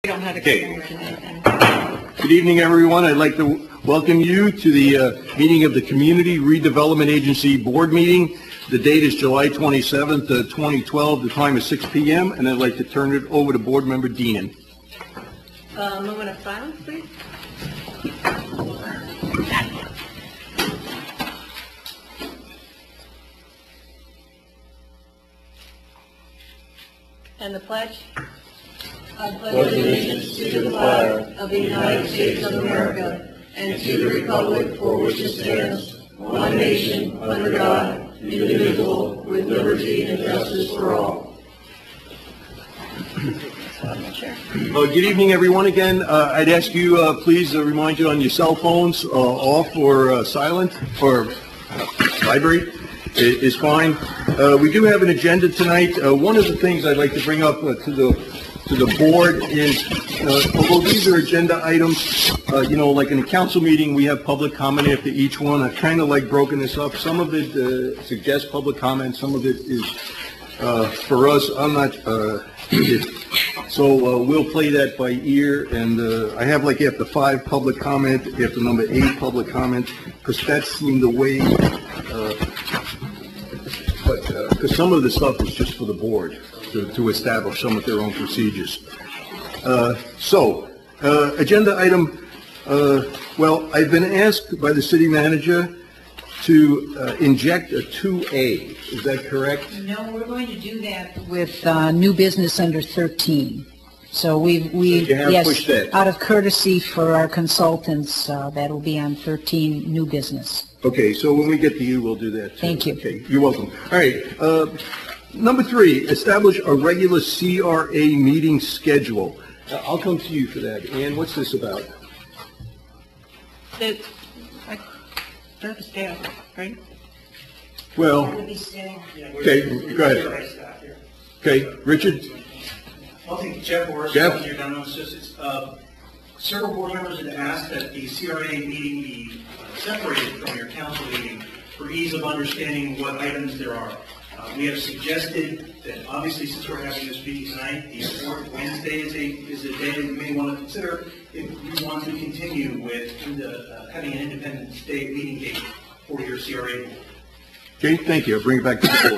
We don't have a Good evening, everyone. I'd like to welcome you to the meeting of the Community Redevelopment Agency Board meeting. The date is July 27th, 2012. The time is 6 p.m. and I'd like to turn it over to Board Member Deenan. Moment of silence, please. And the pledge. I pledge allegiance to the flag of the United States of America and to the republic for which it stands, one nation, under God, indivisible, with liberty and justice for all. Good evening, everyone. Again, I'd ask you, please remind you on your cell phones, off or silent, or vibrate is fine. We do have an agenda tonight. One of the things I'd like to bring up to the board is, although these are agenda items, like in a council meeting, we have public comment after each one. I've kind of broken this up. Some of it suggests public comment. Some of it is for us. I'm not. So we'll play that by ear. And I have after 5 public comment, after number 8 public comment, because that seemed the way. Because some of the stuff is just for the board to establish some of their own procedures. Agenda item, I've been asked by the city manager to inject a 2A. Is that correct? No, we're going to do that with new business under 13. So yes, pushed that. Out of courtesy for our consultants, that'll be on 13 new business. Okay, so when we get to you, we'll do that too. Thank you. Okay, you're welcome. All right. Number 3, establish a regular CRA meeting schedule. I'll come to you for that. Ann, what's this about? They're the staff, right? Well, okay, go ahead. Okay, Richard? I think Jeff Orris, Jeff? your Government Assistants. Several board members have asked that the CRA meeting be separated from your council meeting for ease of understanding what items there are. We have suggested that obviously since we're having this meeting tonight, the 4th Wednesday is a day that you may want to consider if you want to continue with having an independent state meeting date for your CRA board. Okay, thank you. I'll bring it back to the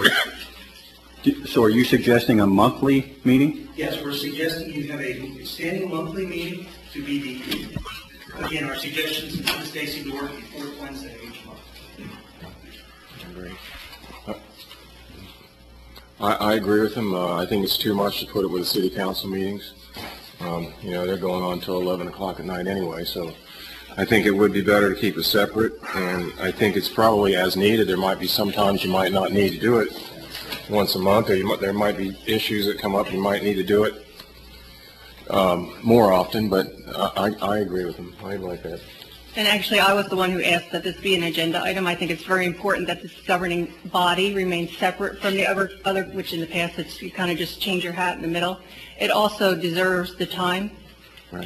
board. So are you suggesting a monthly meeting? Yes, we're suggesting you have a standing monthly meeting to be again, our suggestions to Stacy to work the 4th Wednesday of each month. I agree with him. I think it's too much to put it with the city council meetings. They're going on until 11 o'clock at night anyway, so I think it would be better to keep it separate, and I think it's probably as needed. There might be sometimes you might not need to do it once a month, or there might be issues that come up, you might need to do it more often, but I agree with him. I like that. And actually, I was the one who asked that this be an agenda item. I think it's very important that this governing body remains separate from the other, which in the past you kind of just change your hat in the middle. It also deserves the time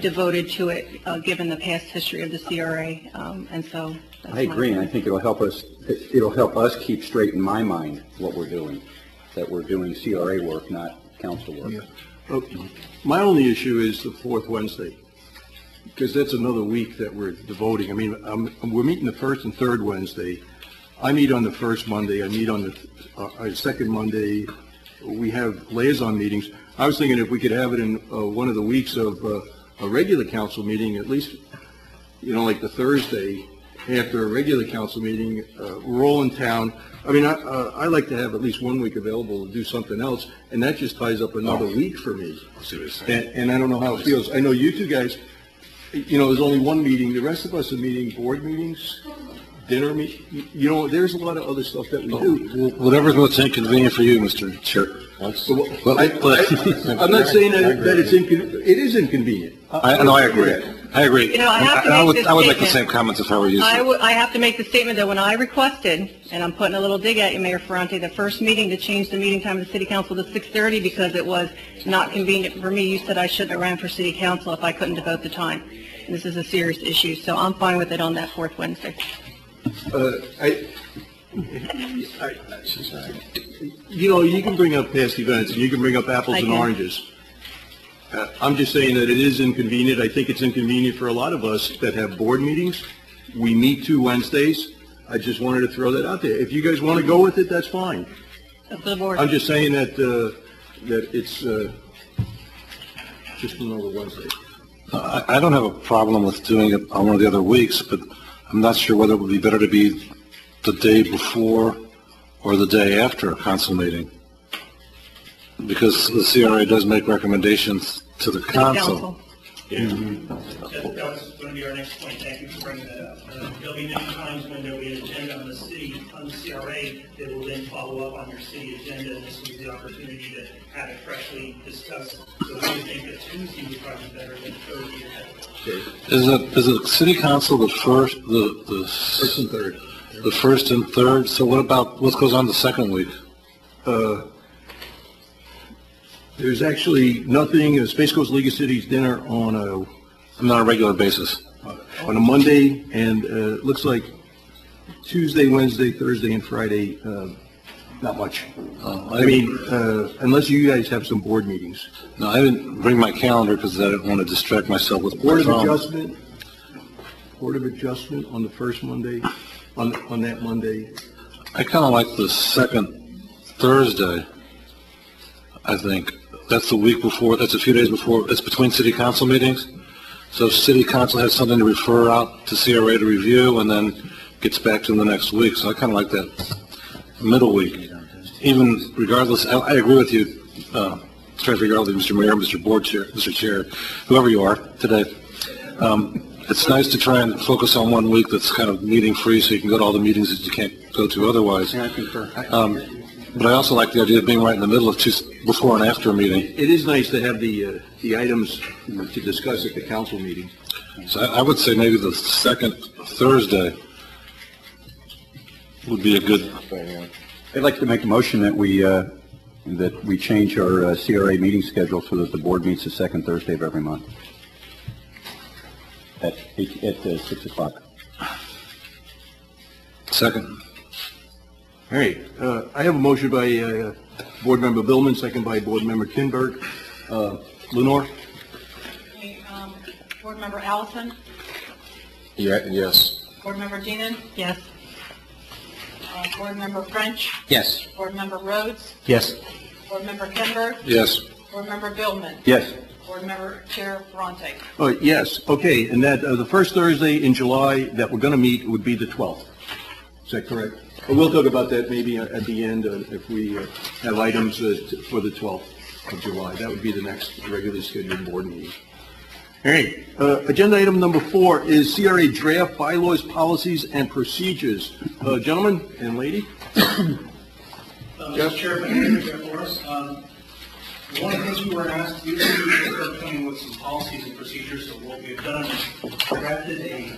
devoted to it, given the past history of the CRA, and so. I agree, and I think it'll help us. It'll help us keep straight in my mind what we're doing, that we're doing CRA work, not council work. Yeah. My only issue is the 4th Wednesday, because that's another week that we're devoting. I mean, we're meeting the 1st and 3rd Wednesday. I meet on the 1st Monday. I meet on the 2nd Monday. We have liaison meetings. I was thinking if we could have it in one of the weeks of a regular council meeting, at least, like the Thursday after a regular council meeting, we're all in town. I mean, I like to have at least 1 week available to do something else, and that just ties up another week for me. And I don't know how it feels. I know you two guys, there's only one meeting. The rest of us are meeting board meetings, dinner meetings. There's a lot of other stuff that we do. Whatever's most inconvenient for you, Mr. Chair. I'm not saying that it's inconvenient. It is inconvenient. I agree. I agree. I would make the same comments if I were you. I have to make the statement that when I requested, and I'm putting a little dig at you, Mayor Ferrante, the first meeting to change the meeting time of the city council to 6:30 because it was not convenient for me. You said I shouldn't have ran for city council if I couldn't devote the time. And this is a serious issue, so I'm fine with it on that 4th Wednesday. You can bring up past events, and you can bring up apples and oranges. I'm just saying that it is inconvenient. I think it's inconvenient for a lot of us that have board meetings. We meet 2 Wednesdays. I just wanted to throw that out there. If you guys want to go with it, that's fine. Up to the board. I'm just saying that, that it's just another Wednesday. I don't have a problem with doing it on one of the other weeks, but I'm not sure whether it would be better to be the day before or the day after a council meeting. Because the CRA does make recommendations to the council. That was going to be our next point. Thank you for bringing that up. There'll be many times when there'll be an agenda on the city, on the CRA, that will then follow up on your city agenda, and this will be the opportunity to have it freshly discussed. So I think that Tuesday would probably be better than Thursday or Saturday. Is it city council the first, the First and third. the first and third? So what goes on the second week? There's actually nothing, Space Coast League of Cities dinner on Not a regular basis. a Monday, and it looks like Tuesday, Wednesday, Thursday, and Friday, not much. I mean, unless you guys have some board meetings. No, I didn't bring my calendar because I didn't want to distract myself with Board of Patron. Adjustment on the first Monday, on that Monday. I kind of like the second Thursday, I think. That's the week before, that's a few days before, it's between city council meetings. So if city council has something to refer out to CRA to review and then gets back to them the next week. So I kind of like that middle week. Even regardless, I agree with you, trying to figure out with Mr. Mayor, Mr. Board Chair, Mr. Chair, whoever you are today. It's nice to try and focus on one week that's kind of meeting free so you can go to all the meetings that you can't go to otherwise. Yeah, I concur. But I also like the idea of being right in the middle of before and after a meeting. It is nice to have the items to discuss at the council meeting. So I would say maybe the second Thursday would be a good thing. I'd like to make a motion that we change our CRA meeting schedule so that the board meets the second Thursday of every month at 6 o'clock. Second. All right, I have a motion by Board Member Billman, second by Board Member Kinberg. Lenore? Okay, Board Member Allison? Yes. Board Member Deanan? Yes. Board Member French? Yes. Board Member Rhodes? Yes. Board Member Kinberg? Yes. Board Member Billman? Yes. Board Member Chair Ferrante? Oh, yes, okay, and that the first Thursday in July that we're going to meet would be the 12th. Is that correct? We'll talk about that maybe at the end if we have items for the 12th of July. That would be the next regularly scheduled board meeting. All right, agenda item number 4 is CRA draft bylaws, policies, and procedures. Gentlemen and lady? Mr. Chair, if I may interject for us, one of the things we were asked to do is start coming with some policies and procedures. So what we've done is drafted a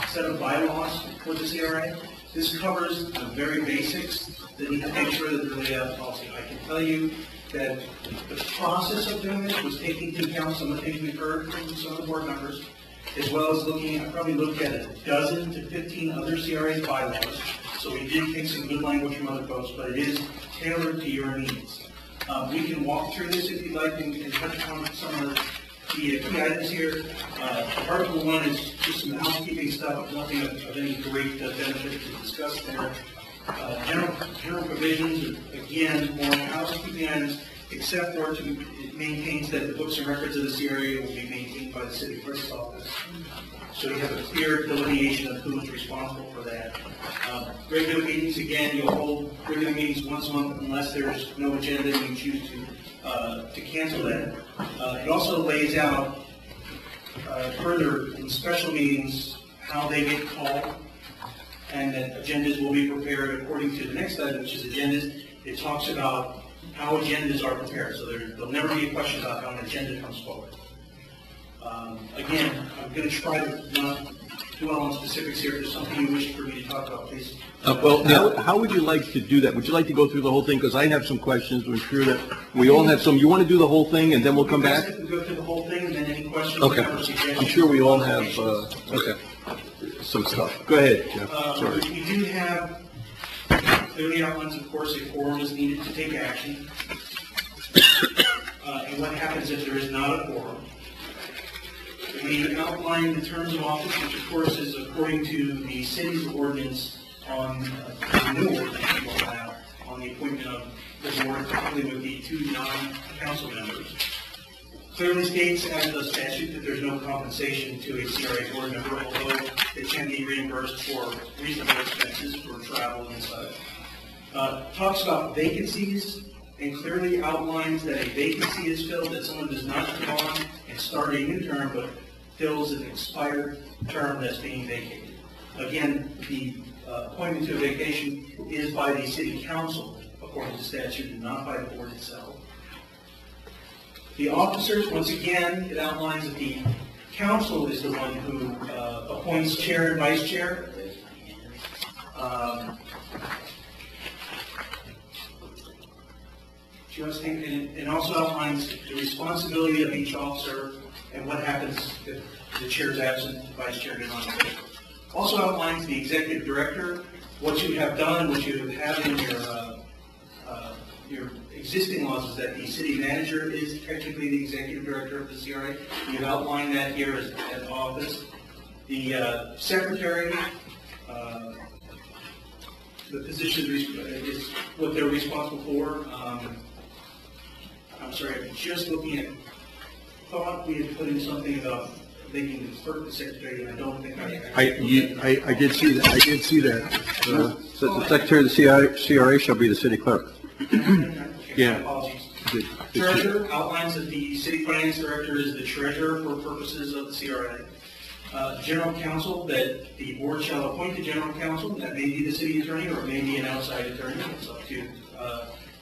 set of bylaws for the CRA. This covers the very basics that need to make sure that they're laid out in policy. I can tell you that the process of doing this was taking into account some of the things we've heard from some of the board members, as well as I probably looked at 12 to 15 other CRA bylaws. So we did take some good language from other folks, but it is tailored to your needs. We can walk through this if you'd like and touch on some of the key items here. Article 1 is just some housekeeping stuff, nothing of any great benefit to discuss there. General provisions, again, more housekeeping items, except for it maintains that the books and records of the CRA will be maintained by the city clerk's office. So you have a clear delineation of who's responsible for that. Regular meetings, again, you'll hold regular meetings once a month unless there's no agenda and you choose to cancel that. It also lays out further in special meetings how they get called and that agendas will be prepared according to the next item, which is agendas. It talks about how agendas are prepared, so there'll never be a question about how an agenda comes forward. Again, I'm going to try to not do all the specifics here. If there's something you wish for me to talk about, please. Well, how would you like to do that? Would you like to go through the whole thing? Because I have some questions. I'm sure that we all have some. You want to do the whole thing and then we'll come back? We can go through the whole thing and then any questions Okay. or suggestions. I'm sure we all have some stuff. Go ahead, Jeff. Sorry. We do have clearly outlines, of course, a quorum is needed to take action. and what happens if there is not a quorum. We outline the terms of office, which of course is according to the city's ordinance on the new ordinance we will allow on the appointment of the board, particularly with the 2 non-council members. Clearly states as the statute that there's no compensation to a CRA board member, although it can be reimbursed for reasonable expenses for travel and such. Talks about vacancies and clearly outlines that a vacancy is filled, that someone does not come on and start a new term, but fills an expired term that's being vacated. Again, the appointment to a vacation is by the city council, according to statute, and not by the board itself. The officers, once again, it outlines that the council is the one who appoints chair and vice chair. And also outlines the responsibility of each officer and what happens if the chair is absent, the vice chair is not available. Also outlines the executive director, what you have done, what you have in your existing laws is that the city manager is technically the executive director of the CRA. You've outlined that here as office. The secretary, the position is what they're responsible for. I'm sorry, I'm just looking at, thought we had put in something about making the clerk the secretary, and I don't think I did see that. I did see that. So the secretary of the CRA shall be the city clerk. Yeah. Apologies. The Treasurer outlines that the city finance director is the treasurer for purposes of the CRA. General counsel, that the board shall appoint the general counsel. That may be the city attorney or it may be an outside attorney. It's up to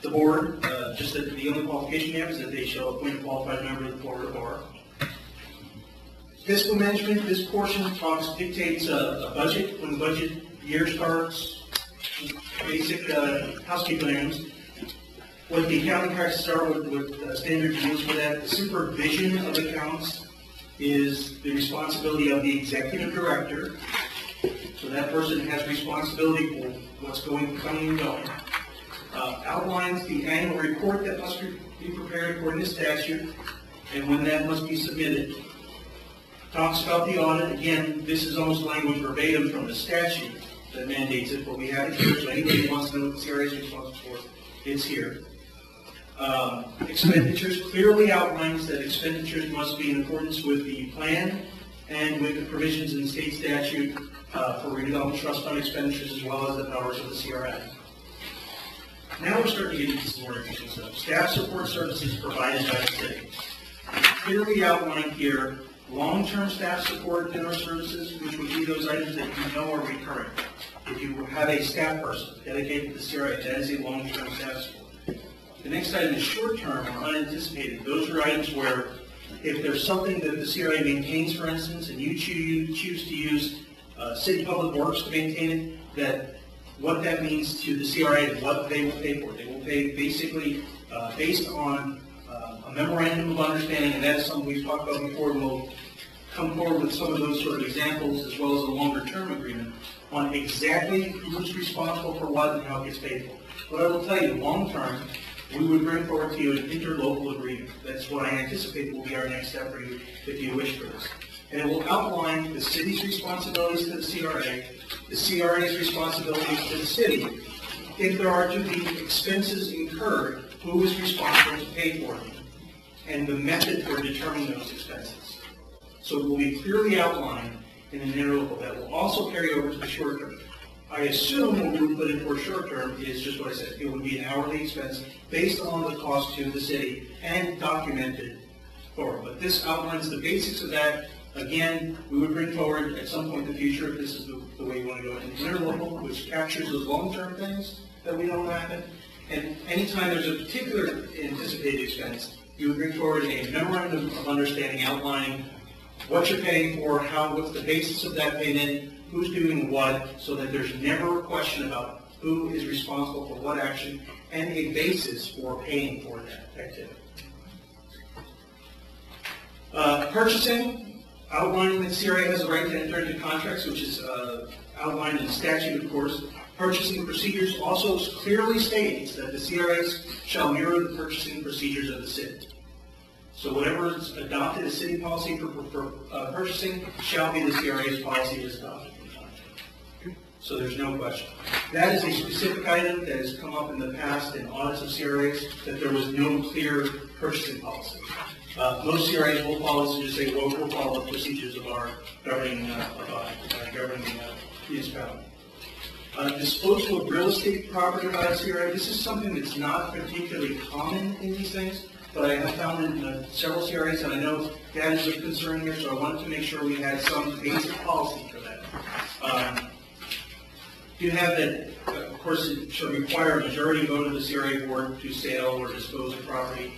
the board. Just that the only qualification you have is that they shall appoint a qualified member of the Florida Bar. Fiscal management, this portion dictates a budget. When the budget year starts, basic housekeeping items. What the accounting practices are, what standard deals for that. The supervision of accounts is the responsibility of the executive director. So that person has responsibility for what's coming and going. Outlines the annual report that must be prepared according to statute and when that must be submitted. Talks about the audit. Again, this is almost language verbatim from the statute that mandates it, but we have it here, so anybody who wants to know what the CRA is responsible for, it's here. Expenditures clearly outlines that expenditures must be in accordance with the plan and with the provisions in the state statute for redevelopment trust fund expenditures as well as the powers of the CRA. Now we're starting to get into some more interesting stuff. Staff support services provided by the city. Clearly outlined here, long-term staff support dinner services, which would be those items that you know are recurring. If you have a staff person dedicated to the CRA, that is a long-term staff support. The next item is short-term or unanticipated. Those are items where if there's something that the CRA maintains, for instance, and you choose to use city public works to maintain it, that what that means to the CRA and what they will pay for. They will pay basically based on a memorandum of understanding, and that is something we've talked about before, and we'll come forward with some of those sort of examples as well as a longer-term agreement on exactly who's responsible for what and how it gets paid for. But I will tell you, long-term, we would bring forward to you an interlocal agreement. That's what I anticipate will be our next step for you if you wish for this. And it will outline the city's responsibilities to the CRA, the CRA's responsibilities to the city. If there are to be expenses incurred, who is responsible to pay for them, and the method for determining those expenses. So it will be clearly outlined in an interlocal that will also carry over to the short term. I assume what we would put in for short term is just what I said. It would be an hourly expense based on the cost to the city and documented for. But this outlines the basics of that. Again, we would bring forward at some point in the future, if this is the way you want to go, an interlocal, which captures those long-term things that we know happen. And anytime there's a particular anticipated expense, you would bring forward a memorandum of understanding outlining what you're paying for, what's the basis of that payment, who's doing what, so that there's never a question about who is responsible for what action, and a basis for paying for that activity. Purchasing, outlining that CRA has the right to enter into contracts, which is outlined in the statute, of course. Purchasing procedures also clearly states that the CRAs shall mirror the purchasing procedures of the city. So whatever is adopted as city policy for purchasing shall be the CRA's policy as adopted. So there's no question. That is a specific item that has come up in the past in audits of CRAs, that there was no clear purchasing policy. Most CRAs will follow, so just say, well, we'll follow the procedures of our governing municipality. Disposal of real estate property by a CRA, this is something that's not particularly common in these things, but I have found in several CRAs, and I know that is a concern here, so I wanted to make sure we had some basic policy for that. You have that, of course, it should require a majority vote of the CRA board to sell or dispose of property.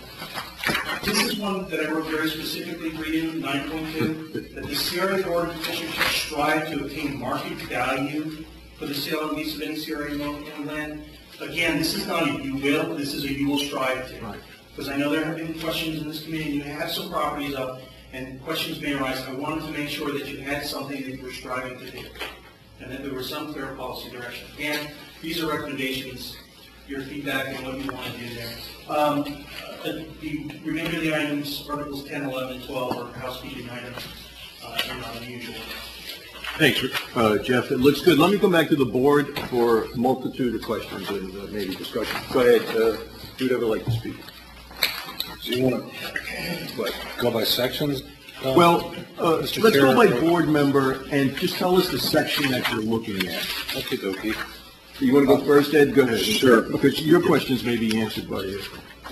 This is one that I wrote very specifically for you, 9.2, that the CRA board of petitioners should strive to obtain market value for the sale and lease of any CRA land. Again, this is not a you will, this is a you will strive to. Right. Because I know there have been questions in this committee, and you have some properties up, and questions may arise. I wanted to make sure that you had something that you were striving to do, and that there was some clear policy direction. Again, these are recommendations, your feedback on what you want to do there. The remainder of the items, Articles 10, 11, and 12, are housekeeping items, and not unusual. Thanks, Jeff. It looks good. Let me come back to the board for a multitude of questions and maybe discussion. Go ahead. Who'd ever like to speak? Do you want to go by sections? Well, let's go by board member and just tell us the section that you're looking at. Okay, dokie. You want to go first, Ed? Go ahead. Sure. Because your questions may be answered by you.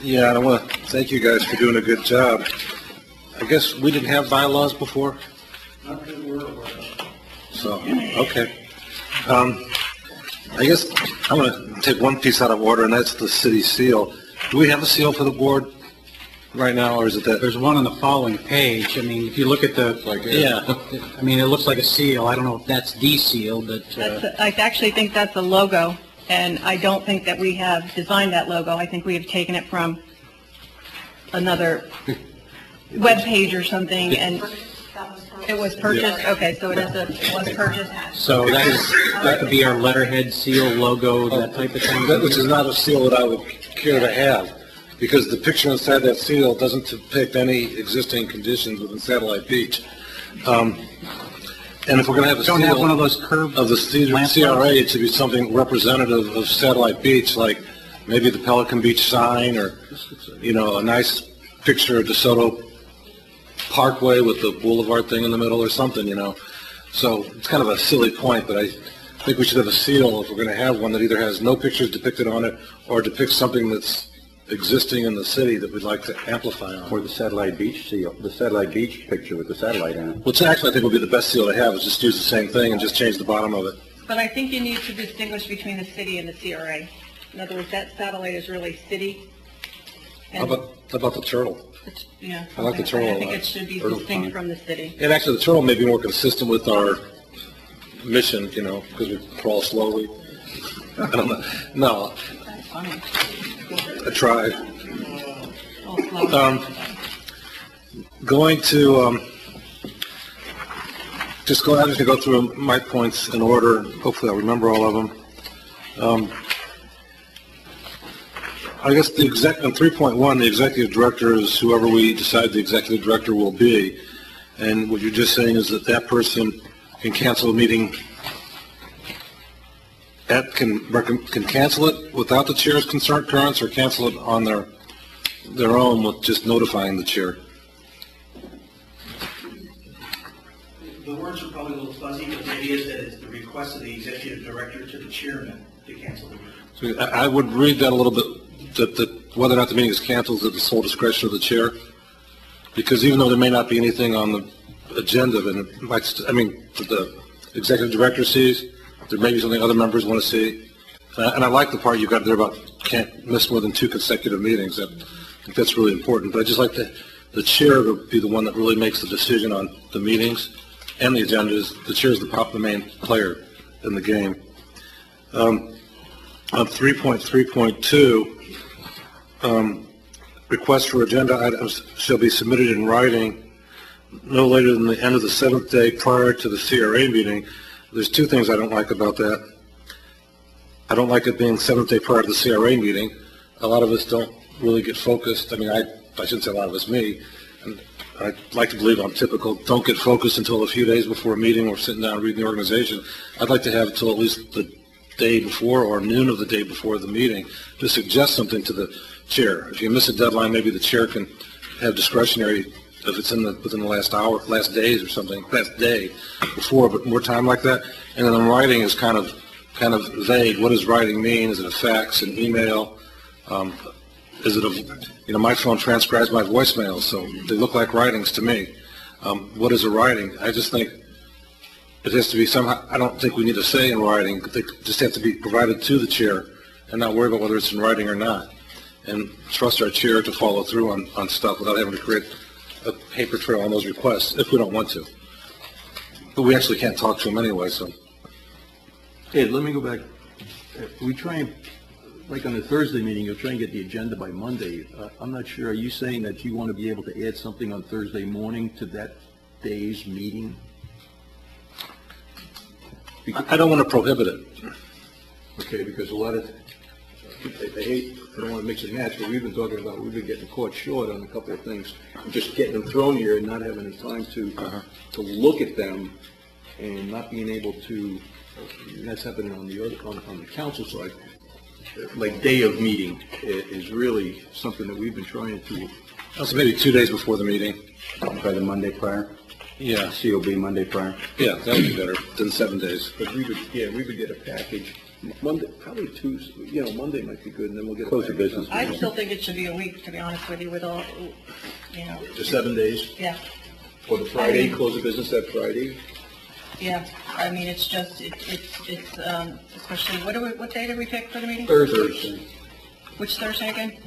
Yeah, and I want to thank you guys for doing a good job. I guess we didn't have bylaws before? Not that we're aware of. So, okay. I guess I'm going to take one piece out of order, and that's the city seal. Do we have a seal for the board right now, or is it that? There's one on the following page. I mean, if you look at the, I mean, it looks like a seal. I don't know if that's the seal, but... I actually think that's a logo, and I don't think that we have designed that logo. I think we have taken it from another web page or something, and it was purchased. Okay, so it was purchased. So that could be our letterhead, seal, logo, that type of thing? Which is not a seal that I would care to have, because the picture inside that seal doesn't depict any existing conditions within Satellite Beach. And if we're going to have a seal have one of those curved of the CRA, it should be something representative of Satellite Beach, like maybe the Pelican Beach sign, or, you know, a nice picture of DeSoto Parkway with the boulevard thing in the middle or something, you know. So it's kind of a silly point, but I think we should have a seal, if we're going to have one, that either has no pictures depicted on it or depicts something that's existing in the city that we'd like to amplify on. Or the Satellite Beach seal, the Satellite Beach picture with the satellite in it. Which actually I think would be the best seal to have, is just use the same thing and just change the bottom of it. But I think you need to distinguish between the city and the CRA. In other words, that satellite is really city. How about the turtle? Yeah, I like the turtle I a think lot. it should be Turtle's distinct fine. from the city. And actually, the turtle may be more consistent with our mission, you know, because we crawl slowly. I don't know. No, That's funny. I tried. Oh, slow. Going to I'm just going to go through my points in order. Hopefully, I'll remember all of them. I guess on 3.1, the executive director is whoever we decide the executive director will be. And what you're just saying is that that person can cancel a meeting, can cancel it without the chair's concurrence, or cancel it on their own with just notifying the chair. The words are probably a little fuzzy, but the idea is that it's the request of the executive director to the chairman to cancel the meeting. So I would read that a little bit, that whether or not the meeting is canceled is at the sole discretion of the chair, because even though there may not be anything on the agenda, then it might, that the executive director sees, there may be something other members want to see. And I like the part you got there about can't miss more than 2 consecutive meetings. I think that's really important. But I just like the chair to be the one that really makes the decision on the meetings and the agendas. The chair is the main player in the game. On 3.3.2, requests for agenda items shall be submitted in writing no later than the end of the 7th day prior to the CRA meeting. There's 2 things I don't like about that. I don't like it being 7th day prior to the CRA meeting. A lot of us don't really get focused. I shouldn't say a lot of us, me. and I'd like to believe I'm typical, don't get focused until a few days before a meeting or sitting down and reading the organization. I'd like to have until at least the day before or noon of the day before the meeting to suggest something to the chair. If you miss a deadline, maybe the chair can have discretionary, if it's within the last hour, last days or something, last day before, but more time like that. And then the writing is kind of vague. What does writing mean? Is it a fax, an email? Is it my phone transcribes my voicemails, so they look like writings to me. What is a writing? I just think it has to be somehow, I don't think we need to say in writing, they just have to be provided to the chair and not worry about whether it's in writing or not. And trust our chair to follow through on stuff without having to create a paper trail on those requests, if we don't want to. But we actually can't talk to them anyway, so. Ed, let me go back. We try and, like on the Thursday meeting, you'll try and get the agenda by Monday. I'm not sure, are you saying that you want to be able to add something on Thursday morning to that day's meeting? I don't want to prohibit it. Okay, because a lot of, I don't want to mix and match, but we've been talking about, we've been getting caught short on a couple of things, just getting them thrown here and not having the time to look at them and not being able to, and that's happening on the council side. Like day of meeting is really something that we've been trying to. So maybe 2 days before the meeting. By the Monday prior? Yeah. COB Monday prior? Yeah, that would be better than 7 days. But we would get a package, Monday, probably Tuesday, Monday might be good, and then we'll get a Close the package. business. I still think it should be a week, to be honest with you, with all, The 7 days, yeah, or the Friday, close the business that Friday. yeah. I mean, it's just, it's especially, what day did we pick for the meeting? Thursday. Which Thursday again?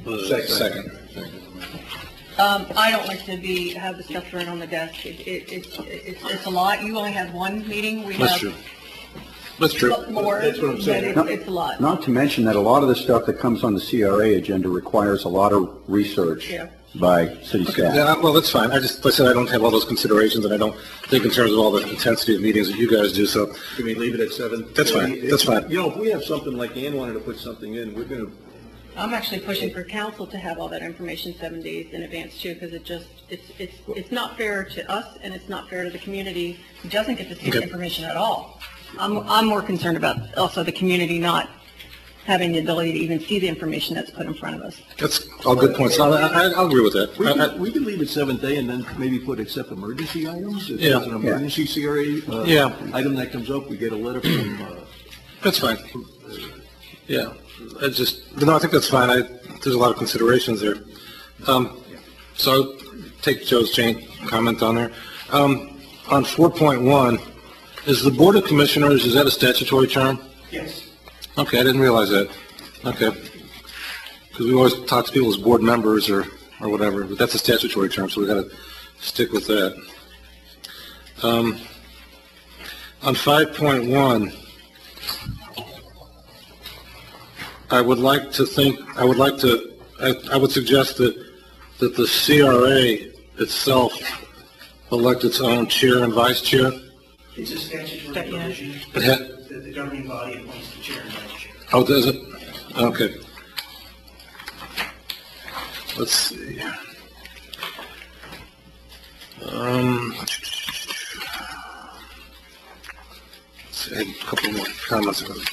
Second. I don't like to have the stuff thrown on the desk. It's a lot. You only have one meeting. We That's have true. That's true. more. That's what I'm saying. But it's a lot. Not to mention that a lot of the stuff that comes on the CRA agenda requires a lot of research Yeah. by city staff. Yeah, well, that's fine. Like I said, I don't have all those considerations, and I don't think in terms of all the intensity of meetings that you guys do, so. Can we leave it at 7? That's fine. That's fine. If we have something like Ann wanted to put something in, we're going to. I'm actually pushing for council to have all that information 7 days in advance too, because it's not fair to us, and it's not fair to the community who doesn't get to see the Okay. information at all. I'm more concerned about also the community not having the ability to even see the information that's put in front of us. That's all good points. I'll agree with that. We can leave it 7th day and then maybe put accept emergency items. If Yeah. there's an emergency CRA item that comes up, we get a letter from. That's fine. Yeah, I think that's fine. There's a lot of considerations there. So I'll take Joe's comment on there. On 4.1, is the Board of Commissioners, is that a statutory term? Yes. Okay, I didn't realize that. Okay. Because we always talk to people as board members or whatever, but that's a statutory term, so we've got to stick with that. On 5.1, I would suggest that the CRA itself elect its own chair and vice chair. It's a statutory provision It that the governing body appoints the chair and vice chair. Oh, does it? Okay. Let's see. I had a couple more comments about it.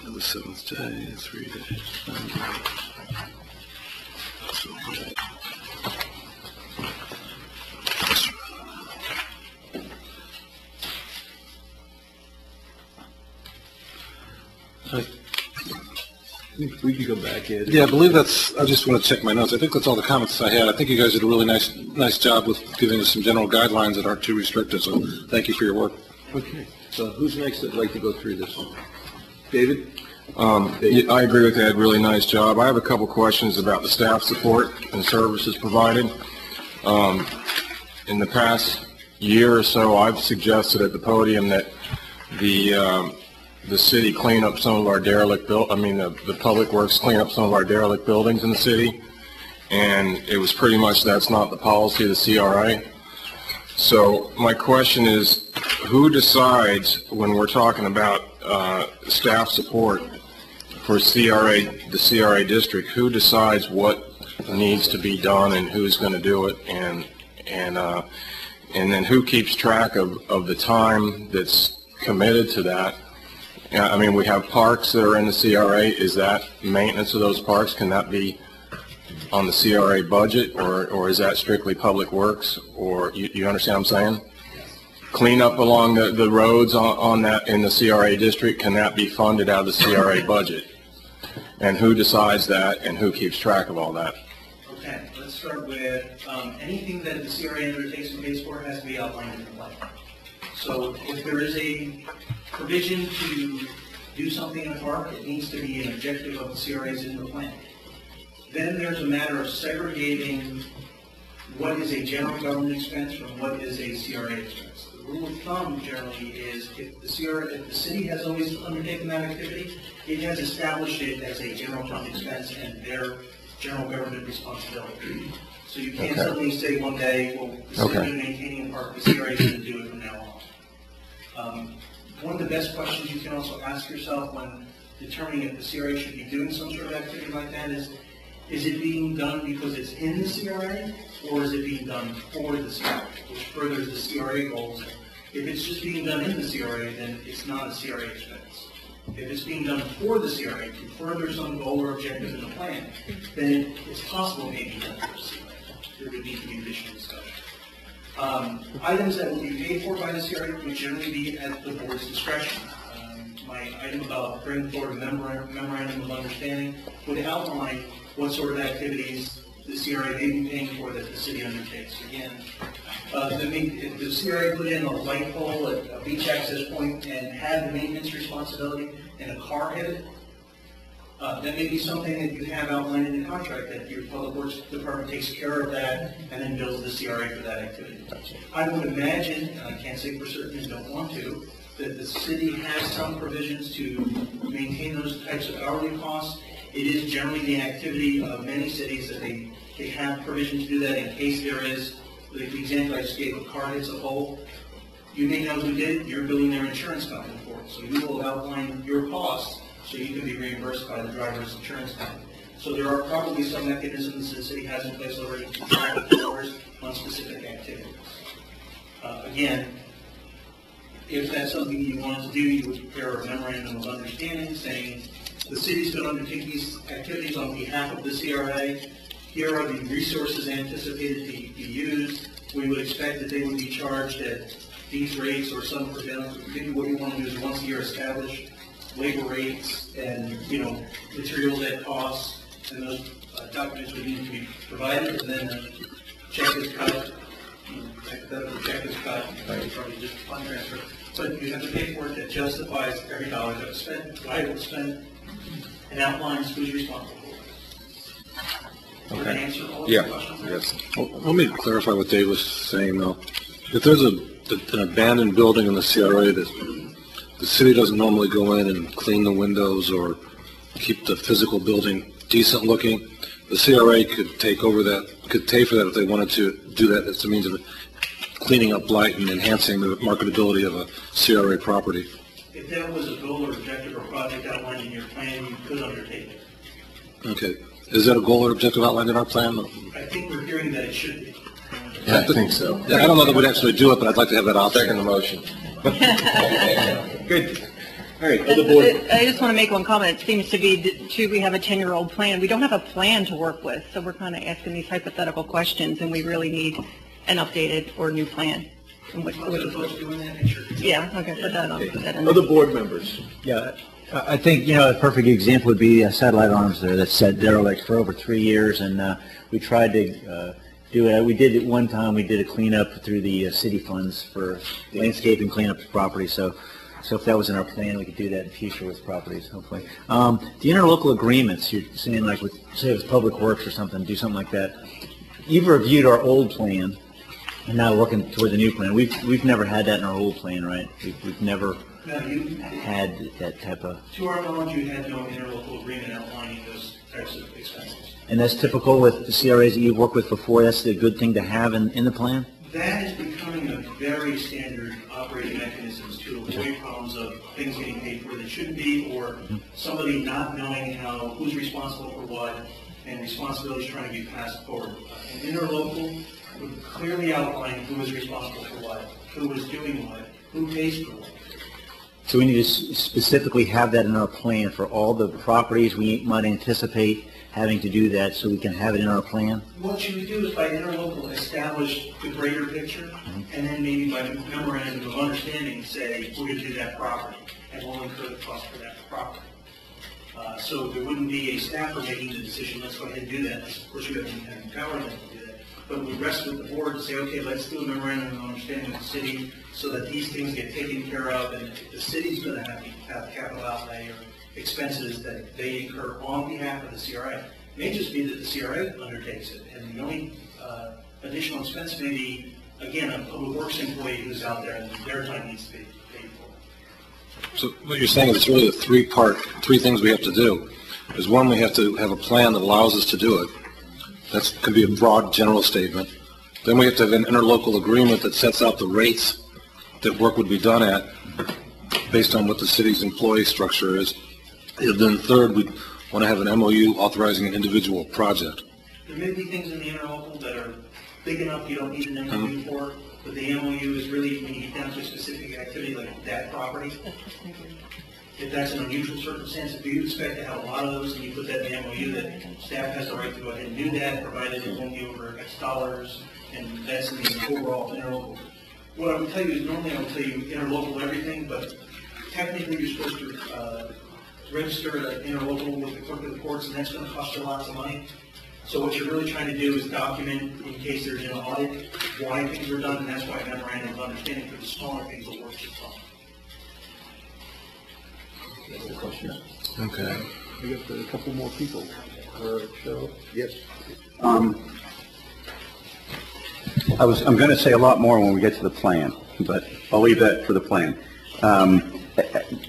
The 7th day, 3 days. We can go back in. Yeah, I believe that's, I just want to check my notes. I think that's all the comments I had. I think you guys did a really nice job with giving us some general guidelines that aren't too restrictive, so thank you for your work. Okay, so who's next that'd like to go through this? David? Yeah, I agree with Ed, really nice job. I have a couple questions about the staff support and services provided. In the past year or so, I've suggested at the podium that the city clean up some of our the public works clean up some of our derelict buildings in the city, and it was pretty much that's not the policy of the CRA. So my question is, who decides when we're talking about staff support for the CRA district, who decides what needs to be done and who's going to do it, and then who keeps track of the time that's committed to that. I mean, we have parks that are in the CRA. Is that maintenance of those parks? Can that be on the CRA budget, or is that strictly public works? Or you understand what I'm saying? Cleanup along the roads on that in the CRA district, can that be funded out of the CRA budget? And who decides that, and who keeps track of all that? Okay, let's start with anything that the CRA undertakes and pays for has to be outlined in the plan. So if there is a provision to do something in a park, it needs to be an objective of the CRA's in the plan. Then there's a matter of segregating what is a general government expense from what is a CRA expense. The rule of thumb generally is if the city has always undertaken that activity, it has established it as a general fund expense and their general government responsibility. So you can't suddenly say one day, well, the city is maintaining a park, the CRA is going to do it from now on. One of the best questions you can also ask yourself when determining if the CRA should be doing some sort of activity like that is it being done because it's in the CRA, or is it being done for the CRA, which furthers the CRA goals? If it's just being done in the CRA, then it's not a CRA expense. If it's being done for the CRA to further some goal or objective in the plan, then it's possible it may be done for the CRA. There would need to be additional discussion. Items that will be paid for by the CRA would generally be at the board's discretion. My item about bringing forward a memorandum of understanding would outline what sort of activities the CRA may be paying for that the city undertakes. Again, if the CRA put in a light pole at a beach access point and had the maintenance responsibility and a car hit it, that may be something that you have outlined in the contract, that your public works department takes care of that and then bills the CRA for that activity. I would imagine, and I can't say for certain and don't want to, that the city has some provisions to maintain those types of hourly costs. It is generally the activity of many cities that they have provision to do that in case there is, the example I just gave, a car hits a pole. You may know who did it, you're billing their insurance company for it. So you will outline your costs so you can be reimbursed by the driver's insurance company. So there are probably some mechanisms the city has in place already to track the hours on specific activities. Again, if that's something you want to do, you would prepare a memorandum of understanding saying the city's going to undertake these activities on behalf of the CRA. Here are the resources anticipated to be used. We would expect that they would be charged at these rates or some prevailing. Maybe what you want to do is once a year establish labor rates and, materials at costs, and those documents would need to be provided, and then a check is cut. The check is cut, probably just a fund transfer. But you have to pay for it that justifies every dollar that was spent, why it was spent, and outlines who's responsible for it. Okay. Answer all your questions? Yes. Well, let me clarify what Dave was saying, though. If there's an abandoned building in the CRA that the city doesn't normally go in and clean the windows or keep the physical building decent looking, the CRA could take over that, could pay for that if they wanted to do that as a means of cleaning up blight and enhancing the marketability of a CRA property. If that was a goal or objective or project outlined in your plan, you could undertake it. Okay. Is that a goal or objective outlined in our plan? I think we're hearing that it should be. Yeah, I think so. Yeah, I don't know that we'd actually do it, but I'd like to have that option. Second the motion. Good. All right, other board. I just want to make one comment. It seems to be, too, we have a 10-year-old plan. We don't have a plan to work with, so we're kind of asking these hypothetical questions, and we really need an updated or new plan. Yeah, okay, put that on. Put that in there. Other board members? Yeah, I think, a perfect example would be Satellite Arms there that sat derelict for over 3 years, and we tried to do it. We did it one time. We did a cleanup through the city funds for landscaping cleanup of property. So if that was in our plan, we could do that in the future with properties, hopefully. The interlocal agreements, you're saying like with, say it was Public Works or something, do something like that. You've reviewed our old plan, and now working toward the new plan. We've never had that in our old plan, right? We've never had that type of... To our knowledge, you had no interlocal agreement outlining those types of expenses. And that's typical with the CRAs that you've worked with before? That's the good thing to have in the plan? That is becoming a very standard operating mechanism to avoid problems of things getting paid for that shouldn't be, or somebody not knowing who's responsible for what, and responsibilities trying to be passed forward. An interlocal would clearly outline who is responsible for what, who is doing what, who pays for what. So we need to specifically have that in our plan for all the properties we might anticipate having to do that, so we can have it in our plan? What you would do is by interlocal establish the greater picture, and then maybe by memorandum of understanding say, we're going to do that property, and we'll incur the cost for that property. So there wouldn't be a staffer making the decision, let's go ahead and do that. Of course, you have to empower them to do that. But we rest with the board to say, okay, let's do a memorandum of understanding with the city so that these things get taken care of, and if the city's going to have capital outlay or expenses that they incur on behalf of the CRA. It may just be that the CRA undertakes it, and the only additional expense may be, again, a public works employee who's out there and their time needs to be paid for. So what you're saying is it's really three things we have to do. Is one, we have to have a plan that allows us to do it. That could be a broad general statement. Then we have to have an interlocal agreement that sets out the rates that work would be done at based on what the city's employee structure is. And then third, we want to have an MOU authorizing an individual project. There may be things in the interlocal that are big enough you don't need an MOU for, but the MOU is really when you get down to a specific activity like that property. If that's an unusual circumstance, if you expect to have a lot of those and you put that in the MOU, that staff has the right to go ahead and do that, provided it won't be over X dollars, and that's in the overall interlocal. What I would tell you is normally I would tell you interlocal everything, but technically you're supposed to register an interlocal with the clerk of the courts, and that's going to cost you lots of money. So what you're really trying to do is document, in case there's an audit, why things are done, and that's why memorandum of understanding for the smaller things will work just fine. Okay. We got a couple more people. Yes. I'm going to say a lot more when we get to the plan, but I'll leave that for the plan.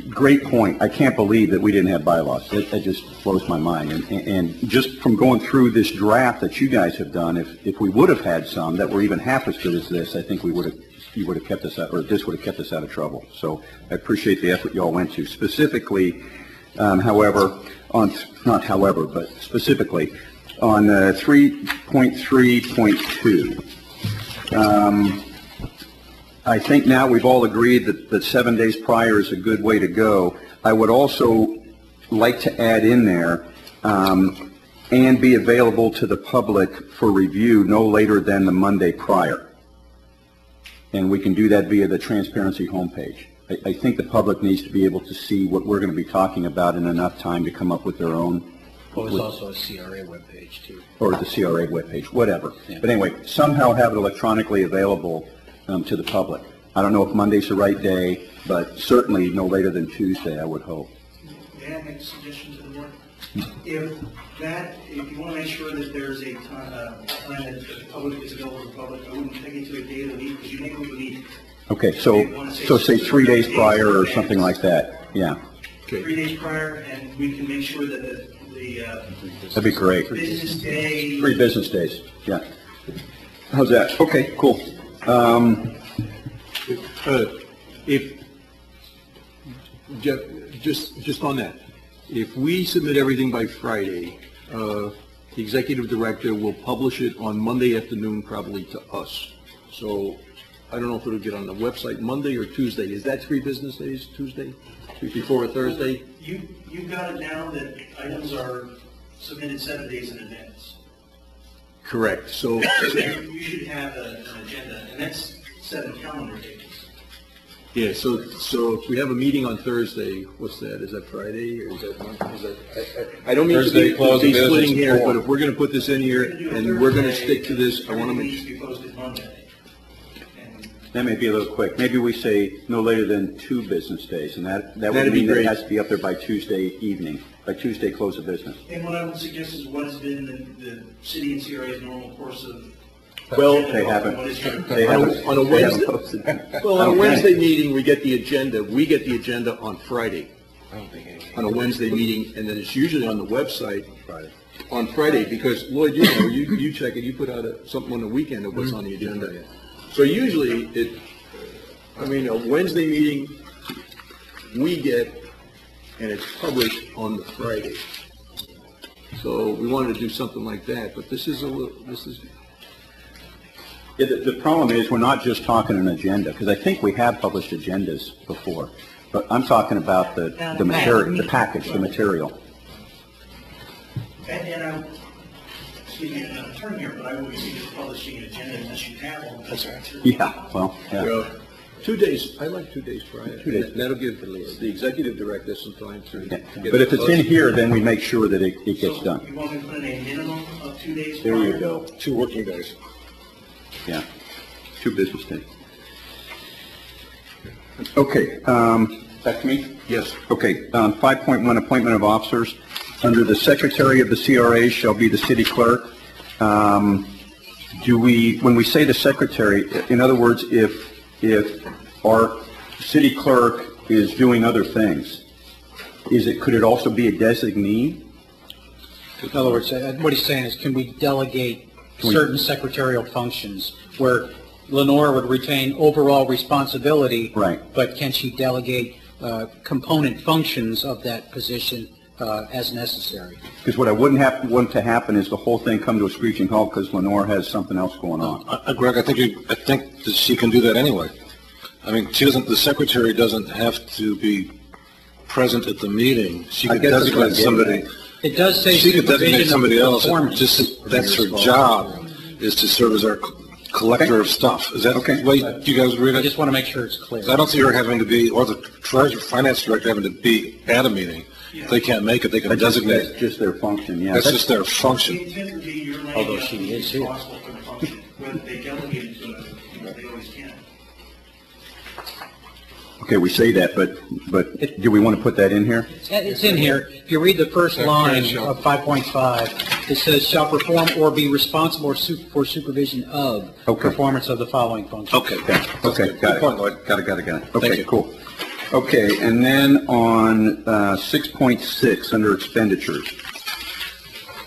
Great point. I can't believe that we didn't have bylaws. That just blows my mind. And just from going through this draft that you guys have done, if we would have had some that were even half as good as this, I think you would have kept us out, or this would have kept us out of trouble. So I appreciate the effort you all went to. Specifically, specifically on 3.3.2. I think now we've all agreed that 7 days prior is a good way to go. I would also like to add in there and be available to the public for review no later than the Monday prior. And we can do that via the transparency homepage. I think the public needs to be able to see what we're going to be talking about in enough time to come up with their own. Well, there's also a CRA webpage too. Or the CRA webpage, whatever. Yeah. But anyway, somehow have it electronically available to the public. I don't know if Monday's the right day, but certainly no later than Tuesday, I would hope. May I make a suggestion to the board? If you want to make sure that there's a time that the public is available to the public, I wouldn't take it to a day of the week because you make what we need. Okay, so say 3 days prior or something like that. Yeah. Okay. 3 days prior, and we can make sure that That'd be great. business day. 3 business days. Yeah. How's that? Okay, cool. If Jeff, just on that, if we submit everything by Friday, the executive director will publish it on Monday afternoon, probably to us. So I don't know if it'll get on the website Monday or Tuesday. Is that 3 business days? Tuesday before a Thursday? You've got it down that items are submitted 7 days in advance. Correct. So you should have an agenda, and that's 7 calendar days. yeah. So if we have a meeting on Thursday, what's that? Is that Friday or is that Monday? I don't mean Thursday, to close be of business splitting hairs, before. but if we're going to put this in here and we're going to stick to this, I want to Everything make needs to be posted Monday. And That may be a little quick. Maybe we say no later than 2 business days, and that would That'd be mean that it great. has to be up there by Tuesday evening, by Tuesday close of business. And what I would suggest is what has been the city and CRA's normal course of. Well, They haven't. What is They haven't. on a they haven't Wednesday. posted. Well, on a Okay. Wednesday meeting, we get the agenda. We get the agenda on Friday, on a Wednesday meeting, and then it's usually on the website on Friday, because Lloyd, you check it, you put out something on the weekend of what's on the agenda. So usually a Wednesday meeting, we get, and it's published on the Friday. So we wanted to do something like that, but this is Yeah, the problem is, we're not just talking an agenda, because I think we have published agendas before, but I'm talking about the material, the package, the material. And I'm, excuse me, I'm not an attorney here, but I wouldn't see this publishing an agenda unless you have one. That's right. Yeah, well, yeah. Well, 2 days, I like 2 days prior. 2 days. That'll give the executive director some time to Yeah. get But if it's in it. here, then we make sure that it gets So done. you want me to put in a minimum of 2 days? There you prior? go. 2 working days. Yeah, 2 business days. Okay, back to me? Yes. Okay, 5.1, appointment of officers. Under the secretary of the CRA shall be the city clerk. When we say the secretary, in other words, if our city clerk is doing other things, could it also be a designee? In other words, what he's saying is, can we delegate certain secretarial functions where Lenore would retain overall responsibility? Right. But can she delegate component functions of that position as necessary? Because what I wouldn't want to happen is the whole thing come to a screeching halt because Lenore has something else going on. Greg, I think that she can do that anyway. I mean, the secretary doesn't have to be present at the meeting. She I could guess that's what I'm designate getting somebody. It does say She could designate supervision somebody of else. performance. That's her job, is to serve as our collector of stuff. Is that Okay. the way you guys read I it? just want to make sure it's clear. I don't see her having to be, or the treasurer, finance director having to be at a meeting. If they can't make it, they can That's designate. just their function, yeah. That's just their The function. intent would be you're laying Although out she who's is here. responsible for the function, whether they delegate it to us, they always can. Okay, we say that, but do we want to put that in here? It's in here. If you read the first line of 5.5, it says, shall perform or be responsible for supervision of Okay. performance of the following functions. Okay. Okay, got Good it. point, Lloyd. Got it. Thank Okay, you. cool. Okay, and then on 6.6, under expenditures,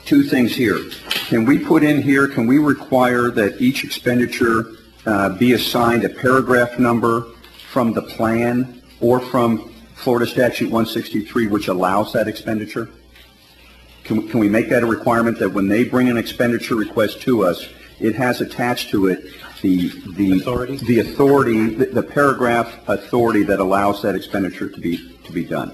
2 things here. Can we put in here, can we require that each expenditure be assigned a paragraph number from the plan or from Florida Statute 163, which allows that expenditure? Can we make that a requirement that when they bring an expenditure request to us, it has attached to it the Authority? the authority, the paragraph authority that allows that expenditure to be done?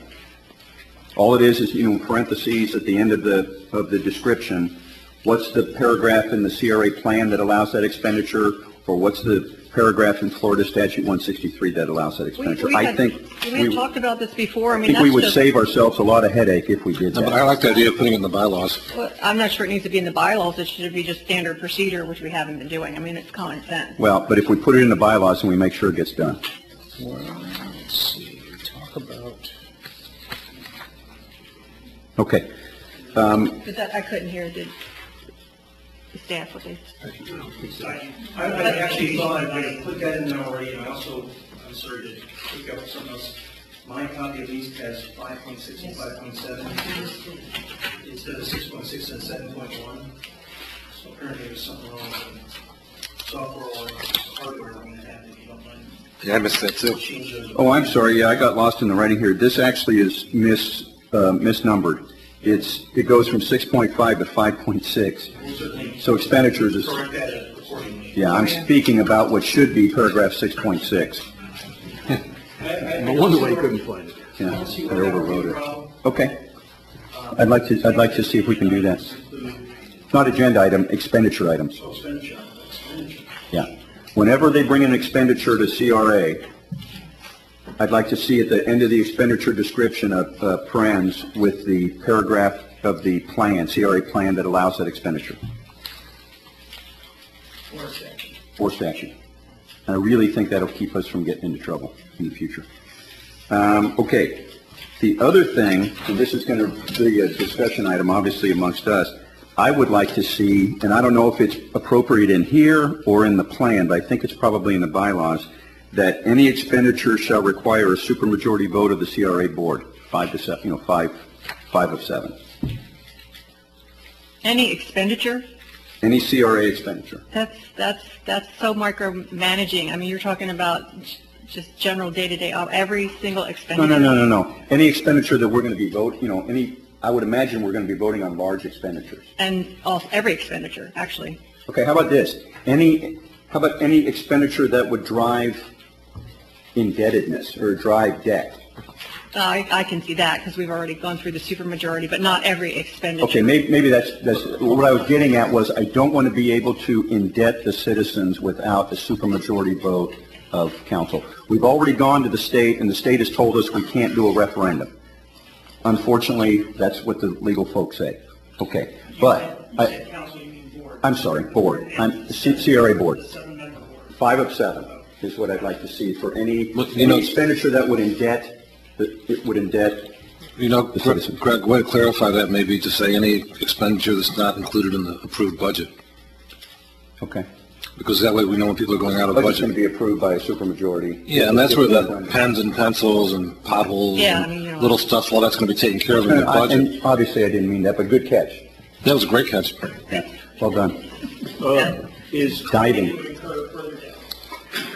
All it is, in parentheses at the end of the description, what's the paragraph in the CRA plan that allows that expenditure, or what's the paragraph in Florida Statute 163 that allows that expenditure? We I had think talked about this before. I I mean, think we that's would just, save ourselves a lot of headache if we did No, but I that. like the idea of putting it in the bylaws. well, I'm not sure it needs to be in the bylaws. It should be just standard procedure, which we haven't been doing. I mean, it's common sense. Well, but if we put it in the bylaws and we make sure it gets done. Well, let's see, talk about... Okay. But that, I couldn't hear the staff what they. I actually thought I might have put that in there already, and I also, I'm sorry to pick up something else. My copy at least has 5.6 and 5.7 instead of 6.6 and 7.1. So apparently there's something wrong with the software or hardware on that, if you don't mind. Yeah, I missed that too. Change those. Oh, I'm sorry, yeah, I got lost in the writing here. This actually is misnumbered. It goes from 6.5 to 5.6. We'll certainly So expenditures is, correct that accordingly. yeah, I'm speaking about what should be paragraph 6.6. No wonder why you couldn't find it. Yeah, I overwrote it. Okay. I'd like to see if we can do that. Not agenda item, expenditure items. Expenditure. Yeah. Whenever they bring an expenditure to CRA, I'd like to see at the end of the expenditure description of parens with the paragraph of the plan, CRA plan that allows that expenditure. For statute. And I really think that'll keep us from getting into trouble in the future. Okay. The other thing, and this is going to be a discussion item obviously amongst us, I would like to see, and I don't know if it's appropriate in here or in the plan, but I think it's probably in the bylaws, that any expenditure shall require a supermajority vote of the CRA board, 5 to 7, 5 of 7. Any expenditure? Any CRA expenditure. That's so micromanaging. I mean, you're talking about just general day-to-day, every single expenditure. No. Any expenditure that we're going to be any I would imagine we're going to be voting on large expenditures. And every expenditure, actually. Okay, how about this? How about any expenditure that would drive indebtedness or drive debt? I can see that because we've already gone through the supermajority, but not every expenditure. Okay, maybe that's what I was getting at was I don't want to be able to indebt the citizens without a supermajority vote of council. We've already gone to the state, and the state has told us we can't do a referendum. Unfortunately, that's what the legal folks say. Okay, but I'm sorry, board. I'm CRA board. 5 of 7 is what I'd like to see for any expenditure that would indebt. It would indebt. The citizens. Greg, way to clarify that maybe to say any expenditure that's not included in the approved budget. Okay. Because that way we know when people are going out of Budget's budget. going to be approved by a supermajority. Yeah, and that's where the pens and pencils and potholes and little stuff, all that's going to be taken care of in the budget. And obviously I didn't mean that, but good catch. That was a great catch. Yeah, well done. Is Diving.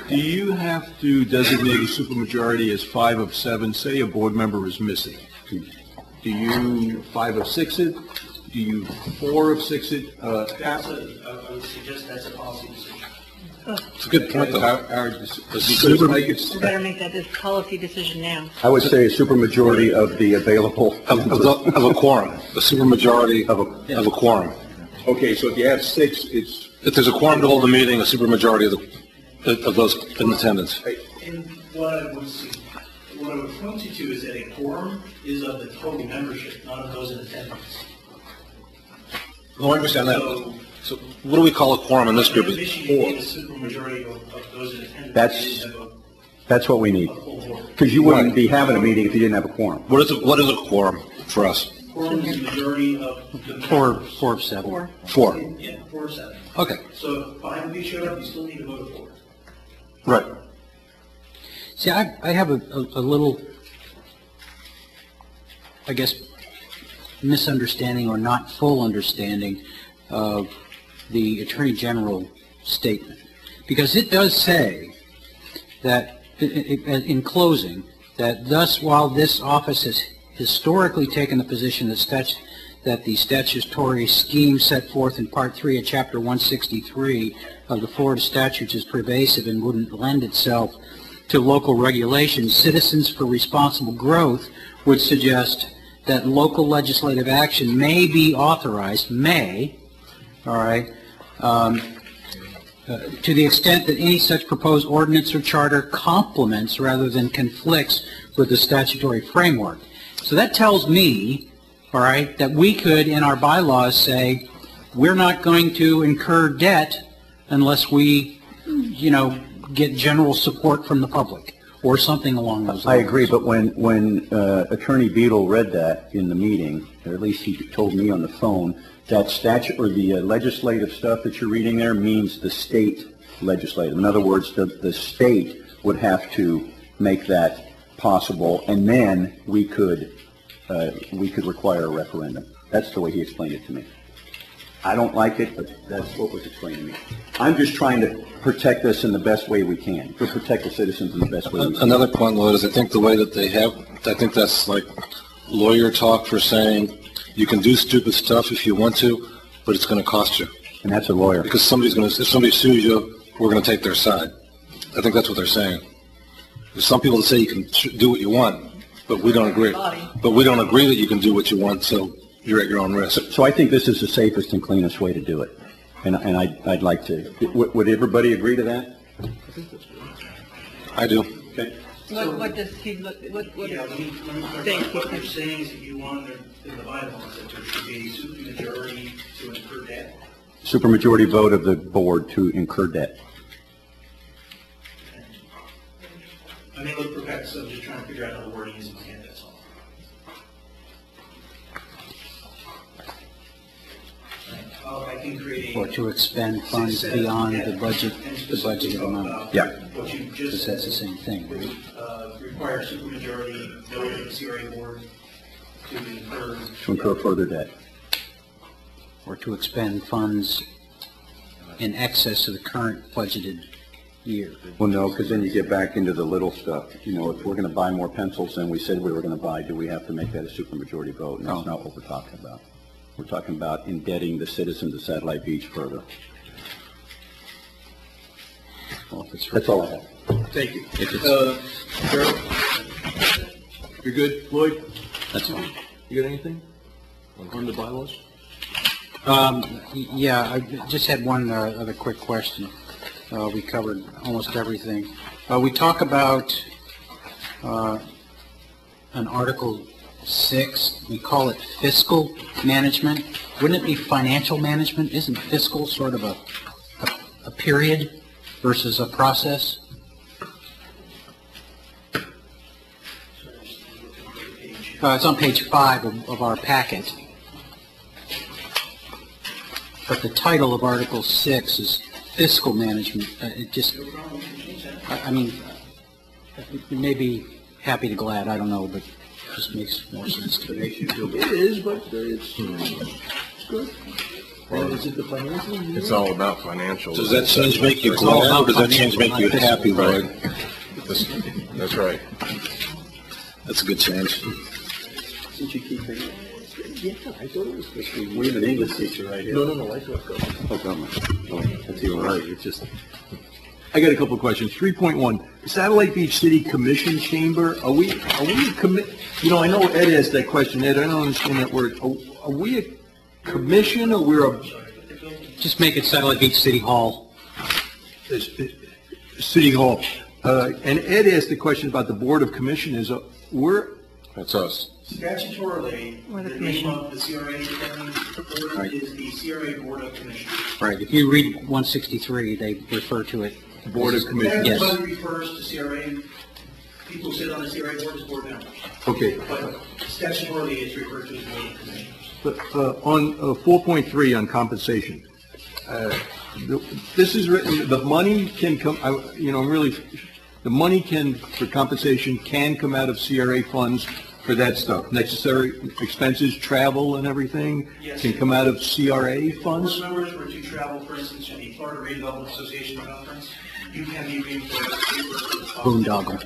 Do you have to designate a supermajority as 5 of 7? Say a board member is missing. Do you 5 of 6 it? Do you 4 of 6 it? I would suggest that's a policy decision. It's a good point, though. We better make that policy decision now. I would say a supermajority of the available. Of a quorum, a supermajority of a quorum. Okay, so if you have 6, it's... If there's a quorum to hold a meeting, a supermajority of those in attendance. And what I would point you to is that a quorum is of the total membership, not of those in attendance. No, I understand that. So what do we call a quorum in this group? In Michigan, you need a supermajority of those in attendance. That's what we need. Because you wouldn't be having a meeting if you didn't have a quorum. What is a quorum for us? Quorum is the majority of the 4 of 7. 4. Yeah, 4 of 7. Okay. So if 5 of you showed up, you still need to vote of 4. Right. See, I have a little, I guess, misunderstanding or not full understanding of the Attorney General statement. Because it does say that, in closing, that thus while this office has historically taken the position that the statutory scheme set forth in Part 3 of Chapter 163 of the Florida statutes is pervasive and wouldn't lend itself to local regulations, Citizens for Responsible Growth would suggest that local legislative action may be authorized, all right, to the extent that any such proposed ordinance or charter complements rather than conflicts with the statutory framework. So that tells me, all right, that we could in our bylaws say we're not going to incur debt unless we, get general support from the public or something along those lines. I agree, but when Attorney Beadle read that in the meeting, or at least he told me on the phone, that statute or the legislative stuff that you're reading there means the state legislative. In other words, the state would have to make that possible, and then we could require a referendum. That's the way he explained it to me. I don't like it, but that's what was explained to me. I'm just trying to protect us in the best way we can, to protect the citizens in the best way we can. Another point, Lloyd, is I think the way that they have, I think that's like lawyer talk for saying you can do stupid stuff if you want to, but it's going to cost you. And that's a lawyer. Because if somebody sues you, we're going to take their side. I think that's what they're saying. There's some people that say you can do what you want, but we don't agree. But we don't agree that you can do what you want, so you're at your own risk. So I think this is the safest and cleanest way to do it. And I'd like to. Would everybody agree to that? I do. Okay. What does he look, what Yeah, let me think? what you're saying is that you want in the bylaws that there should be a supermajority to incur debt. Supermajority vote of the board to incur debt. I may look perplexed, so I'm just trying to figure out how the wording is in my head, that's all. I can create Or to expend funds beyond the budgeted amount. Yeah. What you Because just that's the said same thing, right? would require supermajority vote of the CRA board to incur. To incur further debt. Or to expend funds in excess of the current budgeted year. Well, no, because then you get back into the little stuff. You know, if we're going to buy more pencils than we said we were going to buy, do we have to make that a supermajority vote? And that's not what we're talking about. We're talking about indebting the citizens of Satellite Beach further. Well, that's all I have. Thank you. Carol? You're good? Lloyd? That's all. You got anything on the bylaws? Yeah, I just had one other quick question. We covered almost everything. We talk about an Article 6, we call it fiscal management. Wouldn't it be financial management? Isn't fiscal sort of a period versus a process? It's on page 5 of our packet. But the title of Article 6 is fiscal management. It just, I mean, you may be happy to glad, I don't know, but it just makes more sense to me. It is, but it's good. And is it the financial? It's all about financials. Does that change make you glad, or does that change make you happy, Lloyd? That's right. That's a good change. Did you keep it? Yeah, I thought it was supposed to be. We have an English teacher right here. No, I thought so. Oh, come on. Oh, that's even right. It's just, I got a couple of questions. 3.1, Satellite Beach City Commission Chamber, are we a you know, I know Ed asked that question. Ed, I don't understand that word. Are we a commission, or we're a... Just make it Satellite Beach City Hall. City Hall. And Ed asked the question about the Board of Commissioners. That's us. Statutorily, Or the the name commission. of the CRA board is the CRA Board of Commissioners. Right. If you read 163, they refer to it. Board of Commissioners. Yes. Everybody refers to CRA, people who sit on the CRA board as board members. Okay. But statutorily, it's referred to as Board of Commissioners. But, on 4.3 on compensation, this is written, the money can come, the money for compensation can come out of CRA funds for that stuff. Necessary expenses, travel and everything Yes. can come out of CRA funds? Board members were to travel, for instance, to the Florida Redevelopment Association conference, you can be reimbursed. Boondoggle.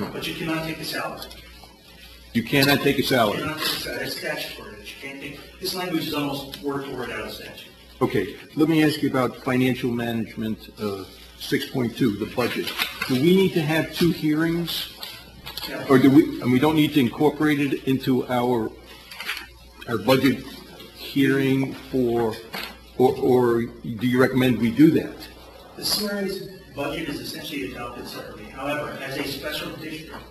But you cannot take a salary. You cannot take a You salary. cannot take a salary. It's statutory. You can't take, this language is almost word for word out of statute. Okay, let me ask you about financial management, 6.2, the budget. Do we need to have 2 hearings? Or do we, and we don't need to incorporate it into our budget hearing or do you recommend we do that? The CRA's budget is essentially adopted separately. However, as a special district,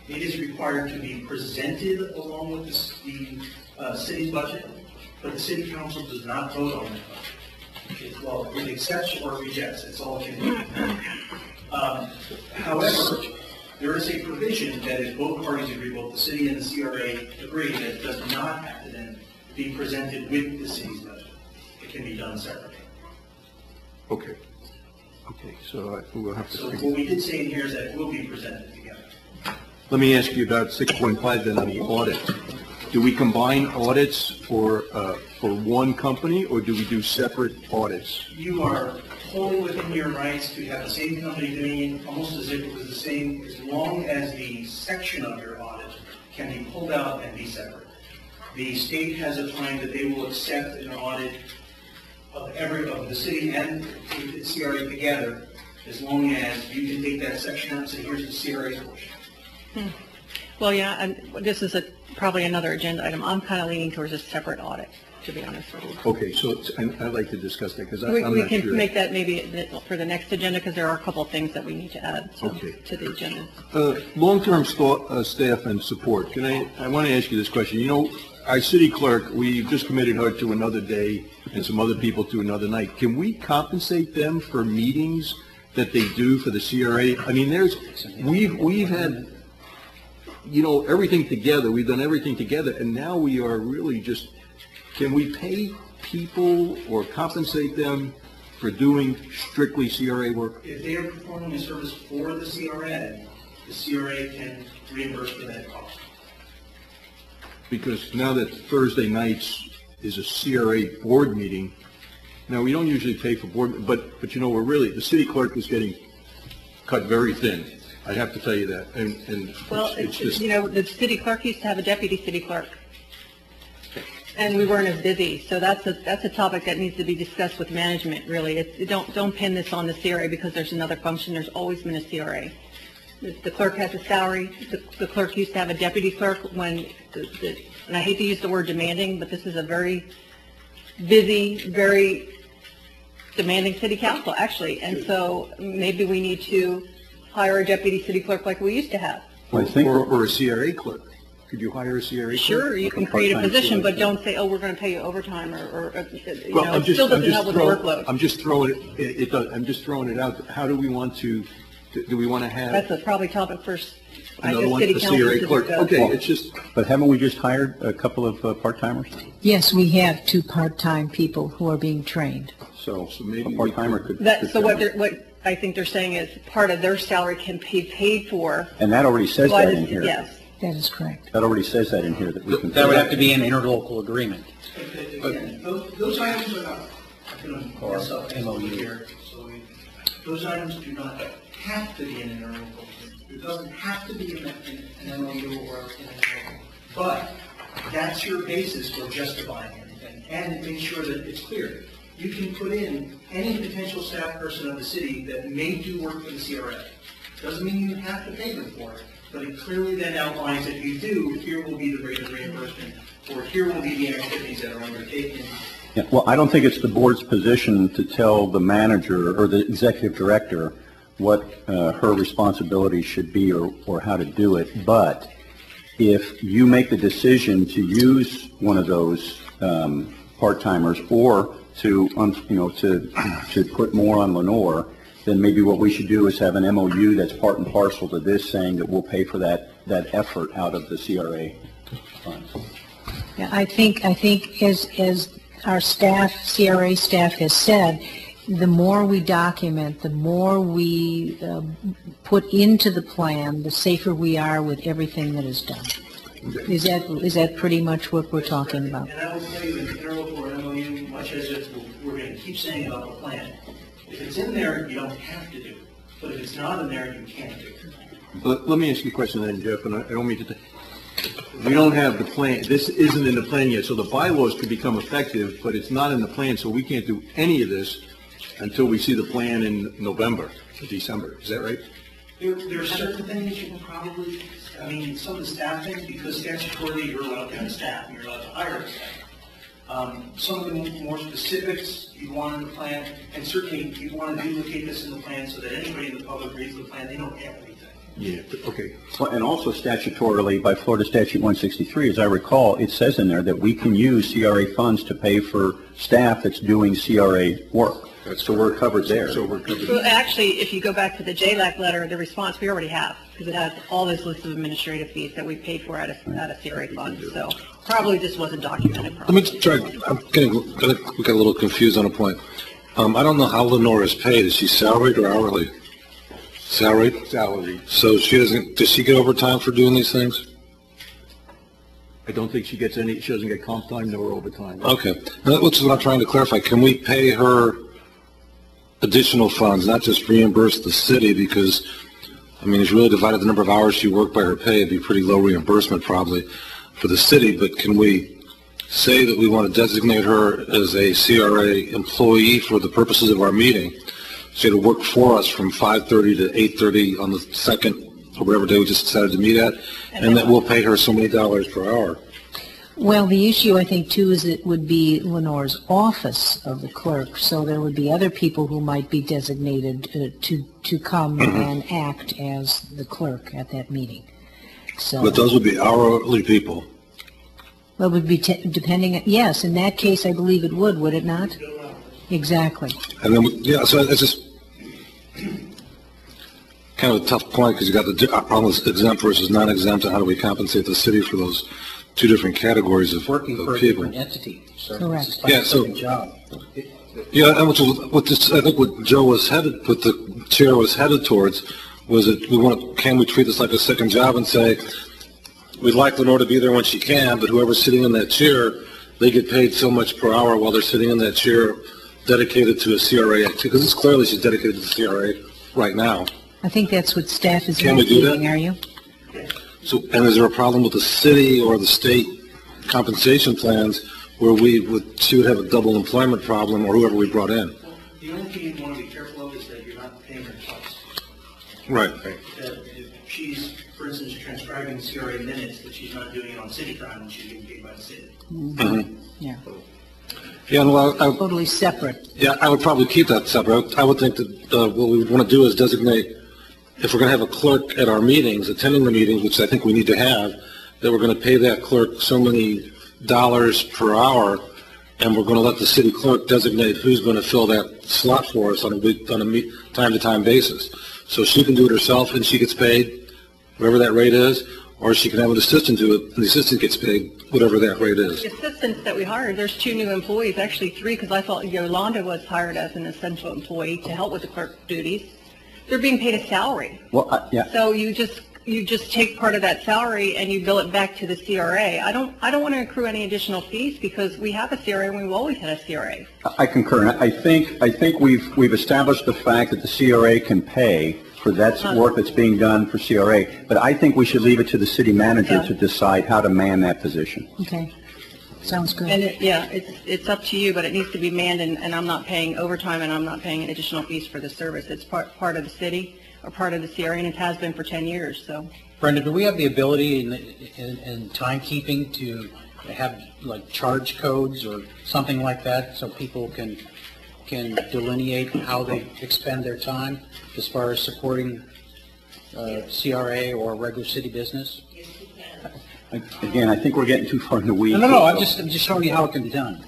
it is required to be presented along with the city's budget, but the city council does not vote on that budget. Well, it accepts or rejects, it's all it can do. However, there is a provision that if both parties agree, both the city and the CRA agree, that it does not have to then be presented with the city's budget. It can be done separately. Okay. Okay, so we'll have So to, what we did say in here is that it will be presented together. let me ask you about 6.5 then on the audit. Do we combine audits for one company or do we do separate audits? You are wholly within your rights to have the same company doing it almost as if it was the same, as long as the section of your audit can be pulled out and be separate. The state has a time that they will accept an audit of the city and the CRA together, as long as you can take that section out and say, here's the CRA portion. Well, yeah, and this is probably another agenda item. I'm kind of leaning towards a separate audit, to be honest with you. Okay, so I'd like to discuss that because I'm We not sure. can make that maybe for the next agenda because there are a couple of things that we need to add Okay. to the agenda. Long-term staff and support. I want to ask you this question. You know, our city clerk, we just committed her to another day and some other people to another night. Can we compensate them for meetings that they do for the CRA? I mean, we've had, you know, everything together. We've done everything together, and now we are really just, can we pay people or compensate them for doing strictly CRA work? If they are performing a service for the CRA can reimburse for that cost. Because now that Thursday nights is a CRA board meeting, Now, we don't usually pay for board, but we're really, the city clerk is getting cut very thin. I have to tell you that. And Well, it's just, the city clerk used to have a deputy city clerk, and we weren't as busy. So that's a topic that needs to be discussed with management, really. Don't pin this on the CRA because there's another function. There's always been a CRA. The clerk has a salary. The clerk used to have a deputy clerk when, and I hate to use the word demanding, but this is a very busy, very demanding city council, actually. And so maybe we need to hire a deputy city clerk like we used to have. or a CRA clerk. Could you hire a CRA clerk? Sure, you can create a position, but don't say, oh, we're going to pay you overtime, Well, it still doesn't help with the workload. I'm just throwing I'm just throwing it out. How do we want to, do we want to have That's a probably topic first, I another guess, one, city a council CRA to clerk? discuss. Okay, it's just, But haven't we just hired a couple of part-timers? Yes, we have 2 part-time people who are being trained. So maybe a part-timer could. So what I think they're saying is part of their salary can be paid for. And that already says by that the- in here. Yes. That is correct. That already says that in here, that we can. That would have to be an interlocal agreement. Again, those items are not, I'm going to mess up MOU. here. So those items do not have to be in an interlocal agreement. It doesn't have to be an MOU or an interlocal. But that's your basis for justifying everything and make sure that it's clear. You can put in any potential staff person of the city that may do work for the CRA. Doesn't mean you have to pay them for it, but it clearly then outlines that you do, here will be the rate of reimbursement, or here will be the activities that are undertaken. Yeah, well, I don't think it's the board's position to tell the manager or the executive director what her responsibilities should be or how to do it. But if you make the decision to use one of those part-timers or to put more on Lenore, then maybe what we should do is have an MOU that's part and parcel to this, saying that we'll pay for that effort out of the CRA funds. Yeah, I think as our staff, CRA staff has said, the more we document, the more we put into the plan, the safer we are with everything that is done. Is that pretty much what we're talking about? And I will tell you, an interlocal or MOU, much as we're going to keep saying about the plan, if it's in there, you don't have to do it. But if it's not in there, you can't do it. let me ask you a question then, Jeff, and I don't mean to, we don't have the plan, this isn't in the plan yet, so the bylaws could become effective, but it's not in the plan, so we can't do any of this until we see the plan in November or December. Is that right? There are certain things you can probably, some of the staff things, because statutorily you're allowed to have staff and you're allowed to hire staff. Some of the more specifics you want in the plan, and certainly you want to duplicate this in the plan so that anybody in the public reads the plan, they know everything. Yeah, okay. Well, and also statutorily, by Florida Statute 163, as I recall, it says in there that we can use CRA funds to pay for staff that's doing CRA work. So we're covered there. So we're covered. Well, actually, if you go back to the JLAC letter, the response we already have, because it has all this list of administrative fees that we paid for out of CRA funds. So probably this wasn't documented Let me properly. try, we got a little confused on a point. I don't know how Lenore is paid. Is she salaried or hourly? Salaried? Salary. So does she get overtime for doing these things? I don't think she gets any, she doesn't get comp time nor overtime. Okay. Now, which is what I'm trying to clarify. Can we pay her additional funds, not just reimburse the city? Because, if you really divided the number of hours she worked by her pay, it'd be pretty low reimbursement probably for the city. But can we say that we want to designate her as a CRA employee for the purposes of our meeting? She had to work for us from 5:30 to 8:30 on the second, or whatever day we just decided to meet at, and that we'll pay her so many dollars per hour. Well, the issue, I think, too, is it would be Lenore's office of the clerk, so there would be other people who might be designated to come and act as the clerk at that meeting. So, But those would be hourly people. well, it would be depending, yes, in that case, I believe it would it not? Exactly. And then, so it's just kind of a tough point, because you got the problem with exempt versus non-exempt, and how do we compensate the city for those two different categories of Working for a people? different entity. So Correct. it's like Yeah, a so- second job. Yeah, and what this, I think what Joe was headed, what the chair was headed towards, was that can we treat this like a second job and say, we'd like Lenore to be there when she can, but whoever's sitting in that chair, they get paid so much per hour while they're sitting in that chair dedicated to a CRA activity, because it's clearly she's dedicated to the CRA right now. I think that's what staff is Can we do that? indicating, are you? So, and is there a problem with the city or the state compensation plans where she would have a double employment problem, or whoever we brought in? The only thing you want to be careful of is that you're not paying her twice. Right. That if she's, for instance, transcribing CRA minutes, that she's not doing it on city time and she's getting paid by the city. Yeah. Yeah, well, Totally separate. yeah, I would probably keep that separate. I would think that what we would want to do is designate, if we're going to have a clerk at our meetings, attending the meetings, which I think we need to have, that we're going to pay that clerk so many dollars per hour, and we're going to let the city clerk designate who's going to fill that slot for us on a time-to-time basis. So she can do it herself, and she gets paid whatever that rate is, or she can have an assistant do it, and the assistant gets paid whatever that rate is. The assistants that we hired, there's 2 new employees, actually 3, because I thought Yolanda was hired as an essential employee to help with the clerk duties. They're being paid a salary. Well, yeah. So you just take part of that salary and you bill it back to the CRA. I don't want to accrue any additional fees because we have a CRA and we've always had a CRA. I concur. And I think we've established the fact that the CRA can pay for that work that's being done for CRA, but I think we should leave it to the city manager to decide how to man that position. Okay. Sounds good. And it's up to you, but it needs to be manned, and I'm not paying overtime and I'm not paying additional fees for the service. It's part of the city or part of the CRA, and it has been for 10 years, so. Brenda, do we have the ability in timekeeping to have like charge codes or something like that so people can delineate how they expend their time as far as supporting CRA or regular city business? Again, I think we're getting too far in the weeds. No, I'm just showing you how it can be done.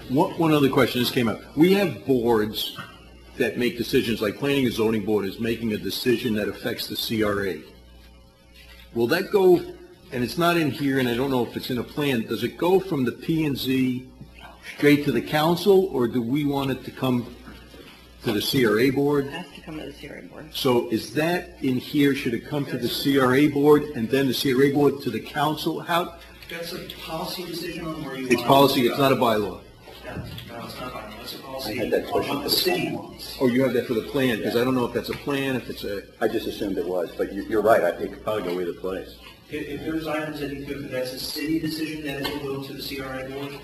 One other question, this came up. We have boards that make decisions, like Planning and Zoning Board is making a decision that affects the CRA. Will that go, and it's not in here, and I don't know if it's in a plan, does it go from the P&Z straight to the council, or do we want it to come to the CRA board? It has to come to the CRA board. So is that in here, should it come to the CRA board, and then the CRA board to the council? How? That's a policy decision on where you want. It's policy, it's not a bylaw. No, it's not bylaw, it's a policy. I had that question. On the city wants. Oh, you have that for the plan, because I don't know if that's a plan, if it's a... I just assumed it was, but you're right. It could probably go either place. If there's items that you could, that's a city decision, that it will go to the CRA board.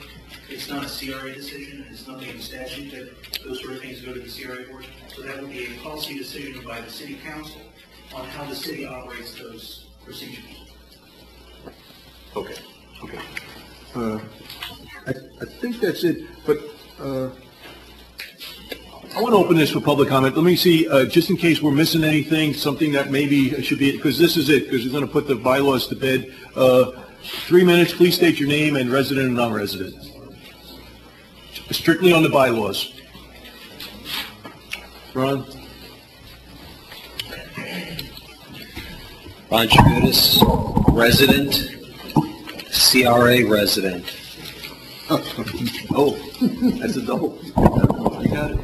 It's not a CRA decision, it's nothing in statute that those sort of things go to the CRA board. So that would be a policy decision by the city council on how the city operates those procedures. Okay. I think that's it, but I want to open this for public comment. Let me see, just in case we're missing anything, something that maybe should be, because this is it, because we're going to put the bylaws to bed. 3 minutes, please state your name and resident and non-resident. Strictly on the bylaws. Ron? Ron Jagutis, resident, CRA resident. Oh, that's a double. You got it.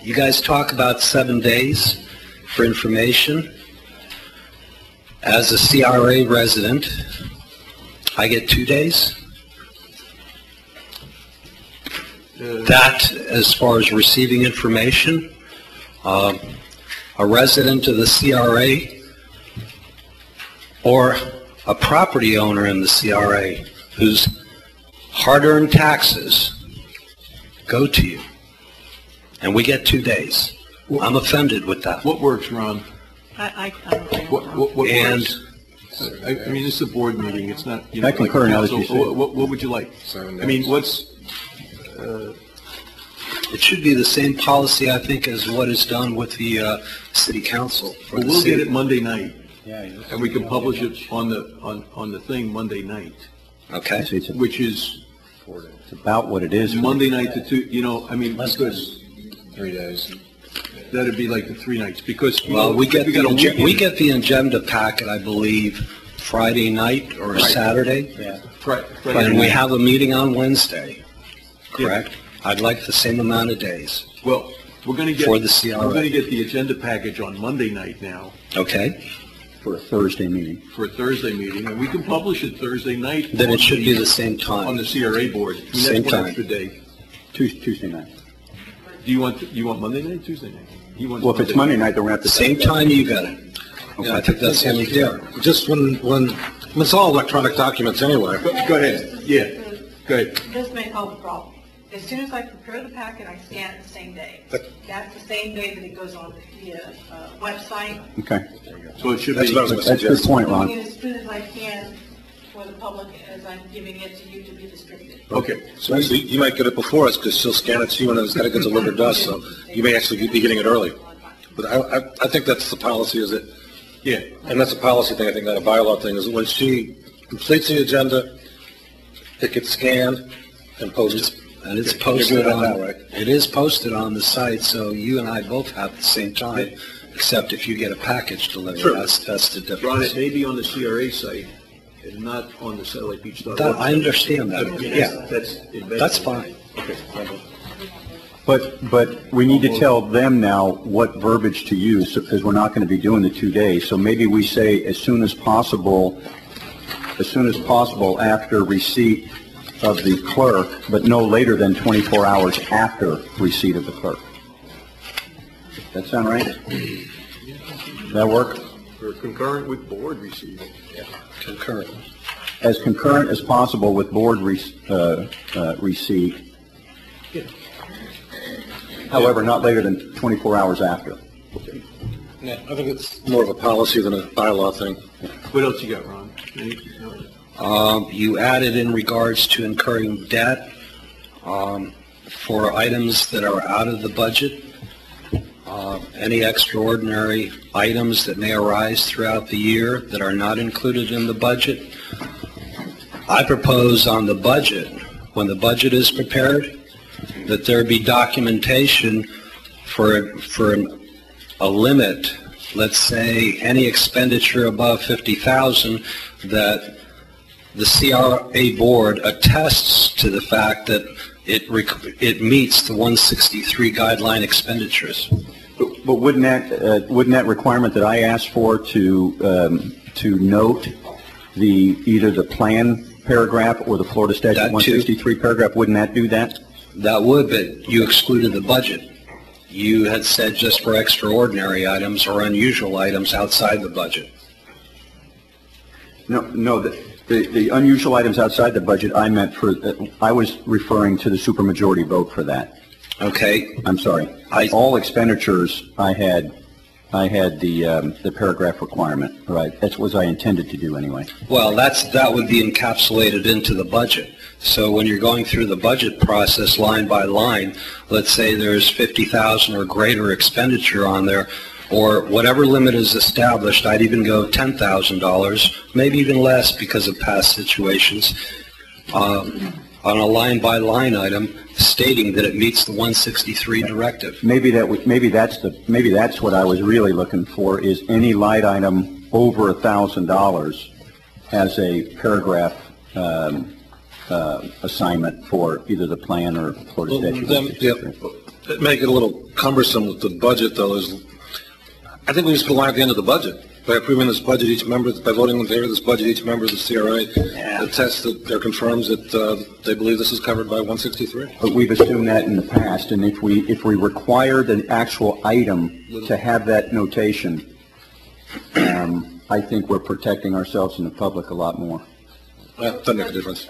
You guys talk about 7 days for information. As a CRA resident, I get 2 days. That, as far as receiving information, a resident of the CRA or a property owner in the CRA whose hard-earned taxes go to you, and we get 2 days. I'm offended with that. What works, Ron? I don't think. What And works? I mean, this is a board meeting, it's not, you know, I concur in like what you council. said. What would you like? 7 I mean, days. what's, it should be the same policy, I think, as what is done with the city council. for the we'll get city. it Monday night, Yeah. and we can publish it on the thing Monday night, Okay. which is It's about what it is. Monday night to two, you know, I mean, because 3 days. that'd be like the 3 nights, because. you Well, know, we get got a weekend. the agenda packet, I believe, Friday night or Right. Saturday. Yeah. Friday And we night. have a meeting on Wednesday, correct? I'd like the same amount of days. Well, we're gonna get. For the CRA. We're gonna get the agenda package on Monday night now, Okay? For a Thursday meeting. for a Thursday meeting, and we can publish it Thursday night. Then it should be the same On the time. CRA board. I mean, Same that's one time. extra day. Tuesday night. Do you want Monday night, Tuesday night? He wants Well, if it's Monday night, then we're at the Same time you got it. Yeah, I think that's only fair. Just when, it's all electronic documents anyway. Go ahead, yeah, go ahead. This may help the problem. As soon as I prepare the packet, I scan it the same day. That's the same day that it goes on the website. Okay. So it should That's be, what I was going to That's a good suggest. point, I'm Ron. doing it as soon as I can for the public as I'm giving it to you to be distributed. okay. So actually, you might get it before us, because she'll scan it to you, and it's got to get delivered to us, so you may actually be getting it early. But I think that's the policy, is it? Yeah, And that's a policy thing, I think, not a bylaw thing, is that when she completes the agenda, it gets scanned and posted. And it's You're posted doing that on, now, right? it is posted on the site, so you and I both have at the same time, except if you get a package delivered, True. that's the Ron, difference. it may be on the CRA site and not on the satellite beach. I understand that, yeah, That's fine. Okay. But we need to tell them now what verbiage to use, because we're not going to be doing the 2 days. So maybe we say as soon as possible after receipt of the clerk, but no later than 24 hours after receipt of the clerk. That sound right? That work? Or concurrent with board receipt. Concurrent. As concurrent as possible with board receipt. However, not later than 24 hours after. Yeah, I think it's more of a policy than a bylaw thing. What else you got, Ron? You added in regards to incurring debt for items that are out of the budget, any extraordinary items that may arise throughout the year that are not included in the budget. I propose on the budget, when the budget is prepared, that there be documentation for a limit, let's say any expenditure above $50,000, that the CRA board attests to the fact that it meets the 163 guideline expenditures. But wouldn't that requirement that I asked for to note either the plan paragraph or the Florida Statute 163 paragraph, wouldn't that do that? That would, but you excluded the budget. You had said just for extraordinary items or unusual items outside the budget. No, the unusual items outside the budget, I meant I was referring to the supermajority vote for that. Okay. I'm sorry. All expenditures, I had the paragraph requirement, right? That's what I intended to do anyway. Well, that would be encapsulated into the budget. So when you're going through the budget process line by line, let's say there's 50,000 or greater expenditure on there, or whatever limit is established, I'd even go $10,000, maybe even less because of past situations, on a line-by-line item stating that it meets the 163 directive. Maybe that's what I was really looking for, is any line item over $1,000 has a paragraph assignment for either the plan or Florida Statute. Make it a little cumbersome with the budget, though, is I think we just put a line at the end of the budget. By approving this budget, by voting in favor of this budget, each member of the CRA attests that or confirms that they believe this is covered by 163. But we've assumed that in the past, and if we require the actual item to have that notation, I think we're protecting ourselves and the public a lot more. That doesn't make a difference.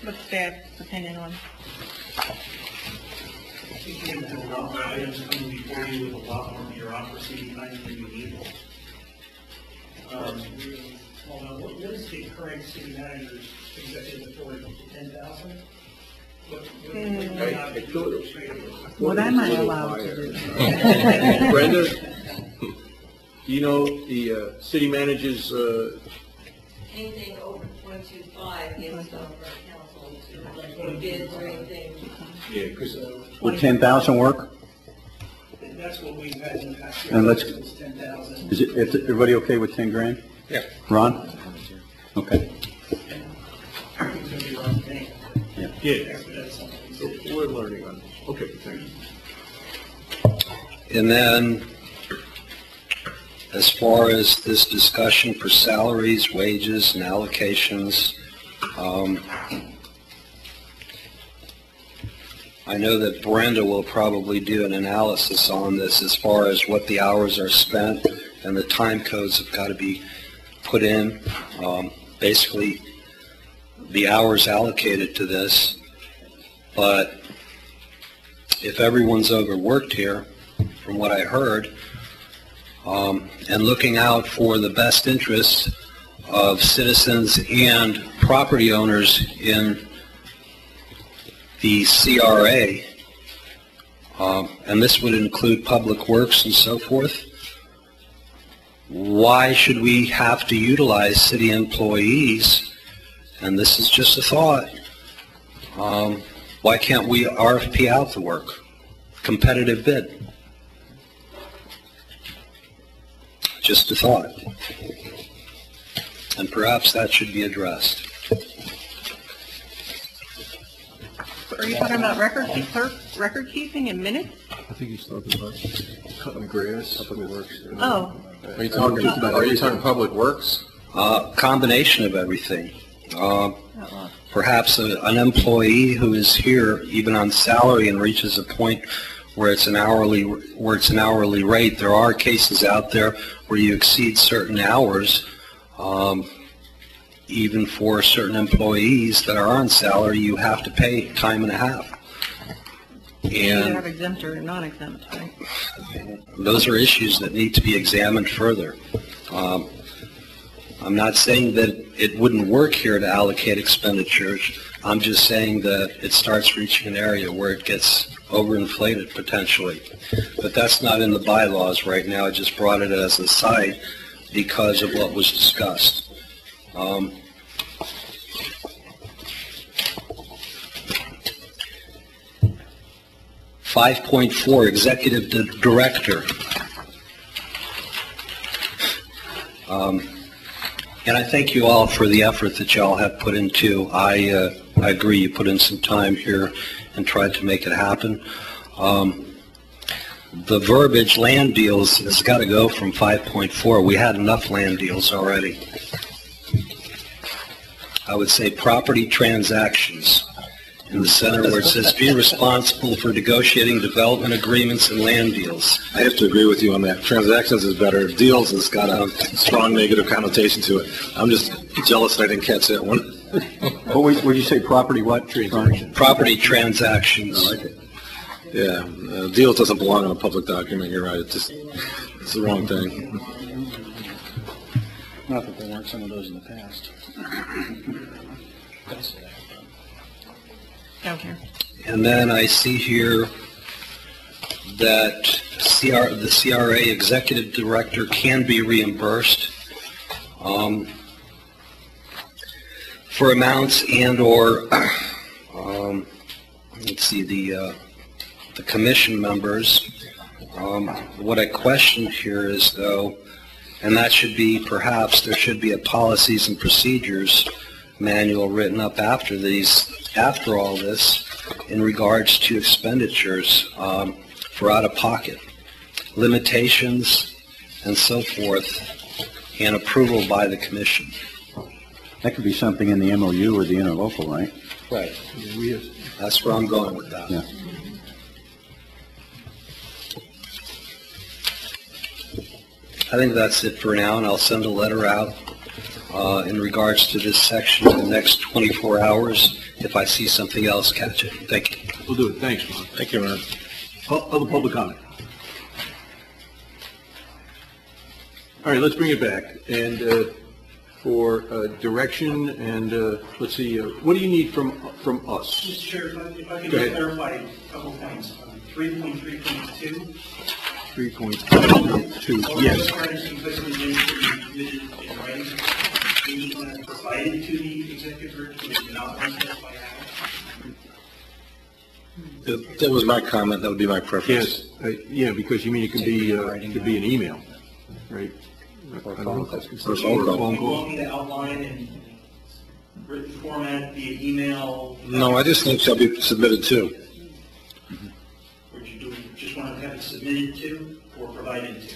What's staff's opinion on? I think that a lot more items coming before you with a lot more bureaucracy behind than you need. Well, now, what is the current city manager's executive authority, 10,000? What am I allowed to do? Brenda, do you know the city manager's, Anything over 0.25 gets done for council to like bids or anything. yeah, because Would 10,000 work? That's what we've had in the past. And let's- It's 10,000. Is everybody okay with 10 grand? Yeah. Ron? Okay. It's gonna be around the bank. yeah, That's something. we're learning on this. Okay, thank you. And then, as far as this discussion for salaries, wages, and allocations, I know that Brenda will probably do an analysis on this as far as what the hours are spent, and the time codes have got to be put in. Basically, the hours allocated to this. But if everyone's overworked here, from what I heard, and looking out for the best interests of citizens and property owners in the CRA, and this would include public works and so forth, why should we have to utilize city employees? And this is just a thought. Why can't we RFP out the work? Competitive bid. Just a thought. And perhaps that should be addressed. Are you talking about record keeping and minutes? I think he's talking about cutting grass. Public works. Oh. Are you talking public works? Combination of everything. Perhaps an employee who is here even on salary and reaches a point where it's an hourly rate. There are cases out there where you exceed certain hours, even for certain employees that are on salary, you have to pay time and a half. You either And have exempt or non-exempt, right? those are issues that need to be examined further. I'm not saying that it wouldn't work here to allocate expenditures. I'm just saying that it starts reaching an area where it gets overinflated potentially. But that's not in the bylaws right now. I just brought it as a side because of what was discussed. 5.4, Executive Director. And I thank you all for the effort that y'all have put into. I agree you put in some time here and tried to make it happen. The verbiage land deals has got to go from 5.4. We had enough land deals already. I would say property transactions in the center where it says be responsible for negotiating development agreements and land deals. I have to agree with you on that. Transactions is better. Deals has got a strong negative connotation to it. I'm just jealous that I didn't catch that one. What would you say, property what? Transaction? Property transactions. I like it. Yeah, deals doesn't belong in a public document. You're right. It's the wrong thing. Not that there weren't some of those in the past. Okay. And then I see here that the CRA Executive Director can be reimbursed for amounts and or, let's see, the commission members. What I question here is, though, and that should be, perhaps, there should be a policies and procedures manual written up after all this in regards to expenditures for out-of-pocket, limitations, and so forth, and approval by the commission. That could be something in the MOU or the interlocal, right? Right. That's where I'm going with that. Yeah. I think that's it for now, and I'll send a letter out in regards to this section in the next 24 hours. If I see something else, catch it. Thank you. We'll do it. Thanks, Ron. Thank you, Ron. Other public comment? All right, let's bring it back. And for direction and, let's see, what do you need from us? Mr. Chair, if I could Go ahead. clarify a couple points. 3.3.2. 3.2, yes. Provided to the executive director, which is not specified. That was my comment. That would be my preference. Yes, yeah, because you mean it could be an email, right? Or a phone call. Or a phone You call. want me to outline in written format via email? No, I just think shall be submitted to. Or do you just want to have it submitted to or provided to?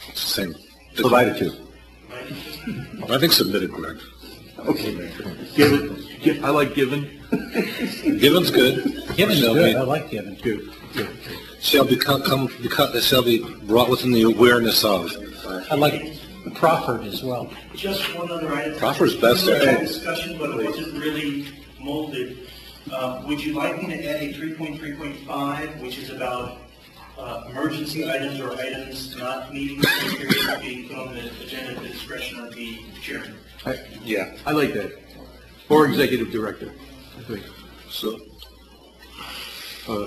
It's the same. Provided to. Provided to? I think submitted, correct. Okay. Give it, I like given. Given's good. Given's Shall good, be- I like Given. Good. Shall shall be brought within the awareness of. I like Crawford as well. Just one other item. Crawford's best. We had a discussion, but it wasn't really molded. Would you like me to add a 3.3.5, which is about emergency items or items not needing to be put on the agenda at the discretion of the chairman? Yeah, I like that. Or executive director, I think. So,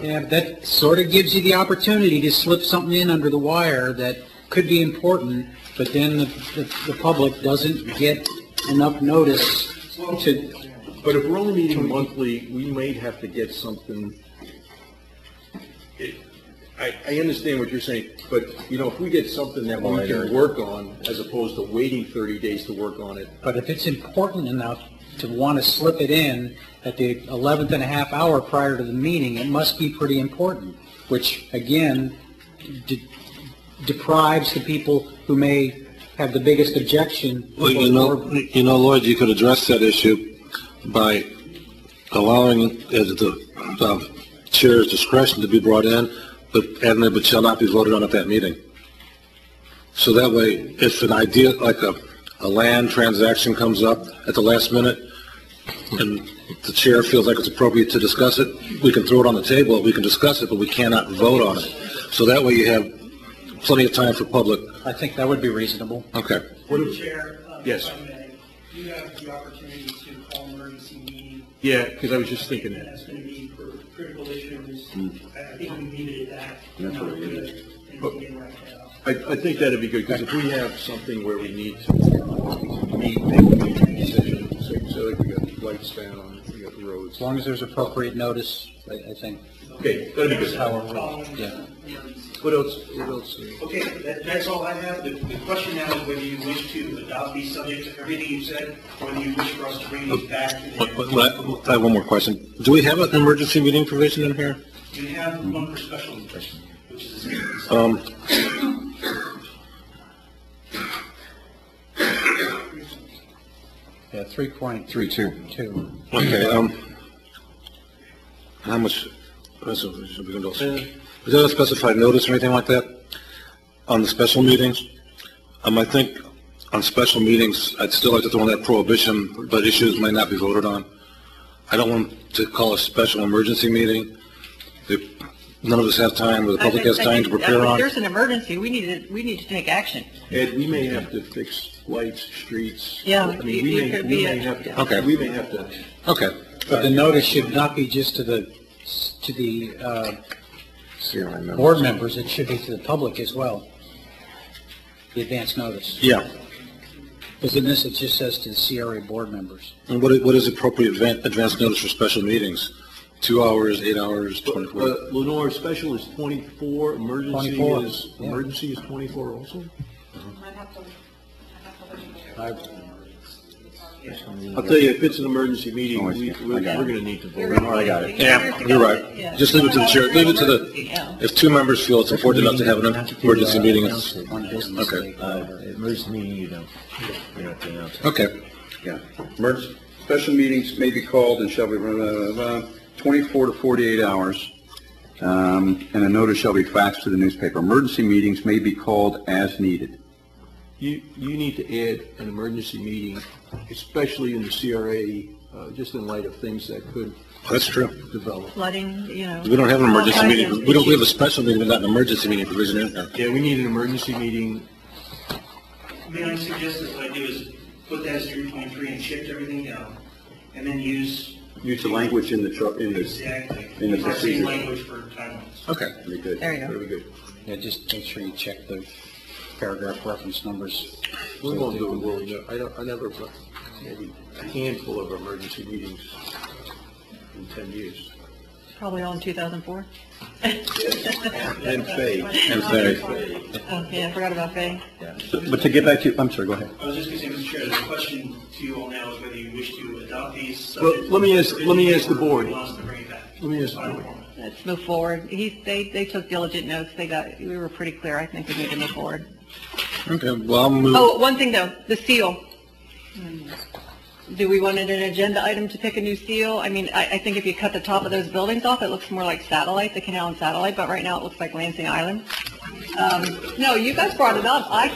Yeah, but that sort of gives you the opportunity to slip something in under the wire that could be important, but then the public doesn't get enough notice to, But if we're only meeting monthly, we may have to get something. I understand what you're saying, but, you know, if we get something that we can work on, as opposed to waiting 30 days to work on it. but if it's important enough to want to slip it in at the 11th and a half hour prior to the meeting, it must be pretty important, which, again, deprives the people who may have the biggest objection. well, you know, Lloyd, you could address that issue by allowing the chair's discretion to be brought in, but shall not be voted on at that meeting. So that way, if an idea, like a land transaction comes up at the last minute, and the chair feels like it's appropriate to discuss it, we can throw it on the table, we can discuss it, but we cannot vote on it. So that way you have plenty of time for public. I think that would be reasonable. Okay. Chair, Yes. if I may, you have the opportunity to call an emergency meeting. Yeah, because I was just thinking And that. that's going to be for critical issues. I think we needed that. That's what it is. I think that'd be good, because if we have something where we need to make a decision, so like we got the lifespan on it, we got the roads. As long as there's appropriate notice, I think. Okay, that'd be good. Yeah. What else? Okay, that's all I have. The question now is whether you wish to adopt these subjects to everything you said, or whether you wish for us to bring these back to the... I have one more question. Do we have an emergency meeting provision in here? You have one for special interest, which is a... Yeah, 3.32. Okay, how much, is there a specified notice or anything like that on the special meetings? I think on special meetings, I'd still like to throw in that prohibition, but issues may not be voted on. I don't want to call a special emergency meeting if none of us have time, or the public has time to prepare If on. there's an emergency, we need to take action. Ed, we may have to fix lights, streets. Yeah, I mean, we it could be may a- have to. Okay. We may have to. Okay. But the notice should not be just to the board members, it should be to the public as well, the advance notice. Yeah. Because in this, it just says to the CRA board members. And what is appropriate advance notice for special meetings? 2 hours, 8 hours, 24? Lenore, special is 24, emergency 24, is, yeah. emergency is 24 also? I'll tell you, if it's an emergency meeting, we're going to need to vote. I got it. Yeah, you're right. Just leave it to the chair, leave it to the, if two members feel it's important enough to have an emergency meeting, it's, okay. Emergency meeting, you don't have to announce it. Okay. Yeah. Special meetings may be called and shall be 24 to 48 hours, and a notice shall be faxed to the newspaper. Emergency meetings may be called as needed. You need to add an emergency meeting, especially in the CRA, just in light of things that could That's true. develop. Flooding, you know. We don't have an all emergency kinds meeting, of we have a issues. special meeting, but not an emergency meeting provision in there. Yeah, we need an emergency meeting. May I suggest that what I do is put that as 3.3 and shift everything down, and then use... Use the language in the Exactly. in the Use that same procedure. language for timelines. Okay. Very good. There you go. Very good. Yeah, just make sure you check the paragraph reference numbers. We won't do it, Willie. I never, maybe a handful of emergency meetings in 10 years. Probably all in 2004. And Faye. And Faye. Oh, yeah, I forgot about Faye. But to get back to, I'm sorry, go ahead. I was just going to say, Mr. Chair, the question to you all now is whether you wish to adopt these Well, subjects. let me ask the board. Who wants to bring it back? Let me ask the board. Let's move forward. They took diligent notes. We were pretty clear. I think we need to move forward. Okay, well, I'll move. Oh, one thing though, the seal. Do we want it an agenda item to pick a new seal? I mean, I think if you cut the top of those buildings off, it looks more like Satellite, the Canal and Satellite, but right now it looks like Lansing Island. No, you guys brought it up. I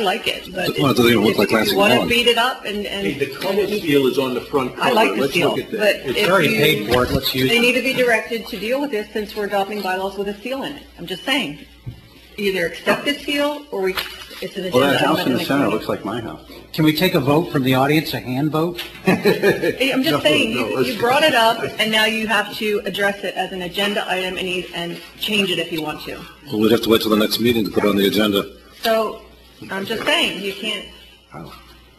like it, but Well, it doesn't even look like if you Lansing want to Island. beat it up Hey, the color seal is on the front cover. I like the Let's seal, look at but that. It's if already you- paid for it, let's use They it. need to be directed to deal with this since we're adopting bylaws with a seal in it. I'm just saying. Either accept the seal or it's an agenda Well, that item house at in the the next center meeting. looks like my house. Can we take a vote from the audience, a hand vote? Hey, I'm just saying, no, you let's- brought it up and now you have to address it as an agenda item and change it if you want to. Well, we'd have to wait till the next meeting to put it on the agenda. So I'm just saying, you can't,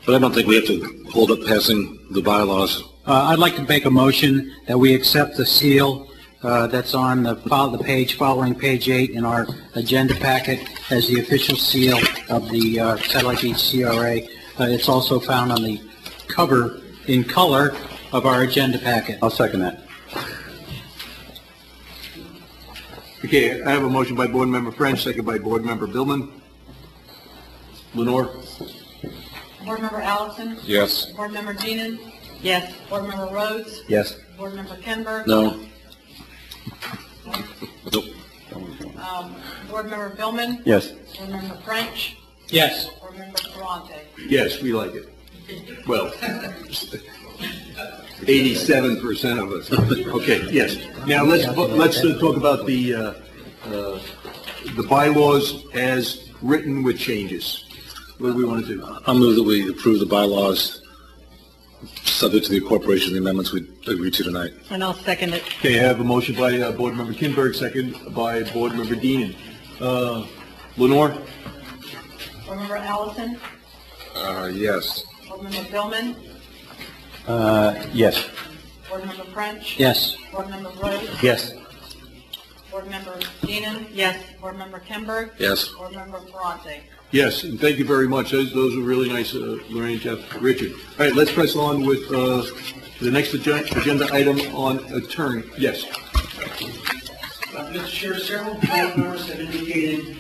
But I don't think we have to hold up passing the bylaws. I'd like to make a motion that we accept the seal that's on the page following page 8 in our agenda packet as the official seal of the Satellite Beach CRA. It's also found on the cover in color of our agenda packet. I'll second that. Okay, I have a motion by Board Member French, second by Board Member Billman. Lenore? Board Member Allison? Yes. Board Member Keenan? yes. Board Member Rhodes? Yes. Board Member Kenberg? No? Nope. Board Member Billman? Yes. Board Member French? Yes. Board Member Ferrante? Yes, we like it. Well, 87% of us. Okay, yes. Now, let's talk about the bylaws as written with changes. What do we want to do? I'll move that we approve the bylaws subject to the incorporation of the amendments we agreed to tonight. And I'll second it. Okay, I have a motion by Board Member Kinberg, second by Board Member Deanan. Lenore? Board Member Allison? Yes. Board Member Billman? Yes. Board Member French? Yes. Board Member Rhodes? Yes. Board Member Keenan? Yes. Board Member Kenberg? Yes. Board Member Ferrante? Yes, and thank you very much. Those were really nice, Lorraine, Jeff, Richard. All right, let's press on with the next agenda item on attorney. Yes. Mr. Chair, several board members have indicated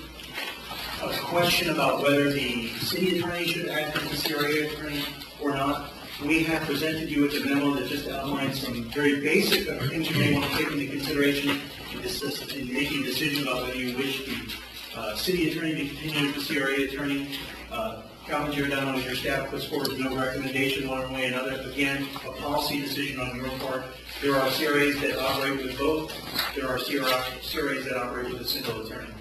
a question about whether the city attorney should act as the CRA attorney or not. We have presented you with a memo that just outlines some very basic things you may want to take into consideration in making a decision about whether you wish the city attorney to continue as the CRA attorney. Calvin Giordano, as your staff, puts forward no recommendation one way or another. Again, a policy decision on your part. There are CRAs that operate with both. There are CRAs that operate with a single attorney.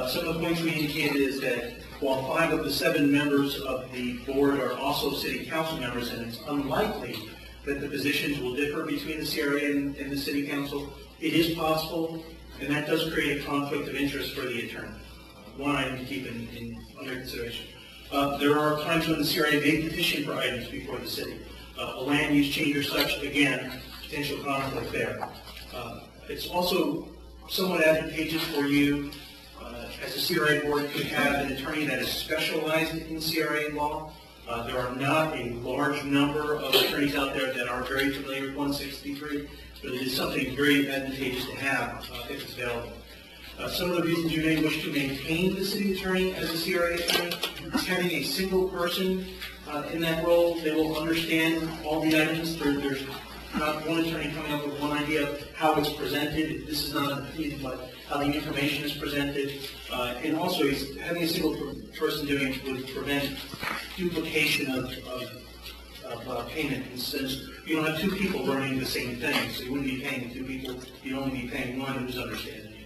Some of the points we indicated is that while 5 of the 7 members of the board are also city council members, and it's unlikely that the positions will differ between the CRA and the city council, it is possible, and that does create a conflict of interest for the attorney. One item to keep under consideration. There are times when the CRA may petition for items before the city. A land use change or such, again, potential conflict there. It's also somewhat advantageous for you as a CRA board to have an attorney that is specialized in CRA law. There are not a large number of attorneys out there that are very familiar with 163, but it is something very advantageous to have if it's available. Some of the reasons you may wish to maintain the city attorney as a CRA attorney is having a single person in that role. They will understand all the items. There's not one attorney coming up with one idea of how it's presented. This is not an opinion, but how the information is presented. And also, having a single person doing it would prevent duplication of payment. And since you don't have 2 people learning the same thing, so you wouldn't be paying 2 people, you'd only be paying one who's understanding it.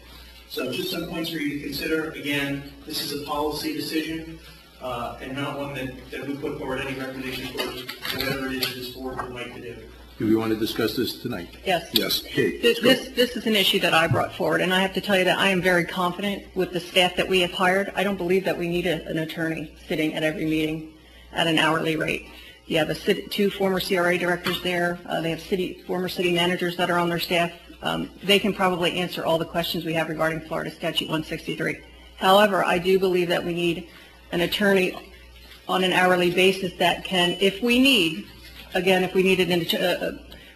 So just some points for you to consider. Again, this is a policy decision and not one that we put forward any recommendations for whatever it is this board would like to do. Do we want to discuss this tonight? Yes. Yes. Okay. This is an issue that I brought forward, and I have to tell you that I am very confident with the staff that we have hired. I don't believe that we need an attorney sitting at every meeting at an hourly rate. You have 2 former CRA directors there. They have former city managers that are on their staff. They can probably answer all the questions we have regarding Florida Statute 163. However, I do believe that we need an attorney on an hourly basis that can, if we need, again, if we needed,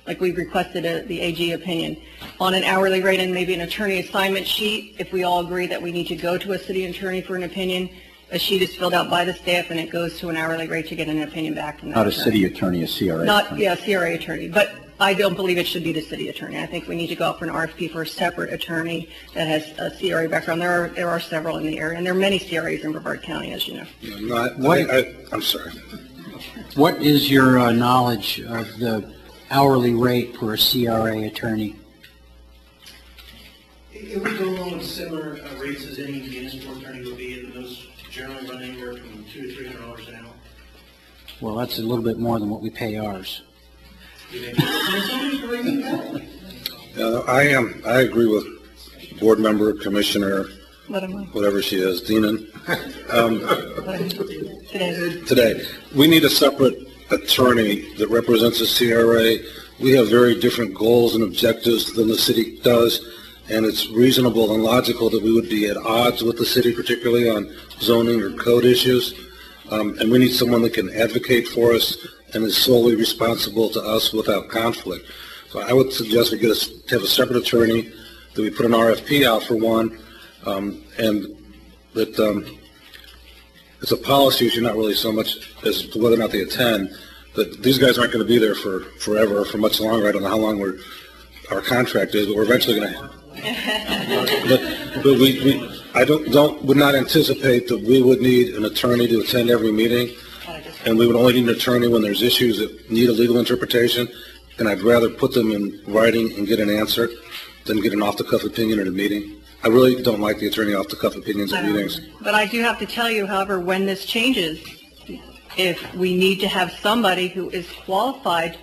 like we requested the AG opinion, on an hourly rate and maybe an attorney assignment sheet, if we all agree that we need to go to a city attorney for an opinion, a sheet is filled out by the staff and it goes to an hourly rate to get an opinion back from that Not a attorney. city attorney, a CRA Not, attorney. yeah, CRA attorney, but I don't believe it should be the city attorney. I think we need to go out for an RFP for a separate attorney that has a CRA background. There are several in the area, and there are many CRAs in Brevard County, as you know. I'm sorry. What is your knowledge of the hourly rate for a CRA attorney? It would go along with similar rates as any municipal attorney would be, and those generally run anywhere from $200 to $300 an hour. Well, that's a little bit more than what we pay ours. I agree with board member, commissioner, Let him know. whatever she is, Deanan. Today. Today, we need a separate attorney that represents the CRA. We have very different goals and objectives than the city does, and it's reasonable and logical that we would be at odds with the city, particularly on zoning or code issues. And we need someone that can advocate for us and is solely responsible to us without conflict. So I would suggest we have a separate attorney, that we put an RFP out for one, and that it's a policy issue, not really so much as to whether or not they attend, that these guys aren't going to be there for forever or for much longer. I don't know how long our contract is, but we're eventually going to. But would not anticipate that we would need an attorney to attend every meeting, and we would only need an attorney when there's issues that need a legal interpretation, and I'd rather put them in writing and get an answer than get an off-the-cuff opinion at a meeting. I really don't like the attorney off-the-cuff opinions at meetings. But I do have to tell you, however, when this changes, if we need to have somebody who is qualified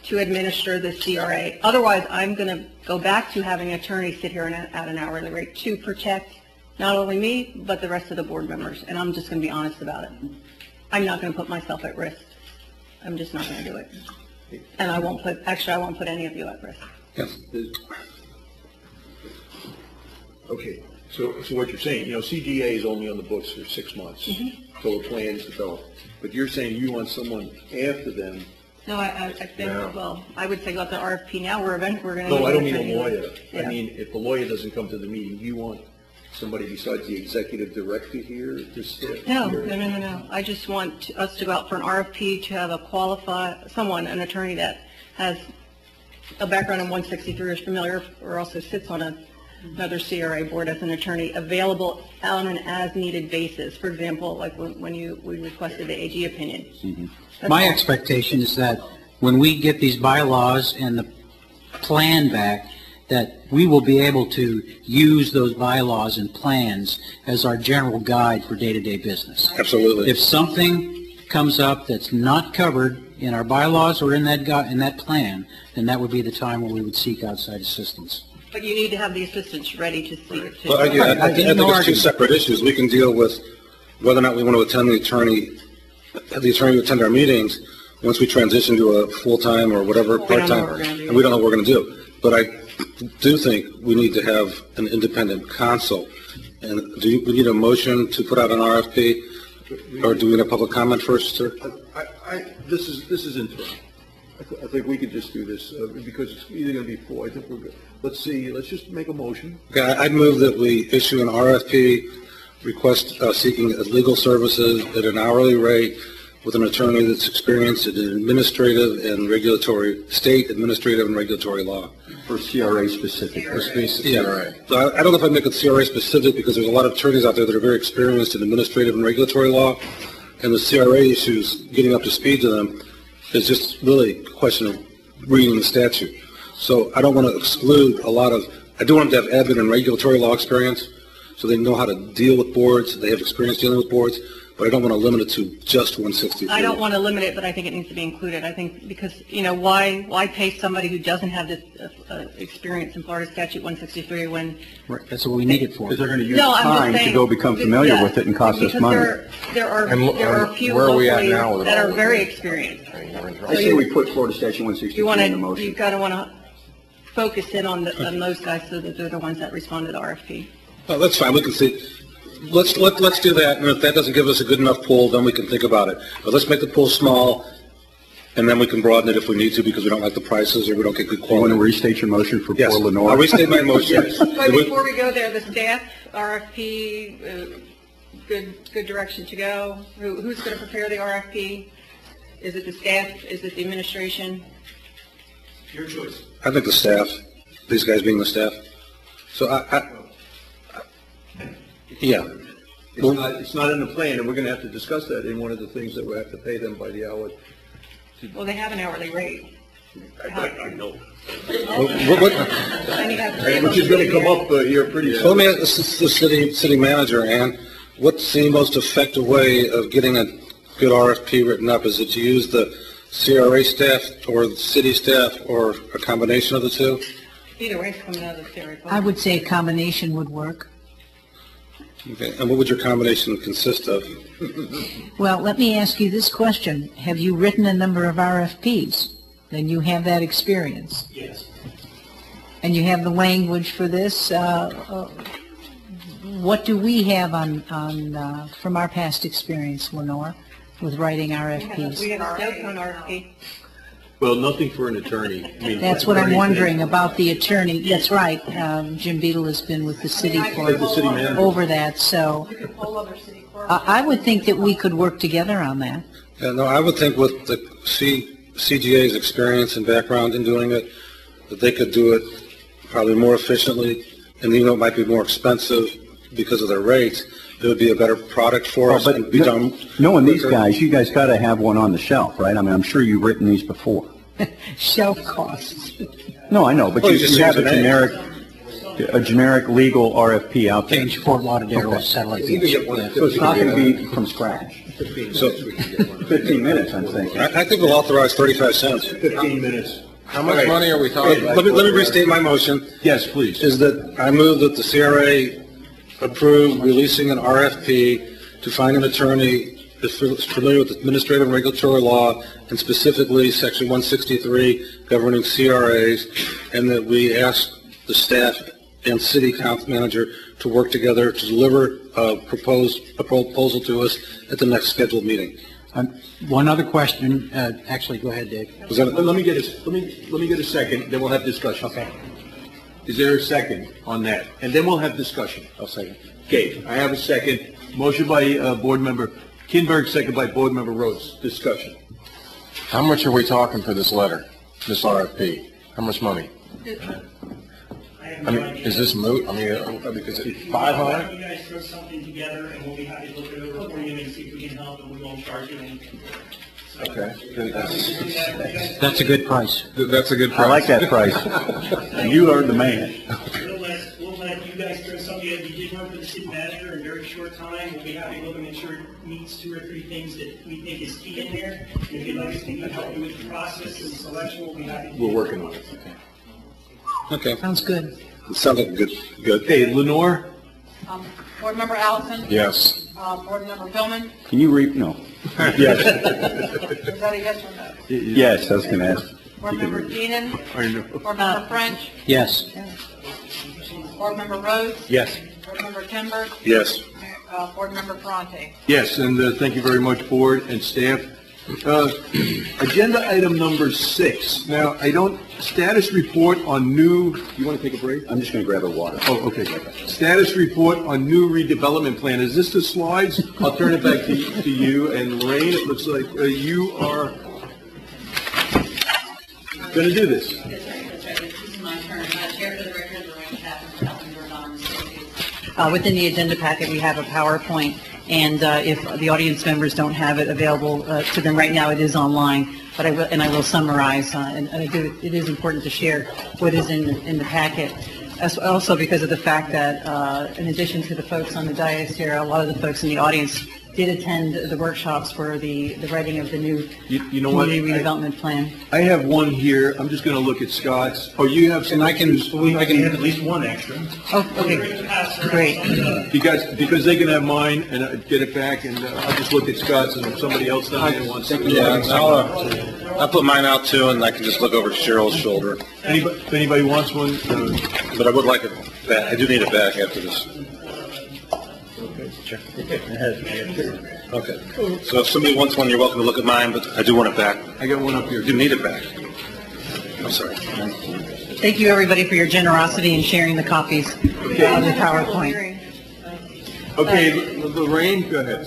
to administer the CRA. Otherwise, I'm going to go back to having an attorney sit here at an hourly rate to protect not only me, but the rest of the board members. And I'm just going to be honest about it. I'm not going to put myself at risk. I'm just not going to do it. And I won't put any of you at risk. Yes. Okay, so what you're saying, CGA is only on the books for 6 months, so the plan is developed. But you're saying you want someone after them. No, I think, well, I would say about the RFP now, we're going to. No, I don't mean a lawyer. Yeah. I mean, if the lawyer doesn't come to the meeting, you want somebody besides the executive director here to sit? No. I just want us to go out for an RFP to have an attorney that has a background in 163 or is familiar, or also sits on another CRA board as an attorney, available on an as-needed basis. For example, like when we requested the AG opinion. Mm-hmm. My expectation is that when we get these bylaws and the plan back, that we will be able to use those bylaws and plans as our general guide for day-to-day business. Absolutely. If something comes up that's not covered in our bylaws or in that plan, then that would be the time when we would seek outside assistance. But you need to have the assistants ready to see. Well, I think it's two separate issues. We can deal with whether or not we want to attend have the attorney attend our meetings once we transition to a full-time or whatever part-time, and we don't know what we're going to do. But I do think we need to have an independent counsel. And we need a motion to put out an RFP, or do we need a public comment first, sir? This is interim. I think we could just do this because it's either going to be full. I think we're good. Let's just make a motion. Okay, I'd move that we issue an RFP request seeking legal services at an hourly rate with an attorney that's experienced in administrative and regulatory, state administrative and regulatory law. For CRA specific. Yeah. So I don't know if I make it CRA specific because there's a lot of attorneys out there that are very experienced in administrative and regulatory law, and the CRA issues, getting up to speed to them, is just really a question of reading the statute. So I don't want to exclude a lot of, I do want them to have admin and regulatory law experience, so they know how to deal with boards, they have experience dealing with boards, but I don't want to limit it to just 163. I don't want to limit it, but I think it needs to be included. I think because, why pay somebody who doesn't have this experience in Florida Statute 163 when... Right, that's what we need it for. Because they're going to use time to go become familiar with it and cost us money. There are a few locally that are very experienced. I say we put Florida Statute 163 in the motion. You've got to want to focus in on those guys so that they're the ones that respond to the RFP. Well, that's fine. We can see. Let's do that, and if that doesn't give us a good enough pool, then we can think about it. But let's make the pool small, and then we can broaden it if we need to because we don't like the prices or we don't get good quality. You want to restate your motion for yes. poor Lenore? I'll restate my motion. But before we go there, the staff RFP good direction to go? Who's going to prepare the RFP? Is it the staff? Is it the administration? Your choice. I think the staff, these guys being the staff. So yeah. It's not in the plan, and we're going to have to discuss that in one of the things that we have to pay them by the hour. Well, they have an hourly rate. I know. And you have Which is going to come up here pretty So let soon. me ask the city manager, Ann, what's the most effective way of getting a good RFP written up? Is it to use the CRA staff or the city staff or a combination of the two? Either way, it's coming out of the CRA budget. I would say a combination would work. Okay, and what would your combination consist of? Well, let me ask you this question. Have you written a number of RFPs? Then you have that experience. Yes. And you have the language for this. What do we have from our past experience, Lenore, with writing RFPs? We have a snow cone RFP. Well, nothing for an attorney. I mean, That's what I'm attorney wondering thing. about the attorney. That's right. Jim Beadle has been with the city for The city manager. over that, so You could pull other city clerks. I would think that we could work together on that. Yeah, no, I would think with the CGA's experience and background in doing it, that they could do it probably more efficiently, and even though it might be more expensive because of their rates, it would be a better product for us and be done. Knowing these quicker. guys, you guys got to have one on the shelf, right? I mean, I'm sure you've written these before. Shelf costs. No, I know, but Well, you you just have use a generic legal RFP out there. Change Fort Lauderdale to satellite You can beach. get one at So it's not going to 15 be from scratch. 15 So- minutes, we can get one. 15 minutes, I'm thinking. I think we'll authorize 35 cents. 15 minutes. How much money are we talking about? Let me restate my motion. Yes, please. Is that I move that the CRA approve releasing an RFP to find an attorney that's familiar with administrative and regulatory law, and specifically Section 163 governing CRAs, and that we ask the staff and city council manager to work together to deliver a proposal to us at the next scheduled meeting. One other question, actually, go ahead, Dave. Was that Let me get a second, then we'll have discussion. Okay. Is there a second on that? And then we'll have discussion. I'll second. Okay, I have a second. Motion by Board Member Kinberg, second by Board Member Rhodes. Discussion. How much are we talking for this letter, this RFP? How much money? I mean, is this moot? I mean, because it's 500? You guys throw something together, and we'll be happy to look it over for you and see if we can help, and we won't charge you anything. Okay. That's a good price. That's a good price. I like that price. You are the man. We'll let you guys throw something, if you did work with the city manager in a very short time, we'll be happy to look and make sure it meets 2 or 3 things that we think is key in there. And if you'd like us to help you with the process and selection, we'll be happy to. We're working on it. Okay. Sounds good. It sounds like a good. Okay, Lenore? Board Member Allison? Yes. Board Member Billman? Can you read? No. Yes. Is that a yes or no? Yes, I was going to ask. Board Member Keenan? I know. Board Member French? Yes. Board Member Rhodes? Yes. Board Member Kinberg? Yes. Board Member Ferrante? Yes, and thank you very much, Board and staff. Agenda item number 6. Now, status report on new, you want to take a break? I'm just going to grab a water. Oh, okay. Status report on new redevelopment plan. Is this the slides? I'll turn it back to you. And Lorraine, it looks like you are going to do this. That's right. This is my turn. Chair for the record, Lorraine Chapman, Councilmember Don. Within the agenda packet, we have a PowerPoint, and if the audience members don't have it available to them right now, it is online, but I will summarize, and it is important to share what is in the packet. Also because of the fact that in addition to the folks on the dais here, a lot of the folks in the audience did attend the workshops for the writing of the new You know what? community redevelopment plan. I have one here. I'm just going to look at Scott's. Oh, you have some? I can have at least one extra. Oh, okay, great. Because they can have mine and get it back, and I'll just look at Scott's, and if somebody else down there wants to. Yeah, I'll put mine out too, and I can just look over Cheryl's shoulder. If anybody wants one, But I would like it back. I do need it back after this. Okay. So if somebody wants one, you're welcome to look at mine, but I do want it back. I got one up here. I do need it back. I'm sorry. Thank you, everybody, for your generosity in sharing the copies of the PowerPoint. Okay, Lorraine, go ahead.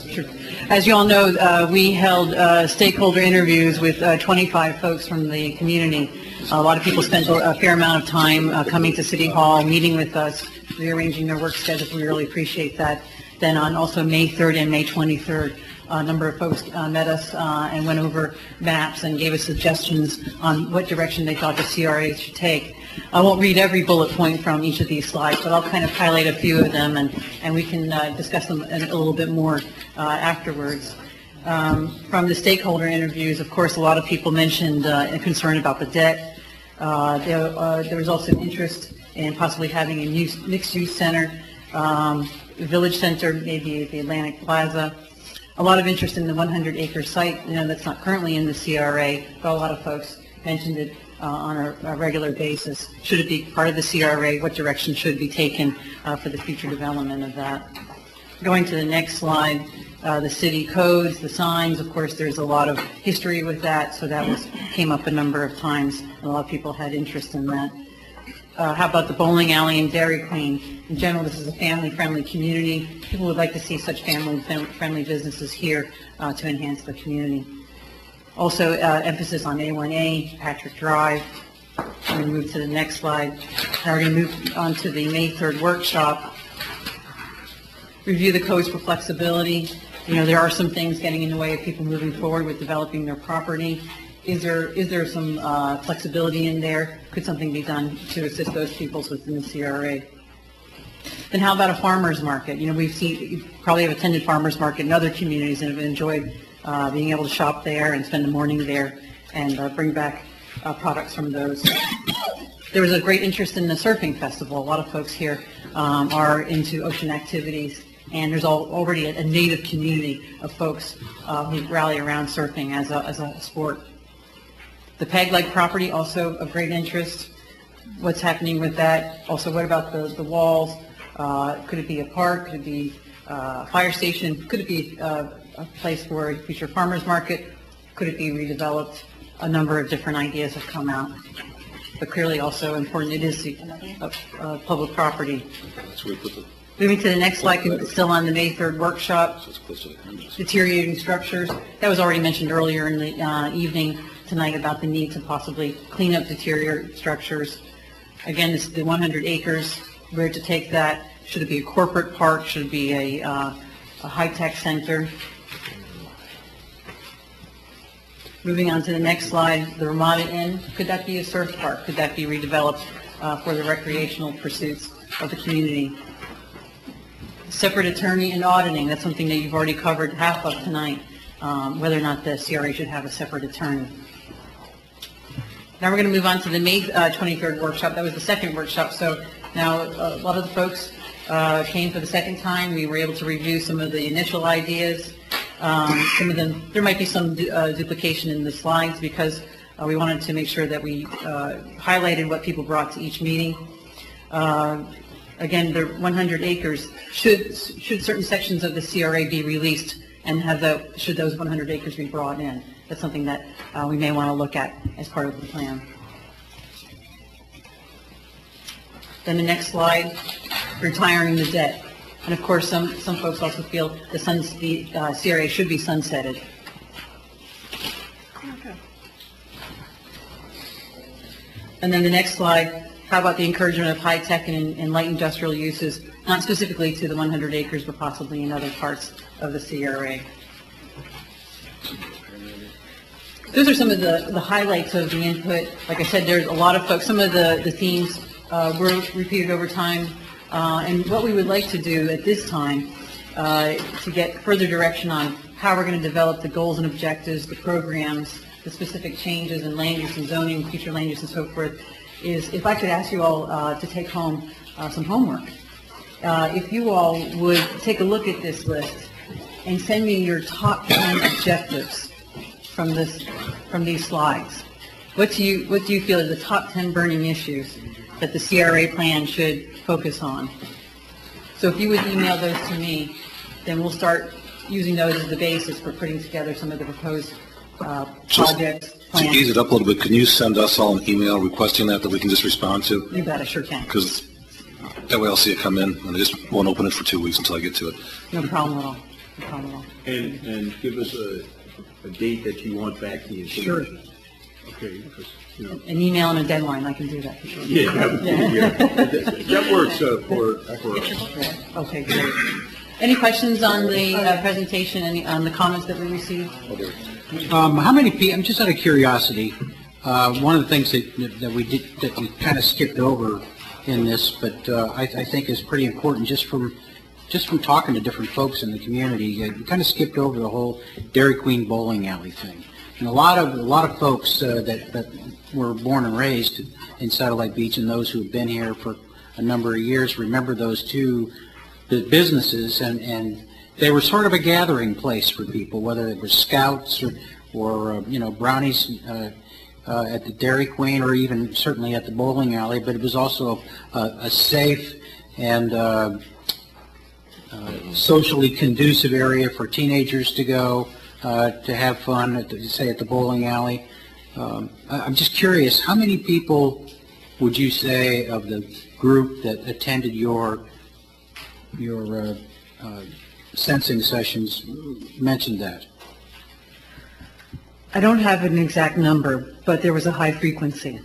As you all know, we held stakeholder interviews with 25 folks from the community. A lot of people spent a fair amount of time coming to City Hall, meeting with us, rearranging their work schedules. We really appreciate that. Then on also May 3rd and May 23rd, a number of folks met us and went over maps and gave us suggestions on what direction they thought the CRA should take. I won't read every bullet point from each of these slides, but I'll kind of highlight a few of them, and we can discuss them a little bit more afterwards. From the stakeholder interviews, of course, a lot of people mentioned a concern about the debt. There was also interest in possibly having a mixed-use center, village center, maybe the Atlantic Plaza. A lot of interest in the 100-acre site. You know, that's not currently in the CRA, but a lot of folks mentioned it on a regular basis. Should it be part of the CRA? What direction should be taken for the future development of that? Going to the next slide, the city codes, the signs, of course, there's a lot of history with that, so that came up a number of times, and a lot of people had interest in that. How about the bowling alley and Dairy Queen? In general, this is a family-friendly community. People would like to see such family-friendly businesses here to enhance the community. Also, emphasis on A1A, Patrick Drive. I'm going to move to the next slide. Now we're going to move on to the May 3rd workshop. Review the codes for flexibility. You know, there are some things getting in the way of people moving forward with developing their property. Is there some flexibility in there? Could something be done to assist those people within the CRA? Then how about a farmer's market? You know, you probably have attended farmer's market in other communities and have enjoyed being able to shop there and spend the morning there and bring back products from those. There was a great interest in the surfing festival. A lot of folks here are into ocean activities, and there's already a native community of folks who rally around surfing as a sport. The Peg Leg property, also of great interest. What's happening with that? Also, what about the walls? Could it be a park? Could it be a fire station? Could it be a place for a future farmer's market? Could it be redeveloped? A number of different ideas have come out. But clearly also important, it is public property. Moving to the next slide, still on the May 3rd workshop. Deteriorating structures. That was already mentioned earlier in the evening tonight about the need to possibly clean up deteriorating structures. Again, this is the 100 acres. Where to take that? Should it be a corporate park? Should it be a high-tech center? Moving on to the next slide, the Ramada Inn. Could that be a surf park? Could that be redeveloped for the recreational pursuits of the community? Separate attorney and auditing. That's something that you've already covered half of tonight, whether or not the CRA should have a separate attorney. Now we're going to move on to the May 23rd workshop. That was the second workshop. So now a lot of the folks came for the second time. We were able to review some of the initial ideas. Some of them, there might be some duplication in the slides because we wanted to make sure that we highlighted what people brought to each meeting. Again, the 100 acres, should certain sections of the CRA be released and should those 100 acres be brought in? That's something that we may want to look at as part of the plan. Then the next slide, retiring the debt. And of course, some folks also feel the CRA should be sunsetted. Okay. And then the next slide, how about the encouragement of high-tech and light industrial uses, not specifically to the 100 acres, but possibly in other parts of the CRA. Those are some of the highlights of the input. Like I said, there's a lot of folks, some of the themes were repeated over time. And what we would like to do at this time to get further direction on how we're going to develop the goals and objectives, the programs, the specific changes in land use and zoning, future land use and so forth, is if I could ask you all to take home some homework. If you all would take a look at this list and send me your top 10 objectives from these slides. What do you feel are the top 10 burning issues that the CRA plan should focus on? So if you would email those to me, then we'll start using those as the basis for putting together some of the proposed projects, plans. To ease it up a little bit, can you send us all an email requesting that we can just respond to? You bet, I sure can. Because That way I'll see it come in, and I just won't open it for 2 weeks until I get to it. No problem at all. No problem at all. And give us a date that you want back the information. Sure. Okay, because, you know. An email and a deadline, I can do that for sure. Yeah, that works for us. Okay, great. Any questions on the presentation, on the comments that we received? How many people, just out of curiosity, one of the things that we did, that we kind of skipped over in this, but I think is pretty important, just from talking to different folks in the community, we kind of skipped over the whole Dairy Queen bowling alley thing. And a lot of folks that were born and raised in Satellite Beach, and those who have been here for a number of years, remember those two businesses, and they were sort of a gathering place for people, whether it was scouts or brownies at the Dairy Queen, or even certainly at the bowling alley. But it was also a safe and socially conducive area for teenagers to go to have fun at the bowling alley. I'm just curious, how many people would you say of the group that attended your sensing sessions mentioned that? I don't have an exact number, but there was a high frequency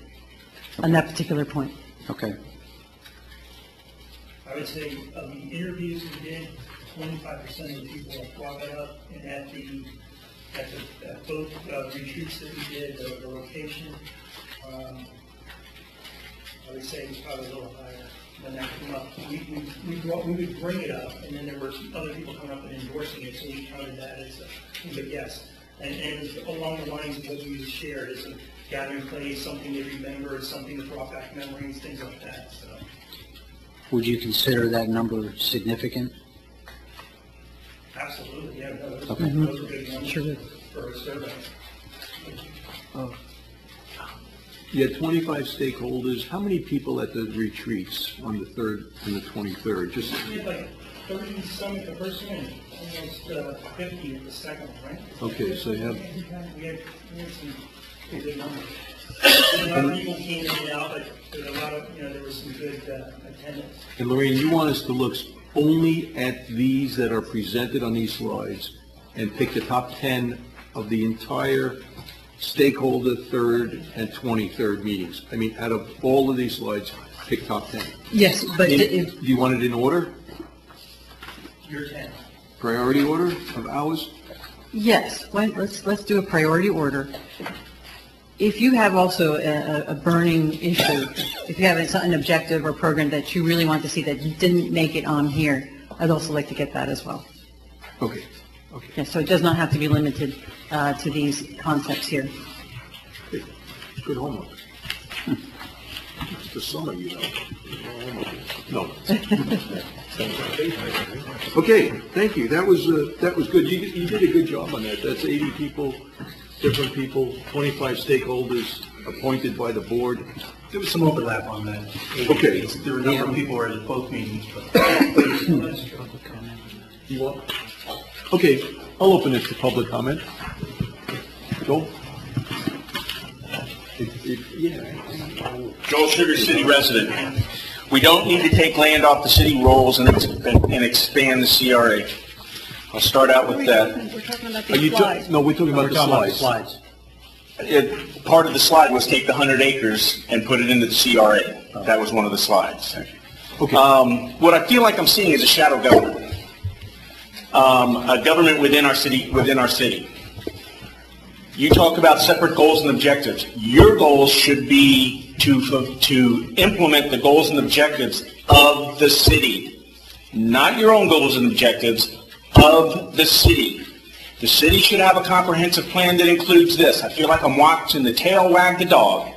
on that particular point. Okay. I would say of the interviews we did, 25% of the people that brought that up, and at both retreats that we did, the location, I would say it was probably a little higher when that came up. We would bring it up, and then there were other people coming up and endorsing it, so we counted that as a yes. And it was along the lines of what you shared, as a gathering place, something to remember, something that brought back memories, things like that. So. Would you consider that number significant? Absolutely, yeah. No, those, Okay. those are good numbers for a survey. Oh. You had 25 stakeholders. How many people at the retreats on the 3rd and the 23rd? Just We had like 30-some at the first one, almost 50 at the second one, right? okay, so you have. We had some pretty good numbers. A lot of people came in and out, but there was a lot of, there was some good attendance. And Lorraine, you want us to look only at these that are presented on these slides and pick the top 10 of the entire stakeholder 3rd and 23rd meetings? I mean, out of all of these slides, pick top 10. Yes, but Do you want it in order? Your 10. Priority order of hours? yes, let's do a priority order. If you have also a burning issue, if you have an objective or program that you really want to see that didn't make it on here, I'd also like to get that as well. Okay. Okay. Yeah, so it does not have to be limited to these concepts here. Good homework. It's the summer, you know. No. Okay, thank you. That was good. You did a good job on that. That's 80 people, different people, 25 stakeholders appointed by the board. There was some overlap on that. Okay. There were a number of people who were at both meetings, but. You want? Okay, I'll open it to public comment. Joel? Joel Sugar, city resident. We don't need to take land off the city rolls and expand the CRA. I'll start out with that. We're talking about Are you these slides. no, we're talking about the slides. Part of the slide was take the 100 acres and put it into the CRA. That was one of the slides. Okay. What I feel like I'm seeing is a shadow government. A government within our city. You talk about separate goals and objectives. Your goals should be to implement the goals and objectives of the city, not your own goals and objectives, of the city. The city should have a comprehensive plan that includes this. I feel like I'm watching the tail wag the dog.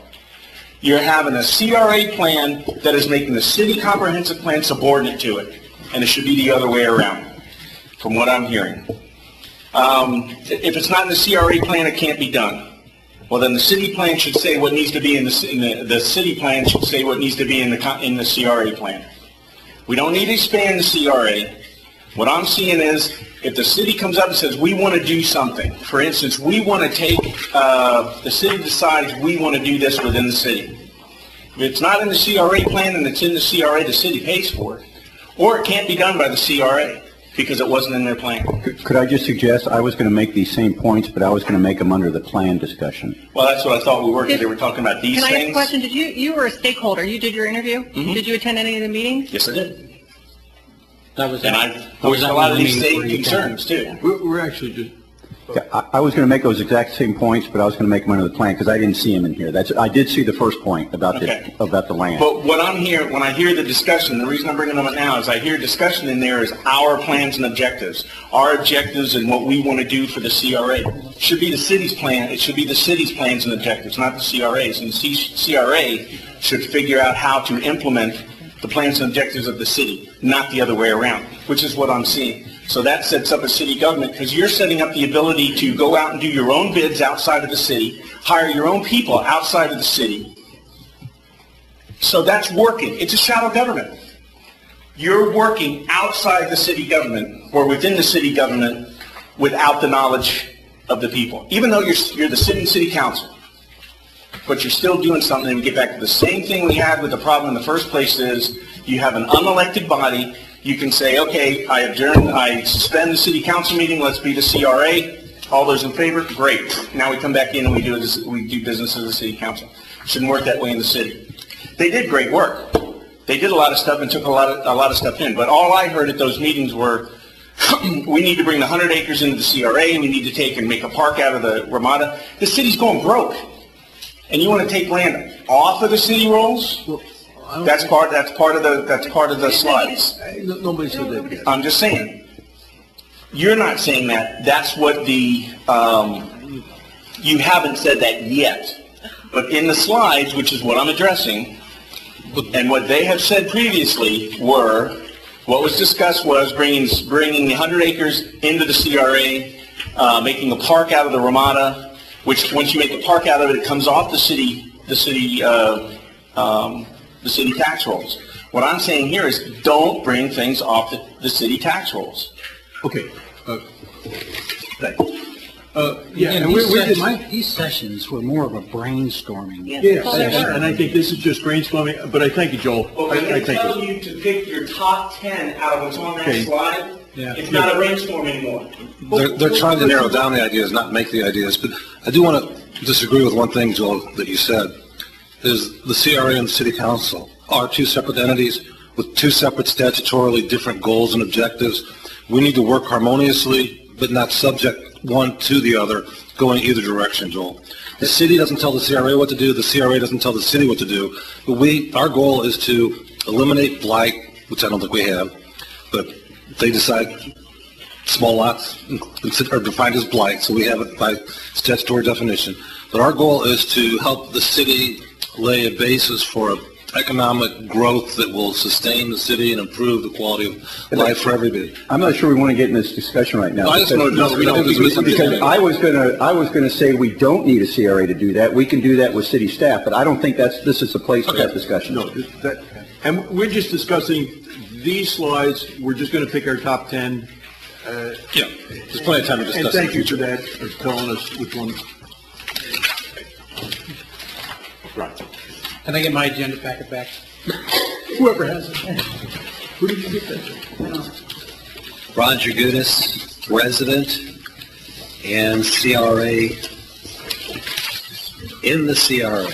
You're having a CRA plan that is making the city comprehensive plan subordinate to it, and it should be the other way around, from what I'm hearing. If it's not in the CRA plan, it can't be done. Well, then the city plan should say what needs to be in the city plan should say what needs to be in the CRA plan. We don't need to expand the CRA. What I'm seeing is if the city comes up and says we want to do something, for instance, we want to take, the city decides we want to do this within the city. If it's not in the CRA plan and it's in the CRA, the city pays for it. Or it can't be done by the CRA because it wasn't in their plan. Could I just suggest, I was going to make these same points, but I was going to make them under the plan discussion. Well, that's what I thought we were, because they were talking about these Can I ask a things. question? Did you were a stakeholder, you did your interview? Mhm. Did you attend any of the meetings? Yes, I did. That was And that. I've voiced a lot of these same concerns, too. We're actually just, Yeah, I was going to make those exact same points, but I was going to make them under the plan because I didn't see them in here. I did see the first point about Okay. the land. But what I'm hearing, when I hear the discussion, the reason I'm bringing them up now is I hear discussion in there is our plans and objectives. Our objectives and what we want to do for the CRA. It should be the city's plan, it should be the city's plans and objectives, not the CRA's. And the CRA should figure out how to implement the plans and objectives of the city, not the other way around, which is what I'm seeing. So that sets up a city government, because you're setting up the ability to go out and do your own bids outside of the city, hire your own people outside of the city. So that's working. It's a shadow government. You're working outside the city government or within the city government without the knowledge of the people. Even though you're the city council, but you're still doing something. And we get back to the same thing we had with the problem in the first place is you have an unelected body. You can say, okay, I suspend the city council meeting, let's be the CRA. All those in favor? Great. Now we come back in and we do business as a city council. Shouldn't work that way in the city. They did great work. They did a lot of stuff and took a lot of stuff in. But all I heard at those meetings were, we need to bring the 100 acres into the CRA, and we need to take and make a park out of the Ramada. The city's going broke. And you want to take land off of the city rolls? That's part of the slides. nobody said that yet. I'm just saying. You're not saying that. That's what you haven't said that yet. But in the slides, which is what I'm addressing, and what they have said previously what was discussed was bringing the 100 acres into the CRA, making a park out of the Ramada, which once you make a park out of it, it comes off the city tax rolls. What I'm saying here is don't bring things off the city tax rolls. Okay. Thank you. Yeah, and These sessions were more of a brainstorming. yes, and I think this is just brainstorming, but I thank you, Joel. But when I they thank tell you. you to pick your top 10 out of what's on that Okay. slide, Yeah. it's not a brainstorm anymore. They're trying to narrow down the ideas, not make the ideas. But I do want to disagree with one thing, Joel, that you said, is the CRA and the City Council are two separate entities with two separate statutorily different goals and objectives. We need to work harmoniously, but not subject one to the other, going either direction, Joel. The city doesn't tell the CRA what to do, the CRA doesn't tell the city what to do, but our goal is to eliminate blight, which I don't think we have, but they decide small lots are defined as blight, so we have it by statutory definition. But our goal is to help the city lay a basis for economic growth that will sustain the city and improve the quality of life for everybody. I'm not sure we want to get in this discussion right now. I just want to know, Because I was going to say we don't need a CRA to do that. We can do that with city staff, but I don't think this is the place for that discussion. No, and we're just discussing these slides. We're just going to pick our top 10. Yeah, there's plenty of time to discuss. And thank you for that, for telling us which one. Right. Can I get my agenda packet back? Whoever has it. Who did you get that from? Roger Gudis, resident and CRA, in the CRA.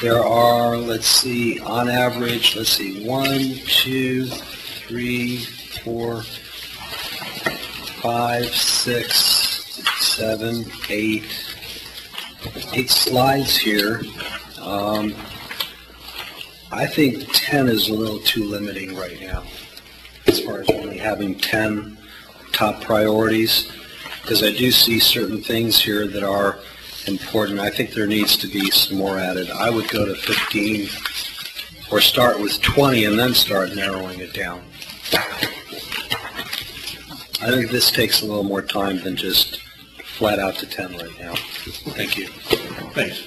There are, on average, 1, 2, 3, 4, 5, 6, 7, 8 slides here. I think 10 is a little too limiting right now, as far as only having 10 top priorities, because I do see certain things here that are important. I think there needs to be some more added. I would go to 15 or start with 20 and then start narrowing it down. I think this takes a little more time than just flat out to 10 right now. Thank you. Thanks.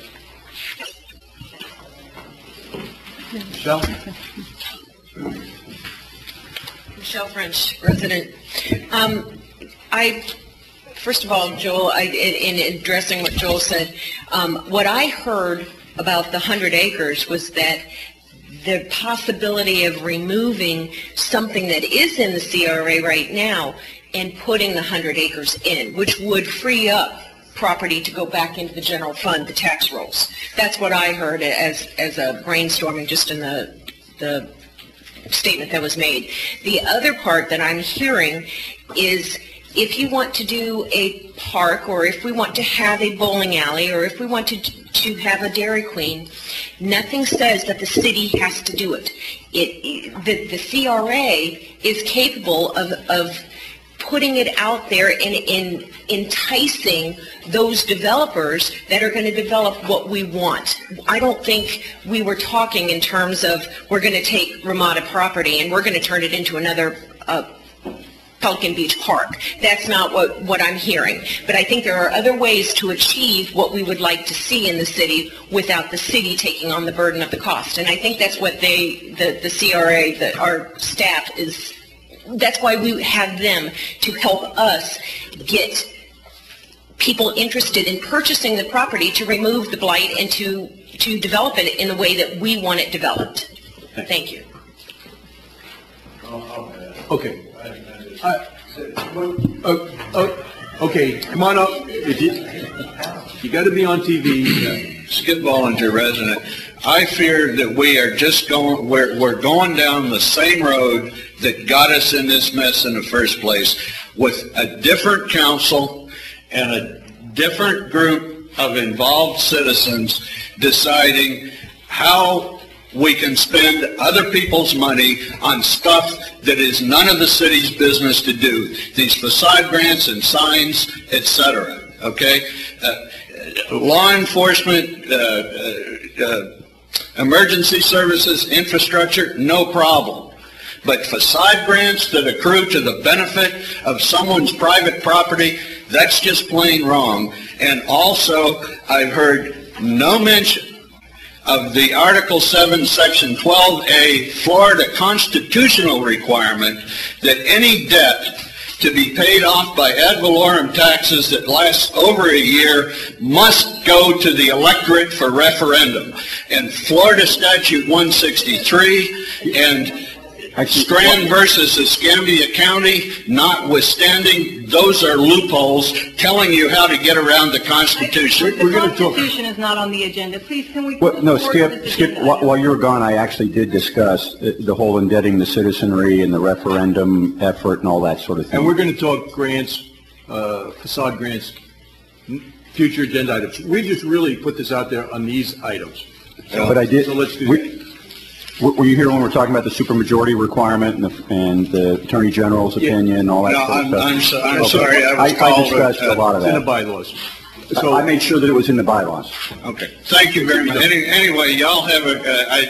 Michelle? Michelle French, resident. I First of all, Joel, in addressing what Joel said, what I heard about the 100 acres was that the possibility of removing something that is in the CRA right now and putting the 100 acres in, which would free up property to go back into the general fund, the tax rolls. That's what I heard as a brainstorming just in the statement that was made. The other part that I'm hearing is if you want to do a park, or if we want to have a bowling alley, or if we want to have a Dairy Queen, nothing says that the city has to do it. The CRA is capable of putting it out there and in enticing those developers that are going to develop what we want. I don't think we were talking in terms of we're going to take Ramada property and we're going to turn it into another Pelican Beach Park. That's not what I'm hearing. But I think there are other ways to achieve what we would like to see in the city without the city taking on the burden of the cost. And I think that's what the CRA, our staff is, that's why we have them to help us get people interested in purchasing the property to remove the blight and to develop it in the way that we want it developed. Thank you. Okay. Okay, come on up. You got to be on TV. Skip Volunteer resident. I fear that we are just we're going down the same road that got us in this mess in the first place, with a different council and a different group of involved citizens deciding how we can spend other people's money on stuff that is none of the city's business to do. These facade grants and signs, etc. Okay? Law enforcement, emergency services, infrastructure, no problem. But facade grants that accrue to the benefit of someone's private property, that's just plain wrong. And also, I've heard no mention of the Article 7, Section 12A, Florida constitutional requirement that any debt to be paid off by ad valorem taxes that lasts over a year must go to the electorate for referendum. And Florida Statute 163 and Strand versus Escambia County, notwithstanding, those are loopholes telling you how to get around the Constitution. The Constitution is not on the agenda. Please, can we... Well, no, Skip, while you were gone, I actually did discuss the whole indebting the citizenry and the referendum effort and all that sort of thing. And we're going to talk grants, facade grants, future agenda items. We just really put this out there on these items. But I did... So let's do that. Were you here when we were talking about the supermajority requirement and the Attorney General's opinion and all that sort of stuff? I'm sorry. I discussed a lot of that. It's in the bylaws. So I made sure that it was in the bylaws. Okay. Thank you very much. Anyway, y'all have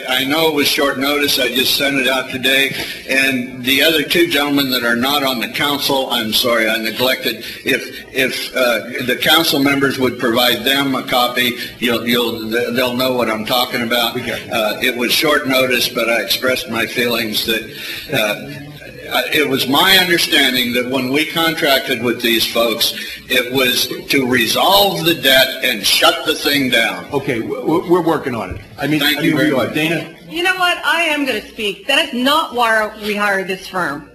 I know it was short notice. I just sent it out today. And the other two gentlemen that are not on the council, I'm sorry, I neglected. If the council members would provide them a copy, they'll know what I'm talking about. It was short notice, but I expressed my feelings that it was my understanding that when we contracted with these folks, it was to resolve the debt and shut the thing down. Okay, we're working on it. Thank you very much. Dana? You know what? I am going to speak. That is not why we hired this firm.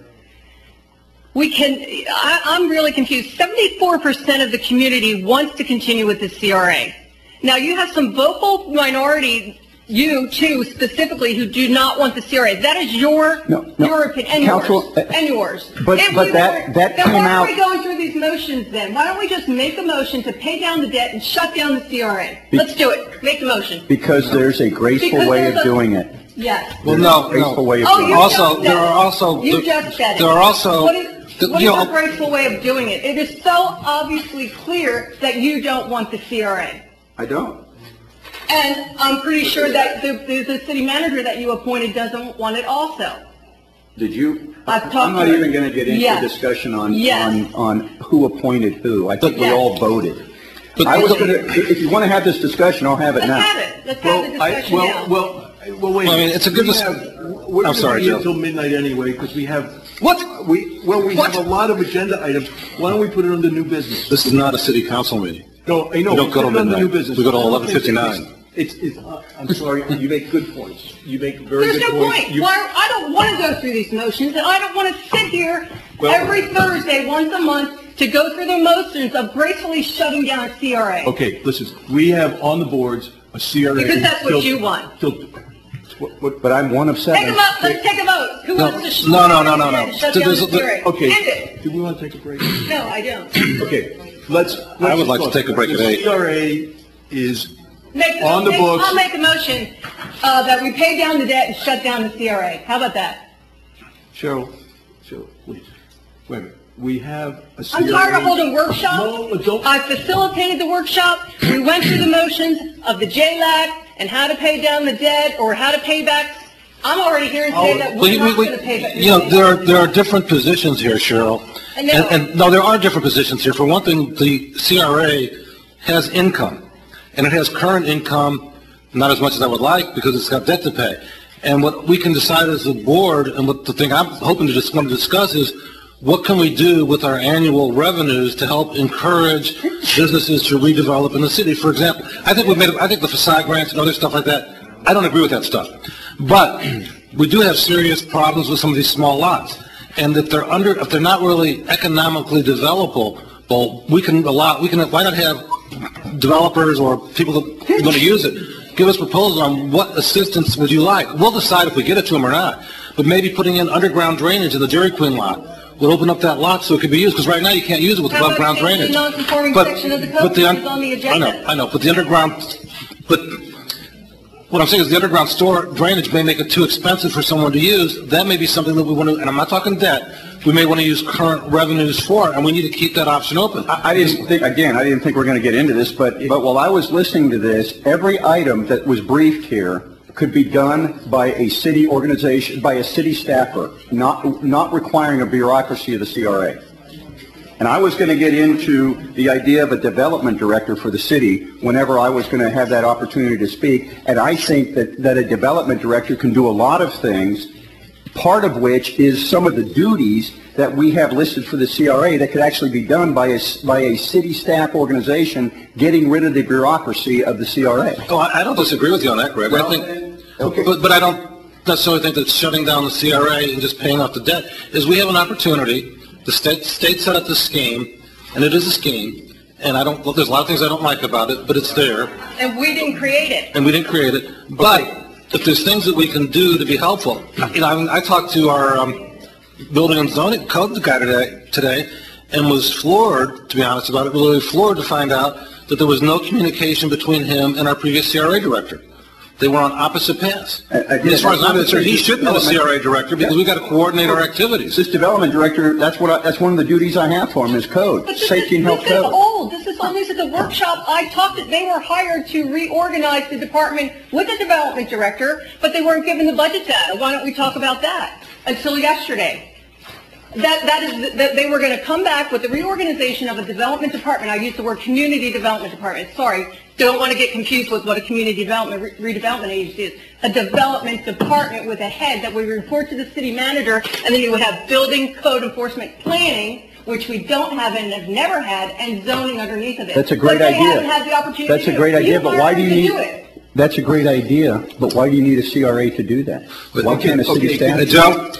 I'm really confused. 74% of the community wants to continue with the CRA. Now, you have some vocal minority, you too, specifically, who do not want the CRA. That is your opinion, and Council, yours, and yours. But that came out... Why are we going through these motions then? Why don't we just make a motion to pay down the debt and shut down the CRA? Let's do it. Make the motion. Because there's a graceful way of doing it. Yes. Well, no. Way of doing it. Also, there are also... You just said it. There are also... What is a graceful way of doing it? It is so obviously clear that you don't want the CRA. I don't. And I'm pretty sure that the city manager that you appointed doesn't want it also. Did you? I'm not even going to get into a discussion on who appointed who. I think we all voted. But I was going to, if you want to have this discussion, I'll have it now. Let's have it. Let's have the discussion now. Well, wait. I mean, it's a good discussion. we're I'm going sorry, to be Joe. until midnight anyway, because we have... What? We What? have a lot of agenda items. Why don't we put it under new business? This is not a city council meeting. No, I know. We don't go to Put it under new midnight. business. We go to I don't think 11:59. I'm sorry, you make good points. You make very There's good no points. point. I don't want to go through these motions, and I don't want to sit here Well- every Thursday, once a month, to go through the motions of gracefully shutting down a CRA. Okay, listen, we have on the boards a CRA... Because that's what you want. But I'm one of Take a seven. vote, let's take a vote. Who wants to No. shut down the CRA? Okay. End it. Do we want to take a break? No, I don't. Okay, let's... I would like to take a break at 8. The CRA is Make- on the books... I'll make a motion that we pay down the debt and shut down the CRA. How about that? Cheryl, please. Wait a minute. We have a CRA... I'm tired of holding workshops. No, don't... I facilitated the workshop. We went through the motions of the JLAC and how to pay down the debt or how to pay back. I'm already hearing today that we're not going to pay back. You know, there are different positions here, Cheryl. I know. And no, there are different positions here. For one thing, the CRA has income, and it has current income, not as much as I would like because it's got debt to pay. And what we can decide as a board, and what the thing I'm hoping to just want to discuss is, what can we do with our annual revenues to help encourage businesses to redevelop in the city? For example, I think the facade grants and other stuff like that, I don't agree with that stuff. But we do have serious problems with some of these small lots. And if they're not really economically developable, well, why not have developers or people that are going to use it give us proposals on what assistance would you like? We'll decide if we get it to them or not. But maybe putting in underground drainage in the Dairy Queen lot would open up that lot so it could be used, because right now you can't use it with above ground drainage. The non-conforming section of the code is on the agenda. I know, but the underground, but what I'm saying is the underground store drainage may make it too expensive for someone to use. That may be something that we want to, and I'm not talking debt, we may want to use current revenues for, and we need to keep that option open. I didn't think we're going to get into this, but while I was listening to this, every item that was briefed here could be done by a city organization, by a city staffer, not requiring a bureaucracy of the CRA. And I was going to get into the idea of a development director for the city whenever I was going to have that opportunity to speak. And I think that a development director can do a lot of things, part of which is some of the duties that we have listed for the CRA that could actually be done by a city staff organization, getting rid of the bureaucracy of the CRA. Oh, I don't disagree with you on that, Greg. Well, I think, okay. but I don't necessarily think that shutting down the CRA and just paying off the debt is we have an opportunity. The state set up this scheme, and it is a scheme, and there's a lot of things I don't like about it, but it's there. And we didn't create it. But if there's things that we can do to be helpful, I talked to our building and zoning code guy today, and was floored, to be honest about it, really floored to find out that there was no communication between him and our previous CRA director. They were on opposite paths. As far as I'm concerned, he should be the CRA director because we've got to coordinate our activities. This development director, that's one of the duties I have for him is code, safety and health code. This is old. This is a workshop. They were hired to reorganize the department with a development director, but they weren't given the budget data. Why don't we talk about that until yesterday? That they were going to come back with the reorganization of a development department. I used the word community development department. Sorry, don't want to get confused with what a community development redevelopment agency is. A development department with a head that would report to the city manager, and then you would have building, code enforcement, planning, which we don't have and have never had, and zoning underneath of it. That's a great idea. They haven't had the opportunity. That's a great idea, but why do you need? It. That's a great idea, but why do you need a CRA to do that? Why can't a city staff?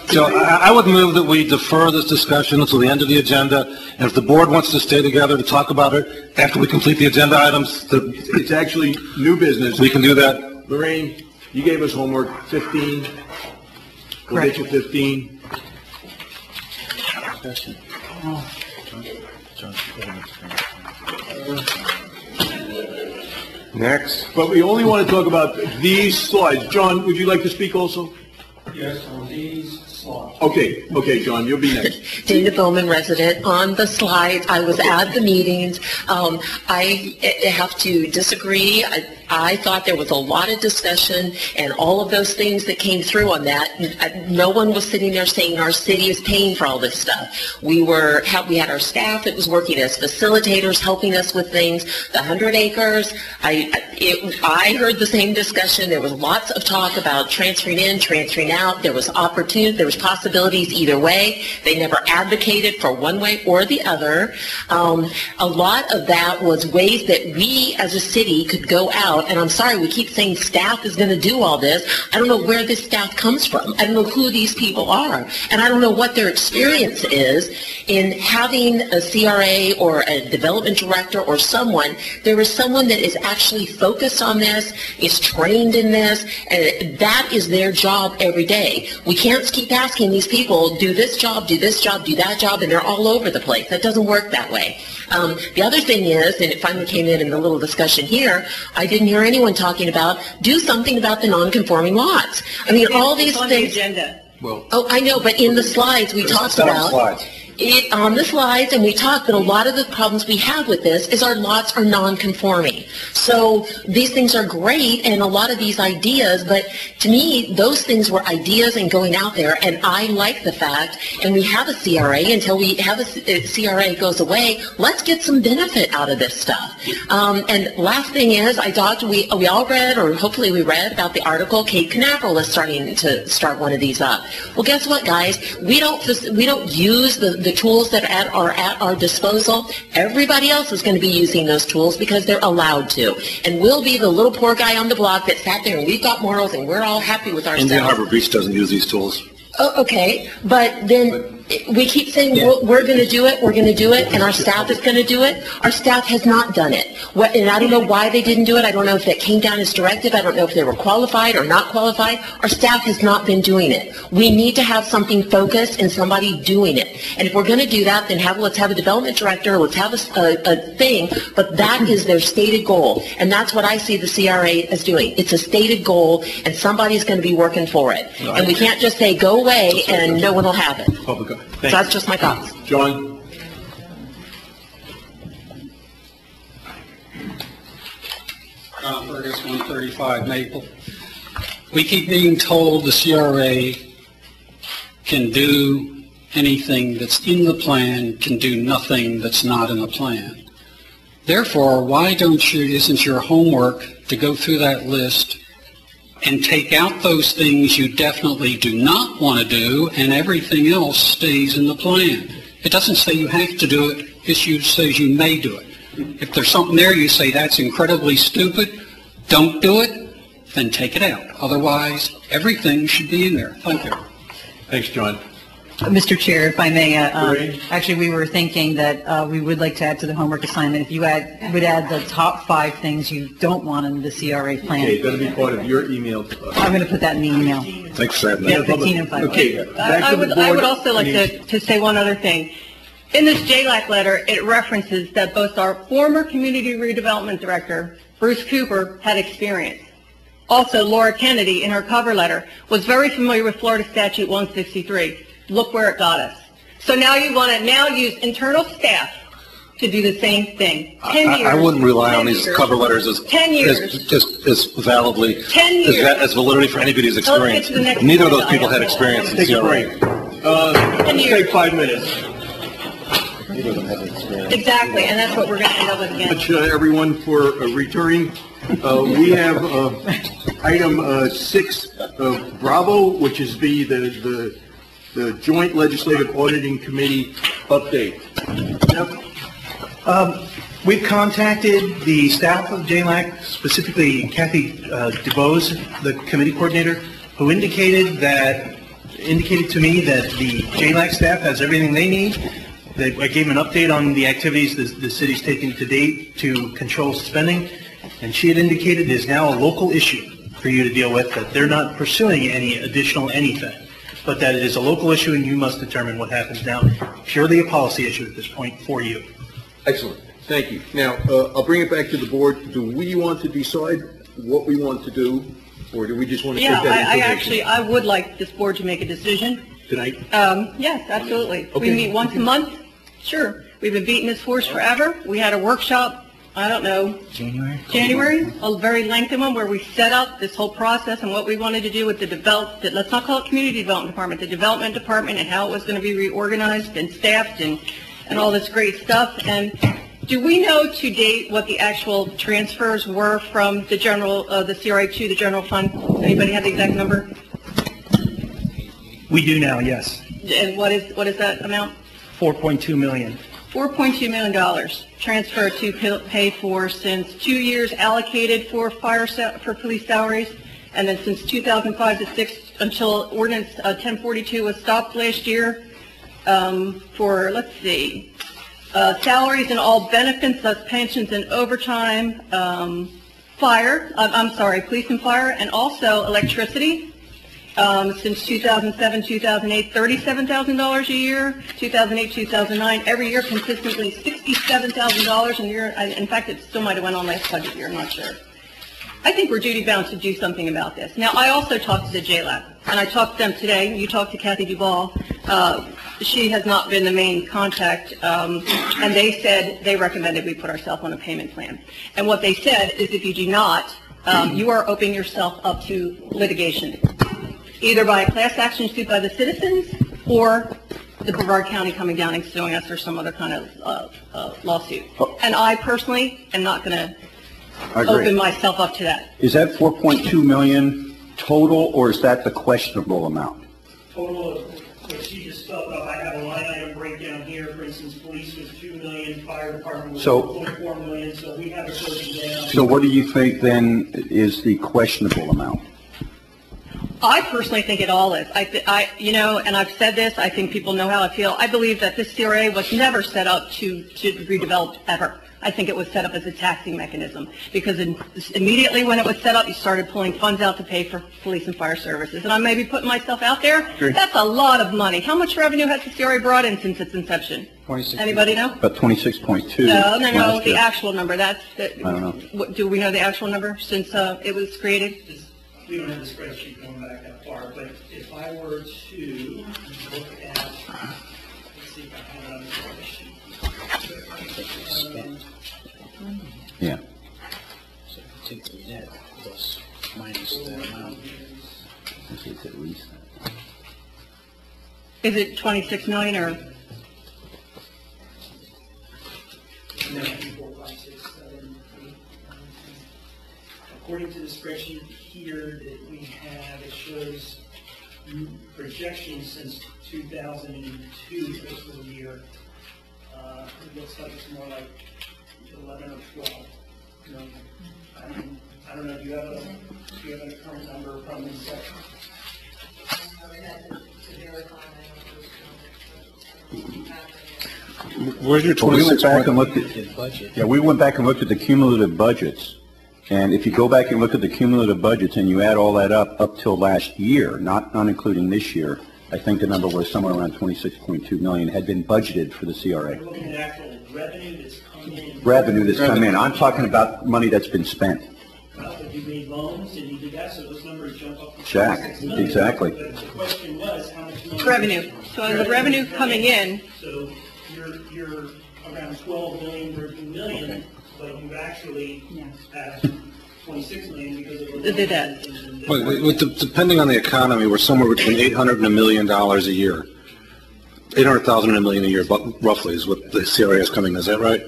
Joe, I would move that we defer this discussion until the end of the agenda, and if the board wants to stay together to talk about it after we complete the agenda items, It's actually new business. we can do that. Lorraine, you gave us homework, 15. We'll get you 15. Next. But we only want to talk about these slides. John, would you like to speak also? Yes, on these slides. Okay, John, you'll be next. Dana Bowman resident. On the slides, I was at the meetings. I have to disagree. I thought there was a lot of discussion and all of those things that came through on that. No one was sitting there saying our city is paying for all this stuff. We had our staff that was working as facilitators, helping us with things. The 100 acres, I heard the same discussion. There was lots of talk about transferring in, transferring out. There was opportunity, there was possibilities either way. They never advocated for one way or the other. A lot of that was ways that we as a city could go out, and I'm sorry, we keep saying staff is going to do all this. I don't know where this staff comes from. I don't know who these people are, and I don't know what their experience is in having a CRA or a development director or someone. There is someone that is actually focused on this, is trained in this, and that is their job every day. We can't keep asking these people, do this job, do this job, do that job, and they're all over the place. That doesn't work that way. The other thing is, and it finally came in the little discussion here, I didn't hear anyone talking about, do something about the non-conforming lots. I mean, all these things. On the agenda. Well, oh, I know, but in the slides we talked about it on the slides, and we talked that a lot of the problems we have with this is our lots are non-conforming. So these things are great, and a lot of these ideas, but to me, those things were ideas and going out there, and I like the fact, and we have a CRA until we have a CRA goes away, let's get some benefit out of this stuff. And last thing is, we all read, or hopefully we read about the article, Cape Canaveral is starting to start one of these up. Well, guess what, guys? We don't use the tools that are at our disposal. Everybody else is going to be using those tools because they're allowed to. And we'll be the little poor guy on the block that sat there and we've got morals and we're all happy with ourselves. Indian Harbor Beach doesn't use these tools. Oh, okay, but then we keep saying we're going to do it, and our staff is going to do it. Our staff has not done it. And I don't know why they didn't do it. I don't know if that came down as directive. I don't know if they were qualified or not qualified. Our staff has not been doing it. We need to have something focused and somebody doing it. And if we're going to do that, then let's have a development director, let's have a thing, but that is their stated goal. And that's what I see the CRA as doing. It's a stated goal, and somebody's going to be working for it. And we can't just say, go away, and no one will have it. Public. So that's just my thoughts. John? Fergus, 135 Maple. We keep being told the CRA can do anything that's in the plan, can do nothing that's not in the plan. Therefore, why isn't your homework to go through that list and take out those things you definitely do not want to do, and everything else stays in the plan? It doesn't say you have to do it, it says you may do it. If there's something there you say that's incredibly stupid, don't do it, then take it out. Otherwise, everything should be in there. Thank you. Thanks, John. Mr. Chair, if I may, actually, we were thinking that we would like to add to the homework assignment, if you would add the top 5 things you don't want in the CRA plan. Okay, that'll be part of your email. I'm going to put that in the email. Thanks for that. Yeah, 15 and 5. Okay, I would also like to say one other thing. In this JLAC letter, it references that both our former community redevelopment director, Bruce Cooper, had experience. Also, Laura Kennedy, in her cover letter, was very familiar with Florida Statute 163. Look where it got us. So now you want to use internal staff to do the same thing. 10 years. I wouldn't rely on these cover letters as 10 years. as validly 10 years. as validity for anybody's experience. Neither of those people had experience in Take a CRA. break. Let's take 5 minutes. Exactly, and that's what we're going to end up with again. Thank you, everyone, for returning. We have item 6 of Bravo, which is the Joint Legislative Auditing Committee update. We've contacted the staff of JLAC, specifically Kathy DeBose, the committee coordinator, who indicated to me that the JLAC staff has everything they need. I gave them an update on the activities the city's taken to date to control spending, and she had indicated it is now a local issue for you to deal with, that they're not pursuing any additional anything, but that it is a local issue and you must determine what happens now. Purely a policy issue at this point for you. Excellent. Thank you. Now, I'll bring it back to the board. Do we want to decide what we want to do, or do we just want to take that information? I would like this board to make a decision. Tonight? Yes, absolutely. Okay. We meet once a month. Sure. We've been beating this horse forever. We had a workshop I don't know, January, a very lengthy one where we set up this whole process and what we wanted to do with let's not call it community development department, the development department and how it was going to be reorganized and staffed and all this great stuff. And do we know to date what the actual transfers were from the CRA to the general fund? Anybody have the exact number? We do now, yes. And what is that amount? $4.2 million. $4.2 million transferred to pay for since 2 years allocated for police salaries, and then since 2005 to 6 until Ordinance 1042 was stopped last year for, let's see, salaries and all benefits, thus pensions and overtime, police and fire, and also electricity. Since 2007, 2008, $37,000 a year. 2008, 2009, every year consistently $67,000 a year. In fact, it still might have went on last budget year. I'm not sure. I think we're duty bound to do something about this. Now, I also talked to the JLAB, and I talked to them today. You talked to Kathy Duvall. She has not been the main contact, and they said they recommended we put ourselves on a payment plan. And what they said is if you do not, you are opening yourself up to litigation, either by a class action suit by the citizens or the Brevard County coming down and suing us or some other kind of lawsuit. And I personally am not going to open myself up to that. Is that 4.2 million total, or is that the questionable amount? Total of what she just spelled out, I have a line item breakdown here. For instance, police was $2 million, fire department was $4.4 million, so we have it broken down. So what do you think then is the questionable amount? I personally think it all is. And I've said this, I think people know how I feel. I believe that this CRA was never set up to redevelop ever. I think it was set up as a taxing mechanism because immediately when it was set up, you started pulling funds out to pay for police and fire services. And I may be putting myself out there. That's a lot of money. How much revenue has the CRA brought in since its inception? Anybody know? About 26.2. No, the actual number. I don't know. Do we know the actual number since it was created? We don't have the spreadsheet going back that far, but if I were to look at, let's see if I have it on the spreadsheet. Yeah. So take the net plus minus the amount. It's at least. Is it 26 million or? No, 4, 5, 6, 7, 8, 9, 10. According to the spreadsheet here that we have, it shows projections since 2002 fiscal year. It looks like it's more like 11 or 12 million. I don't know, do you have a current number from the section? Where's your 26? We went back and looked at, yeah, we went back and looked at the cumulative budgets. And if you go back and look at the cumulative budgets and you add all that up till last year, not including this year, I think the number was somewhere around 26.2 million had been budgeted for the CRA. We're looking at actual revenue that's come in. Revenue that's come in. I'm talking about money that's been spent. Well, if you made loans and you did that, so those numbers jump up to Jack, 26 million. exactly. But the question was, how much money? Revenue. So the revenue coming in. So you're around 12 million, 13 million, but you actually have 26 million because of the debt. Depending on the economy, we're somewhere between $800 and $1 million a year. 800,000 and $1 million a year, roughly, is what the CRA is coming in. Is that right?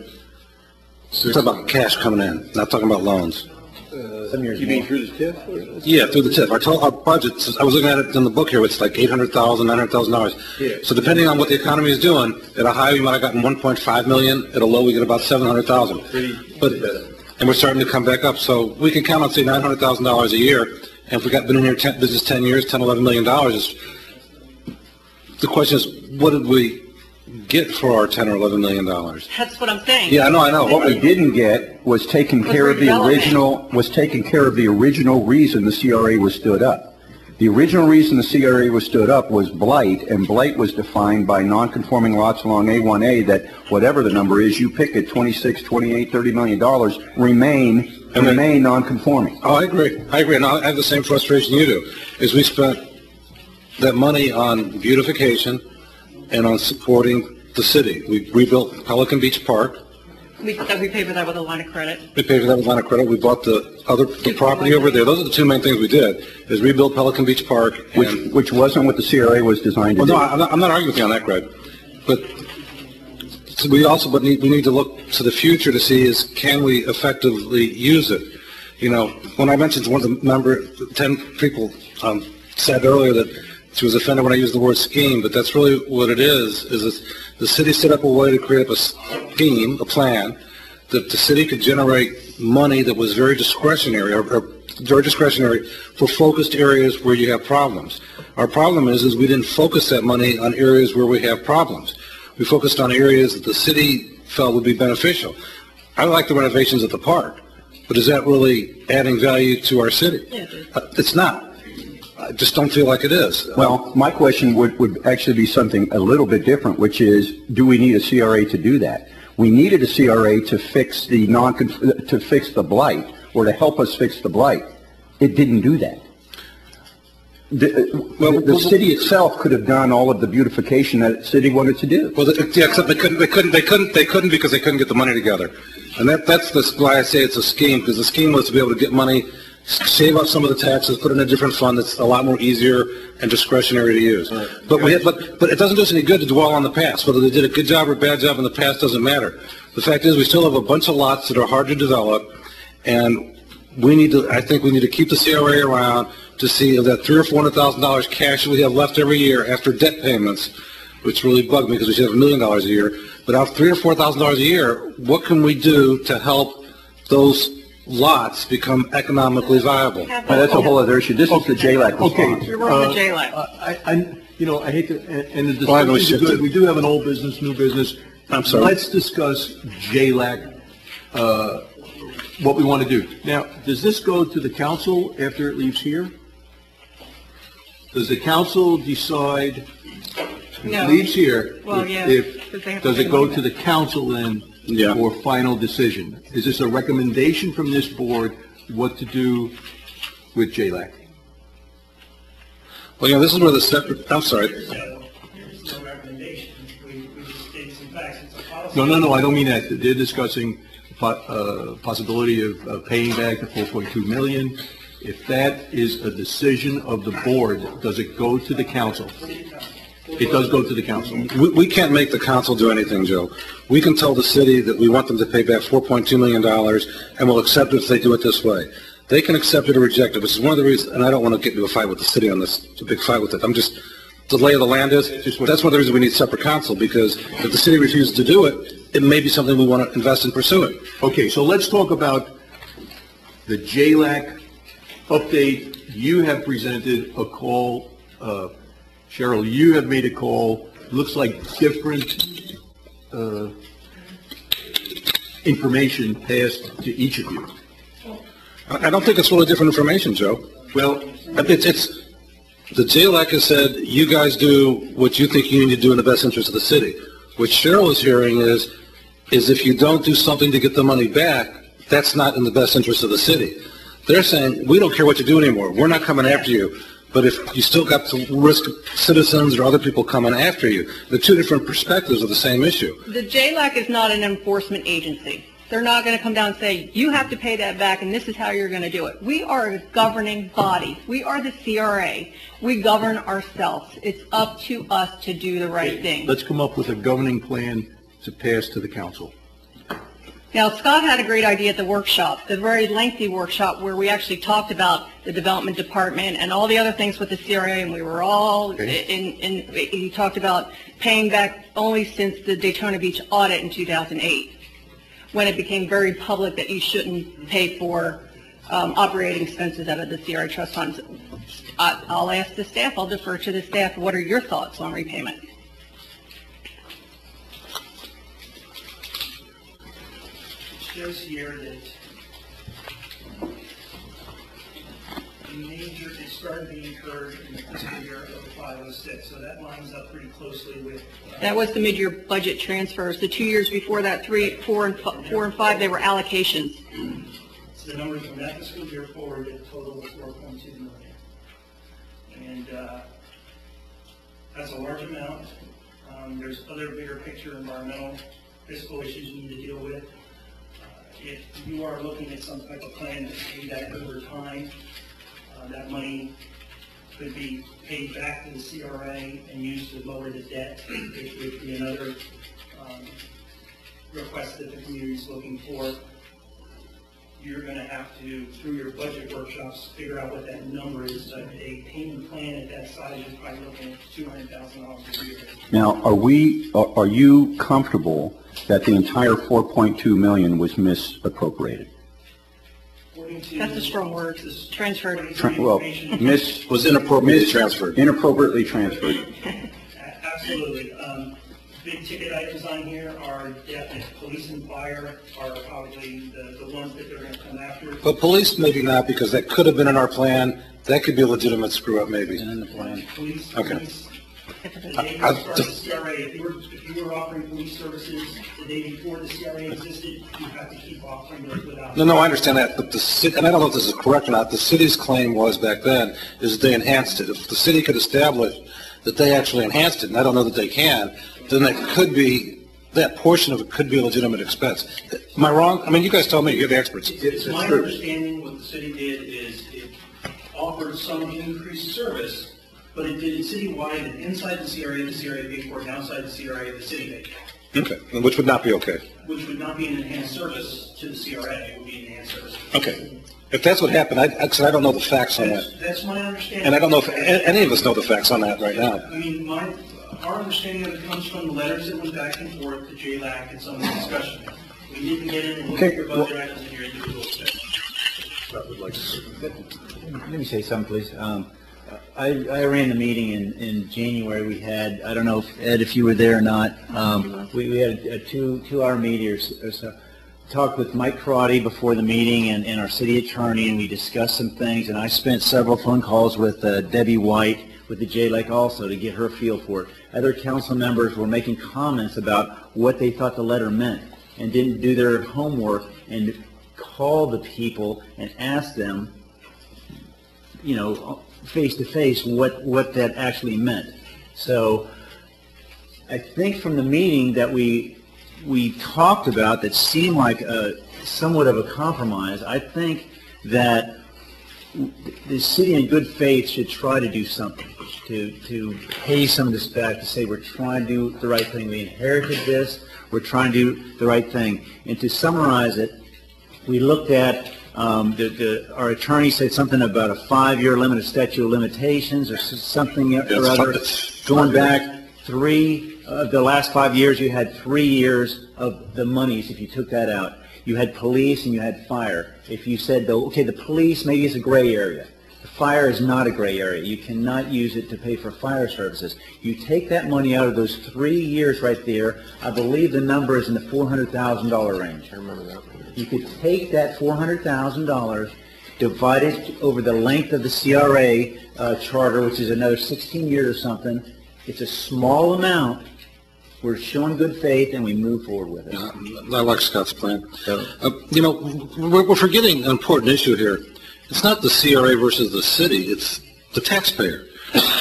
We're talking about cash coming in, not talking about loans. You mean through the TIF? Yeah, through the TIF. Our budget, I was looking at it in the book here, it's like $800,000, $900,000. Yeah. So depending on what the economy is doing, at a high we might have gotten 1.5 million, at a low we get about 700,000. And we're starting to come back up, so we can count on, say, $900,000 a year, and if we've been in here business 10 years, $10, $11 million, the question is, what did we get for our $10 or $11 million? That's what I'm saying. Yeah, I know. What we didn't get was taken care of the original reason the CRA was stood up. The original reason the CRA was stood up was blight, and blight was defined by non-conforming lots along A1A that whatever the number is, you pick it, 26, 28, $30 million, remain non-conforming. Oh, I agree, and I have the same frustration you do, is we spent that money on beautification and on supporting the city. We rebuilt Pelican Beach Park, We pay for that with a line of credit. We paid for that with line of credit. We bought the property over there. Those are the two main things we did, is rebuild Pelican Beach Park. Which wasn't what the CRA was designed to do. No, I'm not arguing with you on that, Greg. But we need to look to the future to see can we effectively use it. You know, when I mentioned one of the 10 people said earlier that she was offended when I used the word scheme, but that's really what it is the city set up a way to create a scheme, a plan, that the city could generate money that was very discretionary, or very discretionary for focused areas where you have problems. Our problem is we didn't focus that money on areas where we have problems. We focused on areas that the city felt would be beneficial. I like the renovations at the park, but is that really adding value to our city? Yeah, it is. It's not. I just don't feel like it is. Well, my question would actually be something a little bit different, which is, do we need a CRA to do that? We needed a CRA to fix the blight, or to help us fix the blight. It didn't do that. The city itself could have done all of the beautification that the city wanted to do. Well, yeah, except they couldn't because they couldn't get the money together. And that's why I say it's a scheme, because the scheme was to be able to get money, save up some of the taxes, put it in a different fund that's a lot more easier and discretionary to use. Right. But it doesn't do us any good to dwell on the past. Whether they did a good job or a bad job in the past doesn't matter. The fact is we still have a bunch of lots that are hard to develop, and I think we need to keep the CRA around to see if that $300,000 or $400,000 cash we have left every year after debt payments, which really bugged me because we should have $1 million a year, but out of $3,000 or $4,000 a year, what can we do to help those lots become economically viable? That's a whole other issue. This is the JLAC response. Okay. You're on the JLAC. I hate to, and the discussion is good. We do have an old business, new business. I'm sorry. Let's discuss JLAC, what we want to do. Now, does this go to the council after it leaves here? Does the council decide, if No. it leaves here, Well, yeah, does it go to the council then Yeah. for final decision? Is this a recommendation from this board what to do with JLAC? Well, yeah, this is where the separate, I'm sorry. There's no recommendation. We just stated some facts. It's a policy. No, I don't mean that. They're discussing possibility of paying back the $4.2 million. If that is a decision of the board, does it go to the council? It does go to the council. We can't make the council do anything, Joe. We can tell the city that we want them to pay back $4.2 million, and we'll accept it if they do it this way. They can accept it or reject it, which is one of the reasons, and I don't want to get into a fight with the city on this, a big fight with it. The lay of the land is, that's one of the reasons we need separate council, because if the city refuses to do it, it may be something we want to invest in pursuing. Okay, so let's talk about the JLAC update. You have presented a call, Cheryl, you have made a call. Looks like different information passed to each of you. I don't think it's really different information, Joe. Well, the JLAC has said, you guys do what you think you need to do in the best interest of the city. What Cheryl is hearing is if you don't do something to get the money back, that's not in the best interest of the city. They're saying, we don't care what you do anymore. We're not coming after you. But if you still got to risk citizens or other people coming after you, the two different perspectives of the same issue. The JLAC is not an enforcement agency. They're not going to come down and say, you have to pay that back and this is how you're going to do it. We are a governing body. We are the CRA. We govern ourselves. It's up to us to do the right thing. let's come up with a governing plan to pass to the council. Now, Scott had a great idea at the workshop, the very lengthy workshop where we actually talked about the development department and all the other things with the CRA, and we were all he talked about paying back only since the Daytona Beach audit in 2008, when it became very public that you shouldn't pay for operating expenses out of the CRA trust funds. I'll ask the staff, I'll defer to the staff, what are your thoughts on repayment? Shows here that it started being incurred in the fiscal year of 506, so that lines up pretty closely with. That was the mid-year budget transfers. The 2 years before that, 3, 4, and 5, they were allocations. So the number from that fiscal year forward, the total was 4.2 million, and that's a large amount. There's other bigger picture environmental fiscal issues you need to deal with. if you are looking at some type of plan to pay that over time, that money could be paid back to the CRA and used to lower the debt. It would be another request that the community is looking for. You're going to have to, through your budget workshops, figure out what that number is. A payment plan at that size is probably looking at $200,000 a year. Now, are you comfortable that the entire 4.2 million was misappropriated? That's a strong word. Transferred. Was inappropriately transferred. Inappropriately transferred. Absolutely. Big ticket items on here are definite. Police and fire are probably the ones that they're going to come after. But police, maybe not, because that could have been in our plan. That could be a legitimate screw-up, maybe. In the plan. Police, Okay. police, the day you start the CRA, if you were offering police services the day before the CRA existed, you have to keep offering those without. No, I understand that, but the city, and I don't know if this is correct or not, the city's claim was back then is that they enhanced it. If the city could establish that they actually enhanced it, and I don't know that they can, then that could be, that portion of it could be a legitimate expense. Am I wrong? I mean, you guys tell me, you're the experts. It's my understanding what the city did is it offered some increased service, but it did it citywide, and inside the CRA paid for it, and outside the CRA, the city paid for it. Okay, which would not be okay. Which would not be an enhanced service to the CRA, it would be an enhanced service. Okay. If that's what happened, I don't know the facts on that. That's my understanding. And I don't know if any of us know the facts on that right now. I mean, our understanding of it comes from the letters that went back and forth to JLAC and some of the discussion. We didn't get in and look at your budget items and your individual expenses. Let me say something, please. I ran the meeting in January. We had, I don't know, Ed, if you were there or not, we had a two-hour meeting or so. Talked with Mike Crotty before the meeting and our city attorney, and we discussed some things, and I spent several phone calls with Debbie White with the JLAC also to get her feel for it. Other council members were making comments about what they thought the letter meant and didn't do their homework and call the people and ask them, you know, face to face what that actually meant. So I think from the meeting that we talked about that seemed like somewhat of a compromise, I think that the city in good faith should try to do something to pay some of this back, to say we're trying to do the right thing. We inherited this. We're trying to do the right thing. And to summarize it, we looked at our attorney said something about a 5-year limit of statute of limitations or something or other. Going back the last 5 years, you had 3 years of the monies if you took that out. You had police and you had fire. If you said, okay, the police maybe is a gray area. The fire is not a gray area. You cannot use it to pay for fire services. You take that money out of those 3 years right there. I believe the number is in the $400,000 range. I remember that. You could take that $400,000, divide it over the length of the CRA charter, which is another 16 years or something. It's a small amount. We're showing good faith, and we move forward with it. I like Scott's plan. You know, we're forgetting an important issue here. It's not the CRA versus the city. It's the taxpayer.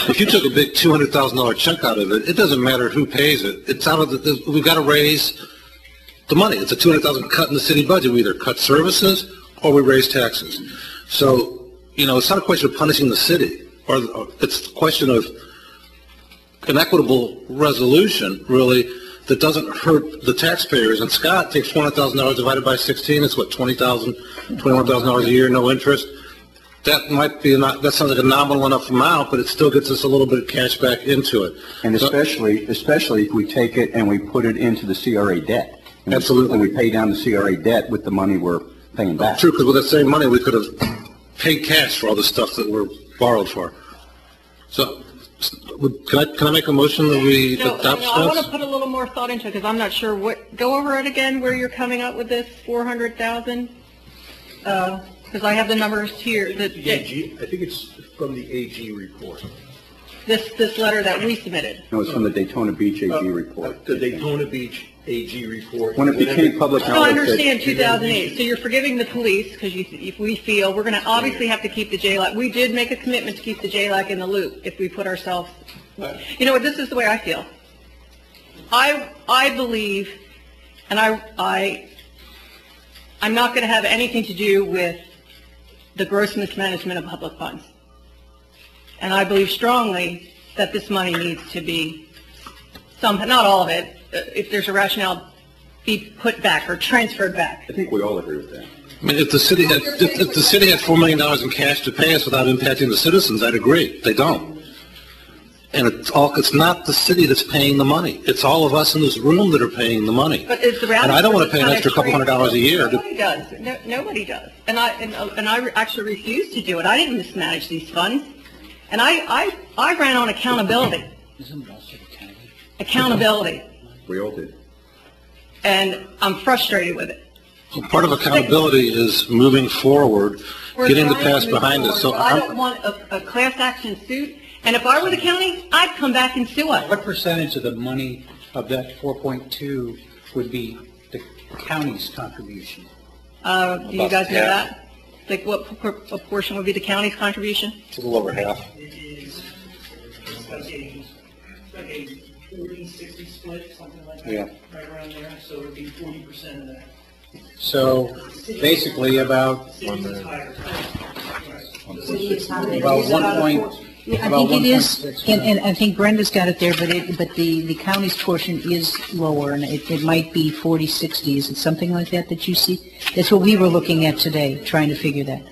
If you took a big $200,000 chunk out of it, it doesn't matter who pays it. It's out of we've got to raise the money. It's a $200,000 cut in the city budget. We either cut services or we raise taxes. So, you know, it's not a question of punishing the city, or it's a question of an equitable resolution, really, that doesn't hurt the taxpayers. And Scott takes $400,000 divided by 16. It's what, $20,000, $21,000 a year, no interest. That might be that sounds like a nominal enough amount, but it still gets us a little bit of cash back into it. And especially if we take it and we put it into the CRA debt. And absolutely. We pay down the CRA debt with the money we're paying back. True, because with that same money we could have paid cash for all the stuff that we're borrowed for. So, can I make a motion that we adopt this? I want to put a little more thought into it because I'm not sure go over it again where you're coming up with this 400,000. Because I have the numbers here. The AG, I think it's from the AG report. This letter that we submitted. No, it's from the Daytona Beach AG report. The Daytona Beach AG report. When it became public knowledge. No, I understand 2008. So you're forgiving the police because if we feel we're going to obviously have to keep the JLAC. We did make a commitment to keep the JLAC in the loop if we put ourselves. You know what? This is the way I feel. I believe, and I I'm not going to have anything to do with the gross mismanagement of public funds. And I believe strongly that this money needs to be, not all of it, if there's a rationale, be put back or transferred back. I think we all agree with that. I mean, if the city had $4 million in cash to pay us without impacting the citizens, I'd agree. They don't. And it's not the city that's paying the money. It's all of us in this room that are paying the money. But it's the reality. And I don't want to pay an extra couple $100 a year. Nobody does. Nobody does. And I actually refuse to do it. I didn't mismanage these funds. And I ran on accountability. Isn't it also the county? Accountability. We all did. And I'm frustrated with it. So part of accountability is moving forward, getting the past behind us. So I don't want a class action suit. And if I were the county, I'd come back and sue us. What percentage of the money of that 4.2 would be the county's contribution? Do you guys know that? Like what portion would be the county's contribution? It's a little over half. It's like a 40-60 split, something like that. Yeah. Right around there, so it would be 40% of that. So basically about City's is higher. about 1 point. I think it is, and I think Brenda's got it there, but the county's portion is lower, and it might be 40, 60. Is it something like that that you see? That's what we were looking at today, trying to figure that.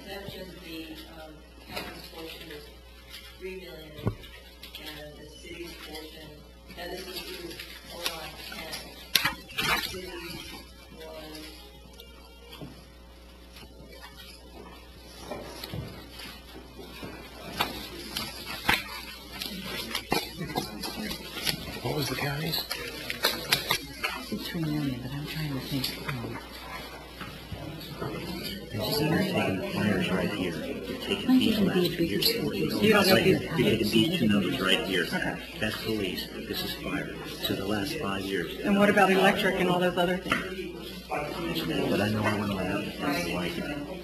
What was the county's? 3 million, but I'm trying to think. You're taking flyers right here. You're taking these last year's. You don't know You're these. taking these two numbers right here. Okay. That's police. This is fire. To the last 5 years. And what about electric and all those other things? But I know I went around and I like it.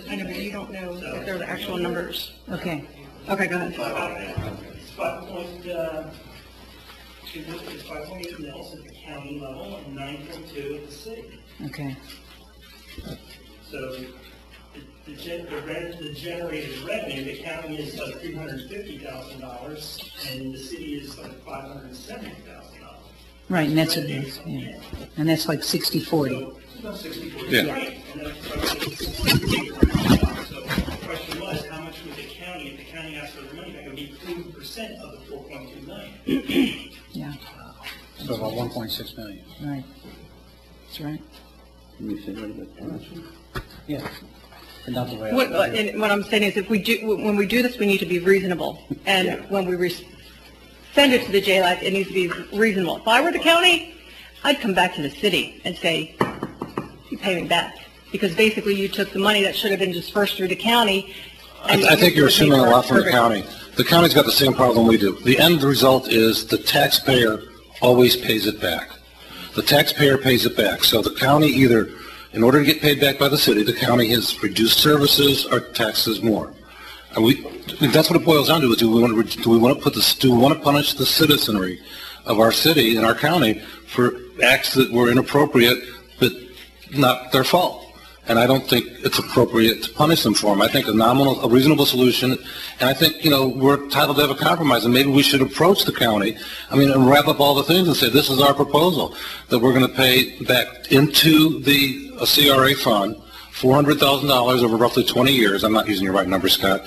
I know, but you don't know if they're the actual numbers. Okay. Okay, go ahead. It's 5.8 mils at the county level and 9.2 at the city. Okay. So the generated revenue, the county is like $350,000 and the city is like $570,000. Right, and that's yeah. And that's like 60-40. No, 60/40. Yeah. Right. And that's so the question was, how much would the county, if the county asked for the money back, it would be 30% of the 4.2 million. Yeah, So about 1.6 million. right. That's right. Let me see a little bit. Yeah. But not the way What I'm saying is, when we do this, we need to be reasonable. And when we send it to the JLAC, it needs to be reasonable. If I were the county, I'd come back to the city and say, you pay me back. Because basically you took the money that should have been dispersed through the county. I think you're assuming a lot from the county. The county's got the same problem we do. The end result is the taxpayer always pays it back. The taxpayer pays it back. So the county either, in order to get paid back by the city, the county has reduced services or taxes more. And that's what it boils down to, is do we want to punish the citizenry of our city and our county for acts that were inappropriate but not their fault? And I don't think it's appropriate to punish them for them. I think a reasonable solution, and I think, we're entitled to have a compromise, and maybe we should approach the county, and wrap up all the things and say, this is our proposal, that we're going to pay back into the CRA fund $400,000 over roughly 20 years. I'm not using your right number, Scott.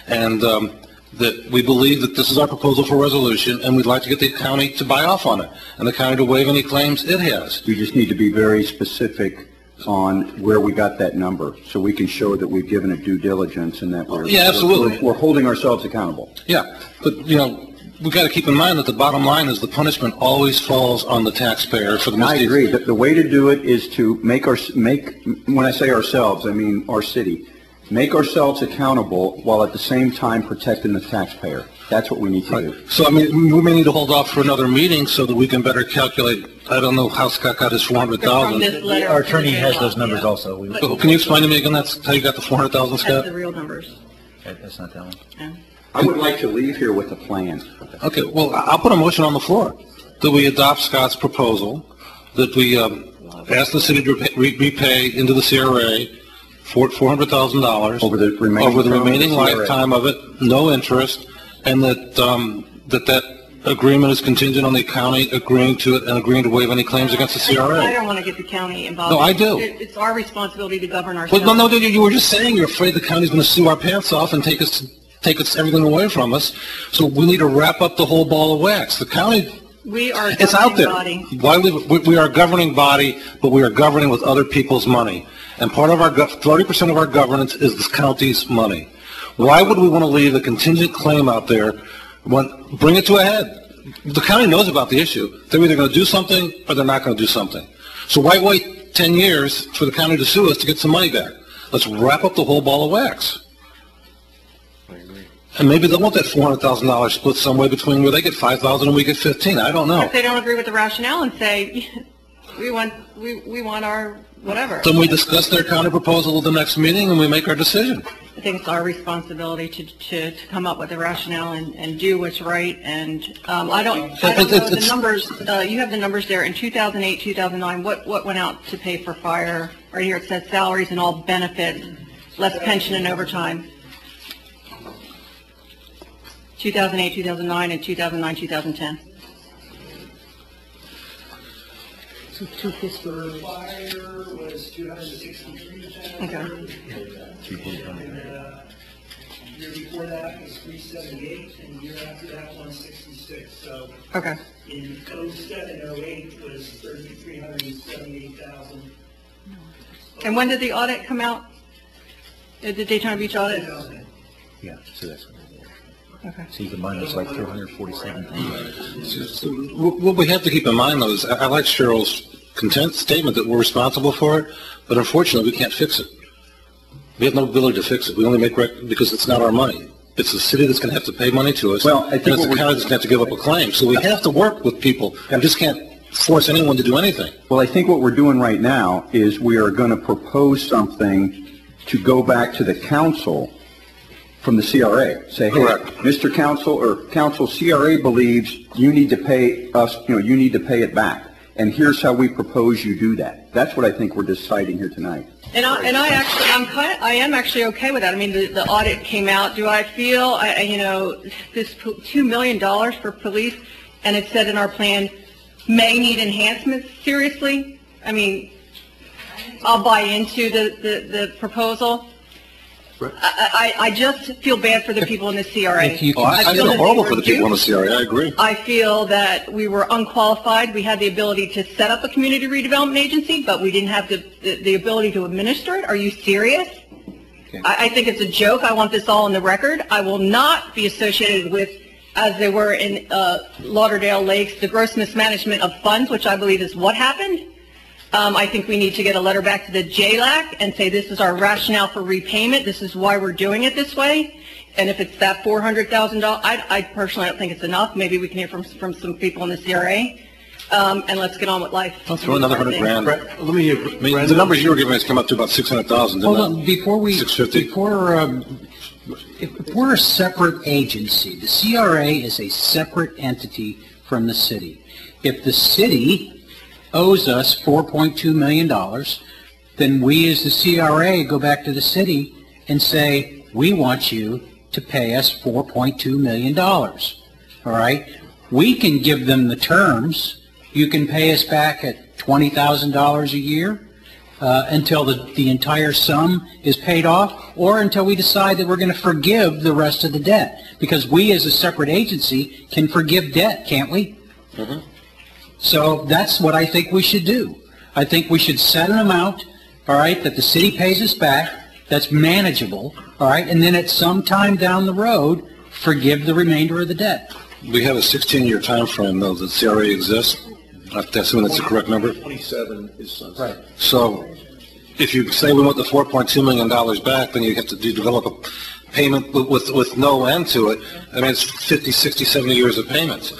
And that we believe that this is our proposal for resolution, and we'd like to get the county to buy off on it, and the county to waive any claims it has. We just need to be very specific on where we got that number, so we can show that we've given it due diligence and that we're holding ourselves accountable. Yeah, but we've got to keep in mind that the bottom line is the punishment always falls on the taxpayer for the misdeeds. I agree. The way to do it is to when I say ourselves, I mean our city, make ourselves accountable while at the same time protecting the taxpayer. That's what we need to do. So, we may need to hold off for another meeting so that we can better calculate. I don't know how Scott got his $400,000. Our attorney has those numbers also. Can you explain to me again how you got the $400,000, Scott? That's the real numbers. That's not that one. Yeah. I would like to leave here with a plan. Okay, well, I'll put a motion on the floor that we adopt Scott's proposal, that we ask the city to repay into the CRA $400,000 Over the remaining over the term of the remaining CRA. lifetime of it, no interest, and that agreement is contingent on the county agreeing to it and agreeing to waive any claims against the I CRA. don't want to get the county involved. No, I do. It's our responsibility to govern ourselves. Well, no, you were just saying you're afraid the county's going to sue our pants off and take us everything away from us. So we need to wrap up the whole ball of wax. The county, We are a it's out governing there. body. We are a governing body, but we are governing with other people's money. And part of our 30% of our governance is this county's money. Why would we want to leave a contingent claim out there? Bring it to a head. The county knows about the issue. They're either going to do something or they're not going to do something. So why wait 10 years for the county to sue us to get some money back? Let's wrap up the whole ball of wax. And maybe they'll want that $400,000 split some way between where they get $5,000 and we get $15,000. I don't know. If they don't agree with the rationale and say, we want our whatever. Then we discuss their counter proposal at the next meeting and we make our decision. I think it's our responsibility to come up with a rationale and do what's right. And I don't know the numbers. You have the numbers there. In 2008, 2009, what went out to pay for fire? Right here it says salaries and all benefits, less pension and overtime. 2008, 2009, and 2009, 2010. Fire was 263%. Okay. The year before that was 378, and the year after that 166. So Okay. in 07, 08 was 378,000. And when did the audit come out? The Daytona Beach audit? Yeah, so that's Okay. so you can minus like 447. What we have to keep in mind, though, is I like Cheryl's content statement that we're responsible for it, but unfortunately, we can't fix it. We have no ability to fix it. We only make because it's not our money. It's the city that's going to have to pay money to us, Well, I think and it's what the county that's going to have to give up a claim. So we have to work with people. We just can't force anyone to do anything. Well, I think what we're doing right now is we are going to propose something to go back to the council from the CRA. Say, hey, Correct. Mr. Council or Council, CRA believes you need to pay us, you need to pay it back. And here's how we propose you do that. That's what I think we're deciding here tonight. And I am actually okay with that. I mean, the audit came out. Do I feel, this $2 million for police, and it said in our plan, may need enhancements? Seriously? I mean, I'll buy into the proposal. I just feel bad for the people in the CRA. I feel horrible for the people in the CRA. I agree. I feel that we were unqualified. We had the ability to set up a community redevelopment agency, but we didn't have the ability to administer it. Are you serious? Okay. I think it's a joke. I want this all on the record. I will not be associated with, as they were in Lauderdale Lakes, the gross mismanagement of funds, which I believe is what happened. I think we need to get a letter back to the JLAC and say this is our rationale for repayment. This is why we're doing it this way. And if it's that $400,000, I personally don't think it's enough. Maybe we can hear from some people in the CRA. And let's get on with life. I'll throw another $100,000. Let me hear, I mean, the numbers you were giving us come up to about 600,000. Hold on, if we're a separate agency, the CRA is a separate entity from the city. If the city owes us $4.2 million, then we as the CRA go back to the city and say, we want you to pay us $4.2 million. All right? We can give them the terms. You can pay us back at $20,000 a year until the entire sum is paid off, or until we decide that we're going to forgive the rest of the debt. Because we as a separate agency can forgive debt, can't we? Mm-hmm. So that's what I think we should do. I think we should set an amount, all right, that the city pays us back, that's manageable, all right, and then at some time down the road, forgive the remainder of the debt. We have a 16-year time frame, though, that CRA exists. I assume that's the correct number. 27 is sunset. Right. So if you say we want the $4.2 million back, then you have to develop a payment with no end to it. I mean, it's 50, 60, 70 years of payments.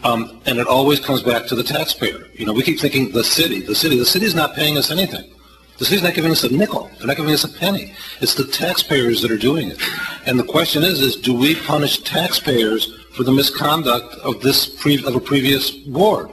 And it always comes back to the taxpayer. You know, we keep thinking the city. The city's not paying us anything. The city's not giving us a nickel. They're not giving us a penny. It's the taxpayers that are doing it. And the question is do we punish taxpayers for the misconduct of of a previous board?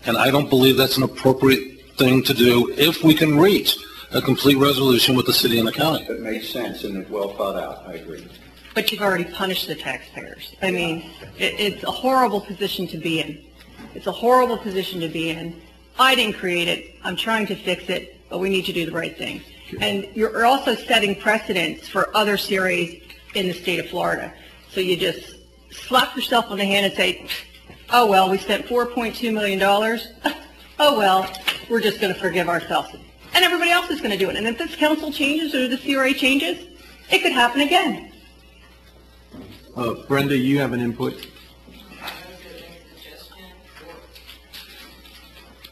And I don't believe that's an appropriate thing to do if we can reach a complete resolution with the city and the county. It makes sense and it's well thought out, I agree. But you've already punished the taxpayers. I mean, it's a horrible position to be in. It's a horrible position to be in. I didn't create it. I'm trying to fix it, but we need to do the right thing. And you're also setting precedents for other CRAs in the state of Florida. So you just slap yourself on the hand and say, oh, well, we spent $4.2 million. Oh, well, we're just going to forgive ourselves. And everybody else is going to do it. And if this council changes or the CRA changes, it could happen again. Brenda, you have an input?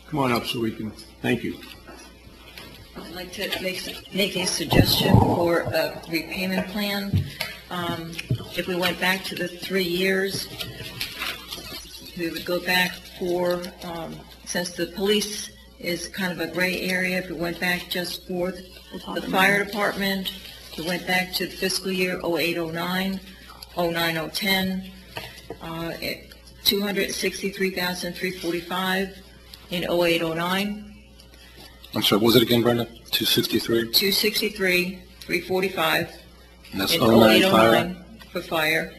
Come on up so we can, thank you. I'd like to make a suggestion for a repayment plan. If we went back to the 3 years, we would go back for, since the police is kind of a gray area, if we went back just for the fire department, we went back to the fiscal year 08-09, 09-010, $263,345 in 08-09. I'm sorry, what was it again, Brenda? 263? 263,345. And that's in 09 fire? 08-09 for fire.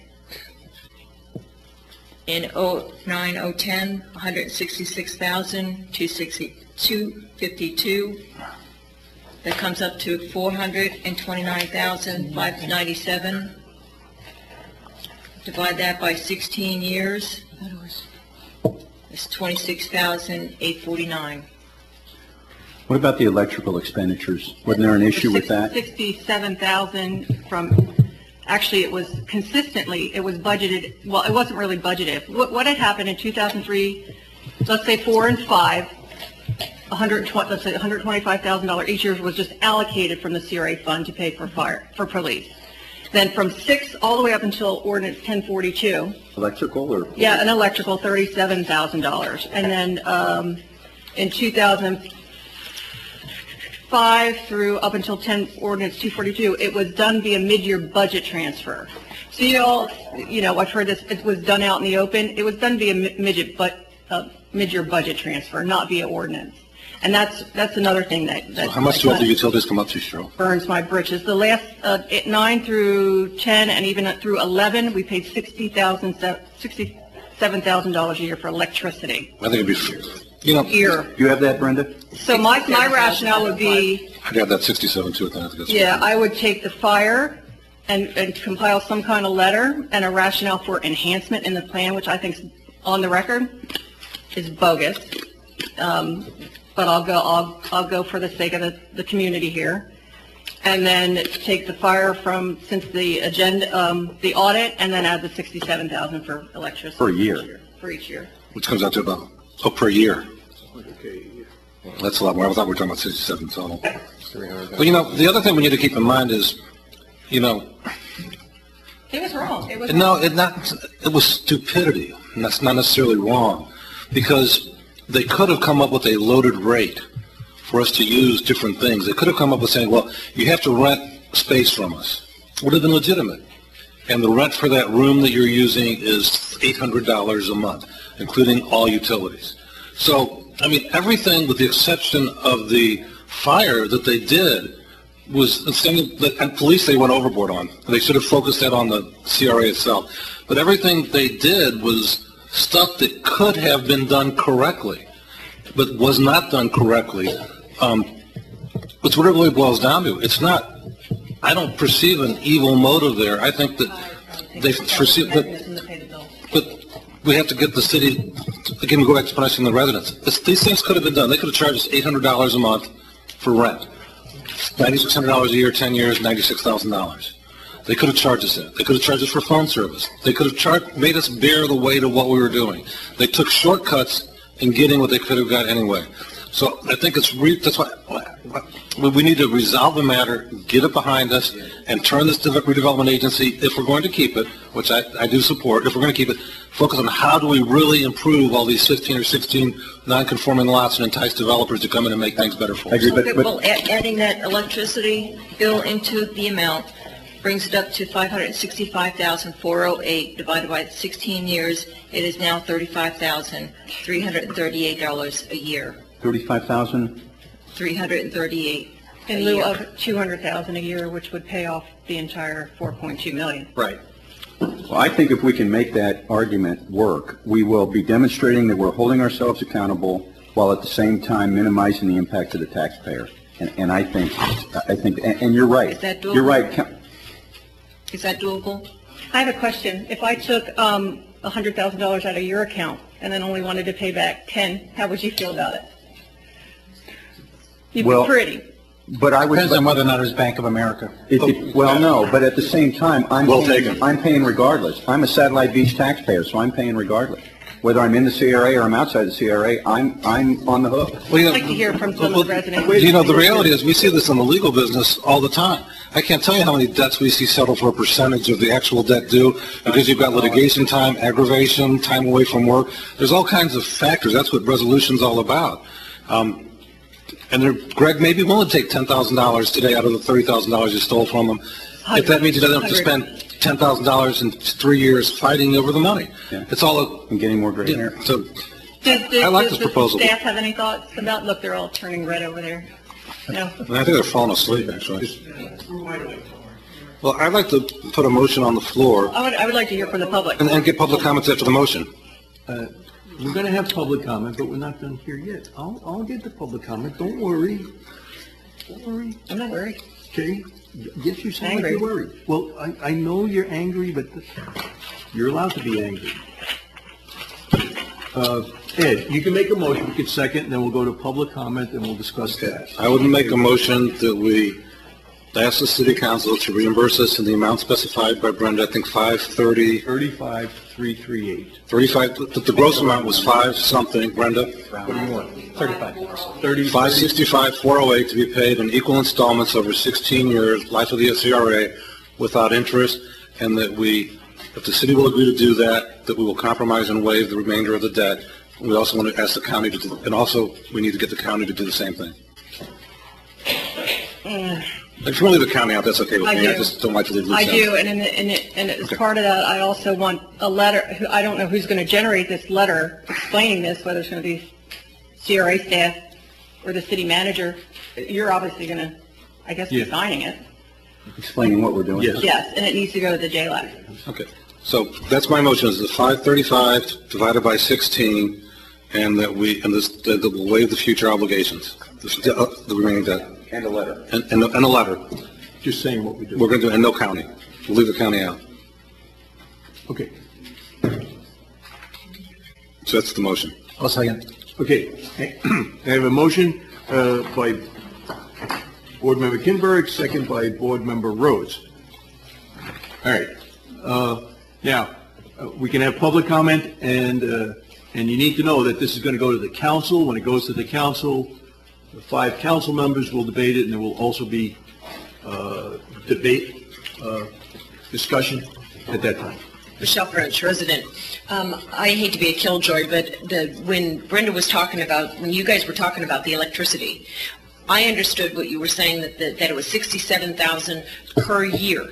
In 09-010, $166,252. That comes up to $429,597. Divide that by 16 years. It's $26,849. What about the electrical expenditures? Wasn't there an issue with that? 67,000 from, actually it was consistently, it was budgeted, well, it wasn't really budgeted. What had happened in 2003, let's say 4 and 5, let's say $125,000 each year was just allocated from the CRA fund to pay for fire, for police. Then from 6 all the way up until ordinance 1042. Electrical or? Yeah, an electrical, $37,000. And then in 2005 through up until ordinance 242, it was done via mid-year budget transfer. So you know, I've heard this, it was done out in the open. It was done via mid-year budget transfer, not via ordinance. And that's another thing that So how much do all the utilities come up to, Cheryl? burns my britches. The last 9 through 10 and even through 11, we paid $67,000 a year for electricity. I think it'd be, you know. Year. Do you have that, Brenda? So my rationale would be, I got that 67 too, I think that's. yeah, I would take the fire and compile some kind of letter and a rationale for enhancement in the plan, which I think is on the record is bogus. But I'll go for the sake of the community here. And then take the fire from, since the agenda, the audit, and then add the 67,000 for electricity. Per year. For each year. Which comes out to about, per year. Okay. That's a lot more. I thought we were talking about 67 total. But you know, the other thing we need to keep in mind is, you know. It was wrong. It was no, it was stupidity, and that's not necessarily wrong, because they could have come up with a loaded rate for us to use different things. They could have come up with saying, well, you have to rent space from us. It would have been legitimate. And the rent for that room that you're using is $800 a month, including all utilities. So, I mean, everything with the exception of the fire that they did was, and police they went overboard on. They should have focused that on the CRA itself. But everything they did was stuff that could have been done correctly, but was not done correctly. It's what it really boils down to. It's not, I don't perceive an evil motive there. I think that they perceive that, but we have to get the city, again, we go back to punishing the residents. These things could have been done. They could have charged us $800 a month for rent. $9,600 a year, 10 years, $96,000. They could have charged us that. They could have charged us for phone service. They could have made us bear the weight of what we were doing. They took shortcuts in getting what they could have got anyway. So I think that's why we need to resolve the matter, get it behind us, and turn this redevelopment agency, if we're going to keep it, which I do support, if we're going to keep it, focus on how do we really improve all these 15 or 16 non-conforming lots and entice developers to come in and make things better for us. Well, adding that electricity bill into the amount brings it up to $565,408 divided by 16 years. It is now $35,338 a year. $35,000? $338. In lieu of $200,000 a year, which would pay off the entire $4.2 million. Right. Well, I think if we can make that argument work, we will be demonstrating that we're holding ourselves accountable while at the same time minimizing the impact to the taxpayer. And I think, and you're right. Is that doable? You're right. Is that doable? I have a question. If I took $100,000 out of your account and then only wanted to pay back 10, how would you feel about it? You'd be pretty. But I would. Depends on whether or not it's Bank of America. Well, no, but at the same time, I'm paying regardless. I'm a Satellite Beach taxpayer, so I'm paying regardless. Whether I'm in the CRA or I'm outside the CRA, I'm on the hook. I'd like to hear from some of the residents. You know, the reality is we see this in the legal business all the time. I can't tell you how many debts we see settled for a percentage of the actual debt due because you've got litigation time, aggravation, time away from work. There's all kinds of factors. That's what resolution's all about. And Greg may be willing to take $10,000 today out of the $30,000 you stole from him. If that means he doesn't have to spend $10,000 in 3 years fighting over the money. Yeah. It's all I'm getting more gray hair. So I like this proposal. Does the staff have any thoughts about, look, they're all turning red over there. No? And I think they're falling asleep, actually. Well, I'd like to put a motion on the floor. I would like to hear from the public. And get public comments after the motion. We're going to have public comment, but we're not done here yet. I'll get the public comment. Don't worry. Don't worry. I'm not worried. Okay? Yes, you sound like you're worried. Well, I know you're angry, but you're allowed to be angry. Ed, you can make a motion, you can second, and then we'll go to public comment, and we'll discuss that. I would make a motion that we ask the city council to reimburse us in the amount specified by Brenda, I think 35,338. 35, the gross amount was 5 something, Brenda? What do you want? 35. 565,408 to be paid in equal installments over 16 years, life of the CRA, without interest, and that we, if the city will agree to do that, that we will compromise and waive the remainder of the debt. We also want to ask the county to do, and also we need to get the county to do the same thing. If you want to leave the county out, that's okay with me. I just don't like to leave loose ends. I do, and as part of that, I also want a letter. I don't know who's going to generate this letter explaining this, whether it's going to be CRA staff or the city manager. You're obviously going to, I guess, be signing it. Explaining what we're doing. Yes, and it needs to go to the JLAC. Okay, so that's my motion, is the 535 divided by 16, and that that we'll waive the future obligations, the remaining debt. And a letter. And a letter. Just saying what we do. We're going to do, and no county. We'll leave the county out. Okay. So that's the motion. I'll second. Okay. I have a motion by Board Member Kinberg, second by Board Member Rhodes. All right. Now, we can have public comment, and you need to know that this is going to go to the council. When it goes to the council, the 5 council members will debate it, and there will also be discussion at that time. Michelle French, resident. I hate to be a killjoy, but when Brenda was talking about, when you guys were talking about the electricity, I understood what you were saying, that it was $67,000 per year.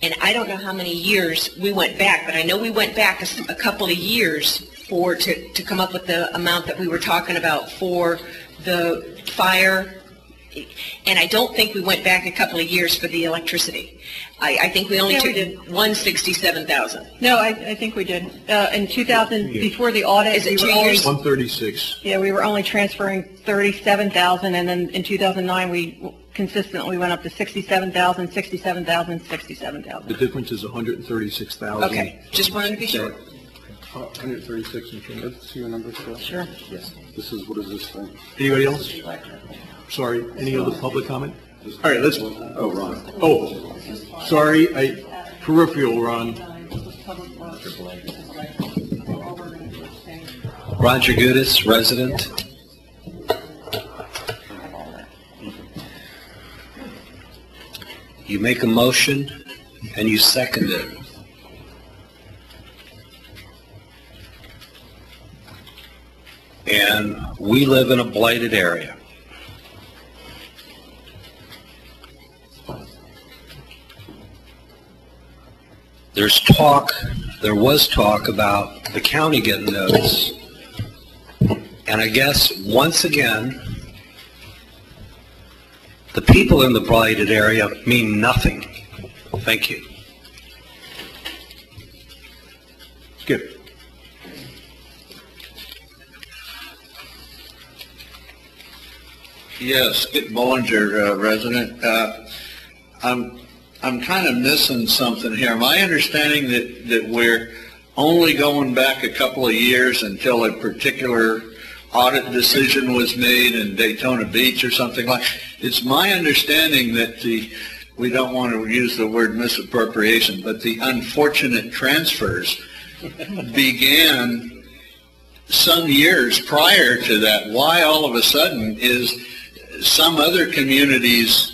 And I don't know how many years we went back, but I know we went back a couple of years to come up with the amount that we were talking about for the fire, and I don't think we went back a couple of years for the electricity. I think we only took $167,000. No, I think we did. In 2000, before the audit, is it 2 years? 136. Yeah, we were only transferring $37,000, and then in 2009 we consistently went up to $67,000, $67,000, $67,000. The difference is $136,000. Okay, just wanted to be sure. 136 and change. Let's see your numbers still. Sure. Yes. What is this thing? Anybody else? Sorry, any other public comment? All right, let's. Oh, Ron. Oh, sorry, peripheral, Ron. Roger Gudis, resident. You make a motion and you second it. And we live in a blighted area. There was talk about the county getting notice. And I guess, once again, The people in the blighted area mean nothing. Thank you. Skip. Yes, Skip Bollinger, resident. I'm kind of missing something here. My understanding that we're only going back a couple of years until a particular audit decision was made in Daytona Beach or something like. It's my understanding that we don't want to use the word misappropriation, but the unfortunate transfers began some years prior to that. Why all of a sudden is some other communities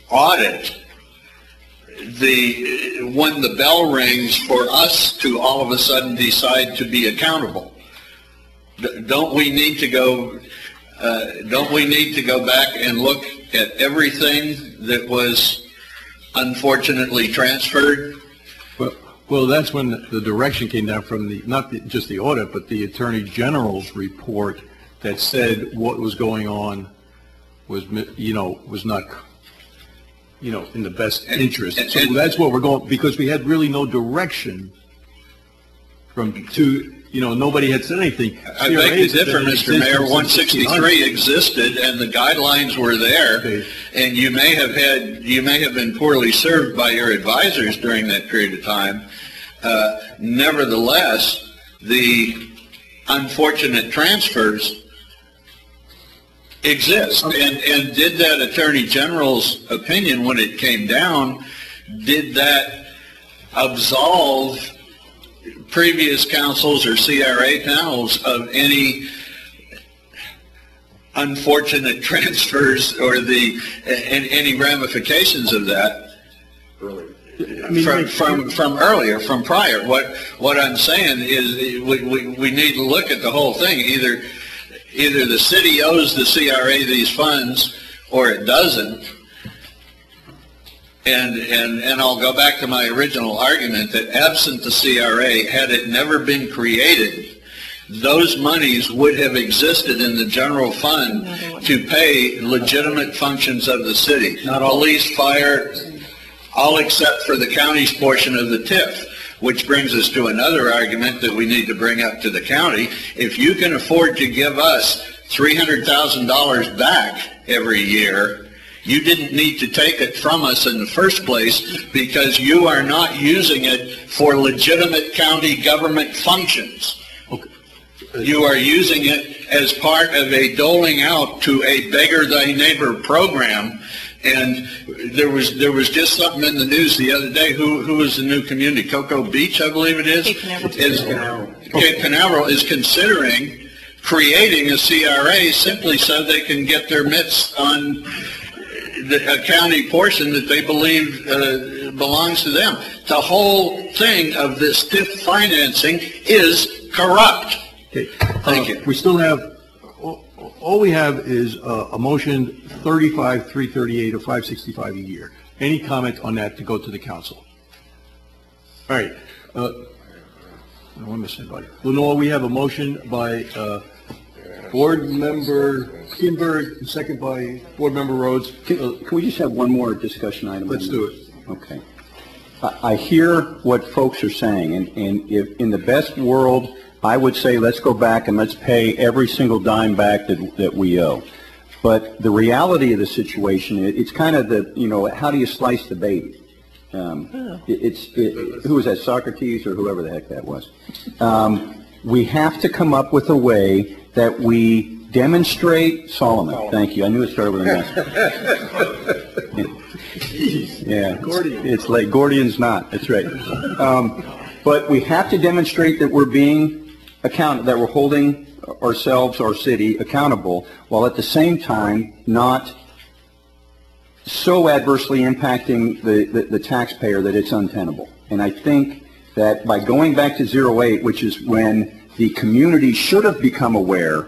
audit when the bell rings for us to all of a sudden decide to be accountable? Don't we need to go back and look at everything that was unfortunately transferred? Well, that's when the direction came down from just the audit, but the Attorney General's report that said what was going on was not, in the best interest. So that's what we're going, because we had really no direction nobody had said anything. I beg to differ, Mr. Mayor. 163 existed, and the guidelines were there, and you may have been poorly served by your advisors during that period of time. Nevertheless, the unfortunate transfers exist, and did that Attorney General's opinion when it came down, did that absolve previous councils or CRA panels of any unfortunate transfers or any ramifications of that from earlier, from prior? What I'm saying is we need to look at the whole thing. Either the city owes the CRA these funds or it doesn't. And I'll go back to my original argument that absent the CRA, had it never been created, those monies would have existed in the general fund to pay legitimate functions of the city. Police, fire, all except for the county's portion of the TIF, which brings us to another argument that we need to bring up to the county. If you can afford to give us $300,000 back every year, you didn't need to take it from us in the first place because you are not using it for legitimate county government functions. Okay. You are using it as part of a doling out to a beggar thy neighbor program. And there was just something in the news the other day. Who is the new community? Cocoa Beach, I believe it is. Cape Canaveral is considering creating a CRA simply so they can get their mitts on a county portion that they believe belongs to them. The whole thing of this TIF financing is corrupt. Okay. Thank you. We still have, all we have is a motion 35,338 or 565 a year. Any comment on that to go to the council? All right. I'm missing anybody. Lenore, we have a motion by Board Member Kinberg, second by Board Member Rhodes. Can we just have one more discussion item? Let's do it. Okay. I hear what folks are saying, and if in the best world, I would say let's go back and let's pay every single dime back that we owe. But the reality of the situation, it's kind of how do you slice the baby? Who was that, Socrates or whoever the heck that was? We have to come up with a way that we demonstrate, Solomon, thank you, I knew it started with an S. Yeah, it's like Gordian's knot, that's right. But we have to demonstrate that we're being accountable, that we're holding ourselves, our city, accountable, while at the same time not so adversely impacting the taxpayer that it's untenable. And I think that by going back to 08, which is when the community should have become aware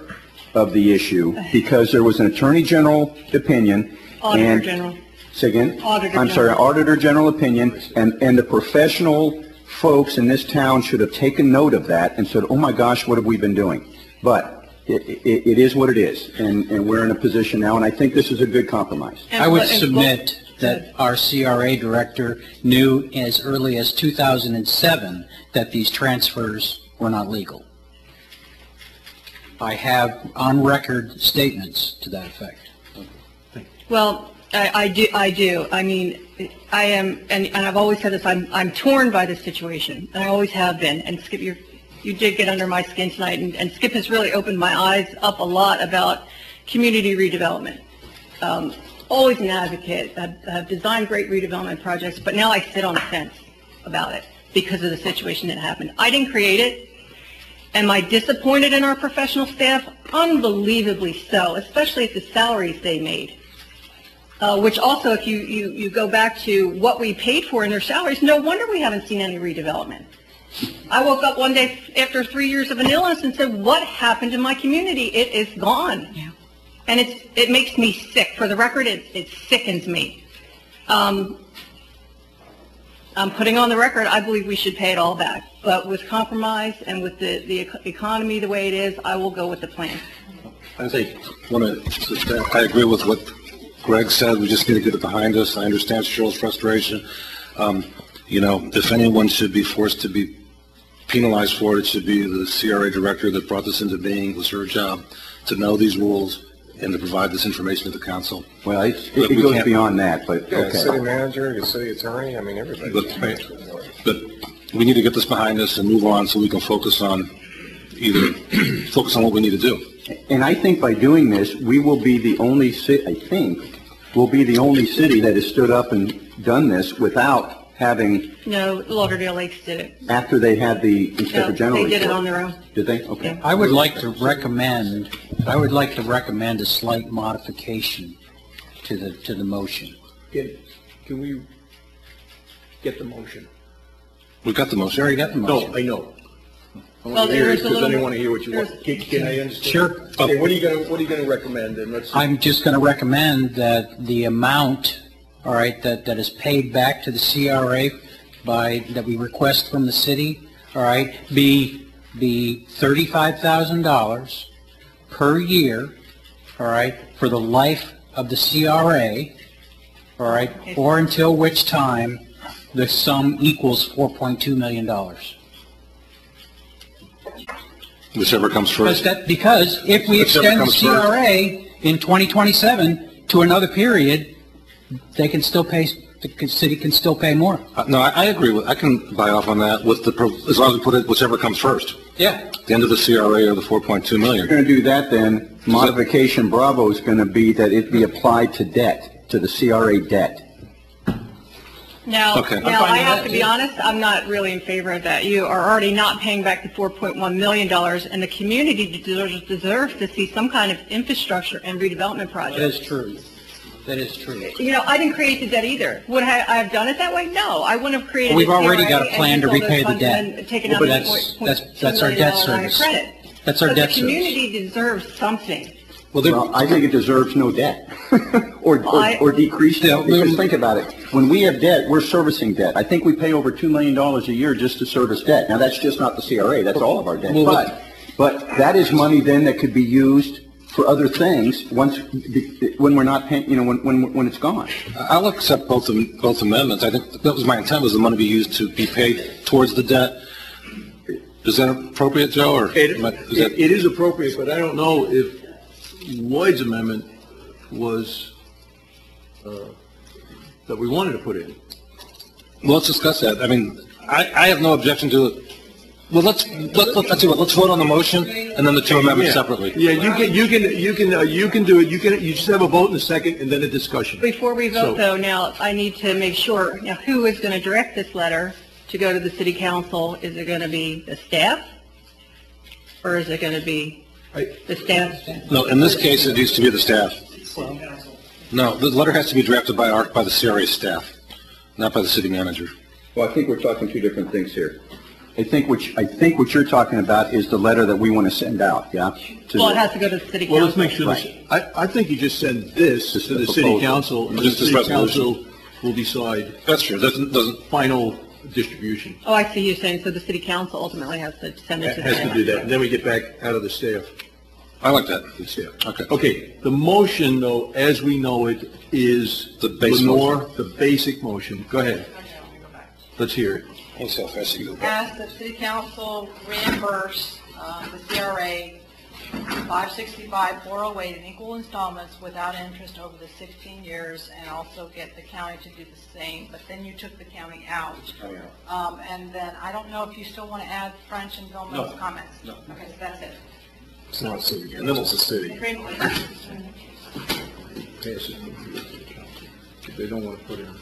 of the issue because there was an Attorney General opinion. Auditor General. Say again? Auditor Auditor General opinion, and the professional folks in this town should have taken note of that and said, oh my gosh, what have we been doing? But it is what it is, and we're in a position now, and I think this is a good compromise. I would submit that our CRA director knew as early as 2007 that these transfers were not legal. I have on record statements to that effect. Well, I do. I mean, I am, and I've always said this, I'm torn by this situation, and I always have been. And Skip, you did get under my skin tonight, and Skip has really opened my eyes up a lot about community redevelopment. Always an advocate. I've designed great redevelopment projects, but now I sit on the fence about it because of the situation that happened. I didn't create it. Am I disappointed in our professional staff? Unbelievably so, especially at the salaries they made. Which also, if you go back to what we paid for in their salaries, no wonder we haven't seen any redevelopment. I woke up one day after 3 years of an illness and said, what happened to my community? It is gone. Yeah. And it makes me sick. For the record, it sickens me. I'm putting on the record, I believe we should pay it all back. But with compromise and with the economy the way it is, I will go with the plan. I think I agree with what Greg said. We just need to get it behind us. I understand Cheryl's frustration. You know, if anyone should be forced to be penalized for it, it should be the CRA director that brought this into being. It was her job to know these rules and to provide this information to the council. Well, it goes beyond that, but Yeah, okay. city manager, your city attorney, I mean, everybody. But we need to get this behind us and move on so we can focus on what we need to do. And I think by doing this, we will be the only city, we'll be the only city that has stood up and done this without having, No, Lauderdale Lakes did it. after they had the Inspector General They did it report. on their own. Did they? Okay. I would like to recommend a slight modification to the motion. Can we get the motion? We've got the motion. You already got the motion. No, I know. I Well, want to hear there it is a because little I bit- want to hear what you want. Can I understand? Sure. Okay, what are you going to recommend? And let's. I'm just going to recommend that the amount, all right, that is paid back to the CRA that we request from the city, all right, be $35,000 per year, all right, for the life of the CRA, all right, or until which time the sum equals $4.2 million. Whichever comes first. Because if we Whichever extend the comes first. CRA in 2027 to another period, they can still pay, the city can still pay more. No, I agree with, I can buy off on that with as long as we put it, whichever comes first. Yeah. The end of the CRA or the 4.2 million. If you're going to do that, then modification Bravo is going to be that it be applied to debt, to the CRA debt. Now, Okay. I'm now fine I with have that, to be too. honest, I'm not really in favor of that. You are already not paying back the $4.1 million, and the community deserves to see some kind of infrastructure and redevelopment project. That is true. That is true. You know, I didn't create the debt either. Would I have done it that way? No, I wouldn't have created. We've a already CRA got a and plan to used all those repay the funds debt. and taken But out that's our debt $2 million service. credit. That's our But debt the service. community deserves something. Well, I think it deserves no debt, or decreased debt, because think about it. When we have debt, we're servicing debt. I think we pay over $2 million a year just to service debt. Now, that's just not the CRA, that's all of our debt. But that is money then that could be used for other things when we're not paying, you know, when it's gone. I'll accept both amendments. I think that was my intent, was the money be used to be paid towards the debt. Is that appropriate, Joe, or? It is appropriate, but I don't know if Lloyd's amendment was, that we wanted to put in. Well, let's discuss that. I mean, I have no objection to it. Well, let's vote on the motion and then the two amendments separately. Yeah, you can do it. You just have a vote in a second and then a discussion. Before we vote, though, now, I need to make sure, now, who is going to direct this letter to go to the city council? Is it going to be the staff? Or is it going to be the staff? No, in this case, it needs to be the staff. No, the letter has to be drafted by the CRA staff, not by the city manager. Well, I think we're talking two different things here. I think what you're talking about is the letter that we want to send out, yeah? Well, it has to go to the city council. Well, let's make sure I think you just send this to the city council, and the city council will decide. That's true. Doesn't final distribution. Oh, I see you saying, so the city council ultimately has to send it to the Has to do that, and then we get back out of the staff. I like that. Yeah. Okay. Okay, the motion, though, as we know it, is The base Lenore, motion. the basic motion. Go ahead. Let's hear it. Let's see how fast you go. Ask that city council reimburse the CRA 565,408 in equal installments without interest over the 16 years, and also get the county to do the same, but then you took the county out. And then, I don't know if you still want to add French and Vilma's comments? No. Okay, so that's it. It's not a city. And then it's a city. Agreement with that. Pass it from here to the council. If they don't want to put in.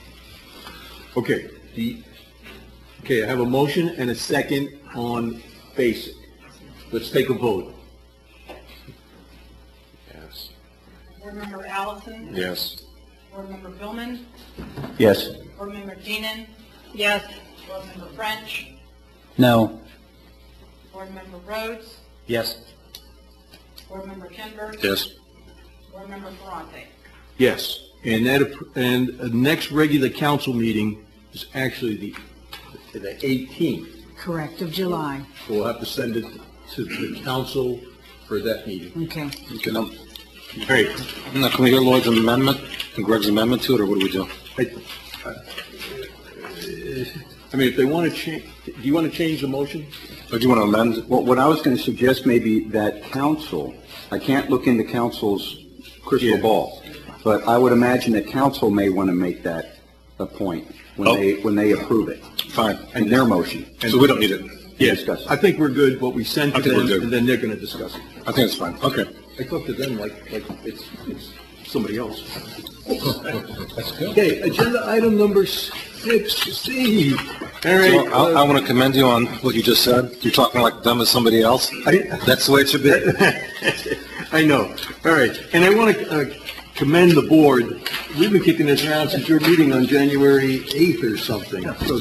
Okay, I have a motion and a second on basic. Let's take a vote. Yes. Board Member Allison? Yes. Board Member Billman? Yes. Board Member Deanan? Yes. Board Member French? No. Board Member Rhodes? Yes. Board Member Kinder? Yes. Board Member Ferrante? Yes, and the next regular council meeting is actually the 18th. Correct, of July. So we'll have to send it to the council for that meeting. Okay. Okay, great. Now, can we hear Lloyd's amendment and Greg's amendment to it, or what do we do? I mean, if they want to change, do you want to change the motion? Or do you want to amend? Well, what I was going to suggest maybe that council, I can't look into council's crystal ball, but I would imagine that council may want to make that a point when they approve it. Fine. In their motion. So we don't need it. Yes, Discuss it. I think we're good, what we sent to I think we're them, good. and then they're going to discuss it. I think it's fine. Okay. I talk to them like it's somebody else. That's good. Okay, agenda item number 6C. All right. So I want to commend you on what you just said. You're talking like them as somebody else. That's the way it should be. I know. All right. And I want to commend the board. We've been kicking this around since your meeting on January 8th or something. So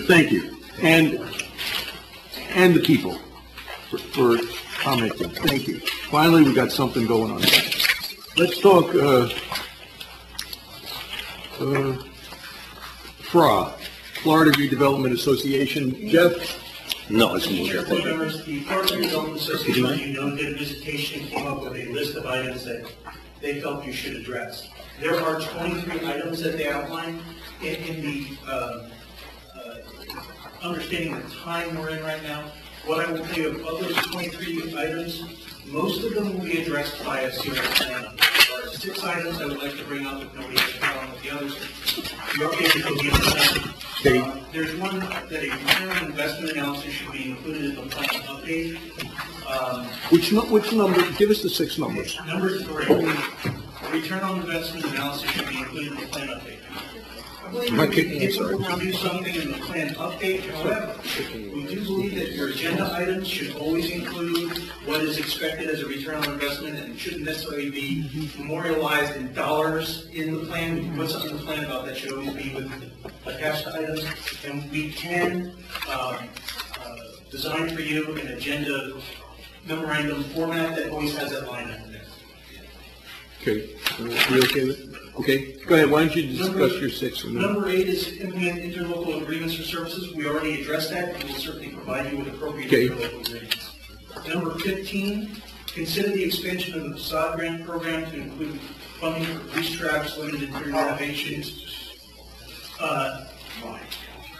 thank you. And the people for commenting. Thank you. Finally, we got something going on. Let's talk FRA, Florida Redevelopment Association. Jeff? No, it's more. Board members, the Florida Redevelopment Association, you know, did a visitation, came up with a list of items that they felt you should address. There are 23 items that they outline in the understanding the time we're in right now. What I will tell you, of those 23 items, most of them will be addressed by a CRA plan. There are 6 items I would like to bring up if nobody has a problem with the others. You are able to go get them. There's one that a return on investment analysis should be included in the plan update. Which number? Give us the 6 numbers. Number 3, return on investment analysis should be included in the plan update. I believe if we do something in the plan update, however, we do believe that your agenda items should always include what is expected as a return on investment, and it shouldn't necessarily be memorialized in dollars in the plan. We can put something in the plan about that should always be with attached to items, and we can design for you an agenda memorandum format that always has that line item there. Okay. You okay with it? Okay. Go ahead. Why don't you discuss your 6? Number 8 is implement interlocal agreements for services. We already addressed that, and we'll certainly provide you with appropriate interlocal agreements. Number 15, consider the expansion of the facade grant program to include funding for police traps, limited interior renovations.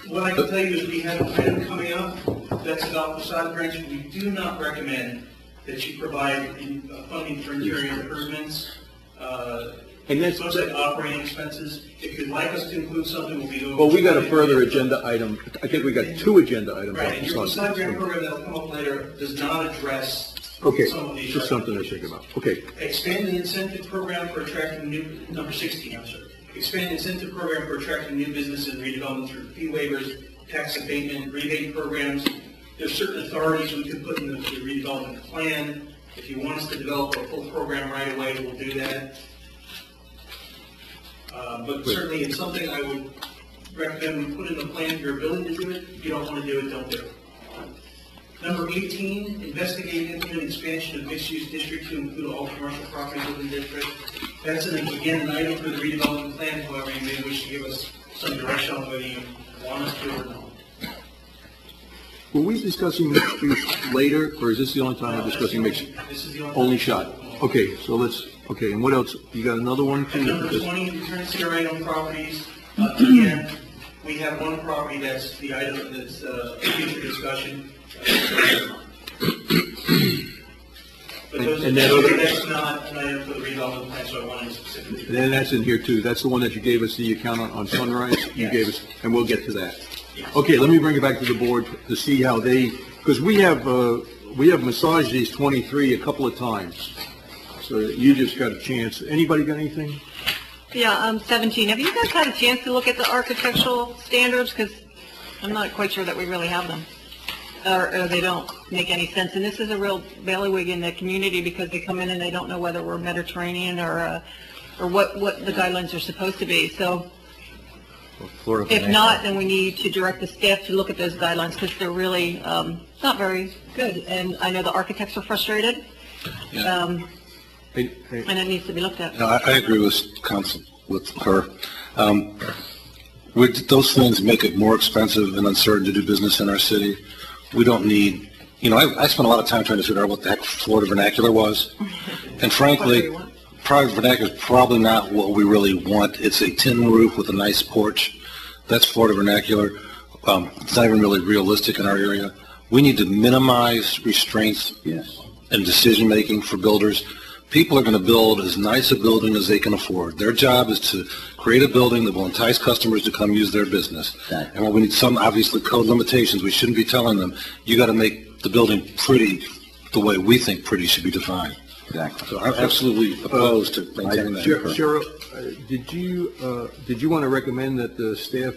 What I can tell you is we have an item coming up that's about facade grants. We do not recommend that you provide funding for interior improvements. And that's those like operating expenses. If you'd like us to include something, we'll be. Well, we got a further agenda item. I think we got 2 agenda items. Right, and your facade grant program that'll come up later does not address some of these. Just something to think about. Okay. Expand the incentive program for attracting new, number 16, I'm sorry. Expand the incentive program for attracting new business and redevelopment through fee waivers, tax abatement, rebate programs. There's certain authorities we could put in the redevelopment plan. If you want us to develop a full program right away, we'll do that. But certainly it's something I would recommend we put in the plan, your ability to do it. If you don't want to do it, don't do it. Number 18, investigate and implement expansion of mixed-use district to include all commercial properties within the district. That's, again, an item for the redevelopment plan. However, you may wish to give us some direction on whether you want us to or not. Were we discussing mixed use later, or is this the only time we're discussing mixed? This is the Only shot. Okay, so let's, okay, and what else? You got another one? too? Number 20, return CRA on properties. Again, we have one property that's the item that's future discussion. But those, And then- that's not an item for the redevelopment plan, so I wanted to specifically. And then that's in here too. That's the one that you gave us the account on Sunrise. You Yes. gave us, and we'll get to that. Okay, let me bring it back to the board to see how they, because we have massaged these 23 a couple of times. So you just got a chance. Anybody got anything? Yeah, 17. Have you guys had a chance to look at the architectural standards? Because I'm not quite sure that we really have them, or they don't make any sense. And this is a real bailiwick in the community because they come in and they don't know whether we're Mediterranean or what the guidelines are supposed to be. So if not, then we need to direct the staff to look at those guidelines because they're really not very good. And I know the architects are frustrated. And it needs to be looked at. No, I agree with Council, with her. Those things make it more expensive and uncertain to do business in our city. We don't need, I spent a lot of time trying to figure out what the heck Florida vernacular was. And frankly, private vernacular is probably not what we really want. It's a tin roof with a nice porch. That's Florida vernacular. It's not even really realistic in our area. We need to minimize restraints and decision-making for builders. People are going to build as nice a building as they can afford. Their job is to create a building that will entice customers to come use their business. Exactly. And while we need some, obviously, code limitations, we shouldn't be telling them, you got to make the building pretty the way we think pretty should be defined. Exactly. So I'm absolutely opposed to maintaining that. Cheryl, did you want to recommend that the staff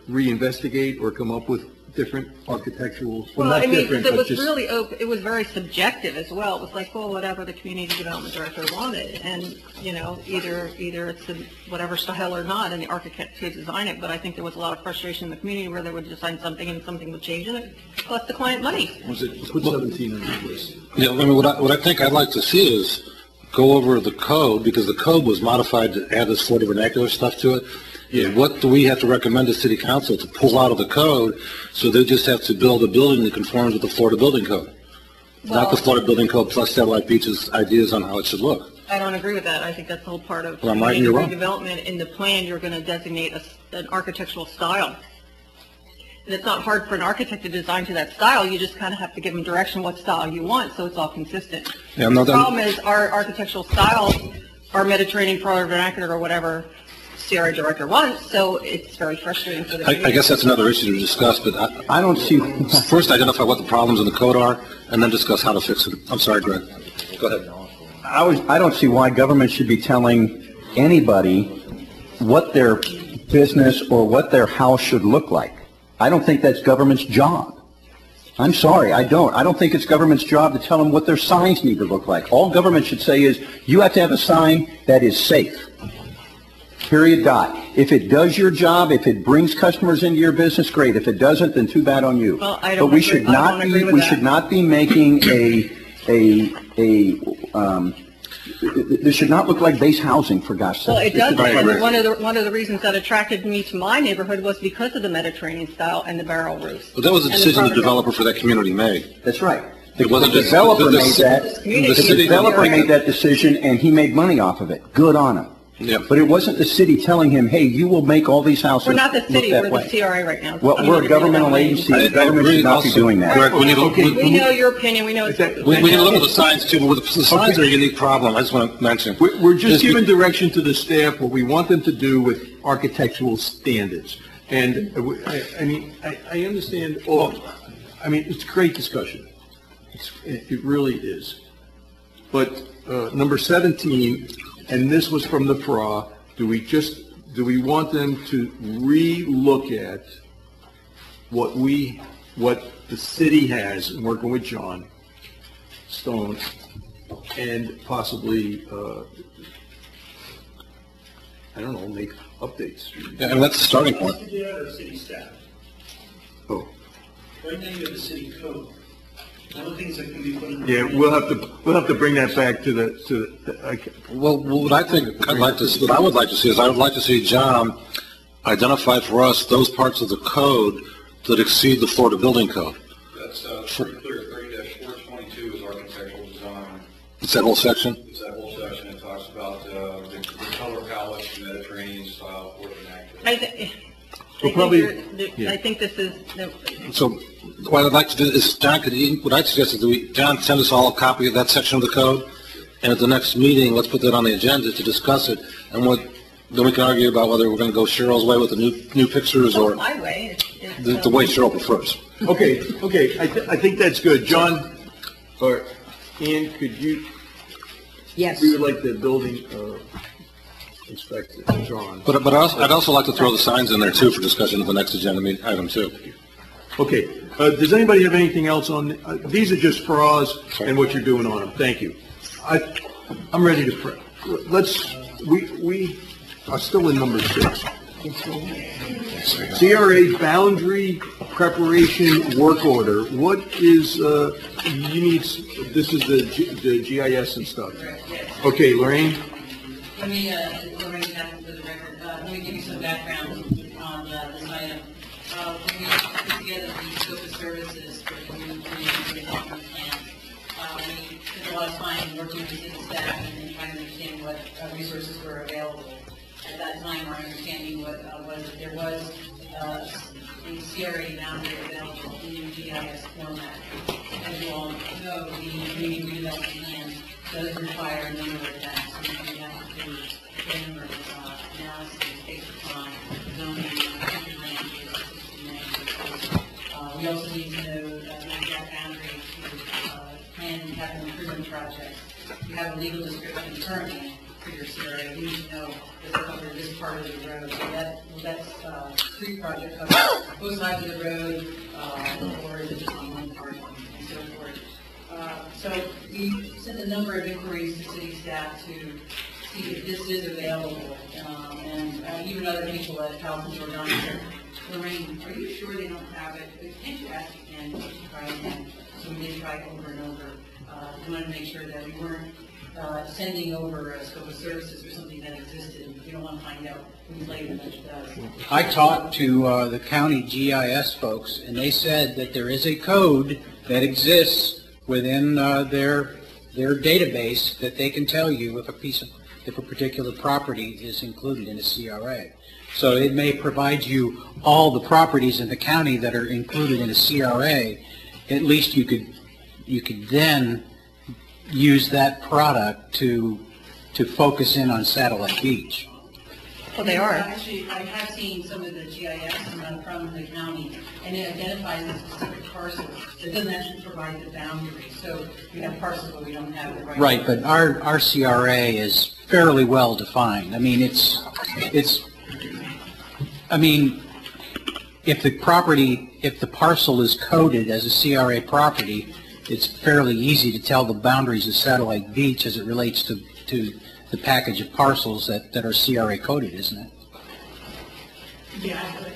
reinvestigate or come up with different architectural, Well, not I mean, different, it but was just... really open. It was very subjective as well. It was like, well, whatever the community development director wanted, and either it's in whatever style or not, and the architect could design it. But I think there was a lot of frustration in the community where they would design something and something would change, and it cost the client money. Was it, put 17 on the list. Yeah, I mean, what I think I'd like to see is go over the code, because the code was modified to add this Florida vernacular stuff to it. Yeah. What do we have to recommend to City Council to pull out of the code so they just have to build a building that conforms with the Florida Building Code? Not the Florida Building Code plus Satellite Beach's ideas on how it should look. I don't agree with that. I think that's the whole part of Well, I'm right and you're wrong. redevelopment. In the plan, you're going to designate an architectural style. And it's not hard for an architect to design to that style. You just kind of have to give them direction what style you want, so it's all consistent. Yeah, The problem is our architectural styles are Mediterranean, Florida vernacular, or whatever CRA director wants, so it's very frustrating for the I guess that's another issue to discuss, but I don't see... First, identify what the problems in the code are, and then discuss how to fix it. I'm sorry, Greg. Go ahead. I don't see why government should be telling anybody what their business or what their house should look like. I don't think that's government's job. I'm sorry, I don't. I don't think it's government's job to tell them what their signs need to look like. All government should say is, you have to have a sign that is safe. Period, dot. If it does your job, if it brings customers into your business, great. If it doesn't, then too bad on you. Well, I don't But we agree- should I not don't be, agree with we that. should not be making this should not look like base housing, for gosh sake. Well, it This does. should look And like- one of the reasons that attracted me to my neighborhood was because of the Mediterranean style and the barrel roofs. But that was a And the decision the private- developer for that community made. That's right. It wasn't The just- developer the- made that, community- the developer made that decision, and he made money off of it. Good on him. Yeah. But it wasn't the city telling him, hey, you will make all these houses We're not the look city, that we're way. the CRA right now. Well, we're a governmental agency. The government should not be doing that. Greg, we need to We know your opinion, we know it's... we need to look at the signs too, but the signs are a unique problem. I just want to mention. We're just giving direction to the staff what we want them to do with architectural standards. And I understand it's a great discussion. It really is. But number 17, and this was from the FRA, do we want them to re-look at what the city has, and working with John Stone, and possibly, make updates? Yeah, and that's the starting point. What's the data of city staff? Oh. Right now you have the city code. One of the things that can be put in. Yeah, we'll have to bring that back to the. Well, what I would like to see is I would like to see John identify for us those parts of the code that exceed the Florida Building Code. That's pretty clear. 30-422 is architectural design. It's that whole section? It's that whole section. It talks about the color palette, Mediterranean style, Florida vernacular. I think this is, So what I'd like to do is, John, what I'd suggest is that John send us all a copy of that section of the code, and at the next meeting, let's put that on the agenda to discuss it, and then we can argue about whether we're going to go Cheryl's way with the new pictures or my way. the way Cheryl prefers. Okay, I think that's good. John, or Ian, could you? Yes. We would like the building inspector drawn. But I'd also like to throw the signs in there too for discussion of the next agenda item too. Okay, does anybody have anything else on, these are just FRAs and what you're doing on them, thank you. I'm ready to, we are still in number 6. CRA boundary preparation work order, what is, this is the GIS and stuff. Okay, Lorraine? Let me, Lorraine, for the record, let me give you some background on this item. When we put together the scope of services for the new community development plan, we spent a lot of time working with city staff and trying to understand what resources were available. At that time, our understanding was that there was a CRA boundary available in GIS format. As you all know, the community redevelopment plan does require a number of tasks. We have to do granular analysis based upon zoning, land use, we also need to know the exact boundary to plan capital improvement projects. You have a legal description currently for your CRA. You need to know does it cover this part of the road. So that's street project covers both sides of the road, or is it just on one part and so forth. So we sent a number of inquiries to city staff to see if this is available, and even other people at Health and Jordan said, Lorraine, are you sure they don't have it? Can't you ask again? Can't you try again? So we did try over and over. We wanted to make sure that we weren't sending over a scope of services for something that existed. We don't want to find out who's later that it does. I talked to the county GIS folks, and they said that there is a code that exists within their database that they can tell you if a particular property is included in a CRA. So it may provide you all the properties in the county that are included in a CRA. At least you could then use that product to focus in on Satellite Beach. Well, they are. Actually, I have seen some of the GIS from the county, and it identifies the specific parcels. It doesn't actually provide the boundary. So we have parcels where we don't have the right. Right, but our CRA is fairly well defined. I mean, if the parcel is coded as a CRA property, it's fairly easy to tell the boundaries of Satellite Beach as it relates to the package of parcels that are CRA coded, isn't it? Yeah, but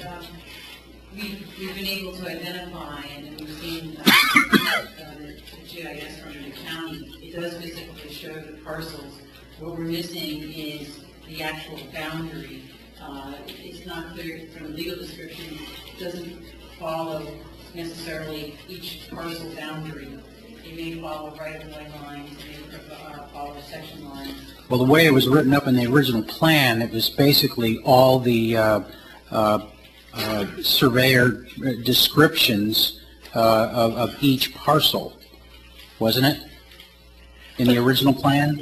we've been able to identify, and we've seen the GIS from the county. It does specifically show the parcels. What we're missing is the actual boundary. It's not clear from the legal description. It doesn't follow necessarily each parcel boundary. It may follow right-of-way lines, it may follow section lines. Well, the way it was written up in the original plan, it was basically all the surveyor descriptions of each parcel, wasn't it? In the original plan?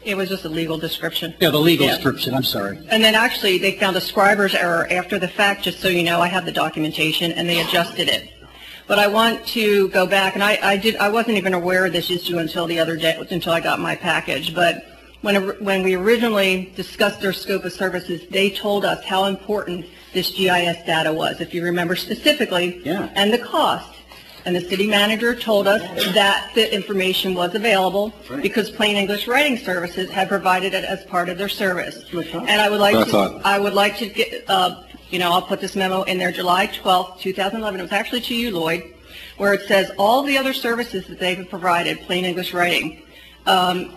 It was just a legal description. Yeah, the legal description, I'm sorry. And then actually, they found a scriber's error after the fact, just so you know, I have the documentation, and they adjusted it. But I want to go back, and I wasn't even aware of this issue until the other day, until I got my package. But when we originally discussed their scope of services, they told us how important this GIS data was, if you remember specifically, and the cost. And the city manager told us that the information was available because Plain English Writing Services had provided it as part of their service. And I would like to get, I'll put this memo in there, July 12th, 2011. It was actually to you, Lloyd, where it says all the other services that they have provided, Plain English Writing,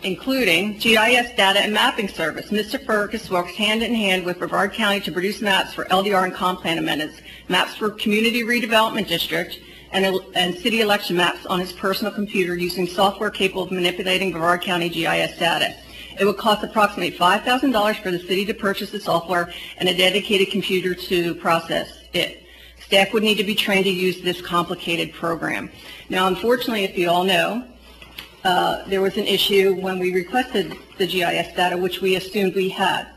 including GIS data and mapping service. Mr. Fergus works hand in hand with Brevard County to produce maps for LDR and comp plan amendments, maps for community redevelopment district, and city election maps on his personal computer using software capable of manipulating Brevard County GIS data. It would cost approximately $5,000 for the city to purchase the software and a dedicated computer to process it. Staff would need to be trained to use this complicated program. Now, unfortunately, if you all know, there was an issue when we requested the GIS data, which we assumed we had.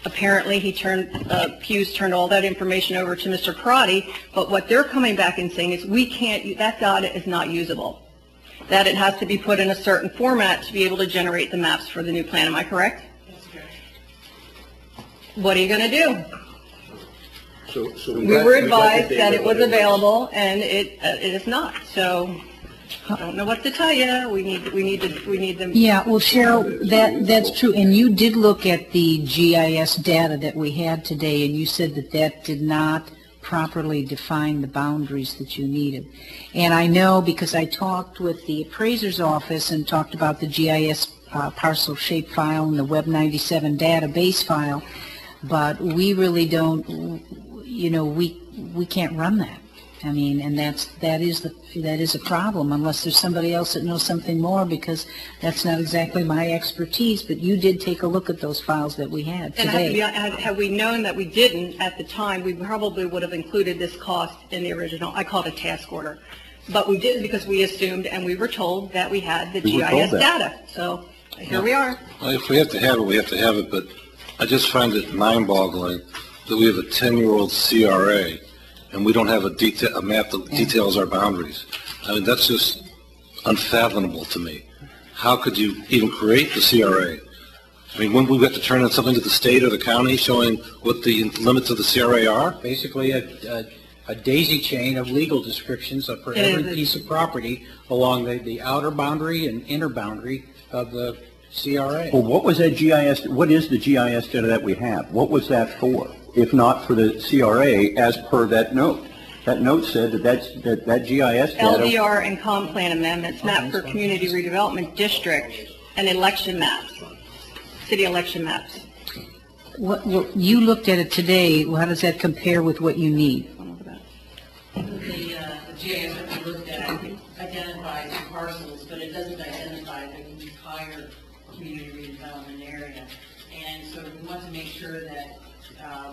Apparently, Hughes turned all that information over to Mr. Crotty, but what they're coming back and saying is we can't, that data is not usable, that it has to be put in a certain format to be able to generate the maps for the new plan. Am I correct? That's correct. What are you going to do? So We were advised that it was available, and it is not. So I don't know what to tell you. We need them. Yeah, well, Cheryl, that's true. And you did look at the GIS data that we had today, and you said that that did not properly define the boundaries that you needed. And I know because I talked with the appraiser's office and talked about the GIS parcel shape file and the Web 97 database file, but we really don't, you know, we can't run that. I mean, and that is a problem unless there's somebody else that knows something more, because that's not exactly my expertise. But you did take a look at those files that we had today. And had we known that we didn't at the time, we probably would have included this cost in the original. I call it a task order, but we didn't because we assumed and we were told that we had the GIS data. So here we are. Well, if we have to have it, we have to have it. But I just find it mind-boggling that we have a 10-year-old CRA and we don't have a map that details our boundaries. I mean, that's just unfathomable to me. How could you even create the CRA? I mean, wouldn't we have to turn in something to the state or the county showing what the limits of the CRA are? Basically, a daisy chain of legal descriptions for every piece of property along the outer boundary and inner boundary of the CRA. Well, what was that GIS, what is the GIS data that we have? What was that for, if not for the CRA as per that note? That note said that that GIS data... LDR and comp plan amendments, map for community redevelopment district, and election maps, city election maps. What you looked at it today, how does that compare with what you need? The GIS that we looked at identifies the parcels, but it doesn't identify the entire community redevelopment area. And so we want to make sure that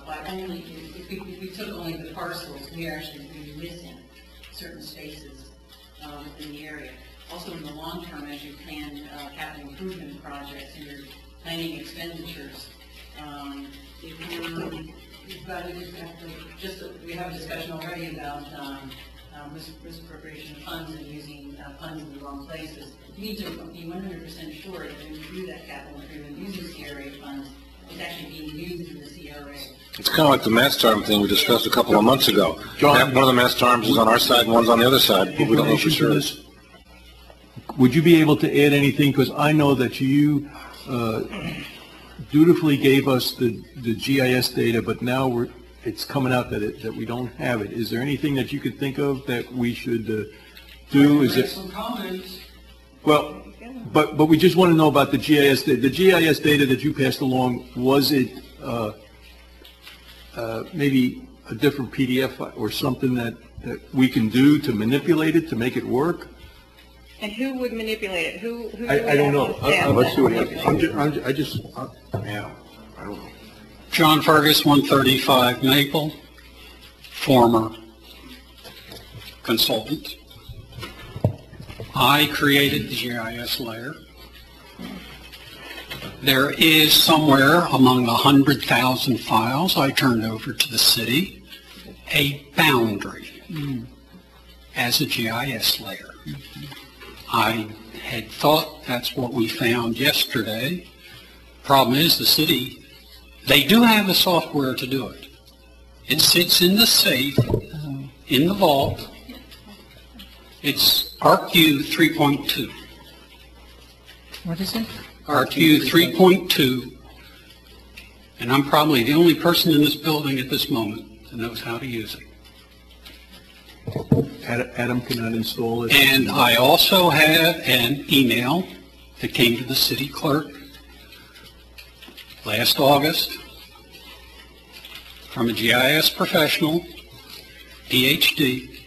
by only, if we took only the parcels, we actually be missing certain spaces within the area. Also in the long term, as you plan capital improvement projects and you're planning expenditures, we have a discussion already about misappropriation of funds and using funds in the wrong places. You need to be 100% sure that when you do that capital improvement using CRA funds, it's actually being used in the CRA. It's kind of like the Matstorm thing we discussed a couple of months ago. John, one of the Matstorms is on our side and one's on the other side, but we don't know for sure. Would you be able to add anything? Because I know that you dutifully gave us the GIS data, but now it's coming out that we don't have it. Is there anything that you could think of that we should do? Is it some comments? Well, but we just want to know about the GIS data. The GIS data that you passed along, was it maybe a different PDF or something that we can do to manipulate it to make it work? And who would manipulate it? Who I don't know. Let's see what he has. Yeah, I don't know. John Fergus, 135 Maple, former consultant. I created the GIS layer. There is somewhere among the 100,000 files I turned over to the city a boundary as a GIS layer. I had thought that's what we found yesterday. Problem is the city, they do have the software to do it. It sits in the safe, in the vault. It's RQ 3.2. What is it? RQ 3.2. And I'm probably the only person in this building at this moment that knows how to use it. Adam cannot install it. And I also have an email that came to the city clerk last August from a GIS professional, PhD,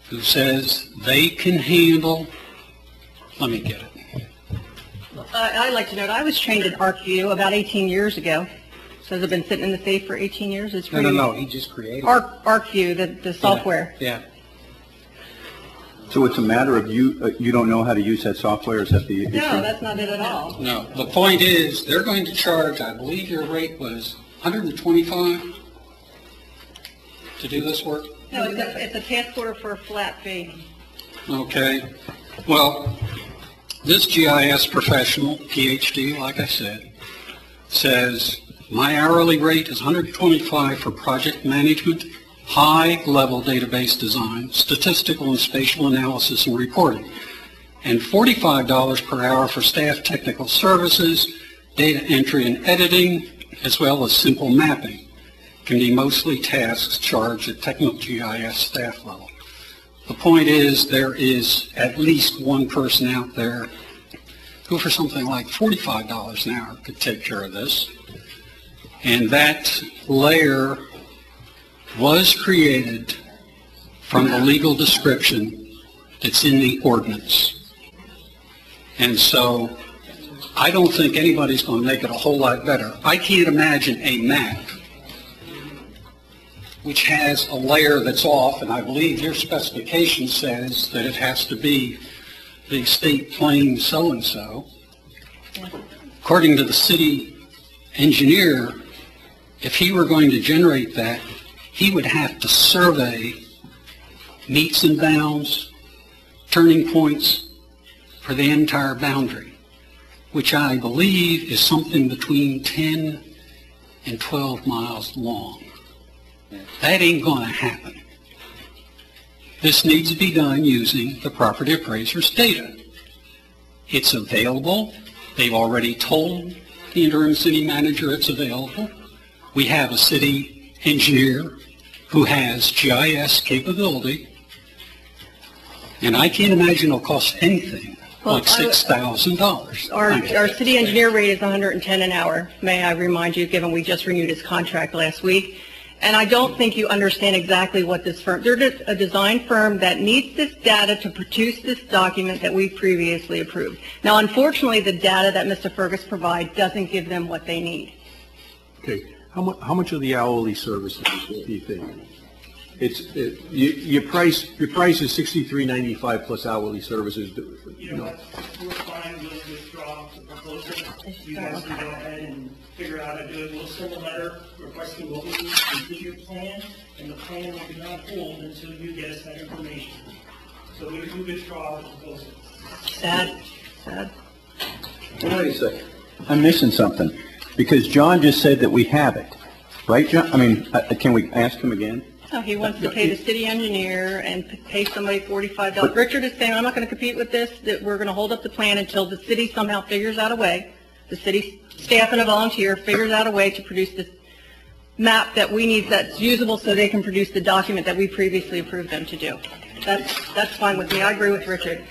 who says they can handle, let me get it. I'd like to note, I was trained in ArcView about 18 years ago. So has it been sitting in the safe for 18 years? It's pretty. No, he just created it. ArcView, the software. Yeah. So it's a matter of you don't know how to use that software, is that the issue? No, that's not it at all. No, the point is, they're going to charge, I believe your rate was $125 to do this work? No, it's a task order for a flat fee. Okay. Well, this GIS professional, PhD, like I said, says my hourly rate is $125 for project management, high-level database design, statistical and spatial analysis and reporting, and $45 per hour for staff technical services, data entry and editing, as well as simple mapping. Can be mostly tasks charged at technical GIS staff level. The point is, there is at least one person out there who for something like $45 an hour could take care of this. And that layer was created from the legal description that's in the ordinance. And so I don't think anybody's going to make it a whole lot better. I can't imagine a map which has a layer that's off, and I believe your specification says that it has to be the state plane so-and-so. According to the city engineer, if he were going to generate that, he would have to survey meets and bounds, turning points for the entire boundary, which I believe is something between 10 and 12 miles long. That ain't going to happen. This needs to be done using the property appraiser's data. It's available. They've already told the interim city manager it's available. We have a city engineer who has GIS capability, and I can't imagine it'll cost anything like $6,000. Our city engineer rate is $110 an hour, may I remind you, given we just renewed his contract last week. And I don't think you understand exactly what this firm, they're a design firm that needs this data to produce this document that we previously approved. Now, unfortunately, the data that Mr. Fergus provides doesn't give them what they need. Okay, how much of the hourly services do you think? Your price is $63.95 plus hourly services. You know what, we're fine, we'll withdraw the proposal. You guys can go ahead and figure out how to do it. We'll send a letter requesting what we need to complete your plan, and the plan will be on hold until you get us that information. So we can withdraw the proposal. Sad. Wait a second. I'm missing something, because John just said that we have it, right, John? I mean, can we ask him again? No, he wants to pay the city engineer and pay somebody $45. Richard is saying, I'm not going to compete with this, that we're going to hold up the plan until the city somehow figures out a way, the city staff and a volunteer figures out a way to produce this map that we need that's usable so they can produce the document that we previously approved them to do. That's fine with me. I agree with Richard.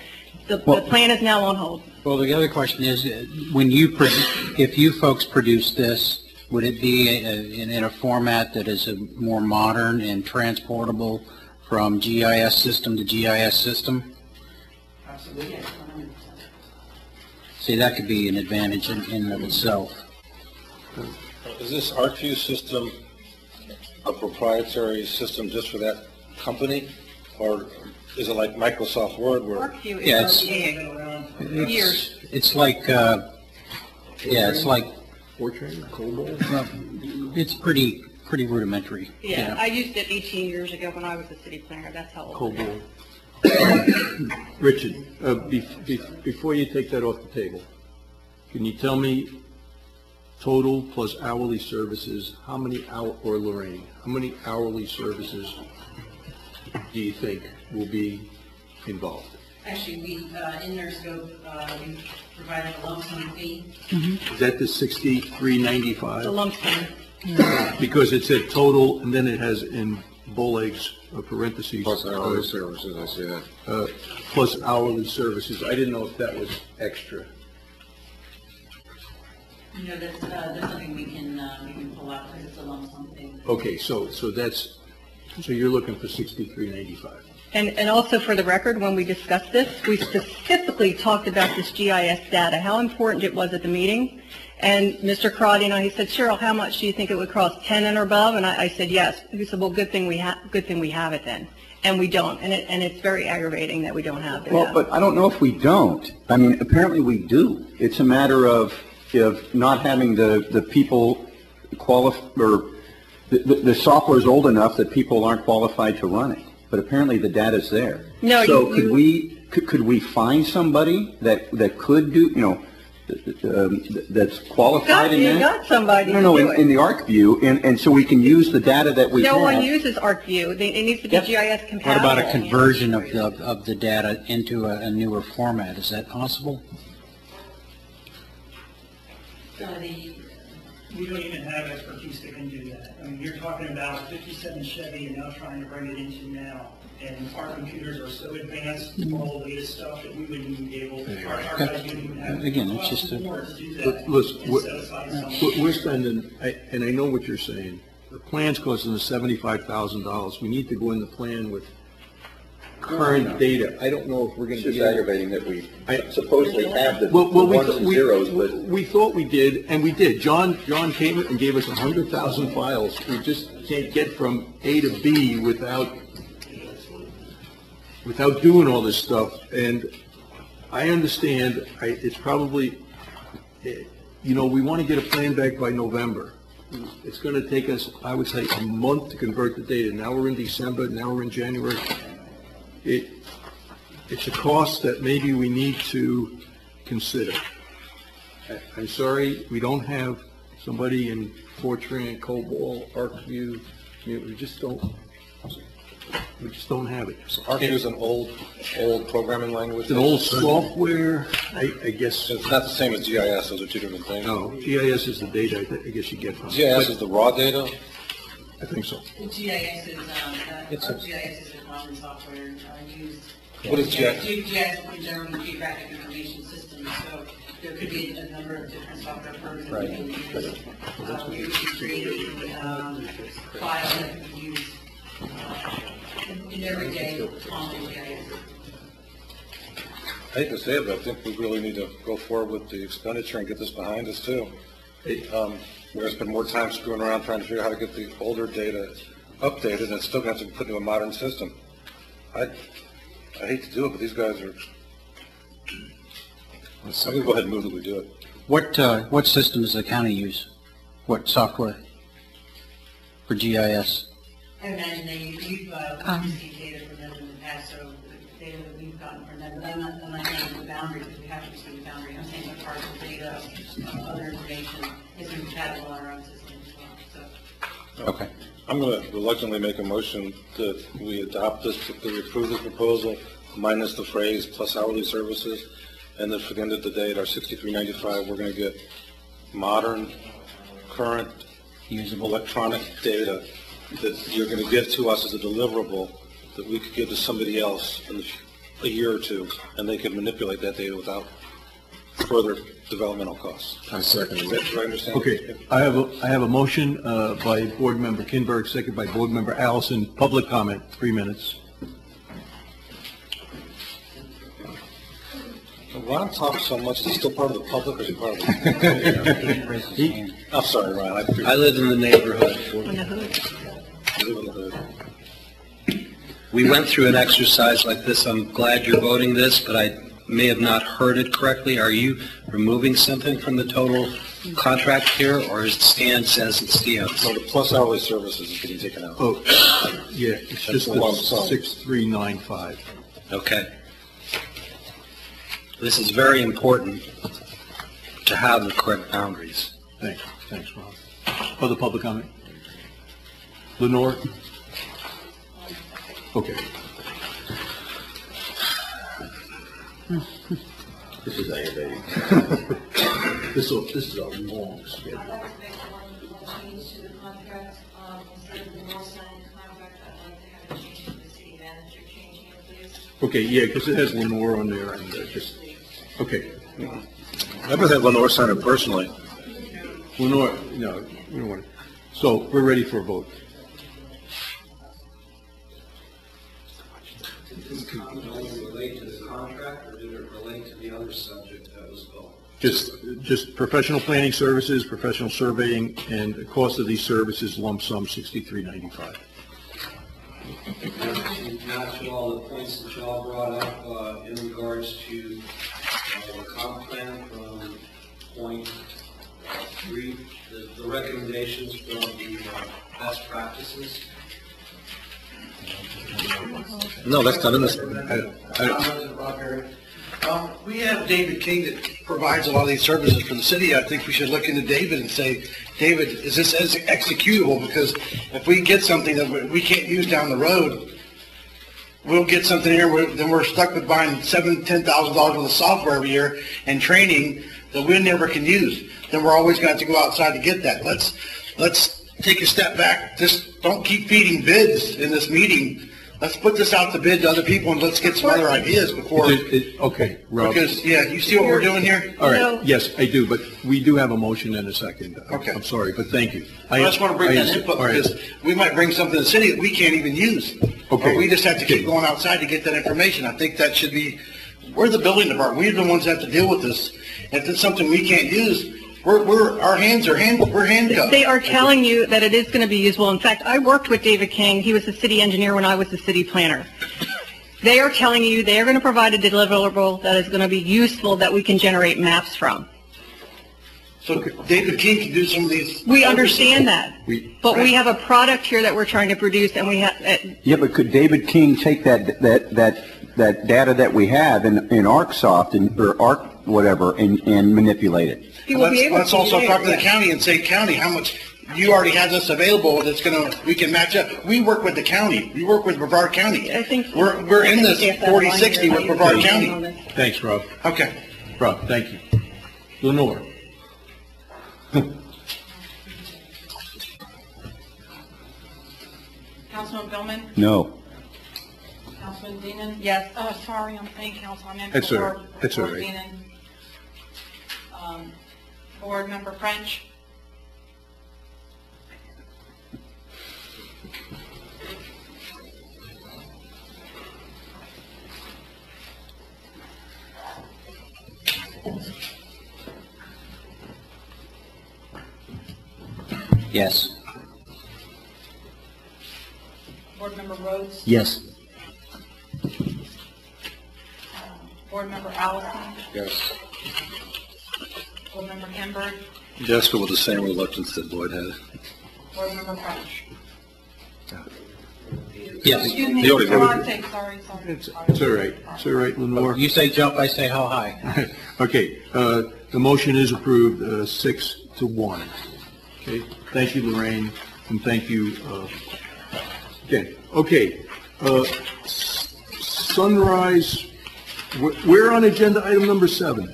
The plan is now on hold. Well, the other question is, if you folks produce this, would it be in a format that is more modern and transportable from GIS system to GIS system? Absolutely. See, that could be an advantage in and of itself. Is this ArcView system a proprietary system just for that company? Or is it like Microsoft Word where? ArcView Yeah, is years. it's like, it's like, Fortran, Cobol? it's pretty rudimentary. Yeah, I used it 18 years ago when I was a city planner. That's how old it Cobol. Richard, before you take that off the table, can you tell me total plus hourly services, how many or Lorraine, how many hourly services do you think will be involved? Actually, we, in their scope, we provided a lump sum fee. Is that the $63.95? The lump sum. Because it said total, and then it has in bull eggs, parentheses. Plus hourly services, I see that. Plus hourly services. I didn't know if that was extra. You know, that's something we can pull out because it's a lump sum thing. Okay, so you're looking for 63.85. And also for the record, when we discussed this, we specifically talked about this GIS data, how important it was at the meeting. And Mr. Crotty, he said, Cheryl, how much do you think it would cost, 10 and above? And I said, yes. He said, well, good thing we have it then. And we don't. And it's very aggravating that we don't have it. Well, but I don't know if we don't. I mean, apparently we do. It's a matter of not having the people qualified, or the software is old enough that people aren't qualified to run it. But apparently the data's there. No, so could we find somebody that could do, that's qualified in that? You got somebody. No, in the ArcView, and so we can use the data that we have. No one uses ArcView. It needs to be GIS compatible. What about a conversion of the data into a newer format? Is that possible? We don't even have expertise that can do that. I mean, you're talking about 57 Chevy and now trying to bring it into now. And our computers are so advanced with all the latest stuff that we wouldn't even be able to, our guys wouldn't even have. Again, it's just a... Listen, we're spending, and I know what you're saying, the plan's costing us $75,000. We need to go in the plan with current data. I don't know if we're going to be... It's just aggravating that we supposedly have the ones and zeros, but... We thought we did, and we did. John came and gave us 100,000 files. We just can't get from A to B without doing all this stuff. And I understand, it's probably, we want to get a plan back by November. It's going to take us, I would say, a month to convert the data. Now we're in December, now we're in January. It's a cost that maybe we need to consider. I'm sorry, we don't have somebody in Fortran, COBOL, ArcView. We just don't have it. So ArcView is an old programming language? It's an old software, I guess. It's not the same as GIS, those are two different things. No, GIS is the data I guess you get from it. GIS is the raw data? I think so. GIS is a common software used. What is GIS? GIS is generally geographic information systems, so there could be a number of different software programs that you can use. We create files that can be used in everyday common GIS. I hate to say it, but I think we really need to go forward with the expenditure and get this behind us too. We're going to spend more time screwing around trying to figure out how to get the older data updated, and it's still going to have to be put into a modern system. I hate to do it, but these guys are... I'm going to go ahead and move that we do it. What system does the county use? What software for GIS? I imagine you've received data from them in the past, so the data that we've gotten from them, but I'm not saying the boundary, because we have to receive the boundary. I'm saying that parts of data, other information is compatible on our own system as well. So. Okay. I'm going to reluctantly make a motion that we adopt this, that we approve this proposal, minus the phrase plus hourly services, and that for the end of the day at our $63.95, we're going to get modern, current, usable electronic data that you're going to give to us as a deliverable that we could give to somebody else in a year or two, and they could manipulate that data without further developmental costs. I second it. Do I understand? Okay, I have a motion by Board Member Kinberg, second by Board Member Allison. Public comment, 3 minutes. Ron talks so much, is he still part of the public or is he part of the... I'm sorry, Ron. I live in the neighborhood. We went through an exercise like this. I'm glad you're voting this, but I may have not heard it correctly. Are you removing something from the total contract here, or is it stands as it stands? So the plus hourly services is getting taken out. Oh, yeah, it's just the 6395. Okay. This is very important to have the correct boundaries. Thanks, Ron. Other public comment? Lenore? Okay. This is aggravating. This is a long schedule. Change to the contract, instead of the North Side contract, I'd Okay, yeah, because it has Lenore on there and just, okay. I've had Lenore sign it personally. Lenore, no, we don't want to. So we're ready for a vote. Did this comment only relate to the contract, or did it relate to the other subject that was voted? Just professional planning services, professional surveying, and the cost of these services lump sum $63.95. Not to all the points that y'all brought up in regards to the comp plan from point 3, the recommendations from the best practices. No, that's not in this. We have David King that provides a lot of these services for the city. I think we should look into David and say, David, is this executable? Because if we get something that we can't use down the road, we'll get something here, then we're stuck with buying $7,000 to $10,000 worth of software every year and training that we never can use. Then we're always going to have to go outside to get that. Let's take a step back. Just don't keep feeding bids in this meeting. Let's put this out to bid to other people and let's get some other ideas before. Okay, Rob. Because, yeah, you see what we're doing here? All right, yes, I do, but we do have a motion and a second. Okay. I'm sorry, but thank you. I just want to bring that input all right. because we might bring something to the city that we can't even use. Okay. Or we just have to keep going outside to get that information. I think that should be, we're the building department. We're the ones that have to deal with this. If it's something we can't use, we're handcuffed. They are telling you that it is going to be usable. In fact, I worked with David King. He was the city engineer when I was the city planner. They are telling you they are going to provide a deliverable that is going to be useful that we can generate maps from. So David King can do some of these. We understand that. But we have a product here that we're trying to produce, and we have. Yeah, but could David King take that data that we have in ArcSoft or Arc whatever and manipulate it? Let's also talk to the county and say, county, how much you already have this available that's we can match up. We work with the county. We work with Brevard County. I think we're in this 40-60 with Brevard County. Thanks, Rob. Okay. Rob, thank you. Lenore. Councilman Billman? No. Councilman Deanan? Yes. Sorry, I'm saying council. I meant That's all right. That's all Board right. Deanan. Board Member French? Yes. Board Member Rhodes? Yes. Board Member Allison? Yes. Board Member Kimberg? Yes, but with the same reluctance that Lloyd had. Board Member French? Yes. Excuse me, He already voted. Monte, sorry. It's all right. It's all right, Lenore. You say jump, I say how high. Okay, the motion is approved, 6-1. Okay, thank you, Lorraine, and thank you, Ken. Okay, Sunrise, we're on agenda item number 7.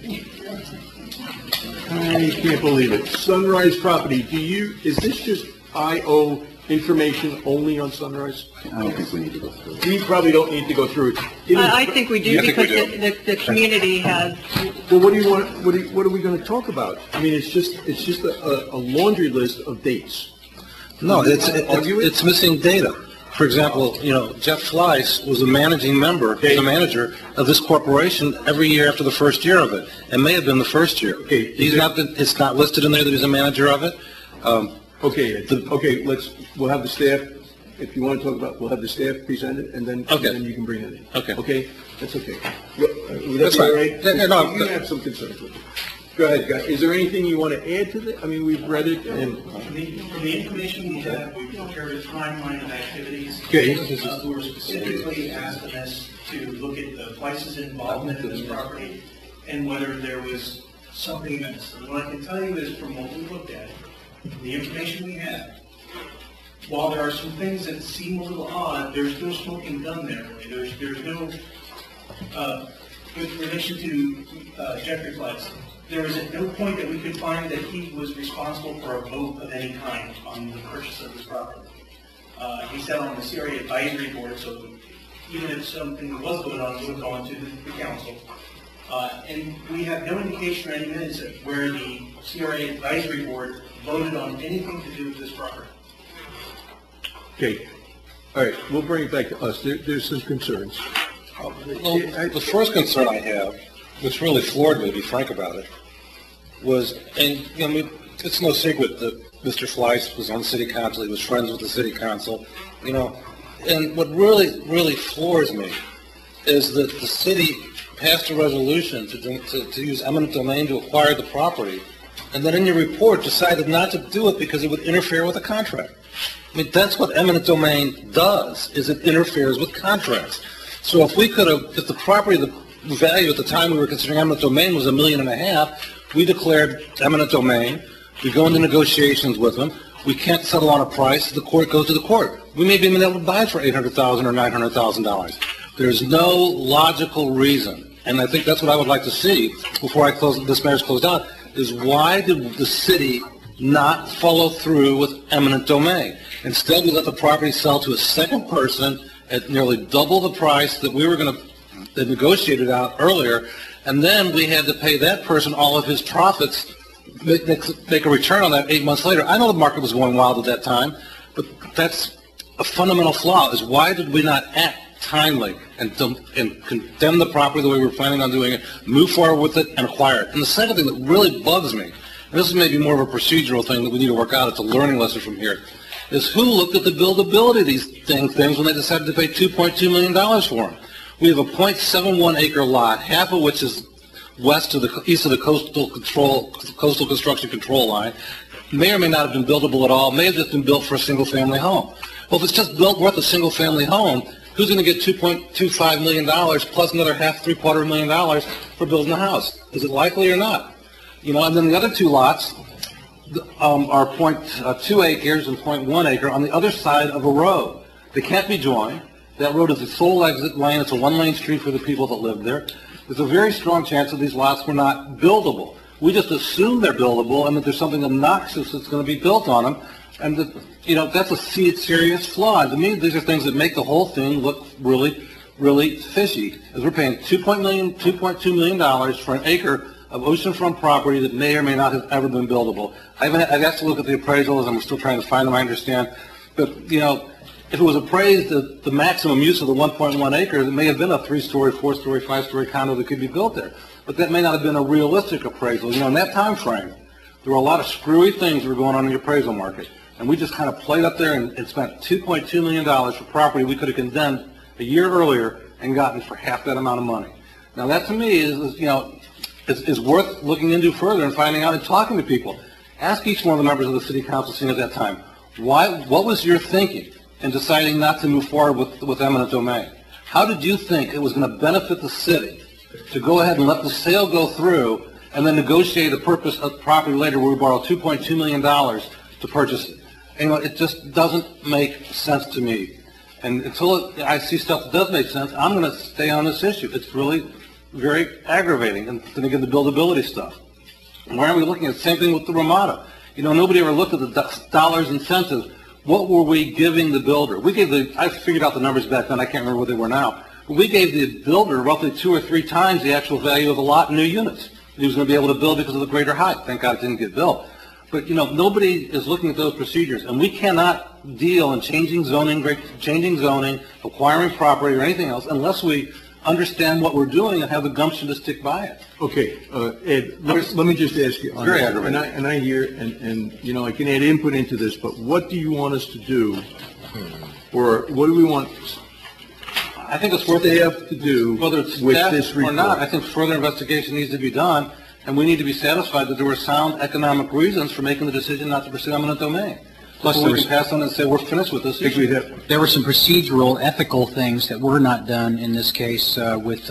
I can't believe it. Sunrise property, is this just IO information only on Sunrise? I don't think we need to go through it. We probably don't need to go through it. I think we do because the community has. Well, what do you want? What are we going to talk about? I mean, it's just a laundry list of dates. No, it's missing data. For example, Jeff Fleiss was a managing member, the manager of this corporation every year after the first year of it. It may have been the first year. Okay. It's not listed in there that he's a manager of it. Okay, we'll have the staff, if you want to talk about, we'll have the staff present it, and then you can bring it in. Okay. Okay? That's okay. That's fine. All right? No, You have some concerns with it. Go ahead, guys. Is there anything you want to add to it? I mean, we've read it, and... From the information we have, we've prepared a timeline of activities. Okay. We were specifically asked us to look at the Fleiss's involvement in this property and whether there was something missed. And what I can tell you is from what we looked at, the information we have, while there are some things that seem a little odd, there's no smoking gun there. There's no, with relation to Jeffrey Fleiss, there was at no point that we could find that he was responsible for a vote of any kind on the purchase of this property. He sat on the CRA advisory board, so even if something was voted on, it would have gone to the council. And we have no indication or any minutes of where the CRA advisory board voted on anything to do with this property. Okay, all right, we'll bring it back to us. There's some concerns. Well, the first concern I have, which really floored me, to be frank about it, was, and I mean, it's no secret that Mr. Fleiss was on the city council, he was friends with the city council, and what really floors me is that the city passed a resolution to use eminent domain to acquire the property, and then in your report decided not to do it because it would interfere with the contract. I mean, that's what eminent domain does, is it interferes with contracts. So if the property, the value at the time we were considering eminent domain was $1.5 million, we declared eminent domain, we go into negotiations with them, we can't settle on a price, the court goes to the court. We may be able to buy it for $800,000 or $900,000. There's no logical reason, and I think that's what I would like to see before this matter's closed out, is why did the city not follow through with eminent domain? Instead, we let the property sell to a second person at nearly double the price that we were going to negotiate it out earlier, and then we had to pay that person all of his profits, make a return on that 8 months later. I know the market was going wild at that time, but that's a fundamental flaw, is why did we not act timely and condemn the property the way we were planning on doing it, move forward with it, and acquire it? And the second thing that really bugs me, and this is maybe more of a procedural thing that we need to work out, it's a learning lesson from here, is who looked at the buildability of these things when they decided to pay $2.2 million for them. We have a 0.71 acre lot, half of which is east of the coastal construction control line, may or may not have been buildable at all, may have just been built for a single family home. Well, if it's just built worth a single family home, who's going to get $2.25 million plus another $3.25 million for building a house? Is it likely or not? And then the other two lots are 0.2 acres and 0.1 acre on the other side of a road. They can't be joined. That road is a sole exit lane. It's a one-lane street for the people that live there. There's a very strong chance that these lots were not buildable. We just assume they're buildable and that there's something obnoxious that's going to be built on them. And that's a serious flaw. To me, these are things that make the whole thing look really, really fishy. As we're paying $2.2 million for an acre of oceanfront property that may or may not have ever been buildable. I've asked to look at the appraisals, and we're still trying to find them, I understand. But, if it was appraised at the maximum use of the 1.1 acres, it may have been a 3-story, 4-story, 5-story condo that could be built there. But that may not have been a realistic appraisal. In that time frame, there were a lot of screwy things that were going on in the appraisal market. And we just kind of played up there and spent $2.2 million for property we could have condemned a year earlier and gotten for half that amount of money. Now that to me is worth looking into further and finding out and talking to people. Ask each one of the members of the city council sitting at that time, what was your thinking in deciding not to move forward with eminent domain? How did you think it was going to benefit the city to go ahead and let the sale go through and then negotiate a purpose of property later where we borrow $2.2 million to purchase it? It just doesn't make sense to me. And until I see stuff that does make sense, I'm going to stay on this issue. It's really very aggravating. And then again, the buildability stuff. Why aren't we looking at the same thing with the Ramada? Nobody ever looked at the dollars and cents of what were we giving the builder. I figured out the numbers back then. I can't remember what they were now. But we gave the builder roughly 2 or 3 times the actual value of the lot in new units. He was going to be able to build because of the greater height. Thank God it didn't get built. But, nobody is looking at those procedures. And we cannot deal in changing zoning, acquiring property or anything else unless we understand what we're doing and have the gumption to stick by it. Okay, Ed, let me just ask you. Very aggravating. And I hear, and I can add input into this, but what do you want us to do? Or what do we want? I think it's worth they have to do whether it's with staff this report. or not. I think further investigation needs to be done, and we need to be satisfied that there were sound economic reasons for making the decision not to pursue eminent domain. Plus, we can pass on and say we're finished with this issue. There were some procedural, ethical things that were not done in this case with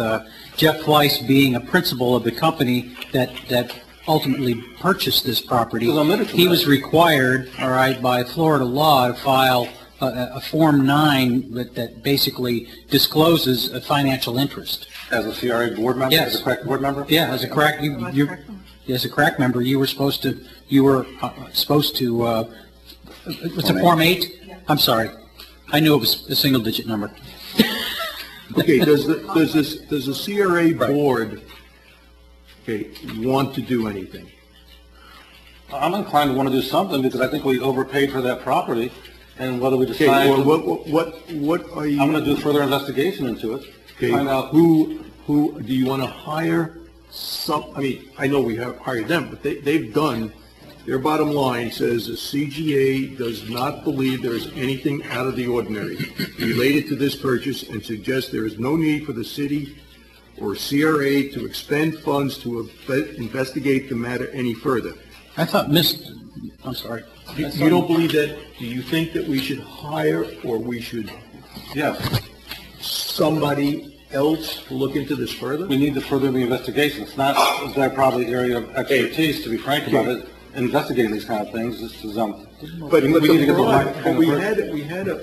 Jeff Fleiss being a principal of the company that ultimately purchased this property. He was required, by Florida law, to file a Form 9 that basically discloses a financial interest. As a CRA board member? Yes. As a crack board member? Yeah, as a crack, as a crack member, you were supposed to, what's a Form 8? I'm sorry. I knew it was a single-digit number. Okay, does the CRA board, okay, want to do anything? I'm inclined to want to do something because I think we overpaid for that property, and whether we Okay, decide, well, what are you? I'm going to do further investigation into it. Okay, Find out who, do you want to hire I mean, I know we have hired them, but they've done, their bottom line says the CGA does not believe there is anything out of the ordinary related to this purchase and suggests there is no need for the city or CRA to expend funds to investigate the matter any further. I thought I'm sorry. You don't believe that? Do you think that we should hire or we should, somebody else to look into this further? we need to further the investigation. It's not their probably area of expertise, to be frank about it, investigating these kind of things. This is, But we need to get the right but kind of we person. had a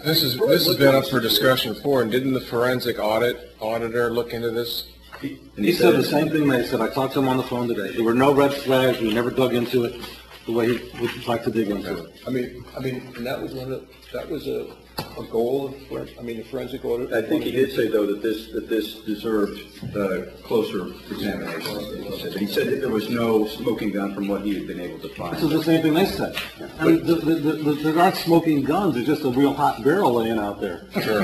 This has been up for discussion before, and didn't the forensic auditor look into this? He said the same thing they said. I talked to him on the phone today. There were no red flags. We never dug into it the way he would like to dig into it. I mean, and that was a goal of, the forensic audit. I think he did say, though, that this deserved closer examination. But he said that there was no smoking gun from what he had been able to find. This is the same thing they said. I mean, there aren't smoking guns. There's just a real hot barrel laying out there. Sure,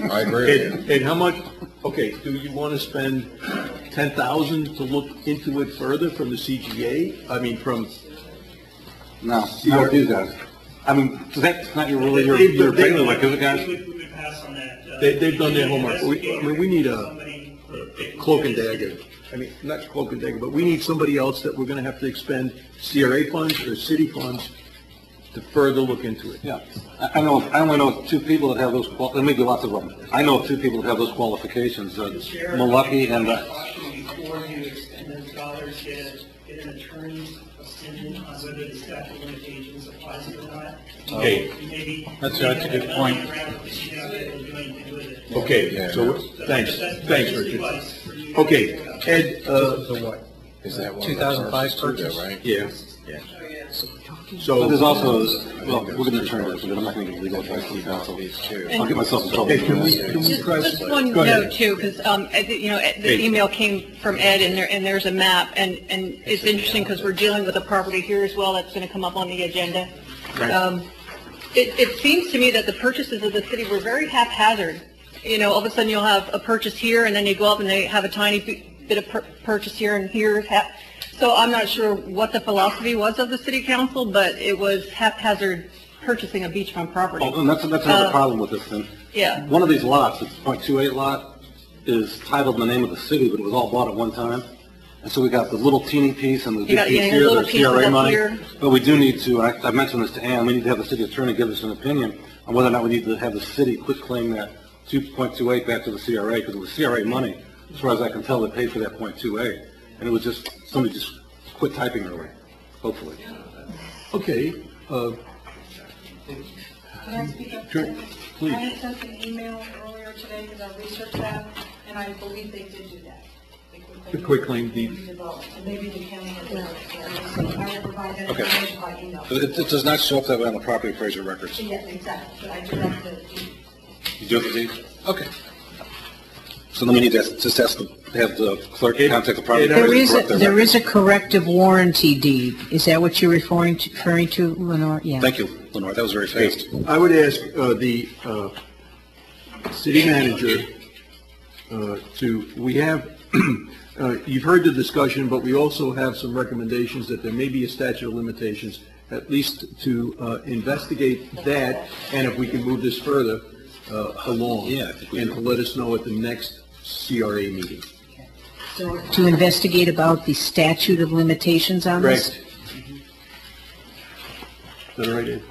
I agree with you. And how much, okay, do you want to spend $10,000 to look into it further from the CGA? I mean, from... No, not with these guys. I mean, that's not your bailiwick, is it, guys? We would pass on that. They've done their homework. We need a cloak and dagger. I mean, not cloak and dagger, but we need somebody else that we're going to have to expend CRA funds or city funds to further look into it. Yeah. I only know two people that have those, there may be lots of them. I know of two people that have those qualifications, Malucky and... Before you expend those dollars, get an attorney's opinion on whether the statute of limitations applies or not. Okay. Maybe. That's a good point. Okay, so, thanks, Richard. Okay, Ed, Is that one? 2005 purchase. Right? yeah. But So, there's also, well, we're going to turn this, but I'm not going to give legal advice to the council. I'll get myself in trouble. hey, can we press? Just one Go ahead. note too, because, the email came from Ed and there's a map and it's interesting because we're dealing with a property here as well that's going to come up on the agenda. Right. It seems to me that the purchases of the city were very haphazard. All of a sudden you'll have a purchase here and then you go up and they have a tiny bit of purchase here and here. So I'm not sure what the philosophy was of the city council, but it was haphazard purchasing a beachfront property. Oh, and that's another problem with this thing. Yeah. One of these lots, it's .28 lot, is titled in the name of the city, but it was all bought at one time. And so we got the little teeny piece and the big piece here, little the pieces CRA up money. here. But we do need to, and I mentioned this to Ann, we need to have the city attorney give us an opinion on whether or not we need to have the city quit claim that 2.28 back to the CRA, because it was CRA money, as far as I can tell, they paid for that .28. And it was just, somebody just quit typing early, hopefully. Okay, Can I speak up? Sure, please. I had sent an email earlier today because I researched that, and I believe they did do that. The quitclaim deed. And maybe the county has done it. So I will provide that Okay. information by email. It does not show up that way on the property appraiser records. Yes, exactly, but I do have the deed. You do have the deed? Okay. So then we need to just ask, have the clerk contact the property appraiser. There is a corrective warranty deed. Is that what you're referring to, Lenore? Yeah. Thank you, Lenore, that was very fast. I would ask the city manager we have, you've heard the discussion, but we also have some recommendations that there may be a statute of limitations, at least to investigate that, and if we can move this further along, and to let us know at the next CRA meeting. So to investigate about the statute of limitations on this? Correct. Is that all right, Ed?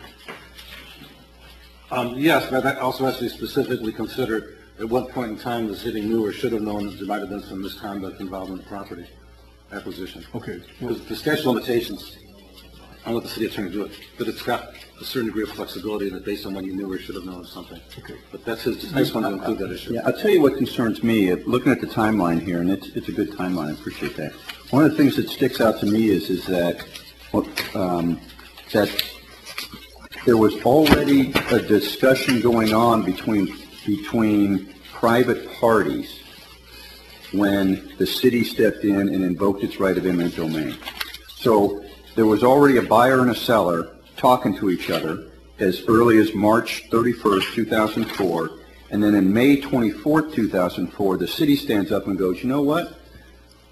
Yes, but that also has to be specifically considered at what point in time the city knew or should have known that there might have been some misconduct involved in the property acquisition. Okay. Because the statute of limitations, I'll let the city attorney do it, but it's got a certain degree of flexibility that based on when you knew or should have known something. Okay. But that's his, I just wanted to include that issue. Yeah, I'll tell you what concerns me, looking at the timeline here, and it's a good timeline, I appreciate that. One of the things that sticks out to me is that, that there was already a discussion going on between between private parties when the city stepped in and invoked its right of eminent domain. So there was already a buyer and a seller talking to each other as early as March 31st, 2004, and then in May 24th, 2004, the city stands up and goes, you know what?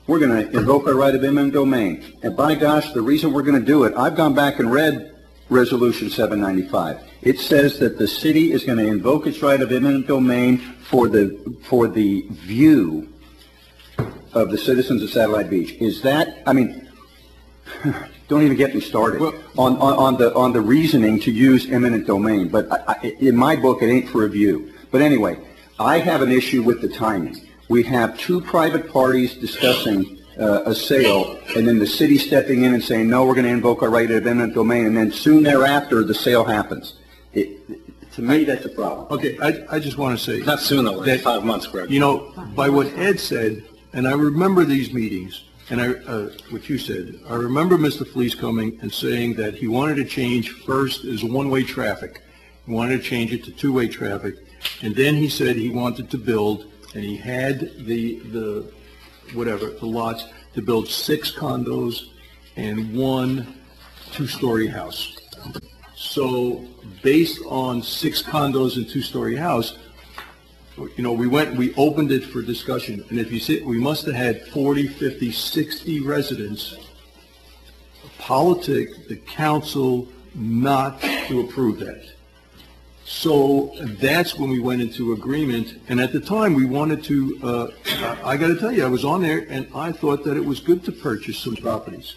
We're going to invoke our right of eminent domain. And by gosh, the reason we're going to do it, I've gone back and read Resolution 795. It says that the city is going to invoke its right of eminent domain for the view of the citizens of Satellite Beach. Is that, I mean, don't even get me started on the reasoning to use eminent domain. But in my book, it ain't for review. But anyway, I have an issue with the timing. We have two private parties discussing a sale, and then the city stepping in and saying, no, we're going to invoke our right of eminent domain, and then soon thereafter, the sale happens. To me, that's a problem. Okay, I just want to say. Not soon, though, like 5 months, Greg. You know, by what Ed said, and I remember these meetings, and what you said, I remember Mr. Fleece coming and saying that he wanted to change first is one-way traffic. He wanted to change it to two-way traffic, and then he said he wanted to build, and he had the lots to build 6 condos and 1 two-story house. So based on 6 condos and 2-story house, you know, we opened it for discussion, and if you see, we must have had 40, 50, 60 residents politic the council not to approve that. So that's when we went into agreement, and at the time we wanted to, I got to tell you, I was on there and I thought that it was good to purchase some properties.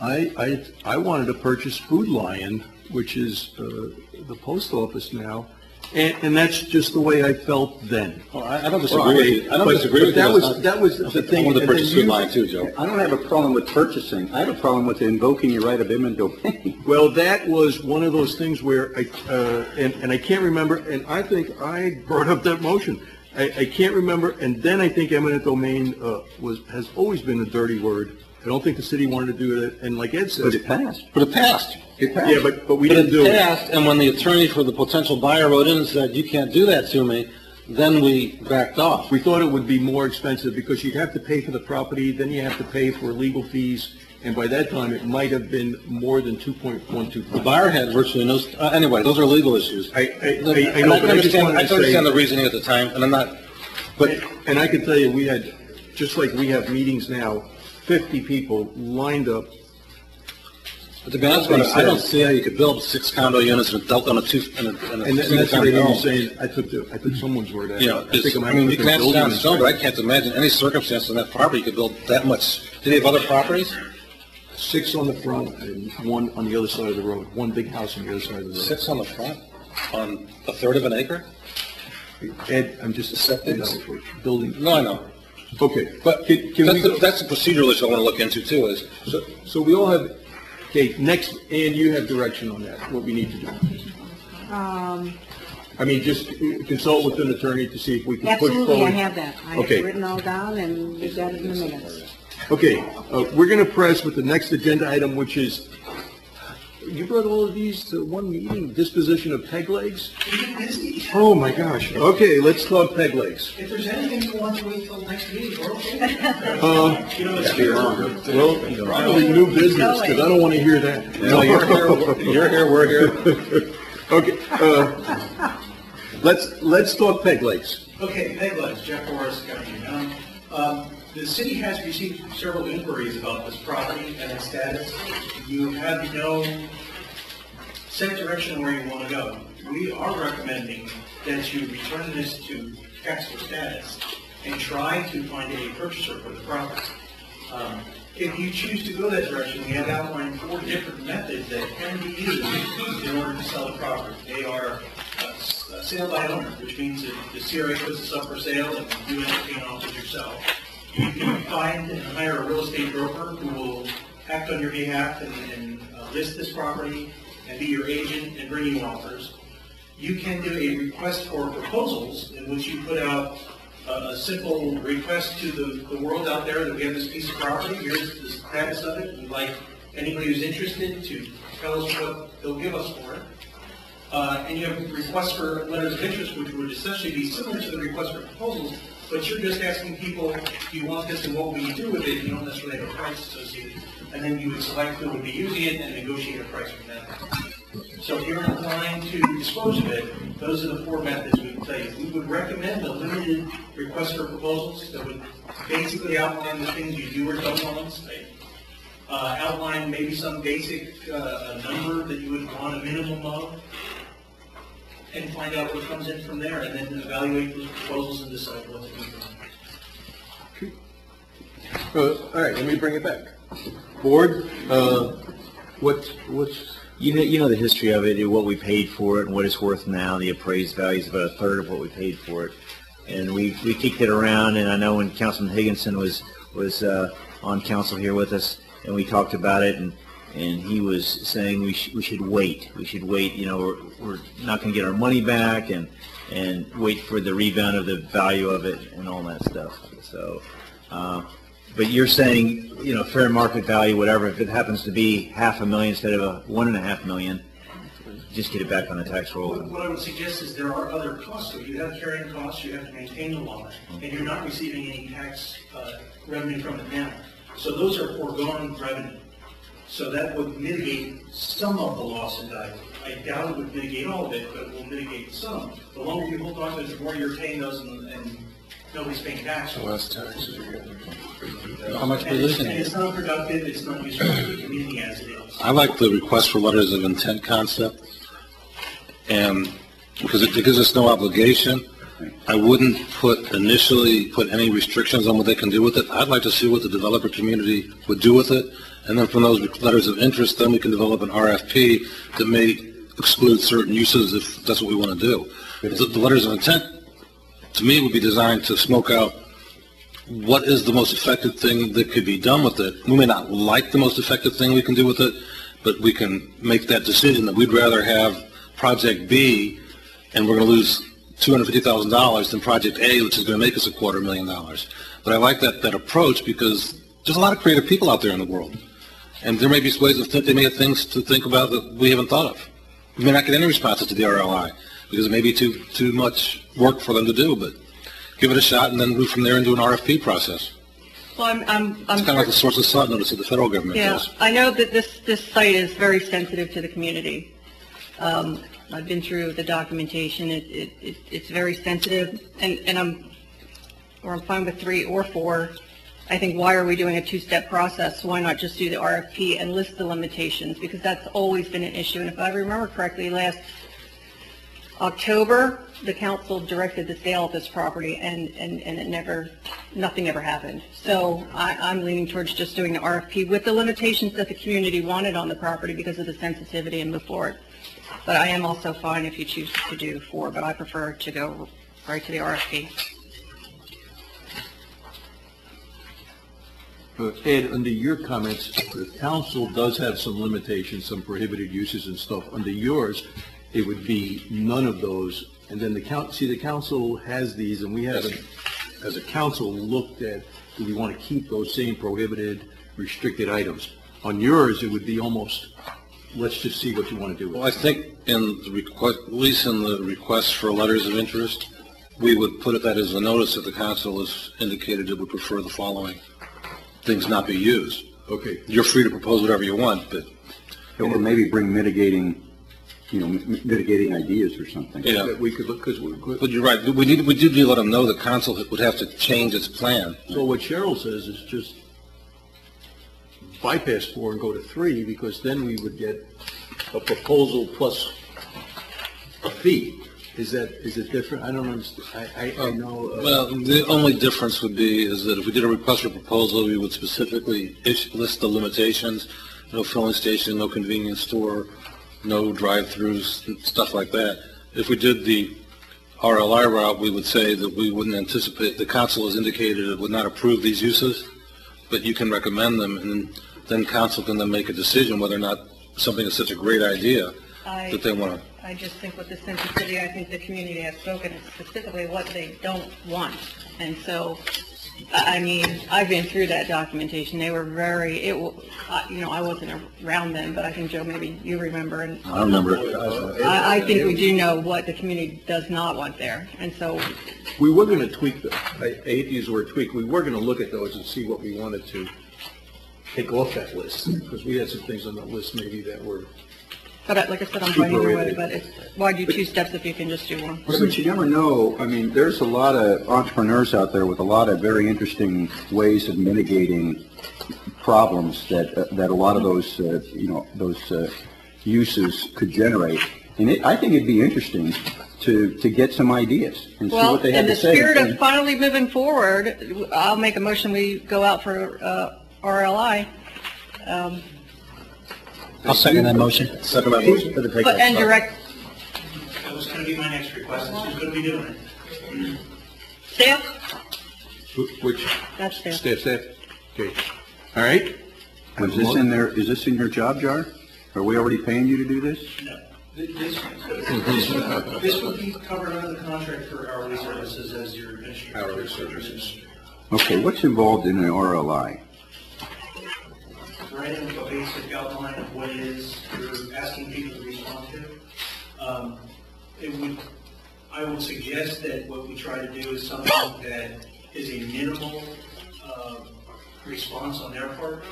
I wanted to purchase Food Lion, which is the post office now, and that's just the way I felt then. Well, I don't disagree with you. I don't disagree with you. That was the thing. I want to purchase Food Lion too, Joe. I don't have a problem with purchasing. I have a problem with invoking your right of eminent domain. Well, that was one of those things where and I can't remember, and I think I brought up that motion. I can't remember, and then I think eminent domain has always been a dirty word. I don't think the city wanted to do it, and like Ed said, But it passed. But it passed. Yeah, but we didn't do it. But it passed, and when the attorney for the potential buyer wrote in and said, you can't do that to me, then we backed off. We thought it would be more expensive because you'd have to pay for the property, then you have to pay for legal fees, and by that time it might have been more than 2.125. The buyer had virtually no, anyway, those are legal issues. I know, but I just wanted to say. I understand the reasoning at the time, and I'm not, and I can tell you, we had, just like we have meetings now, 50 people lined up. But to be honest with you, I don't see how you could build 6 condo units and a And that's what you're saying, I took someone's word at it. Yeah, I mean, you can ask down stone, but I can't imagine any circumstance in that property you could build that much. Did he have other properties? 6 on the front and 1 on the other side of the road. 1 big house on the other side of the road. 6 on the front? On a third of an acre? Ed, I'm just accepting for building. No, I know. Okay. But that's a procedural issue I want to look into too, is. So we all have, okay, next, and you have direction on that, what we need to do. I mean, just consult with an attorney to see if we can push forward. Absolutely, I have that. I have Okay. it written all down, and we've got it in the minutes. Okay, we're going to press with the next agenda item, which is, you brought all of these to one meeting, disposition of peg legs? Oh, my gosh. Okay, let's talk peg legs. If there's anything you want to wait till next meeting, we're okay. Well, probably new business, because I don't want to hear that. No, you're here, we're here. Okay, let's talk peg legs. Okay, peg legs, Jeff Forrest County. The city has received several inquiries about this property and its status. You have no set direction where you want to go. We are recommending that you return this to taxable status and try to find a purchaser for the property. If you choose to go that direction, we have outlined 4 different methods that can be used in order to sell the property. They are sale by owner, which means that the CRA puts this up for sale and you entertain offers yourself. You can find and hire a real estate broker who will act on your behalf and list this property and be your agent and bring you offers. You can do a request for proposals in which you put out a simple request to the world out there that we have this piece of property, here's the status of it, we'd like anybody who's interested to tell us what they'll give us for it. and you have requests for letters of interest, which would essentially be similar to the request for proposals, but you're just asking people, do you want this and what will you do with it? You don't necessarily have a price associated. And then you would select who would be using it and negotiate a price with them. So if you're inclined to dispose of it, those are the four methods we would tell you. We would recommend a limited request for proposals that would basically outline the things you do or don't want on the site. Outline maybe some basic number that you would want a minimum of, and find out what comes in from there, and then evaluate those proposals and decide what to do from there. All right, let me bring it back. Board, what's You know the history of it, what we paid for it and what it's worth now. The appraised value is about a third of what we paid for it. And we kicked it around, and I know when Councilman Higginson was on council here with us, and we talked about it, and he was saying we should wait. We should wait. You know, we're not going to get our money back, and wait for the rebound of the value of it and all that stuff. So, but you're saying, you know, fair market value, whatever. If it happens to be $500,000 instead of $1.5 million, just get it back on the tax roll. What I would suggest is there are other costs. So you have carrying costs, you have to maintain the lot, and you're not receiving any tax revenue from it now. So those are foregone revenue. So that would mitigate some of the loss in value. I doubt it would mitigate all of it, but it will mitigate some. The longer you hold on to it, the more you're paying those, and nobody's paying tax. The less taxes you're getting. How much are we losing? And it's not productive, it's not useful to the community as it is. I like the request for letters of intent concept, and because it gives us no obligation, I wouldn't initially put any restrictions on what they can do with it. I'd like to see what the developer community would do with it, and then from those letters of interest, then we can develop an RFP that may exclude certain uses if that's what we want to do. The letters of intent, to me, would be designed to smoke out what is the most effective thing that could be done with it. We may not like the most effective thing we can do with it, but we can make that decision that we'd rather have Project B, and we're going to lose $250,000 than Project A, which is going to make us $250,000. But I like that approach because there's a lot of creative people out there in the world. And there may be ways they may have things to think about that we haven't thought of. We may not get any responses to the RLI because it may be too much work for them to do, but give it a shot and then move from there into an RFP process. Well, I'm It's kind of like the source of sun notice that the federal government does. I know that this site is very sensitive to the community. I've been through the documentation. It's very sensitive, and I'm fine with 3 or 4. I think, why are we doing a 2-step process? Why not just do the RFP and list the limitations? Because that's always been an issue. And if I remember correctly, last October, the council directed the sale of this property, and nothing ever happened. So I'm leaning towards just doing the RFP with the limitations that the community wanted on the property because of the sensitivity, and move forward. But I am also fine if you choose to do 4, but I prefer to go right to the RFP. Ed, under your comments, the council does have some limitations, some prohibited uses and stuff. Under yours, it would be none of those. And then the council has these, and we haven't, as a council, looked at, do we want to keep those same prohibited, restricted items? On yours, it would be almost, let's just see what you want to do with it. Well, I think in the request, at least in the request for letters of interest, we would put it that as a notice that the council has indicated it would prefer the following things not be used. Okay. You're free to propose whatever you want, but... Or maybe bring mitigating ideas or something. Yeah. That we could look, But you're right. We do need to let them know the council would have to change its plan. So what Cheryl says is just bypass 4 and go to 3, because then we would get a proposal plus a fee. Is it different? I don't understand. I know. Well, the only difference would be is that if we did a request for proposal, we would specifically list the limitations: no filling station, no convenience store, no drive-throughs, stuff like that. If we did the RLI route, we would say that we wouldn't anticipate, the council has indicated it would not approve these uses, but you can recommend them, and then council can then make a decision whether or not something is such a great idea that they want to. I just think with the sensitivity, I think the community has spoken specifically what they don't want. And so I mean, I've been through that documentation. They were very, I wasn't around then, but I think, Joe, maybe you remember. And I remember. I think we do know what the community does not want there. And so We were going to tweak, I hate to use the word tweak, we were going to look at those and see what we wanted to take off that list, because we had some things on that list maybe that were, but like I said, I'm fine either way, but why do 2 steps if you can just do one? But you never know. I mean, there's a lot of entrepreneurs out there with a lot of very interesting ways of mitigating problems that a lot of those, uses could generate. And I think it'd be interesting to get some ideas and see Well, what they have in the to say. spirit of finally moving forward, I'll make a motion, we go out for RLI. I'll second that motion. Second that motion. And direct That was going to be my next request, who's going to be doing it? staff? which, That's staff. staff, okay. All right? Was this in there, is this in your job jar? Are we already paying you to do this? No. This would be covered under the contract for hourly services as your administrator. Hourly services. Okay, what's involved in an RLI? Writing a basic outline of what it is you're asking people to respond to. I would suggest that what we try to do is something that is a minimal response on their part.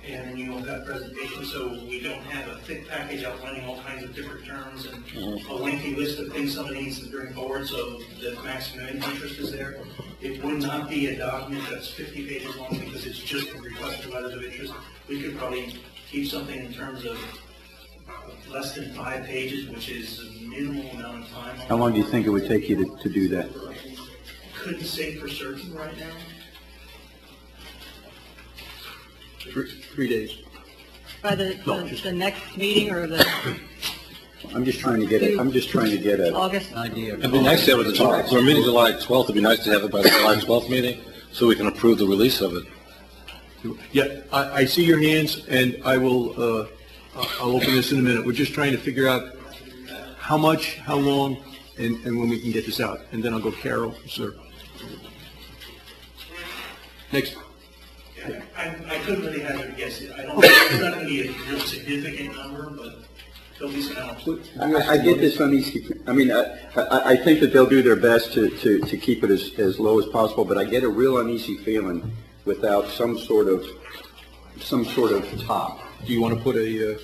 And then you will have presentation, so we don't have a thick package outlining all kinds of different terms and a lengthy list of things somebody needs to bring forward so the maximum interest is there. It would not be a document that's 50 pages long because it's just a request for letters of interest. We could probably keep something in terms of less than 5 pages, which is a minimal amount of time. How long do you think it would take you to do that? Couldn't say for certain right now. 3 days. By the next meeting or the I'm just trying to get a August? Idea. It'd be nice to have it, so we're meeting July 12th, it'd be nice to have it by the July 12th meeting, so we can approve the release of it. Yeah, I see your hands, and I will, I'll open this in a minute. We're just trying to figure out how much, how long, and when we can get this out. And then I'll go Carol, sir. Next. I couldn't really hazard a guess. I don't think it's not going to be a real significant number, but there'll be some help. I get this uneasy, I mean, I think that they'll do their best to keep it as low as possible, but I get a real uneasy feeling without some sort of top. Do you want to put a,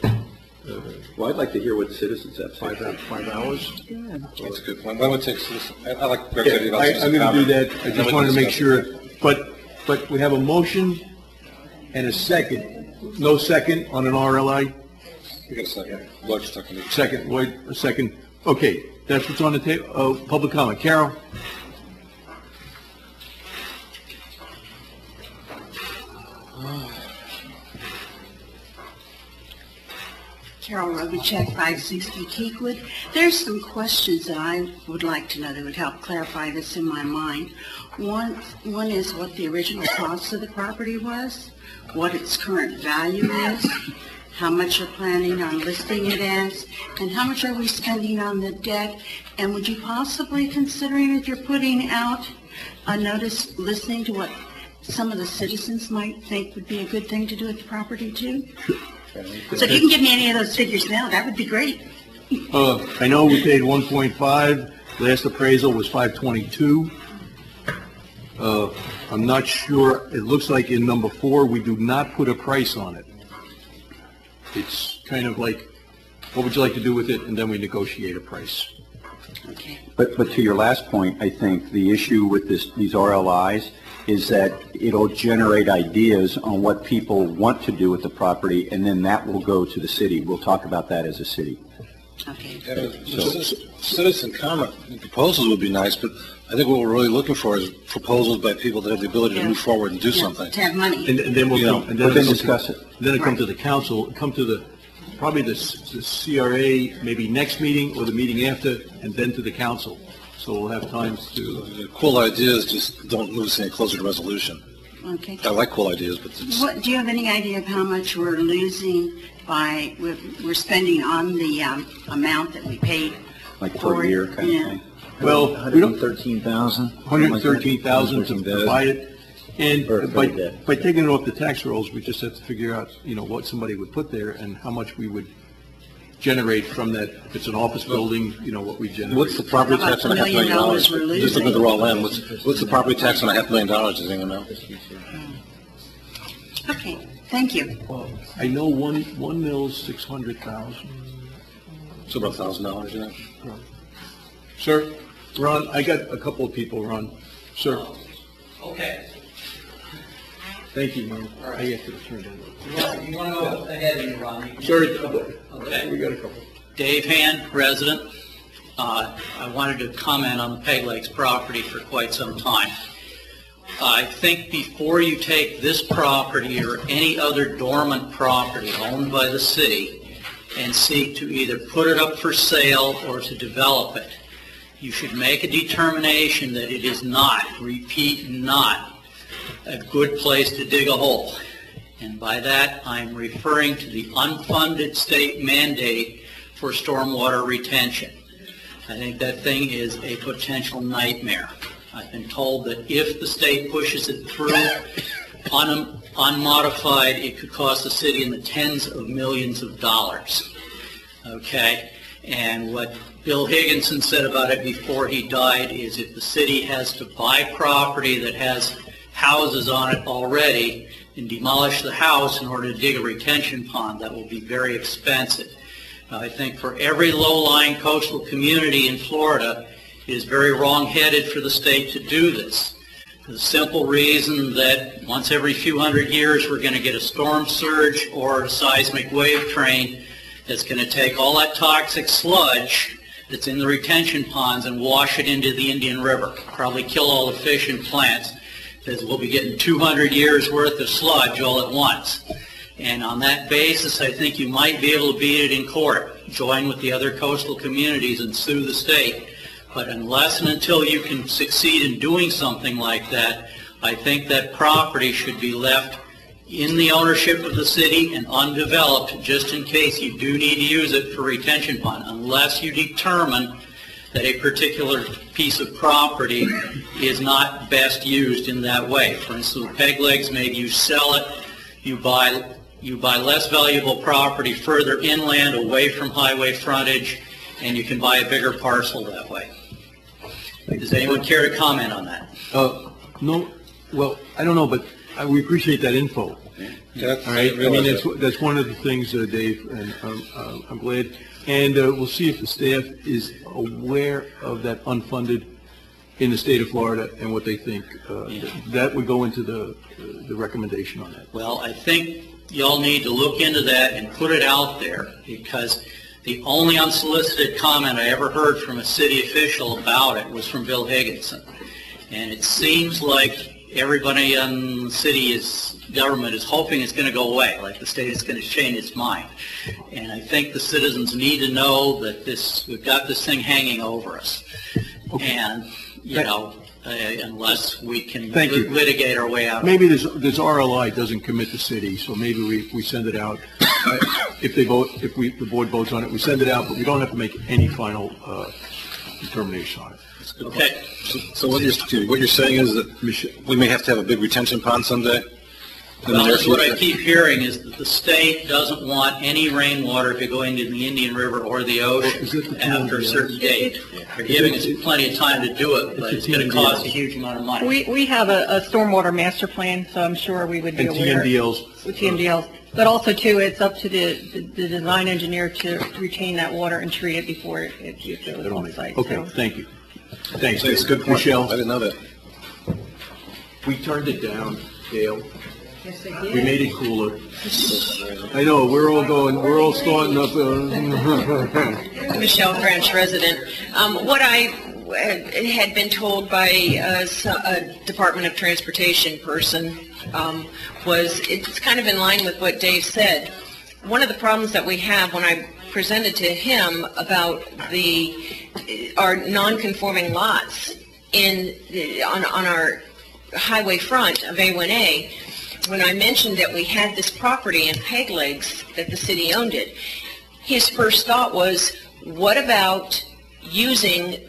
Well, I'd like to hear what the citizens have to say. 5 hours? Yeah. That's a good point. Why don't we take, I like Greg's idea about I'm going to do that. I Then just we wanted to can make discuss sure, but we have a motion and a second. No second on an RLI? We got a second. Lloyd's second. Second, Lloyd, a second. Okay, that's what's on the table. Public comment. Carol? Carol Robichek, 560 Keekwood. There's some questions that I would like to know that would help clarify this in my mind. One is what the original cost of the property was, what its current value is, how much you're planning on listing it as, and how much are we spending on the debt, and would you possibly considering if you're putting out a notice listening to what some of the citizens might think would be a good thing to do with the property too? So if you can give me any of those figures now, that would be great. I know we paid 1.5. Last appraisal was 522. I'm not sure. It looks like in number 4, we do not put a price on it. It's kind of like, what would you like to do with it? And then we negotiate a price. Okay. But to your last point, I think the issue with these RLIs is that it'll generate ideas on what people want to do with the property, and then that will go to the city. We'll talk about that as a city. Okay. Citizen comment proposals would be nice, but I think what we're really looking for is proposals by people that have the ability to move forward and do something. To have money. And then we'll come, and then discuss it. Then it'll come to the council, come to the, probably the CRA, maybe next meeting or the meeting after, and then to the council. So we'll have time to. The cool ideas just don't move us any closer to resolution. Okay. I like cool ideas, but it's, Do you have any idea of how much we're losing by, we're spending on the amount that we paid like per year kind of thing. Well, we don't, 113,000. 113,000 to buy it. And by taking it off the tax rolls, we just have to figure out, what somebody would put there and how much we would generate from that. If it's an office building, what we generate. What's the property tax on $1 million $500,000? we're losing? Just looking at the raw land, what's the property tax on $500,000, does anyone know? Okay, thank you. Well, I know one mill's 600,000. So about $1,000, you know? Sir, Ron, I got a couple of people, Ron. Sir. Okay. Thank you, man. I have to turn it over. You want to go ahead and Ron? Sir, Okay. we got a couple. Dave Hand, resident. I wanted to comment on the Peg Lakes property for quite some time. I think before you take this property or any other dormant property owned by the city and seek to either put it up for sale or to develop it, you should make a determination that it is not, repeat, not, a good place to dig a hole. And by that, I'm referring to the unfunded state mandate for stormwater retention. I think that thing is a potential nightmare. I've been told that if the state pushes it through unmodified, it could cost the city in the tens of millions of dollars. Okay? And what Bill Higginson said about it before he died is if the city has to buy property that has houses on it already and demolish the house in order to dig a retention pond, that will be very expensive. I think for every low-lying coastal community in Florida, it is very wrong-headed for the state to do this. The simple reason that once every few hundred years we're going to get a storm surge or a seismic wave train that's going to take all that toxic sludge that's in the retention ponds and wash it into the Indian River, probably kill all the fish and plants, because we'll be getting 200 years worth of sludge all at once. And on that basis, I think you might be able to beat it in court, join with the other coastal communities and sue the state. But unless and until you can succeed in doing something like that, I think that property should be left in the ownership of the city and undeveloped just in case you do need to use it for retention pond, unless you determine that a particular piece of property is not best used in that way. For instance, with Peg Legs, maybe you sell it, you buy less valuable property further inland away from highway frontage, and you can buy a bigger parcel that way. Does anyone care to comment on that? No. Well, I don't know, but we appreciate that info. All right. I mean, that's one of the things, Dave, and I'm glad. And we'll see if the staff is aware of that unfunded in the state of Florida and what they think. That would go into the recommendation on that. Well, I think y'all need to look into that and put it out there, because the only unsolicited comment I ever heard from a city official about it was from Bill Higginson. And it seems like everybody in the city's government is hoping it's going to go away, like the state is going to change its mind. And I think the citizens need to know that we've got this thing hanging over us. Okay. And, unless we can litigate our way out. Maybe this RLI doesn't commit the city, so maybe we send it out. If the board votes on it, we send it out, but we don't have to make any final determination on it. Okay. So what you're saying is that we may have to have a big retention pond someday? Well, that's what I keep hearing, is that the state doesn't want any rainwater to go into the Indian River or the ocean after a certain date. They're giving us plenty of time to do it, but it's going to cost a huge amount of money. We have a stormwater master plan, so I'm sure we would be aware. And TMDLs. With TMDLs. But also, too, it's up to the design engineer to retain that water and treat it before it goes on site. Okay, so. thank you. Thanks. It's a good point. Michelle. I didn't know that. We turned it down, Dale. Yes, they did. We made it cooler. I know, we're all starting up. Michelle French, resident. What I had been told by a Department of Transportation person was, it's kind of in line with what Dave said. One of the problems that we have, when I presented to him about our non-conforming lots on our highway front of A1A, when I mentioned that we had this property in Peg Legs, that the city owned it, his first thought was, what about doing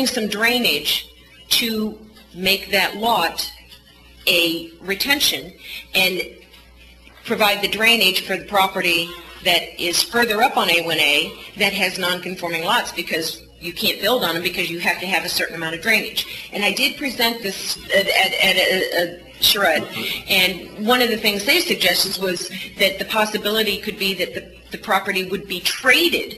some drainage to make that lot a retention and provide the drainage for the property that is further up on A1A that has non-conforming lots, because you can't build on them because you have to have a certain amount of drainage. And I did present this at a charrette, and one of the things they suggested was that the possibility could be that the property would be traded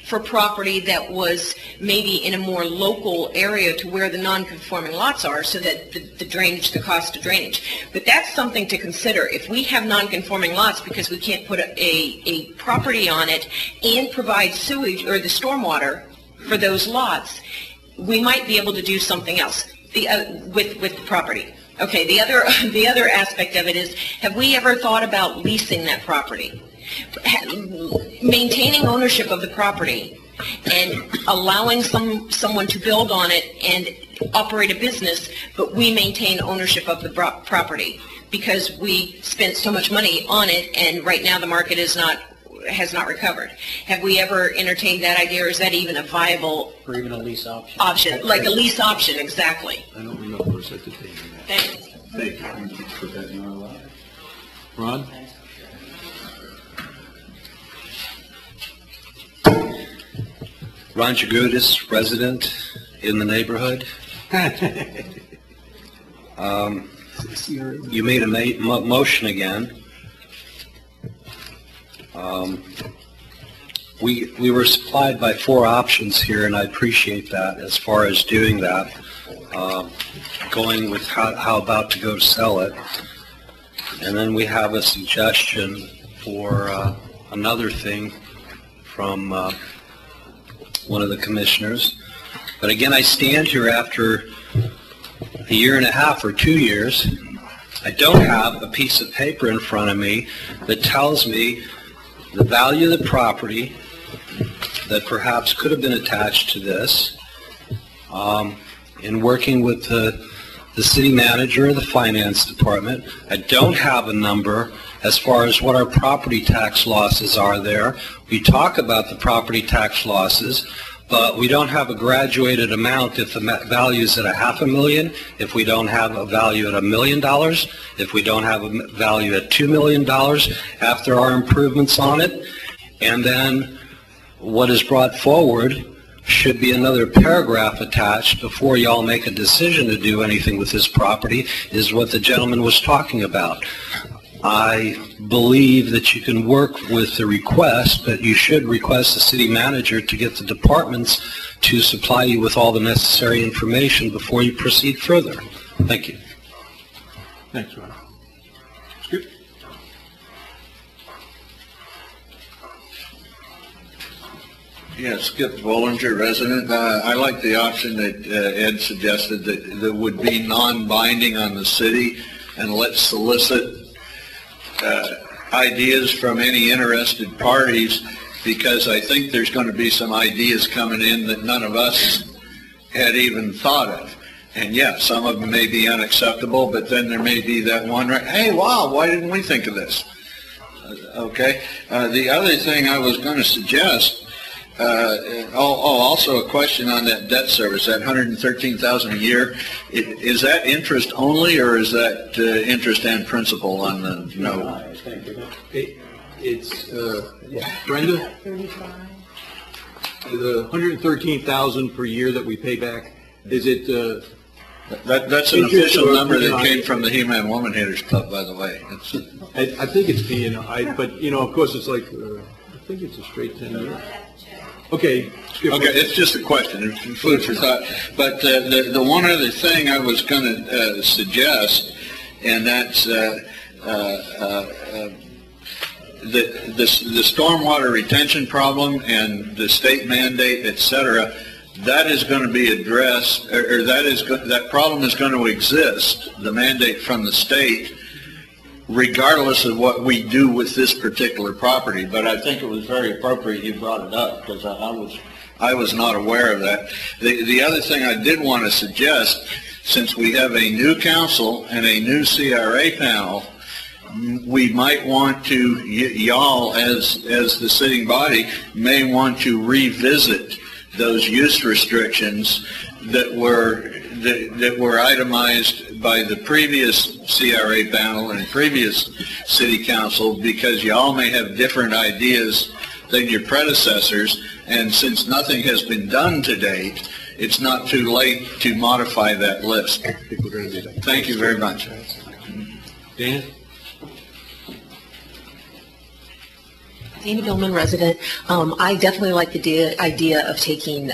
for property that was maybe in a more local area to where the non-conforming lots are, so that the cost of drainage. But that's something to consider. If we have non-conforming lots because we can't put a property on it and provide sewage or the stormwater for those lots, we might be able to do something else with the property. Okay, the other aspect of it is, have we ever thought about leasing that property? Maintaining ownership of the property and allowing someone to build on it and operate a business, but we maintain ownership of the property because we spent so much money on it, and right now the market has not recovered. Have we ever entertained that idea, or is that even a viable Or even a lease option? Like a lease option, exactly. I don't remember us entertaining that. Thanks. Thank you. Put that in our lives. Ron? Ron Jagoudis, resident in the neighborhood. You made a motion again. We were supplied by 4 options here, and I appreciate that as far as doing that, going with how about to go to sell it. And then we have a suggestion for another thing from one of the commissioners. But again, I stand here after a year and a half or 2 years. I don't have a piece of paper in front of me that tells me the value of the property that perhaps could have been attached to this. In working with the city manager or the finance department, I don't have a number as far as what our property tax losses are there. We talk about the property tax losses, but we don't have a graduated amount if the value is at $500,000, if we don't have a value at $1 million, if we don't have a value at $2 million after our improvements on it. And then what is brought forward should be another paragraph attached before y'all make a decision to do anything with this property, is what the gentleman was talking about. I believe that you can work with the request, but you should request the city manager to get the departments to supply you with all the necessary information before you proceed further. Thank you. Thanks, Ron. Skip. Yeah, Skip Bollinger, resident. I like the option that Ed suggested, that would be non-binding on the city, and let's solicit ideas from any interested parties, because I think there's going to be some ideas coming in that none of us had even thought of. And yeah, some of them may be unacceptable, but then there may be that one, hey, wow, why didn't we think of this? Okay. The other thing I was going to suggest, also a question on that debt service, that $113,000 a year. Is that interest only, or is that interest and principal on the note? It's Brenda? The $113,000 per year that we pay back, is it? That's an official number that came from the He-Man Woman Haters Club, by the way. I think it's P&I, but of course it's like, I think it's a straight 10 years. Okay. It's just a question, it's food for thought. But the one other thing I was going to suggest, and that's the stormwater retention problem and the state mandate, et cetera, that is going to be addressed, or that problem is going to exist, the mandate from the state, regardless of what we do with this particular property. But I think it was very appropriate you brought it up, because I was not aware of that. The other thing I did want to suggest, since we have a new council and a new CRA panel, we might want to, y'all as the sitting body, may want to revisit those use restrictions that were itemized by the previous CRA panel and previous city council, because you all may have different ideas than your predecessors, and since nothing has been done to date, it's not too late to modify that list. I think we're going to do that. Thank you very much. Dan? Dana Billman, resident. I definitely like the idea of taking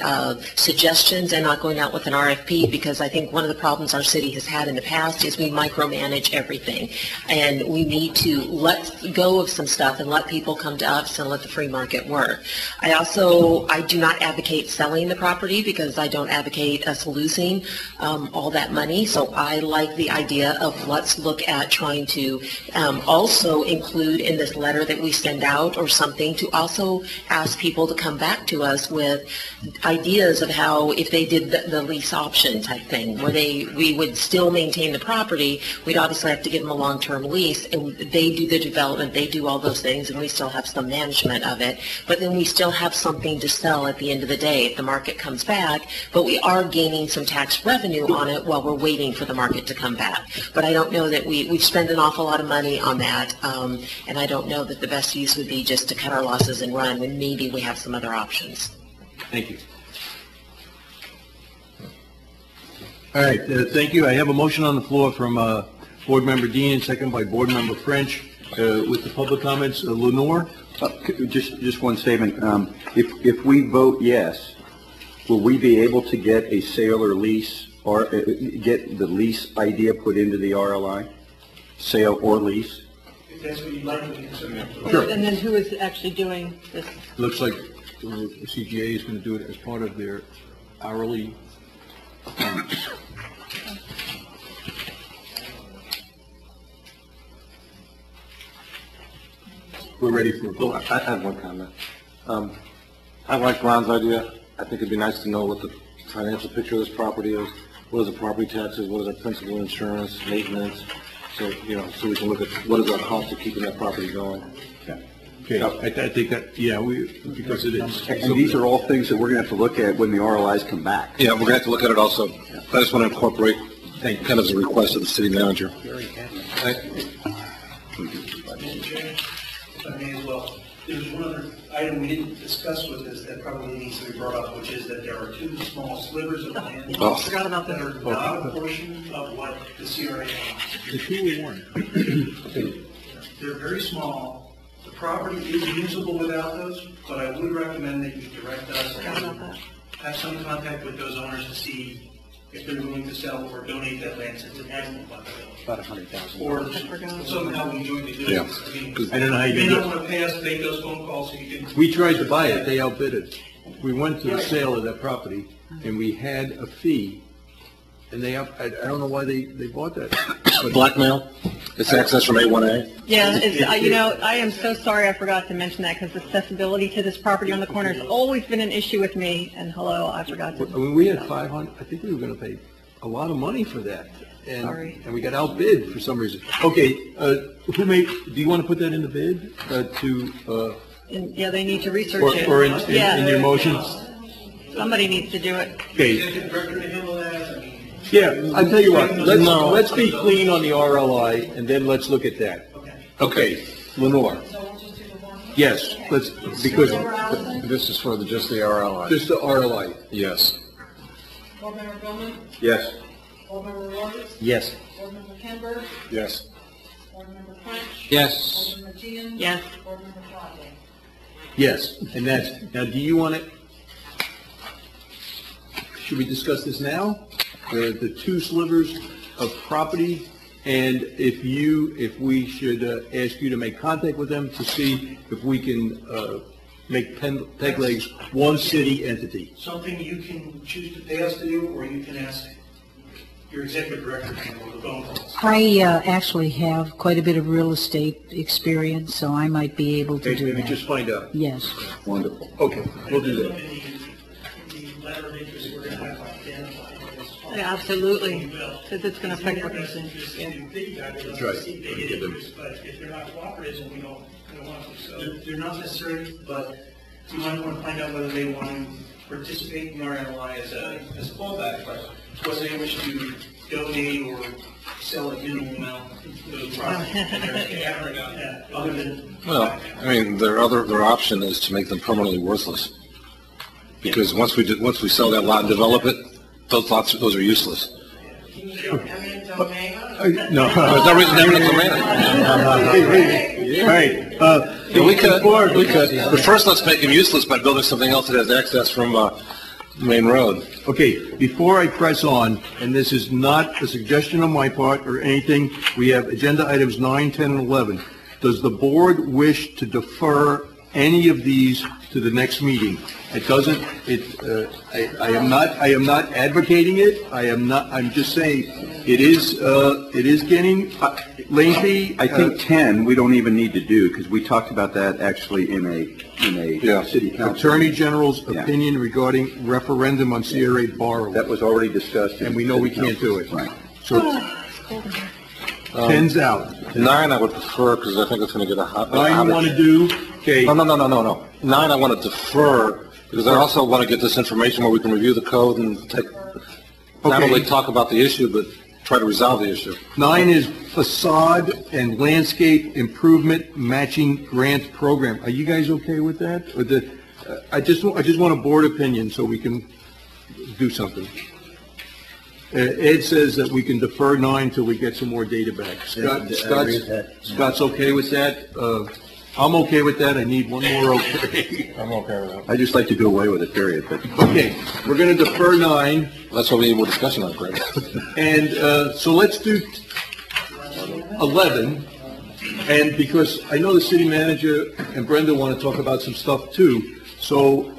suggestions and not going out with an RFP, because I think one of the problems our city has had in the past is we micromanage everything. And we need to let go of some stuff and let people come to us and let the free market work. I do not advocate selling the property, because I don't advocate us losing all that money. So I like the idea of let's look at trying to also include in this letter that we send out or something, to also ask people to come back to us with ideas of how, if they did the lease option type thing, where we would still maintain the property, we'd obviously have to give them a long-term lease, and they do the development, they do all those things, and we still have some management of it, but then we still have something to sell at the end of the day if the market comes back, but we are gaining some tax revenue on it while we're waiting for the market to come back. But I don't know that we've spent an awful lot of money on that, and I don't know that the best use would be just to cut our losses and run when maybe we have some other options. Thank you. All right, thank you. I have a motion on the floor from Board Member Dean, and second by Board Member French. With the public comments, Lenore? Just one statement. If we vote yes, will we be able to get a sale or lease, or get the lease idea put into the RLI? Sale or lease? If that's what you'd like to consider. Sure. And then who is actually doing this? Looks like the CGA is going to do it as part of their hourly. We're ready for a vote. I have one comment. I like Ron's idea. I think it'd be nice to know what the financial picture of this property is. What is the property taxes? What is our principal insurance, maintenance? So, so we can look at what is our cost of keeping that property going. Okay, I think that, because it is. And these are all things that we're going to have to look at when the RLIs come back. Yeah, we're going to have to look at it also. I just want to incorporate kind of as a request of the city manager. If I may as well, there's one other item we didn't discuss with this that probably needs to be brought up, which is that there are two small slivers of land Forgot about that. that are not a portion of what the CRA owns. The two or one? They're very small. The property is usable without those, but I would recommend that you direct us to have some contact with those owners to see if they're willing to sell or donate that land, since it hasn't been About 100,000. or somehow we jointly do it. Yeah. I don't know how you may do not it. want to pay us, make those phone calls so you can. We tried to buy it, they outbid it. We went to the sale of that property, and we had a fee, and I don't know why they bought that. Blackmail? It's access from A1A? Yeah, I am so sorry I forgot to mention that, because accessibility to this property on the corner has always been an issue with me, and I forgot to. I mean, we had 500, I think we were going to pay a lot of money for that. Sorry. And we got outbid for some reason. Okay, do you want to put that in the bid Yeah, they need to research it. or in your motion? Somebody needs to do it. Okay. Yeah, I'll tell you what, let's be clean on the RLI, and then let's look at that. Okay, Lenore. Yes, because this is for just the RLI. Just the RLI. Yes. Board Member Billman? Yes. Board Member Rogers? Yes. Board Member Kimber? Yes. Board Member French? Yes. Board Member Teehan? Yes. Board Member Friday? Yes, and now do you want should we discuss this now? The two slivers of property, and if we should ask you to make contact with them to see if we can make Peg Legs one city entity. Something you can choose to pay us to do, or you can ask your executive director to handle the phone calls. I actually have quite a bit of real estate experience, so I might be able to do Maybe that. just find out. Yes. Wonderful. Okay, we'll do that. The letter of interest we're going to have identified. Yeah, absolutely, because it's going to affect what they're saying. That's right. But if they're not cooperative, and we don't want to, so they're not necessary, but You might want to find out whether they want to participate in RNLI as a fallback, but whether they wish to donate or sell a minimal amount to those projects. Other than, Well, I mean, their option is to make them permanently worthless. Because once we sell that lot and develop it, those are useless. No. There's no reason to eminent domain it. All right. Yeah, we could. But first, let's make them useless by building something else that has access from main road. Okay, before I press on, and this is not a suggestion on my part or anything, we have agenda items 9, 10, and 11. Does the board wish to defer any of these to the next meeting? It doesn't, I am not advocating it. I'm just saying, it is getting lengthy. I think 10, we don't even need to do, because we talked about that actually in a city council. Attorney General's opinion regarding referendum on CRA borrowing. That was already discussed. And we know we can't do it. Right. So, 10's out. 9 I would prefer, because I think it's going to get a hot. 9 you want to do? Okay. No. 9 I want to defer, because I also want to get this information where we can review the code and not only talk about the issue, but try to resolve the issue. 9 is facade and landscape improvement matching grant program. Are you guys okay with that? Or I just want a board opinion so we can do something. Ed says that we can defer 9 till we get some more data back. Scott's okay with that? I'm okay with that. I need one more okay. I'm okay with that. I just like to do away with it, period. But okay, we're going to defer 9. That's what we need more discussion on, Greg. And so let's do 11. And because I know the city manager and Brenda want to talk about some stuff too. So,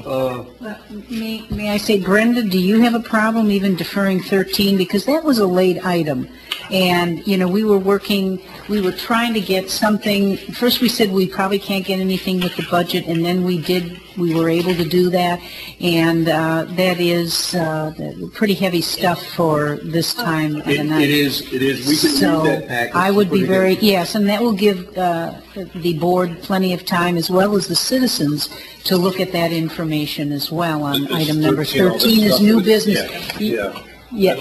may I say, Brenda, do you have a problem even deferring 13? Because that was a late item. And, we were trying to get something. First we said we probably can't get anything with the budget, and then we were able to do that. And that is pretty heavy stuff for this time of the night. It is. We can read that package. I would be yes, and that will give the board plenty of time, as well as the citizens, to look at that information as well on item number 13 is new business. Yeah,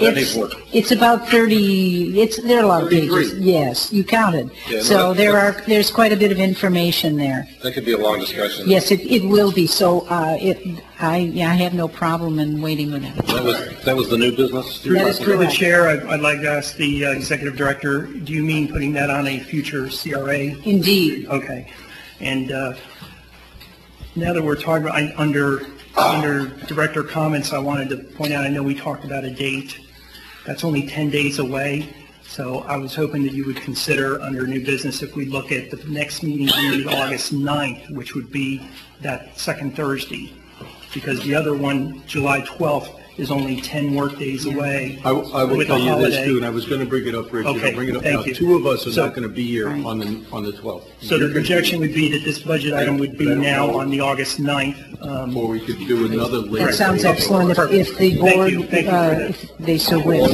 it's about 30, there are a lot of pages. Yes, you counted. Yeah, so there's quite a bit of information there. That could be a long discussion. Yes, it will be. So I have no problem in waiting with it. That was the new business? That is Through the correct. chair, I'd like to ask the executive director, do you mean putting that on a future CRA? Indeed. Okay. And now that we're talking about, under director comments, I wanted to point out, I know we talked about a date. That's only 10 days away. So I was hoping that you would consider under new business if we look at the next meeting being the August 9th, which would be that second Thursday. Because the other one, July 12th, is only 10 work days away. I will with tell a you this holiday. too, and I was going to bring it up, Richard. Okay, I'll bring it up thank now. you. 2 of us are So- not going to be here on the 12th. So the projection would be that this budget item would be now on the August 9th. Or we could do another later. That sounds excellent if the board, if they so wish.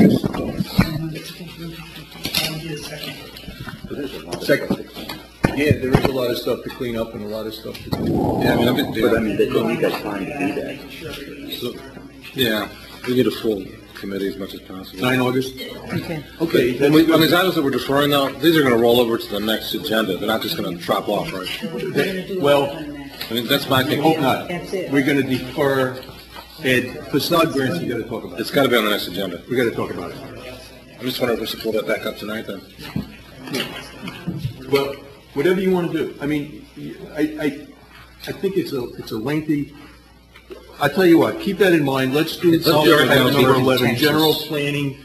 Second. Yeah, there is a lot of stuff to clean up and a lot of stuff to do. Yeah, I mean, they don't need that time to do that. So, yeah, we need a full committee as much as possible. 9 August? Okay. Okay. On these items that we're deferring now, these are going to roll over to the next agenda. They're not just going to drop off, right? Well, I mean, that's my thinking. hope not. We're going to defer, Ed, facade grants we got to talk about. It's got to be on the next agenda. We got to talk about it. I'm just wondering if we should pull that back up tonight then. Well, whatever you want to do. I mean, I think it's a lengthy, I tell you what, keep that in mind. Let's do item number 11, general planning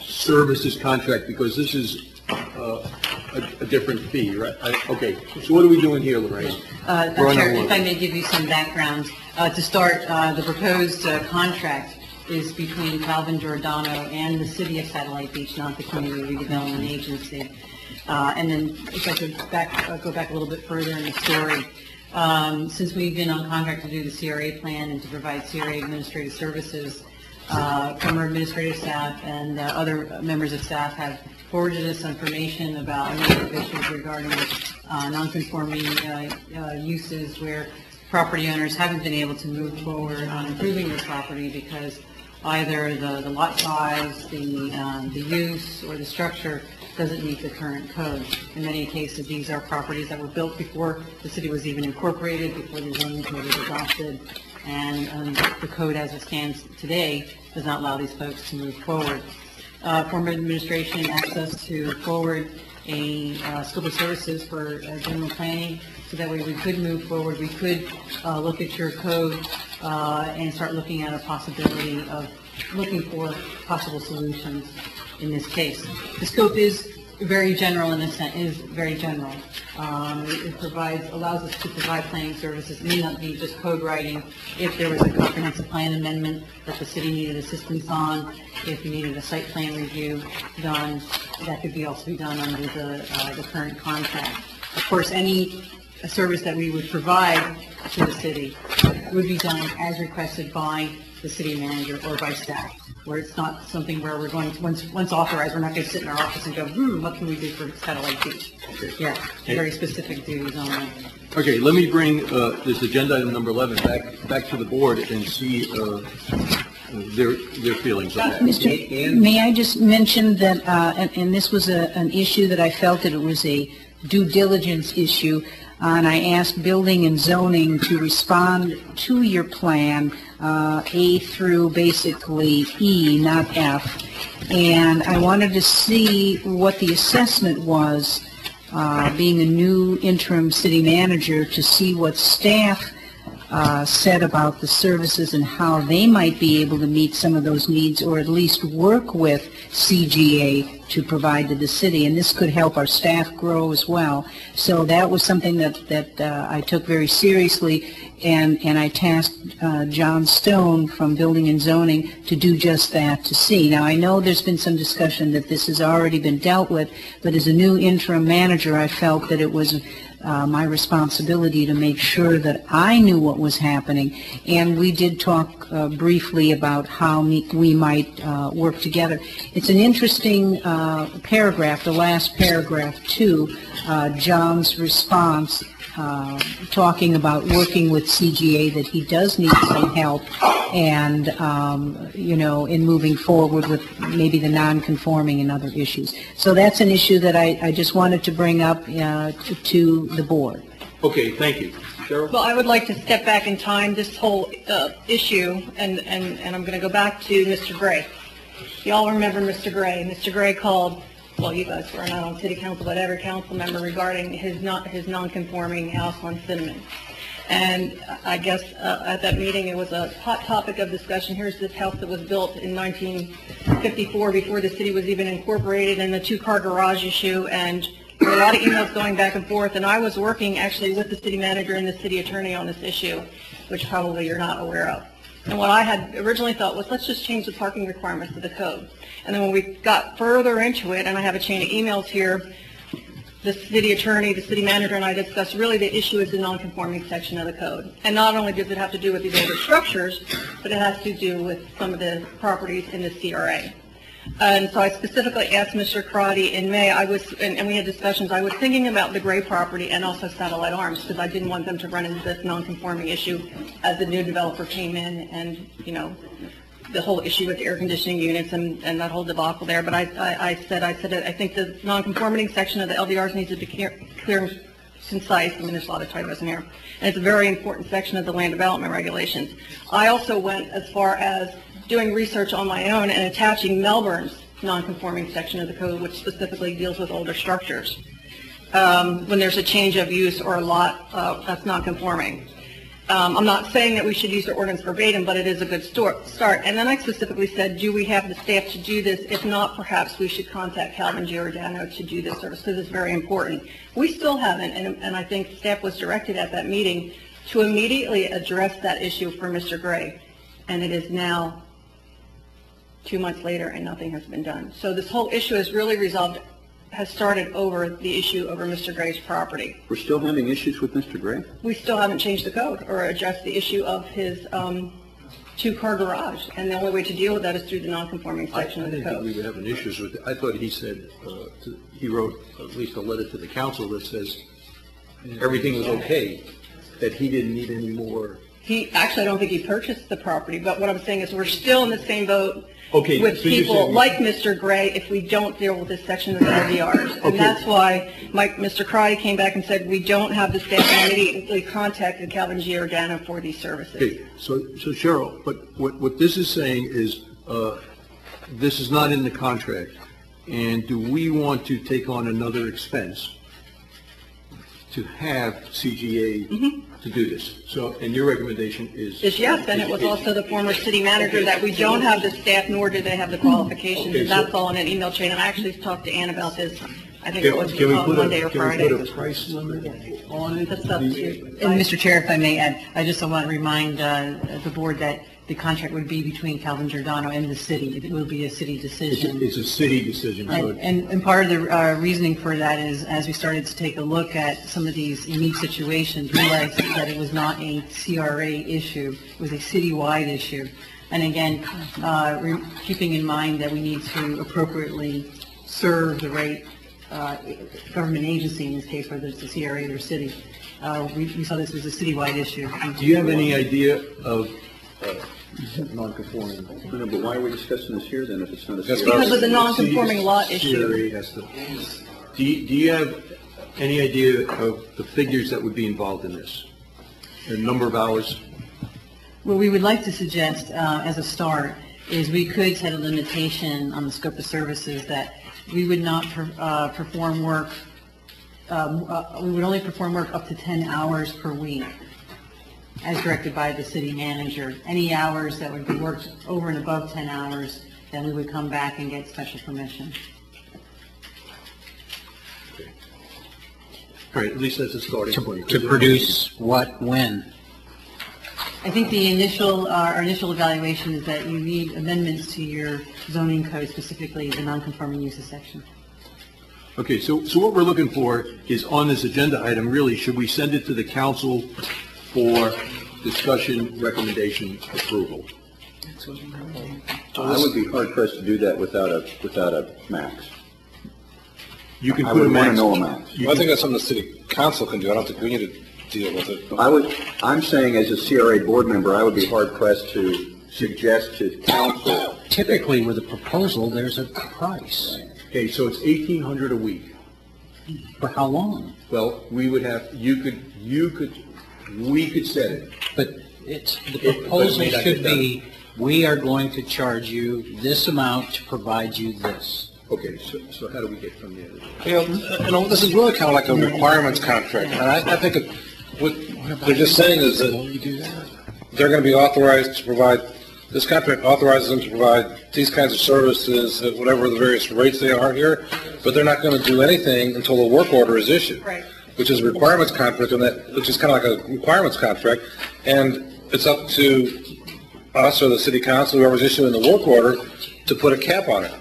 services contract, because this is a different fee, right? Okay, so what are we doing here, Lorraine? Chair, if I may give you some background. To start, the proposed contract is between Calvin Giordano and the City of Satellite Beach, not the Community Redevelopment Agency. And then if I could go back a little bit further in the story, since we've been on contract to do the CRA plan and to provide CRA administrative services, former administrative staff and other members of staff have forwarded us information about a number of issues regarding non-conforming uses where property owners haven't been able to move forward on improving their property because either the lot size, the use, or the structure doesn't meet the current code. In many cases, these are properties that were built before the city was even incorporated, before the zoning code was adopted, and the code as it stands today does not allow these folks to move forward. Former administration asked us to forward a scope of services for general planning, so that way we could move forward. We could look at your code and start looking at a possibility of looking for possible solutions in this case. The scope is very general in this sense, is very general. It allows us to provide planning services. It may not be just code writing. If there was a comprehensive plan amendment that the city needed assistance on, if you needed a site plan review done, that could also be done under the current contract. Of course, any service that we would provide to the city would be done as requested by the city manager or by staff, where it's not something where we're going, once authorized, we're not going to sit in our office and go, what can we do for satellite beach? Okay. Yeah, very specific duties on that. Okay, let me bring this agenda item number 11 back to the board and see their feelings on that. May I just mention that, and this was an issue that I felt that it was a due diligence issue, and I asked Building and Zoning to respond to your plan, A through basically E, not F. And I wanted to see what the assessment was, being a new interim city manager, to see what staff said about the services and how they might be able to meet some of those needs, or at least work with CGA to provide to the city. And this could help our staff grow as well. So that was something that I took very seriously, and I tasked John Stone from Building and Zoning to do just that, to see. Now, I know there's been some discussion that this has already been dealt with, but as a new interim manager, I felt that it was my responsibility to make sure that I knew what was happening. And we did talk briefly about how we might work together. It's an interesting paragraph, the last paragraph too, John's response, talking about working with CGA, that he does need some help, and in moving forward with maybe the non-conforming and other issues. So that's an issue that I just wanted to bring up to the board. Okay, thank you. Cheryl? Well, I would like to step back in time, this whole issue, and I'm going to go back to Mr. Gray. You all remember Mr. Gray. Mr. Gray called, well, you guys were not on city council, but every council member, regarding his non-conforming house on Cinnamon. And I guess at that meeting, it was a hot topic of discussion. Here's this house that was built in 1954, before the city was even incorporated, and the two-car garage issue, and there were a lot of emails going back and forth, and I was working actually with the city manager and the city attorney on this issue, which probably you're not aware of. And what I had originally thought was, let's just change the parking requirements of the code. And then when we got further into it, and I have a chain of emails here, the city attorney, the city manager, and I discussed really the issue is the non-conforming section of the code. And not only does it have to do with these older structures, but it has to do with some of the properties in the CRA. And so I specifically asked Mr. Crotty in May, and we had discussions, I was thinking about the Gray property and also Satellite Arms, because I didn't want them to run into this non-conforming issue as the new developer came in, and, the whole issue with the air conditioning units and that whole debacle there. But I said I think the non-conforming section of the LDRs needs to be clear and concise. I mean, there's a lot of typos in here. And it's a very important section of the land development regulations. I also went as far as doing research on my own and attaching Melbourne's non-conforming section of the code, which specifically deals with older structures. When there's a change of use or a lot that's non-conforming. I'm not saying that we should use the ordinance verbatim, but it is a good start. And then I specifically said, do we have the staff to do this? If not, perhaps we should contact Calvin Giordano to do this service, because it's very important. We still haven't, and I think staff was directed at that meeting to immediately address that issue for Mr. Gray. And it is now 2 months later, and nothing has been done. So this whole issue is really has started over the issue over Mr. Gray's property. We're still having issues with Mr. Gray? We still haven't changed the code or addressed the issue of his two-car garage, and the only way to deal with that is through the non-conforming section of the code. I didn't think we were having issues with it. I thought he said, he wrote at least a letter to the council that says everything was okay. that he didn't need any more. Actually, I don't think he purchased the property, but what I'm saying is we're still in the same boat Okay, with so you're people saying- like Mr. Gray if we don't deal with this section of the LDRs. Okay. And that's why Mr. Crotty came back and said, we don't have the staff, and immediately contacted Calvin Giordano for these services. Okay, so Cheryl, but what this is saying is, this is not in the contract, and do we want to take on another expense to have CGA to do this? So, and your recommendation is? Is yes, and it was also the former city manager that we don't have the staff, nor do they have the qualifications, Okay, and so- that's all in an email chain. And I actually talked to Ann about this, I think it was Can we put Monday or Friday. a price limit on it? That's up to you. And Mr. Chair, if I may add, I just want to remind the board that the contract would be between Calvin Giordano and the city. It will be a city decision. It's a city decision. So And part of the reasoning for that is, as we started to take a look at some of these unique situations, realized that it was not a CRA issue, it was a citywide issue. And again, keeping in mind that we need to appropriately serve the right government agency, in this case, whether it's the CRA or city, we saw this as a citywide issue. do you have any idea of non-conforming? No, but why are we discussing this here then if it's not a Because of the non-conforming lot issue. CRA has to. Do you have any idea of the figures that would be involved in this? The number of hours? What we would like to suggest as a start is we could set a limitation on the scope of services that we would not perform work, we would only perform work up to 10 hours per week as directed by the city manager. Any hours that would be worked over and above 10 hours, then we would come back and get special permission. All right, at least that's a starting point. To produce what, when? I think our initial evaluation is that you need amendments to your zoning code, specifically the non-conforming uses section. Okay, so what we're looking for is on this agenda item, really, should we send it to the council for discussion, recommendation, approval? I would be hard pressed to do that without a max. You can I put a would want to max. know a max. I think that's something the city council can do. I don't think we need to deal with it. I'm saying as a CRA board member, I would be hard pressed to suggest to council. Typically, with a proposal, there's a price. Okay, so it's $1,800 a week. For how long? Well, we would have, we could set it. But the proposal should be, we are going to charge you this amount to provide you this. Okay, so how do we get from there? This is really kind of like a requirements contract, and I think what they're just saying is that they're going to be authorized to provide, this contract authorizes them to provide these kinds of services at whatever the various rates they are here, but they're not going to do anything until the work order is issued. Right. Which is a requirements contract, which is kind of like a requirements contract, and it's up to us or the city council, whoever's issuing the work order, to put a cap on it.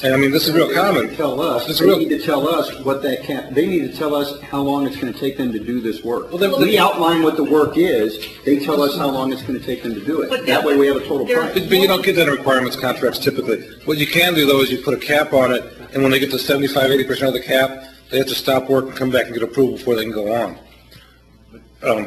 And I mean, this is real common. They need to tell us what that cap, they need to tell us how long it's going to take them to do this work. We outline what the work is, they tell us how long it's going to take them to do it. That way we have a total price. But you don't get that in requirements contracts typically. What you can do, though, is you put a cap on it, and when they get to 75-80% of the cap, they have to stop work and come back and get approval before they can go on. But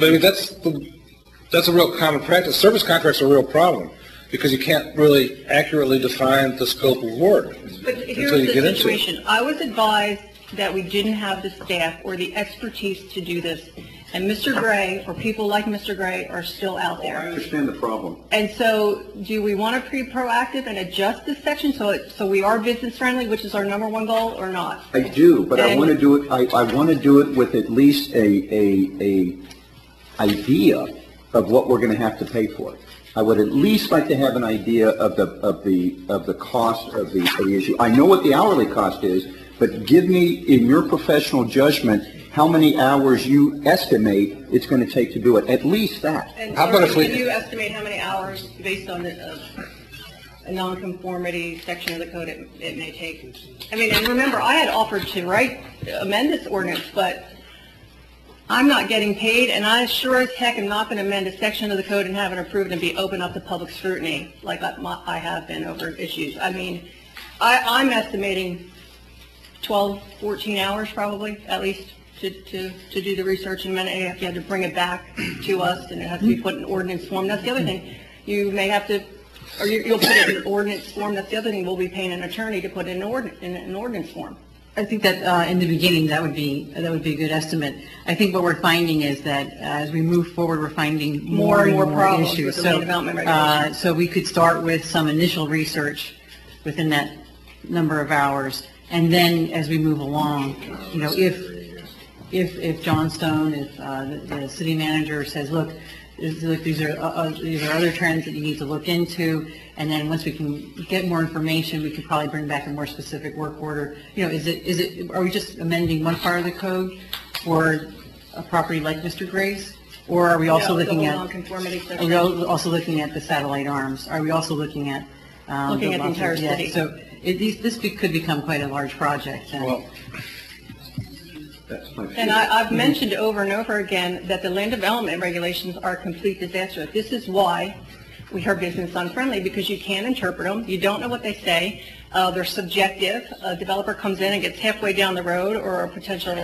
I mean, that's a real common practice. Service contracts are a real problem because you can't really accurately define the scope of work But here's until you the get into it. situation. I was advised that we didn't have the staff or the expertise to do this, and Mr. Gray, or people like Mr. Gray, are still out I there. understand the problem. And so, do we want to be proactive and adjust this section so we are business friendly, which is our number one goal, or not? I do, but I want to do it, I want to do it with at least a idea of what we're going to have to pay for it. I would at least like to have an idea of the cost of the issue. I know what the hourly cost is, but give me, in your professional judgment, how many hours you estimate it's going to take to do it. At least that. And How about if we- can you estimate how many hours, based on a nonconformity section of the code, it may take? I mean, and remember, I had offered to amend this ordinance, but I'm not getting paid, and I sure as heck am not going to amend a section of the code and have it approved and be open up to public scrutiny like I have been over issues. I mean, I'm estimating 12, 14 hours probably, at least. to do the research, and then you have to bring it back to us, and it has to be put in ordinance form. That's the other thing. You may have to, or you'll put it in an ordinance form. That's the other thing. We'll be paying an attorney to put it in an ordinance form. I think that in the beginning, that would be a good estimate. I think what we're finding is that as we move forward, we're finding more and more problems issues. with the land development regulations. So we could start with some initial research within that number of hours, and then as we move along, you know, if Johnstone, if the city manager says, look, these are other trends that you need to look into, and then once we can get more information, we could probably bring back a more specific work order. You know, are we just amending one part of the code for a property like Mr. Gray's, or are we also looking at the satellite arms? Are we also looking at looking at the entire city? So this could become quite a large project. And I've mentioned over and over again that the land development regulations are a complete disaster. This is why we are business unfriendly, because you can't interpret them. You don't know what they say. They're subjective. A developer comes in and gets halfway down the road, or a potential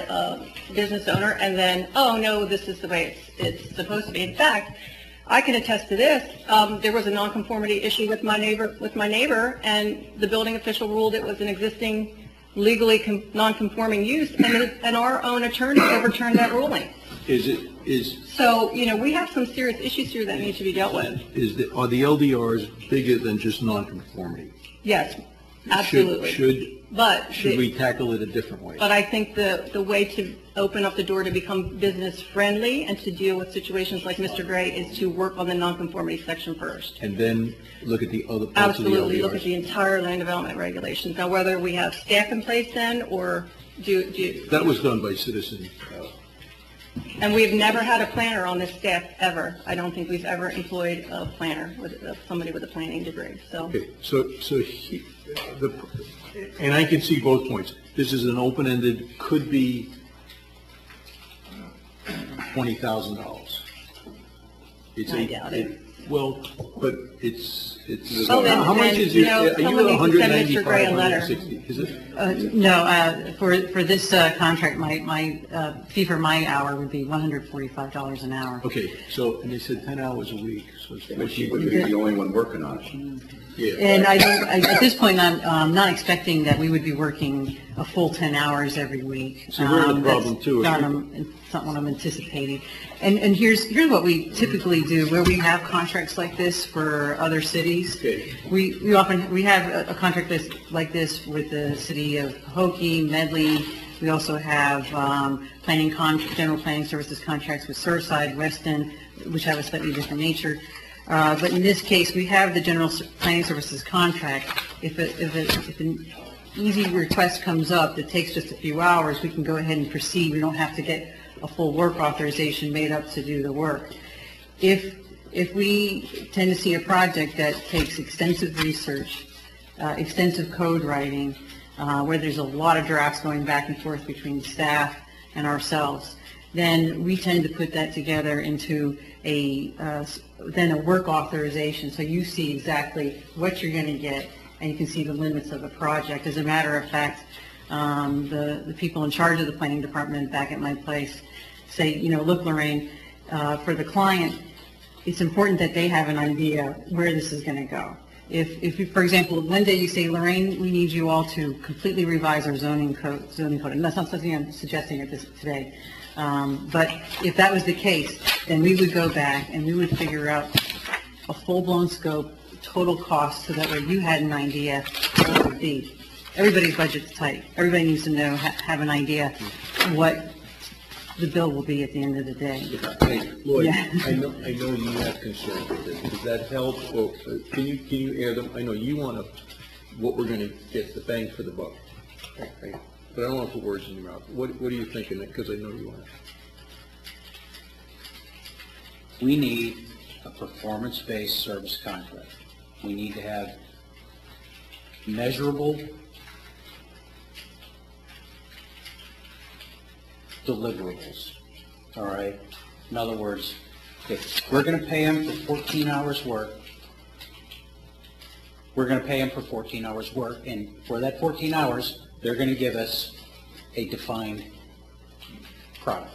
business owner, and then, oh no, this is the way it's supposed to be. In fact, I can attest to this. There was a nonconformity issue with my neighbor, and the building official ruled it was an existing legally non-conforming use, and our own attorney overturned that ruling. So, you know, we have some serious issues here that need to be dealt with. Are the LDRs bigger than just non-conformity? Yes, absolutely. Should we tackle it a different way? But I think the way to open up the door to become business friendly and to deal with situations like Mr. Gray is to work on the nonconformity section first. And then look at the other parts of the LDRs. Absolutely, look at the entire land development regulations. Now, whether we have staff in place then, or do that was done by citizens. And we've never had a planner on this staff ever. I don't think we've ever employed a planner, somebody with a planning degree. So. Okay, and I can see both points. This is an open-ended, could be $20,000. I doubt it. Well, but it's. How much is it? Are you at 195, 160? Is it? No, for this contract, my fee for my hour would be $145 an hour. Okay, so, and they said 10 hours a week, so it's. But she would be the only one working on it. Yeah. And at this point, I'm not expecting that we would be working a full 10 hours every week. So we're in a problem too. It's not what I'm anticipating. And here's what we typically do where we have contracts like this for other cities. Okay. We often have a contract like this with the city of Hokie, Medley. We also have general planning services contracts with Surfside, Weston, which have a slightly different nature. But in this case, we have the general planning services contract. If an easy request comes up that takes just a few hours, we can go ahead and proceed. We don't have to get a full work authorization made up to do the work. If we tend to see a project that takes extensive research, extensive code writing, where there's a lot of drafts going back and forth between staff and ourselves, then we tend to put that together into a work authorization, so you see exactly what you're going to get, and you can see the limits of the project. As a matter of fact, the people in charge of the planning department back at my place say, you know, look, Lorraine, for the client, it's important that they have an idea where this is going to go. If you, for example, one day you say, Lorraine, we need you all to completely revise our zoning code, and that's not something I'm suggesting at this today. But if that was the case, then we would go back and we would figure out a full-blown scope, total cost, so that way you had an idea what it would be. Everybody's budget's tight. Everybody needs to know, have an idea what the bill will be at the end of the day. Hey, Lloyd, Yeah. I know you have concerns with this. Does that help? Or can you air them? I know you want what we're going to get, the bang for the buck. Okay. But I don't want to put words in your mouth. What are you thinking? Because I know you want it. We need a performance-based service contract. We need to have measurable deliverables, all right? In other words, if we're going to pay them for 14 hours work, we're going to pay them for 14 hours work, and for that 14 hours, they're going to give us a defined product.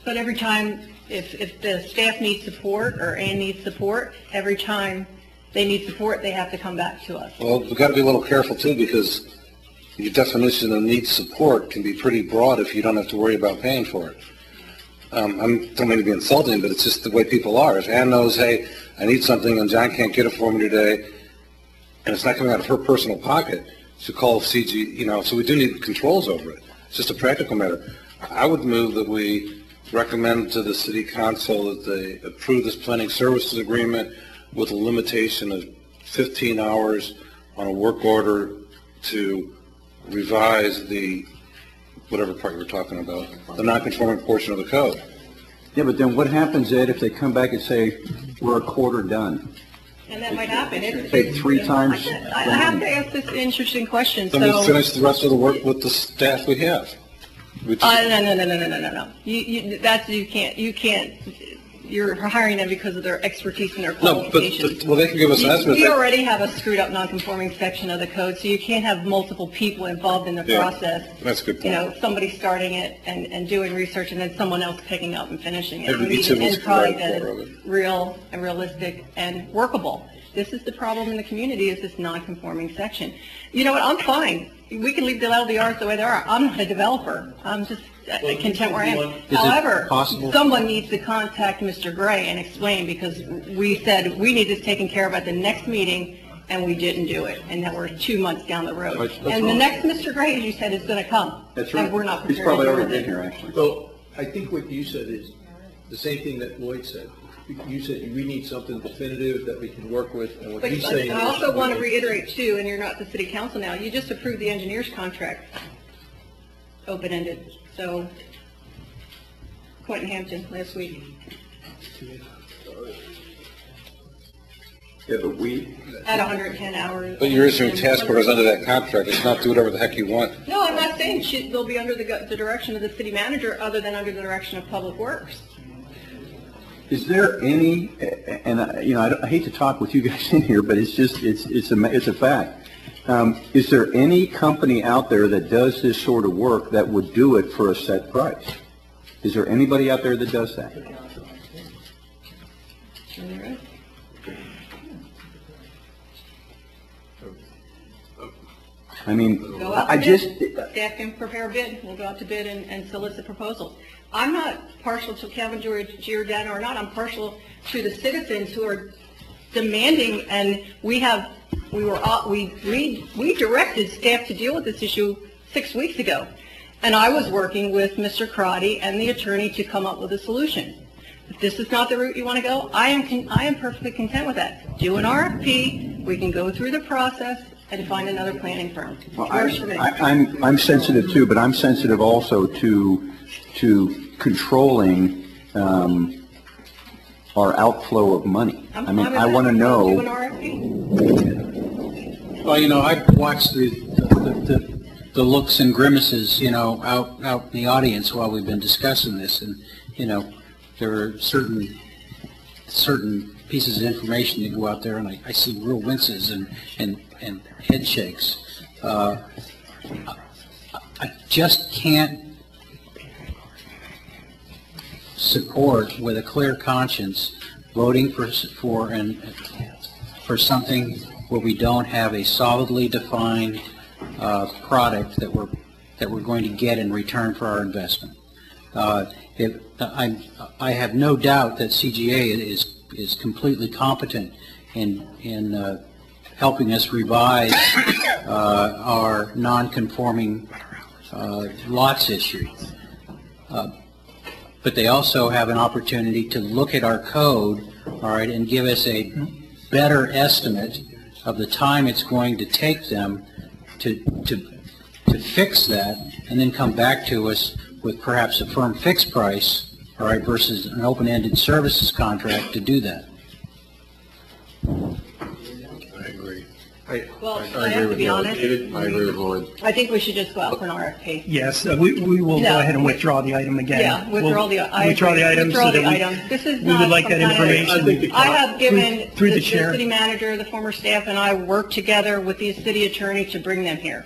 But every time, if the staff needs support or Ann needs support, every time they need support, they have to come back to us. Well, we've got to be a little careful too, because your definition of needs support can be pretty broad if you don't have to worry about paying for it. I don't mean to be insulting, but it's just the way people are. If Ann knows, hey, I need something and John can't get it for me today, and it's not coming out of her personal pocket, she'll call CG, you know, so we do need controls over it. It's just a practical matter. I would move that we recommend to the city council that they approve this planning services agreement with a limitation of 15 hours on a work order to revise the, whatever part you were talking about, the non-conforming portion of the code. Yeah, but then what happens, Ed, if they come back and say, we're a quarter done? And that might happen. Take 3 times. I have to ask this interesting question. Then we finish the rest of the work with the staff we have. No. You can't, you're hiring them because of their expertise and their qualifications. Well, they can give us an estimate. We already have a screwed up non-conforming section of the code, so you can't have multiple people involved in the process. That's a good point. You know, somebody starting it and doing research and then someone else picking up and finishing it. Maybe We need each of an us end can write product that more of is real and realistic and workable. This is the problem in the community, is this non-conforming section. You know what, I'm fine. We can leave the LDRs the way they are. I'm not a developer. I'm just content where I am. However, someone needs to contact Mr. Gray and explain, because we said we need this taken care of at the next meeting, and we didn't do it, and now we're 2 months down the road. And the next Mr. Gray, as you said, is going to come. That's right. And we're not He's prepared probably to already do been it. here, actually. Well, I think what you said is the same thing that Lloyd said. You said we need something definitive that we can work with, and what But he's saying I is... also want to reiterate, too, and you're not the city council now, you just approved the engineer's contract, open-ended, so, Quentin Hampton last week. Yeah, but we... At 110 hours. But you're issuing task orders under that contract. It's not do whatever the heck you want. No, I'm not saying they'll be under the direction of the city manager, other than under the direction of Public Works. Is there any, and I hate to talk with you guys in here, but it's just, it's a fact. Is there any company out there that does this sort of work that would do it for a set price? Is there anybody out there that does that? I mean, Go out I to just... bid. Staff can prepare a bid. We'll go out to bid and solicit proposals. I'm not partial to Calvin Giordano or not. I'm partial to the citizens who are demanding, and we directed staff to deal with this issue 6 weeks ago. And I was working with Mr. Crotty and the attorney to come up with a solution. If this is not the route you want to go, I am perfectly content with that. Do an RFP. We can go through the process and find another planning firm. Well, I'm sensitive too, but I'm sensitive also to controlling our outflow of money. I mean, I want to know. Do an RFP. Well, you know, I've watched the looks and grimaces, you know, out in the audience while we've been discussing this, and you know, there are certain pieces of information that go out there, and I see real winces and head shakes. I just can't support with a clear conscience voting for something where we don't have a solidly defined product that we're going to get in return for our investment. I have no doubt that CGA is completely competent in helping us revise our non-conforming lots issue. But they also have an opportunity to look at our code, all right, and give us a better estimate of the time it's going to take them to fix that, and then come back to us with perhaps a firm fixed price, all right, versus an open-ended services contract to do that. I agree. Well, I I agree have to with be Lloyd. honest. I agree with Lloyd. I think we should just go out for an RFP. Yes, we will go ahead and withdraw the item again. Yeah, withdraw the item. Withdraw the item. Withdraw so the that item. This is we not would like that some kind of- information. I have given through the the chair. city manager, the former staff, and I worked together with the city attorney to bring them here.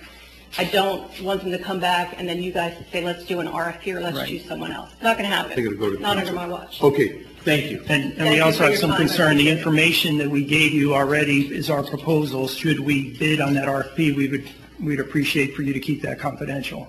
I don't want them to come back and then you guys say, let's do an RFP or let's Right. choose someone else. Not going to happen. They're gonna go to the Not under council. my watch. Okay, thank you. And Thank we you also for have your some time. concern, the information that we gave you already is our proposal. Should we bid on that RFP, we'd appreciate for you to keep that confidential.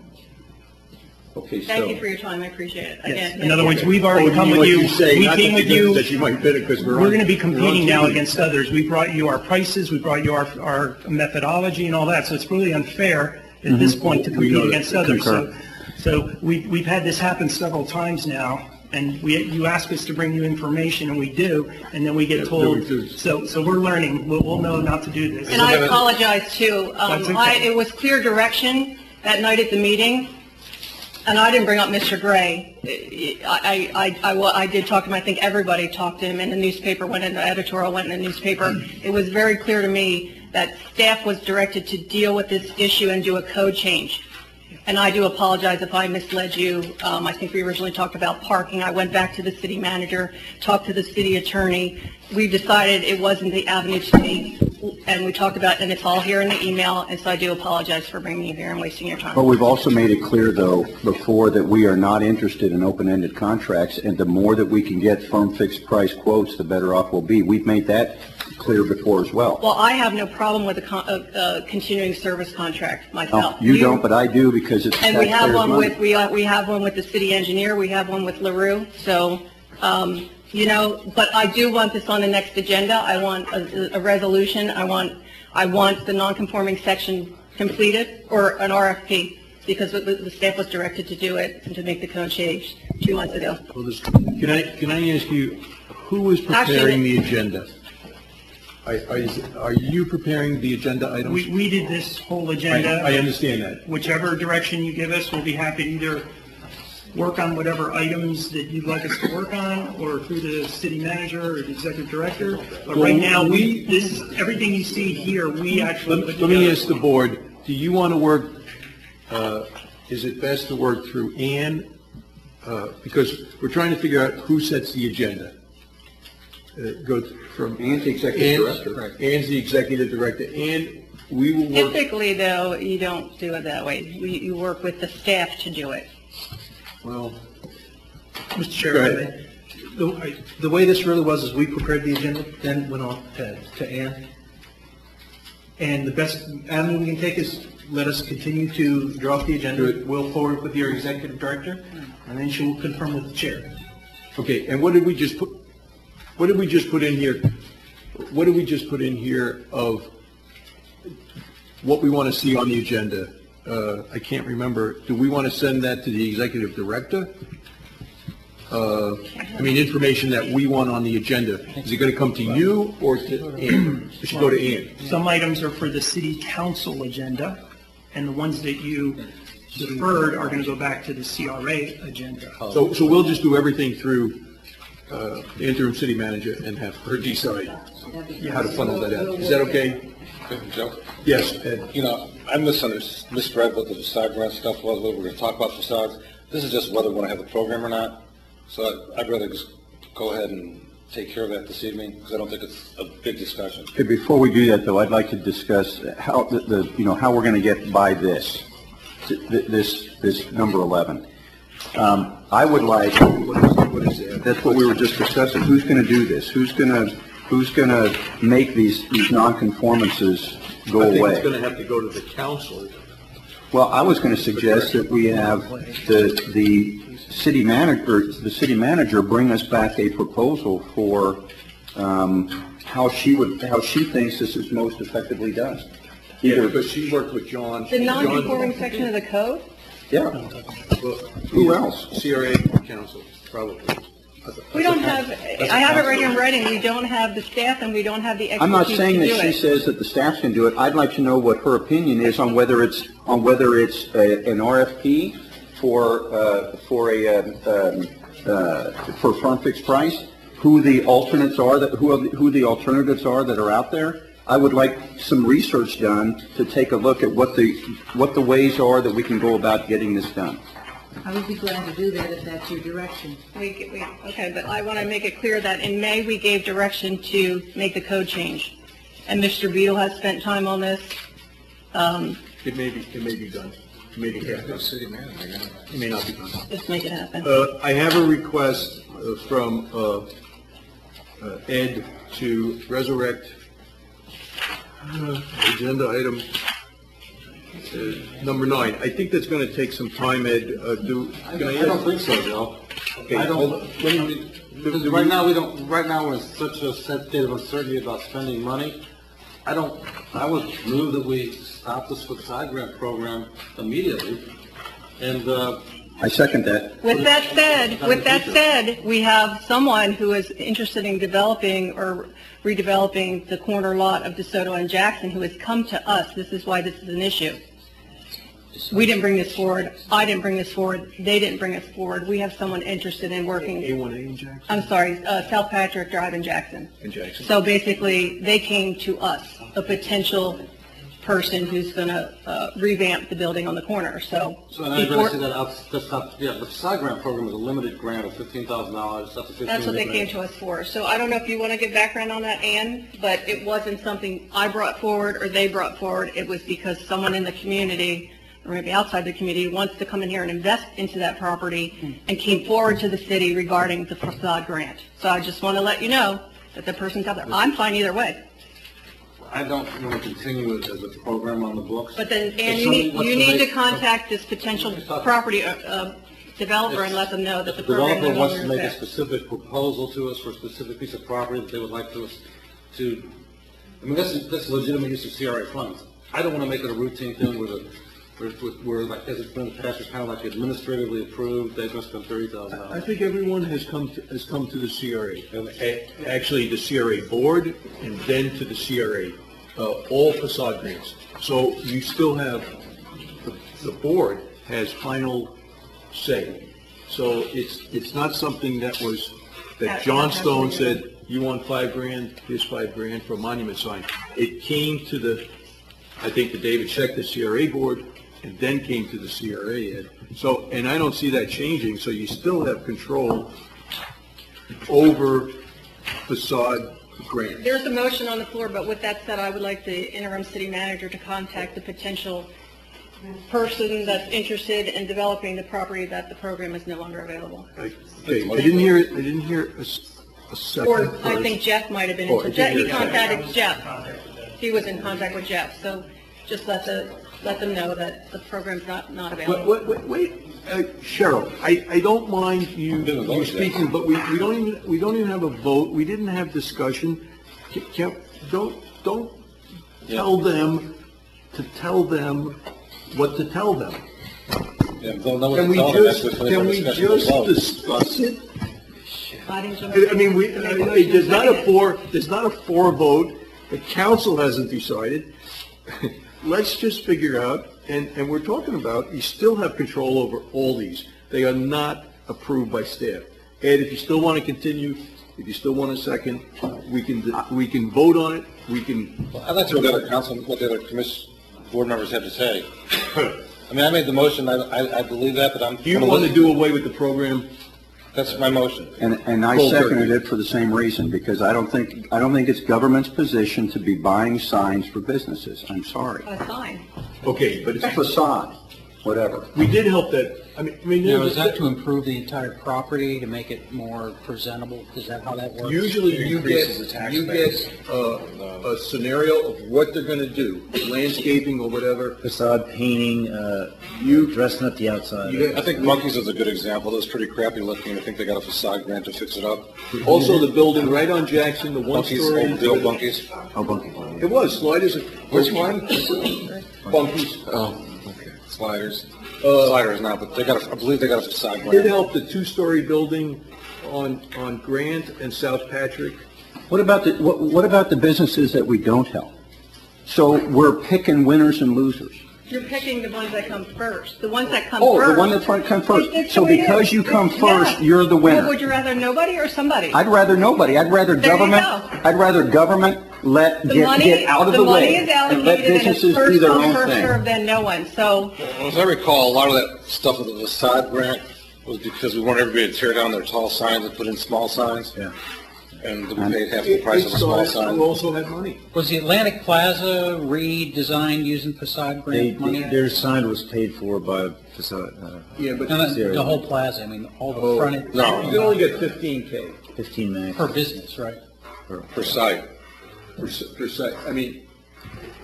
Okay, Thank you for your time. I appreciate it. Yes. Again, In other words, you. we've already Oh, come with like you. say, We not came that with you. That you might bid it because We're going to be competing now against others. We brought you our prices, we brought you our methodology and all that, so it's really unfair at this point to We know compete that. against others. Concur. So we've had this happen several times now, and you ask us to bring you information, and we do, and then we get told, so we're learning, we'll know not to do this. And I apologize too. That's okay. It was clear direction that night at the meeting, and I didn't bring up Mr. Gray. I did talk to him. I think everybody talked to him in the newspaper, went in the editorial, went in the newspaper. It was very clear to me that staff was directed to deal with this issue and do a code change. And I do apologize if I misled you. I think we originally talked about parking. I went back to the city manager, talked to the city attorney. We decided it wasn't the avenue to take, and we talked about, and it's all here in the email, and so I do apologize for bringing you here and wasting your time. But we've also made it clear, though, before that we are not interested in open-ended contracts, and the more that we can get firm fixed price quotes, the better off we'll be. We've made that clear before as well. Well, I have no problem with a continuing service contract myself. You don't, but I do because it's And we have taxpayers' one money. with, we have one with the city engineer, we have one with LaRue, so, you know, but I do want this on the next agenda. I want a resolution. I want the non-conforming section completed, or an RFP, because the staff was directed to do it and to make the code change 2 months ago. Well, can I ask you, who is preparing the agenda? Are you preparing the agenda items? We did this whole agenda. I understand that. Whichever direction you give us, we'll be happy to either work on whatever items that you'd like us to work on, or through the city manager or the executive director. But right now, everything you see here, we actually put Let me together. ask the board, do you want to work, is it best to work through Ann? Because we're trying to figure out who sets the agenda. Go from Ann's the executive director. Ann's the executive director, and we will work. Typically, though, you don't do it that way. You work with the staff to do it. Well, Mr. Chairman, the way this really was is we prepared the agenda, then went on to Ann. And the best avenue we can take is let us continue to draw up the agenda. We'll forward with your executive director, and then she will confirm with the chair. Okay, and what did we just put in here? What did we just put in here of what we want to see on the agenda? I can't remember. Do we want to send that to the executive director? I mean, information that we want on the agenda. Is it going to come to you or to Ann? It should go to Ann. Some items are for the city council agenda, and the ones that you deferred are going to go back to the CRA agenda. So we'll just do everything through the interim city manager and have her decide how to funnel that out. Is that okay? Joe? Yes, Ed. You know, I misread what the facade grant stuff was, what we're going to talk about facades. This is just whether we want to have a program or not. So I'd rather just go ahead and take care of that this evening, because I don't think it's a big discussion. Okay, before we do that, though, I'd like to discuss how how we're going to get by this number 11. I would like, that's what we were just discussing. Who's going to do this? Who's going to make these non-conformances go I think away? it's going to have to go to the council. Well, I was going to suggest that we have the city manager bring us back a proposal for how she thinks this is most effectively done. Yeah, because she worked with John. The non-conforming section of the code? Yeah. Well, who else? CRA council, probably. We don't have, I have it right here in writing, we don't have the staff and we don't have the I'm not expertise saying to that do she it. says that the staff can do it. I'd like to know what her opinion is on whether it's an RFP for firm fixed price, who the alternates are, who the alternatives are that are out there. I would like some research done to take a look at what the ways are that we can go about getting this done. I would be glad to do that if that's your direction. Okay, but I want to make it clear that in May, we gave direction to make the code change. And Mr. Beadle has spent time on this. It may be done. Maybe half done. City manager, yeah. It may not be done. Let's make it happen. I have a request from Ed to resurrect agenda item number 9. I think that's going to take some time, Ed. I don't think so, Joe. Okay, I hold don't, on. because right now we're in such a state of uncertainty about spending money. I would move that we stop this facade grant program immediately, and, I second that. With that said, we have someone who is interested in developing or redeveloping the corner lot of DeSoto and Jackson who has come to us. This is why this is an issue. We didn't bring this forward. I didn't bring this forward. They didn't bring us forward. We have someone interested in working. A1A in Jackson? I'm sorry, South Patrick Drive in Jackson. In Jackson. So basically, they came to us, a potential person who's going to revamp the building on the corner. So and I'm going to say that the facade grant program is a limited grant of $15,000. That's what they came to us for. So I don't know if you want to give background on that, Ann, but it wasn't something I brought forward or they brought forward. It was because someone in the community, or maybe outside the community, wants to come in here and invest into that property and came forward to the city regarding the facade grant. So I just want to let you know that the person's out there. I'm fine either way. I don't want to continue it as a program on the books. But then, Ann, you need to contact this potential property developer and let them know that the program developer no wants longer to make a exists. specific proposal to us for a specific piece of property that they would like us to, I mean, that's legitimate use of CRA funds. I don't want to make it a routine thing where like, as it's been in the past, it's kind of like administratively approved, they've just spent $30,000. I think everyone has come to the CRA. Actually, the CRA board and then to the CRA, all facade grants. So you still have, the board has final say. So it's not something that John Stone said, you want $5,000, here's $5,000 for a monument sign. It came to I think David checked the CRA board and then came to the CRA, Ed. So, and I don't see that changing, so you still have control over facade grants. There's a motion on the floor, but with that said, I would like the interim city manager to contact the potential person that's interested in developing the property that the program is no longer available. Okay, I didn't hear a second. Or I think Jeff might have been, he contacted Jeff. He was in contact with Jeff, so just let them know that the program's not available. Wait, Cheryl, I don't mind you speaking, but we don't even have a vote. We didn't have discussion. Don't tell them to tell them what to tell them. Yeah, they'll know what Can to we tell them. just discuss it? I mean, there's not a for vote. The council hasn't decided. Let's just figure out, and we're talking about, you still have control over all these. They are not approved by staff. Ed, if you still want to continue, if you still want a second, we can vote on it. I'd like to know what the other commission board members have to say. I mean, I made the motion. I believe that, but I'm. Do you want to do away with the program? That's my motion. And I seconded it for the same reason, because I don't think it's government's position to be buying signs for businesses. I'm sorry. A sign. Okay, but it's a facade, whatever. We did help that. I mean, now, is that to improve the entire property, to make it more presentable? Is that how that works? Usually you get a scenario of what they're going to do, landscaping or whatever. Facade painting, dressing up the outside. I think Monkeys is a good example. It was pretty crappy looking. I think they got a facade grant to fix it up. Also, the building right on Jackson, the one-story. The old Bunkies. Oh, Bunkies. It was. Sliders. Which one? Bunkies. Oh, okay. Sliders. Sliders now, but I believe they got a facade grant. Did help the two-story building on Grant and South Patrick. What about the businesses that we don't help? So we're picking winners and losers. You're picking the ones that come first. The ones that come first. Oh, the one that come first. So because you come first, you're the winner. Well, would you rather nobody or somebody? I'd rather nobody. I'd rather government. I'd rather government get out of the way and let businesses do their own first thing. serve, then no one. So, As I recall, a lot of that stuff with the facade grant was because we wanted everybody to tear down their tall signs and put in small signs. Yeah. And we paid half the price of a small sign. You also had money. Was the Atlantic Plaza redesigned using facade grant money? Their sign was paid for by facade. Yeah, but No, the whole plaza, I mean, all the front. No, you can only get 15K 15 max. Per business, right? Per site. per site. I mean,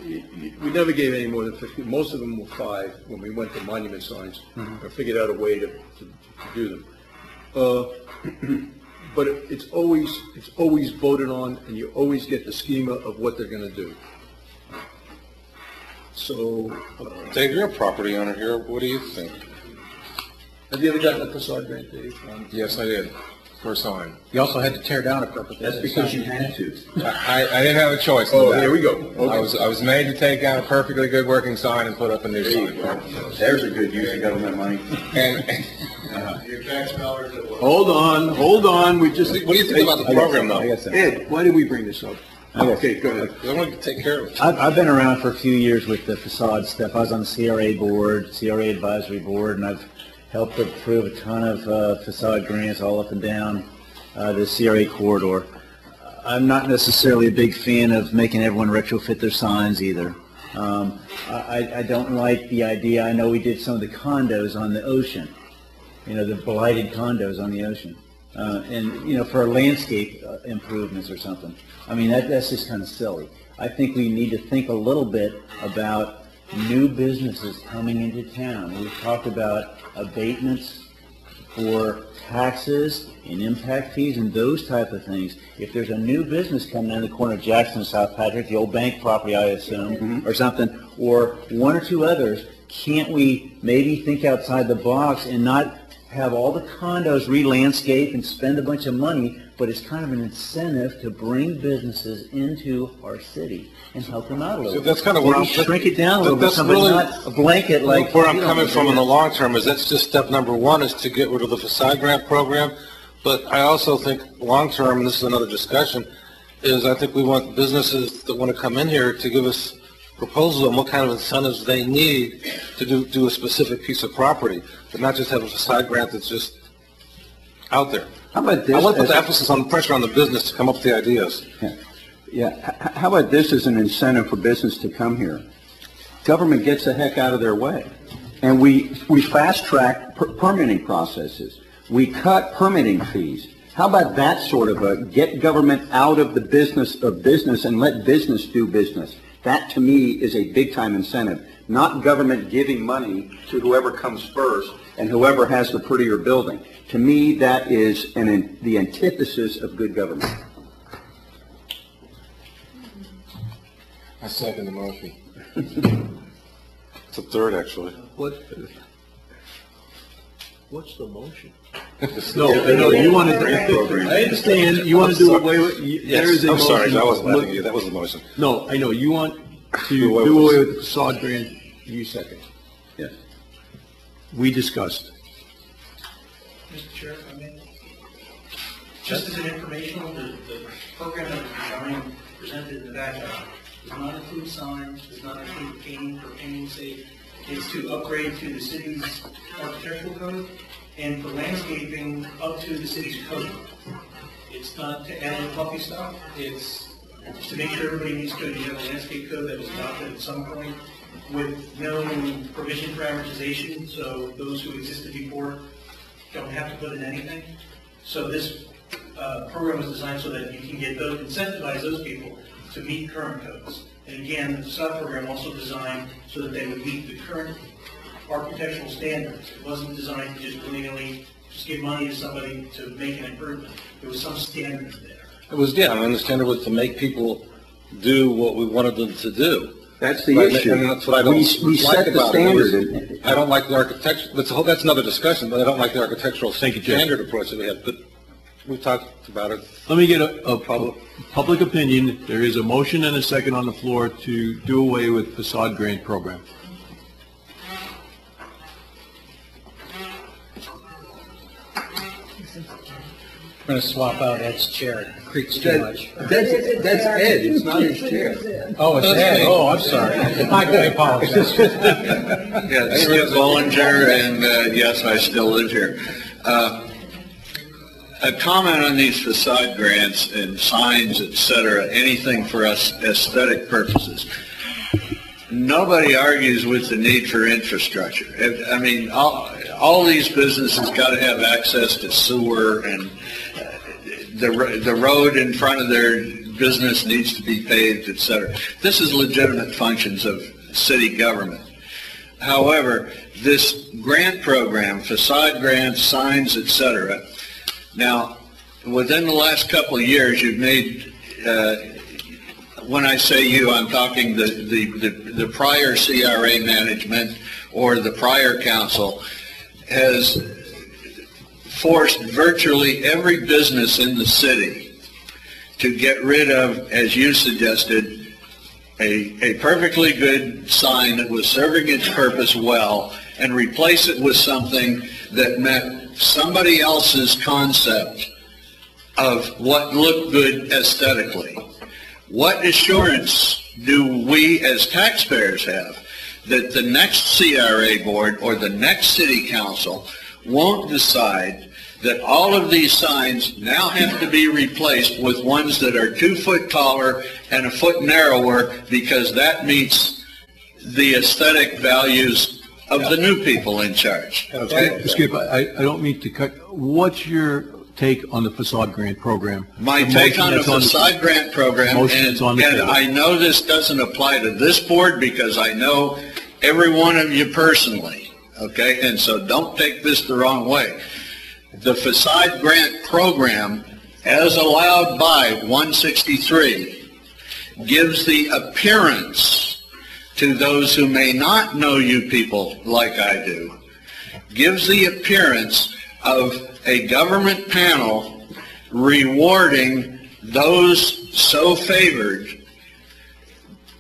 we never gave any more than 15. Most of them were 5 when we went to monument signs. I figured out a way to do them. But it's always voted on, and you always get the schema of what they're going to do. So, Dave, you're a property owner here. What do you think? Have you ever gotten a facade grant, Dave? Yes, I did. For a sign. You also had to tear down a purpose. That's because you had to. I didn't have a choice. Oh, here we go. Okay. I was made to take down a perfectly good working sign and put up a new sign. There's a good use of government money. And Your tax dollars. Hold on. We just. What do you think about the program, though? Ed, why did we bring this up? Okay, go ahead. I want to take care of it. I've been around for a few years with the facade stuff. I was on the CRA board, CRA advisory board, and I've helped approve a ton of facade grants all up and down the CRA corridor. I'm not necessarily a big fan of making everyone retrofit their signs either. I don't like the idea. I know we did some of the condos on the ocean, the blighted condos on the ocean. And for landscape improvements or something. I mean, that's just kind of silly. I think we need to think a little bit about new businesses coming into town. We've talked about abatements for taxes and impact fees and those type of things. If there's a new business coming in the corner of Jackson and South Patrick, the old bank property, I assume, or something, or one or two others, can't we maybe think outside the box and not have all the condos re-landscape and spend a bunch of money, but it's kind of an incentive to bring businesses into our city and help them out a little bit. That's kind of where shrink it down a little bit, that's somebody really not a blanket like. Where I'm coming from in the long term is that's just step number one, is to get rid of the facade grant program. But I also think long term, and this is another discussion, is I think we want businesses that want to come in here to give us proposals on what kind of incentives they need to do a specific piece of property, but not just have a facade grant that's just out there. How about this? I want to put the emphasis on the pressure on the business to come up with the ideas. Yeah. How about this as an incentive for business to come here? Government gets the heck out of their way. And we fast-track permitting processes. We cut permitting fees. How about that sort of a get government out of the business of business and let business do business? That, to me, is a big-time incentive, not government giving money to whoever comes first and whoever has the prettier building. To me, that is the antithesis of good government. I second the motion. It's a third, actually. What's the motion? No, you want to. I understand. You want to do away with. Yes, I'm sorry. That wasn't laughing at you. That was the motion. No, I know. You want to do away with the facade grant. You second. Yes. We discussed. Mr. Chair, if I may. Just as an informational, the program that was designed, presented in the backup, does not include signs, does not include painting for painting's sake. It's to upgrade to the city's architectural code and for landscaping up to the city's code. It's not to add fluffy stuff. It's to make sure everybody meets code. You have a landscape code that was adopted at some point with no provision for amortization, so those who existed before don't have to put in anything. So this program was designed so that you can get those, incentivize those people to meet current codes. And again, the facade program also designed so that they would meet the current architectural standards. It wasn't designed to just willy-nilly just give money to somebody to make an improvement. There was some standards there. It was, I mean, the standard was to make people do what we wanted them to do. That's the issue. And that's what I don't we like set the about standard. it. I don't like the architecture. That's another discussion, but I don't like the architectural standard approach that we have. But we talked about it. Let me get a public opinion. There is a motion and a second on the floor to do away with facade grant program. I'm going to swap out Ed's chair. It creaks too much. That's Ed. It's not his chair. Oh, it's Ed. Oh, I'm sorry. I apologize. Yeah, Steve Bollinger, and yes, I still live here. A comment on these facade grants and signs, et cetera, anything for us aesthetic purposes. Nobody argues with the need for infrastructure. I mean, all these businesses got to have access to sewer, and the road in front of their business needs to be paved, et cetera. This is legitimate functions of city government. However, this grant program, facade grants, signs, et cetera, now, within the last couple of years, you've made, when I say you, I'm talking the prior CRA management or the prior council has forced virtually every business in the city to get rid of, as you suggested, a perfectly good sign that was serving its purpose well, and replace it with something that met somebody else's concept of what looked good aesthetically. What assurance do we as taxpayers have that the next CRA board or the next city council won't decide that all of these signs now have to be replaced with ones that are 2 foot taller and a foot narrower because that meets the aesthetic values of the new people in charge? Okay. Skip, I don't mean to cut. What's your take on the facade grant program? My take on the facade grant program, and I know this doesn't apply to this board because I know every one of you personally, okay? And so don't take this the wrong way. The facade grant program, as allowed by 163, gives the appearance to those who may not know you people like I do, gives the appearance of a government panel rewarding those so favored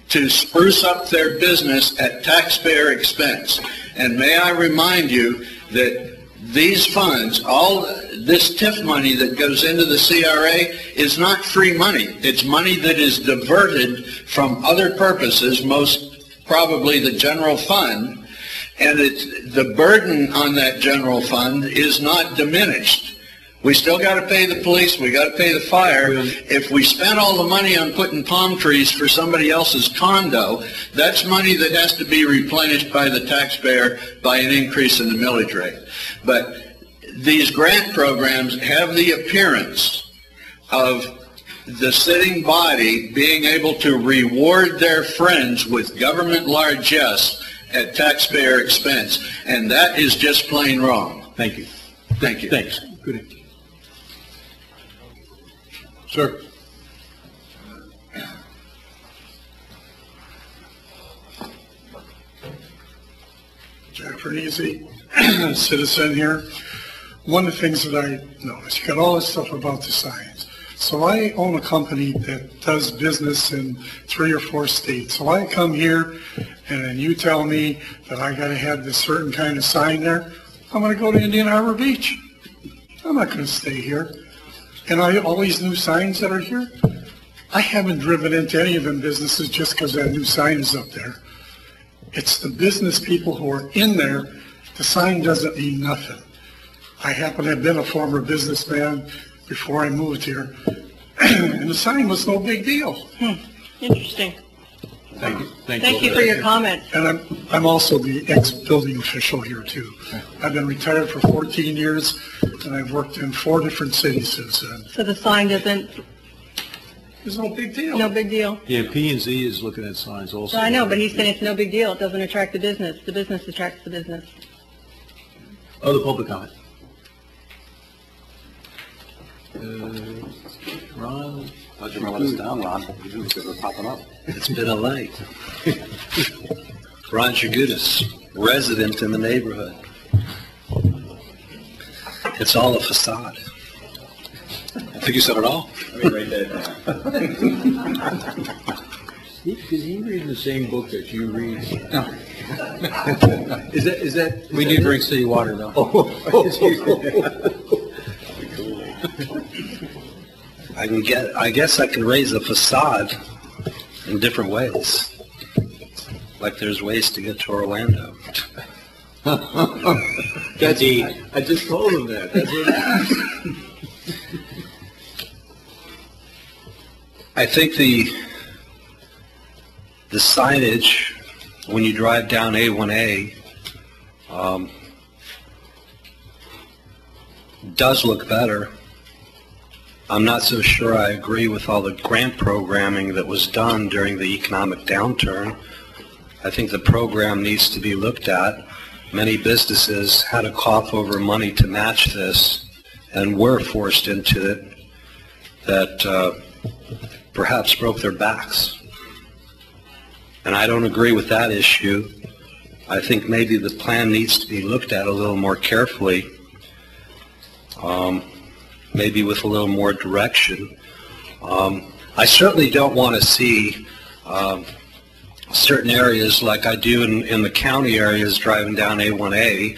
to spruce up their business at taxpayer expense. And may I remind you that these funds, all this TIF money that goes into the CRA is not free money. It's money that is diverted from other purposes, most probably the general fund, and the burden on that general fund is not diminished. We still got to pay the police, we got to pay the fire. If we spent all the money on putting palm trees for somebody else's condo, that's money that has to be replenished by the taxpayer by an increase in the millage rate. But these grant programs have the appearance of the sitting body being able to reward their friends with government largesse at taxpayer expense, and that is just plain wrong. Thank you. Thank you. Thanks. Good. Sir. Jeffrey Easy, citizen here. One of the things that I noticed, you got all this stuff about the signs. So I own a company that does business in 3 or 4 states. So I come here and then you tell me that I got to have this certain kind of sign there. I'm going to go to Indian Harbor Beach. I'm not going to stay here. And all these new signs that are here, I haven't driven into any of them businesses just because that new sign is up there. It's the business people who are in there. The sign doesn't mean nothing. I happen to have been a former businessman before I moved here, and the sign was no big deal. Interesting. Thank you. Thank you for your comment. And I'm also the ex-building official here too. I've been retired for 14 years, and I've worked in 4 different cities since then. So the sign doesn't... It's no big deal. No big deal. Yeah, P&Z is looking at signs also. So I know, but he's saying it's no big deal. It doesn't attract the business. The business attracts the business. Other public comment? Ron? How'd you let us down, Ron? Because we're popping up. It's been a late. Ron Jagutis, resident in the neighborhood. It's all a facade. I think you said it all. Let me write that down. Is he reading the same book that you read? No. Is that? We do drink city water, though. I guess I can raise a facade in different ways. Like there's ways to get to Orlando. I just told him that. That's what I think the signage, when you drive down A1A, does look better. I'm not so sure I agree with all the grant programming that was done during the economic downturn. I think the program needs to be looked at. Many businesses had to cough over money to match this and were forced into it that perhaps broke their backs. And I don't agree with that issue. I think maybe the plan needs to be looked at a little more carefully, maybe with a little more direction. I certainly don't want to see certain areas like I do in the county areas driving down A1A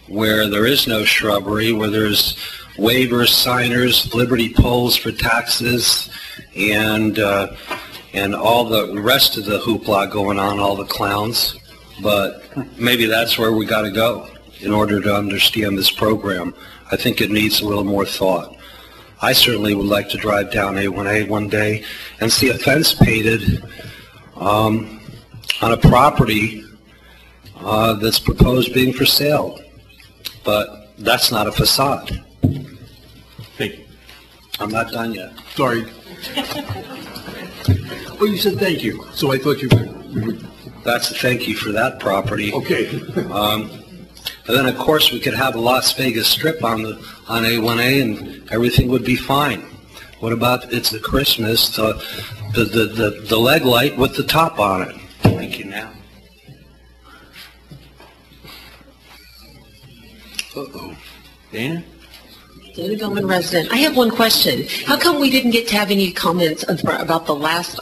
where there is no shrubbery, where there's waivers, signers, liberty poles for taxes, and all the rest of the hoopla going on, all the clowns. But maybe that's where we got to go in order to understand this program. I think it needs a little more thought. I certainly would like to drive down A1A one day and see a fence painted on a property that's proposed being for sale. But that's not a facade. Thank you. I'm not done yet. Sorry. Well, you said thank you, so I thought you would. That's a thank you for that property. Okay. And then, of course, we could have a Las Vegas Strip on A1A, and everything would be fine. What about it's a Christmas, the leg light with the top on it? Thank you now. Uh-oh. Dana? David Billman, resident. I have one question. How come we didn't get to have any comments about the last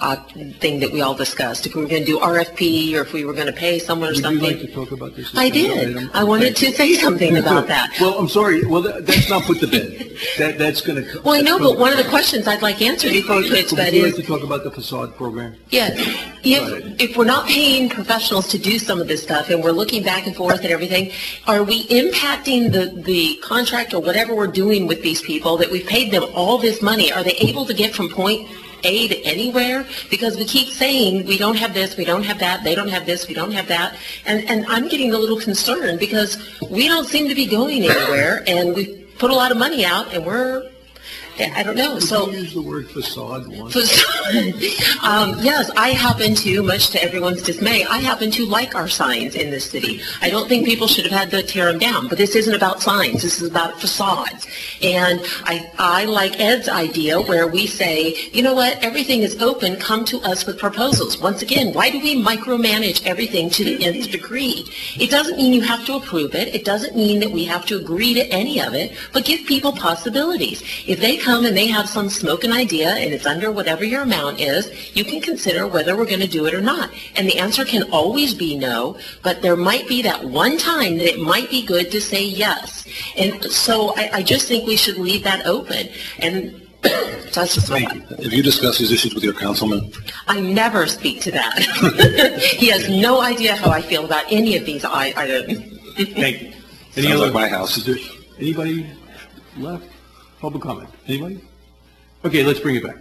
thing that we all discussed? If we were going to do RFP or if we were going to pay someone or something? Would you like to talk about this? I did. I wanted to say something about that. Well, I'm sorry. Well, that's not put to bed. That's going to. Well, I know, but one of the questions I'd like answered before we put it to bed Would you is, like to talk about the facade program? yes, if we're not paying professionals to do some of this stuff and we're looking back and forth and everything, are we impacting the contract or whatever we're doing with these people that we've paid them all this money? Are they able to get from point A to anywhere? Because we keep saying we don't have this, we don't have that, they don't have this, we don't have that, and I'm getting a little concerned because we don't seem to be going anywhere, and we've put a lot of money out, and we're, I don't know. So you use the word facade once. Yes, I happen to, much to everyone's dismay, I happen to like our signs in this city. I don't think people should have had to tear them down, but this isn't about signs. This is about facades. And I like Ed's idea where we say, you know what, everything is open, come to us with proposals. Once again, why do we micromanage everything to the nth degree? It doesn't mean you have to approve it. It doesn't mean that we have to agree to any of it, but give people possibilities. If they come and they have some smoking idea and it's under whatever your amount is, you can consider whether we're going to do it or not. And the answer can always be no, but there might be that one time that it might be good to say yes. And so I just think we should leave that open. And that's just my thought. Have you discussed these issues with your councilman? I never speak to that. He has no idea how I feel about any of these items. Thank you. Sounds like my house. Is there anybody left? Public comment? Anybody? Okay, let's bring it back.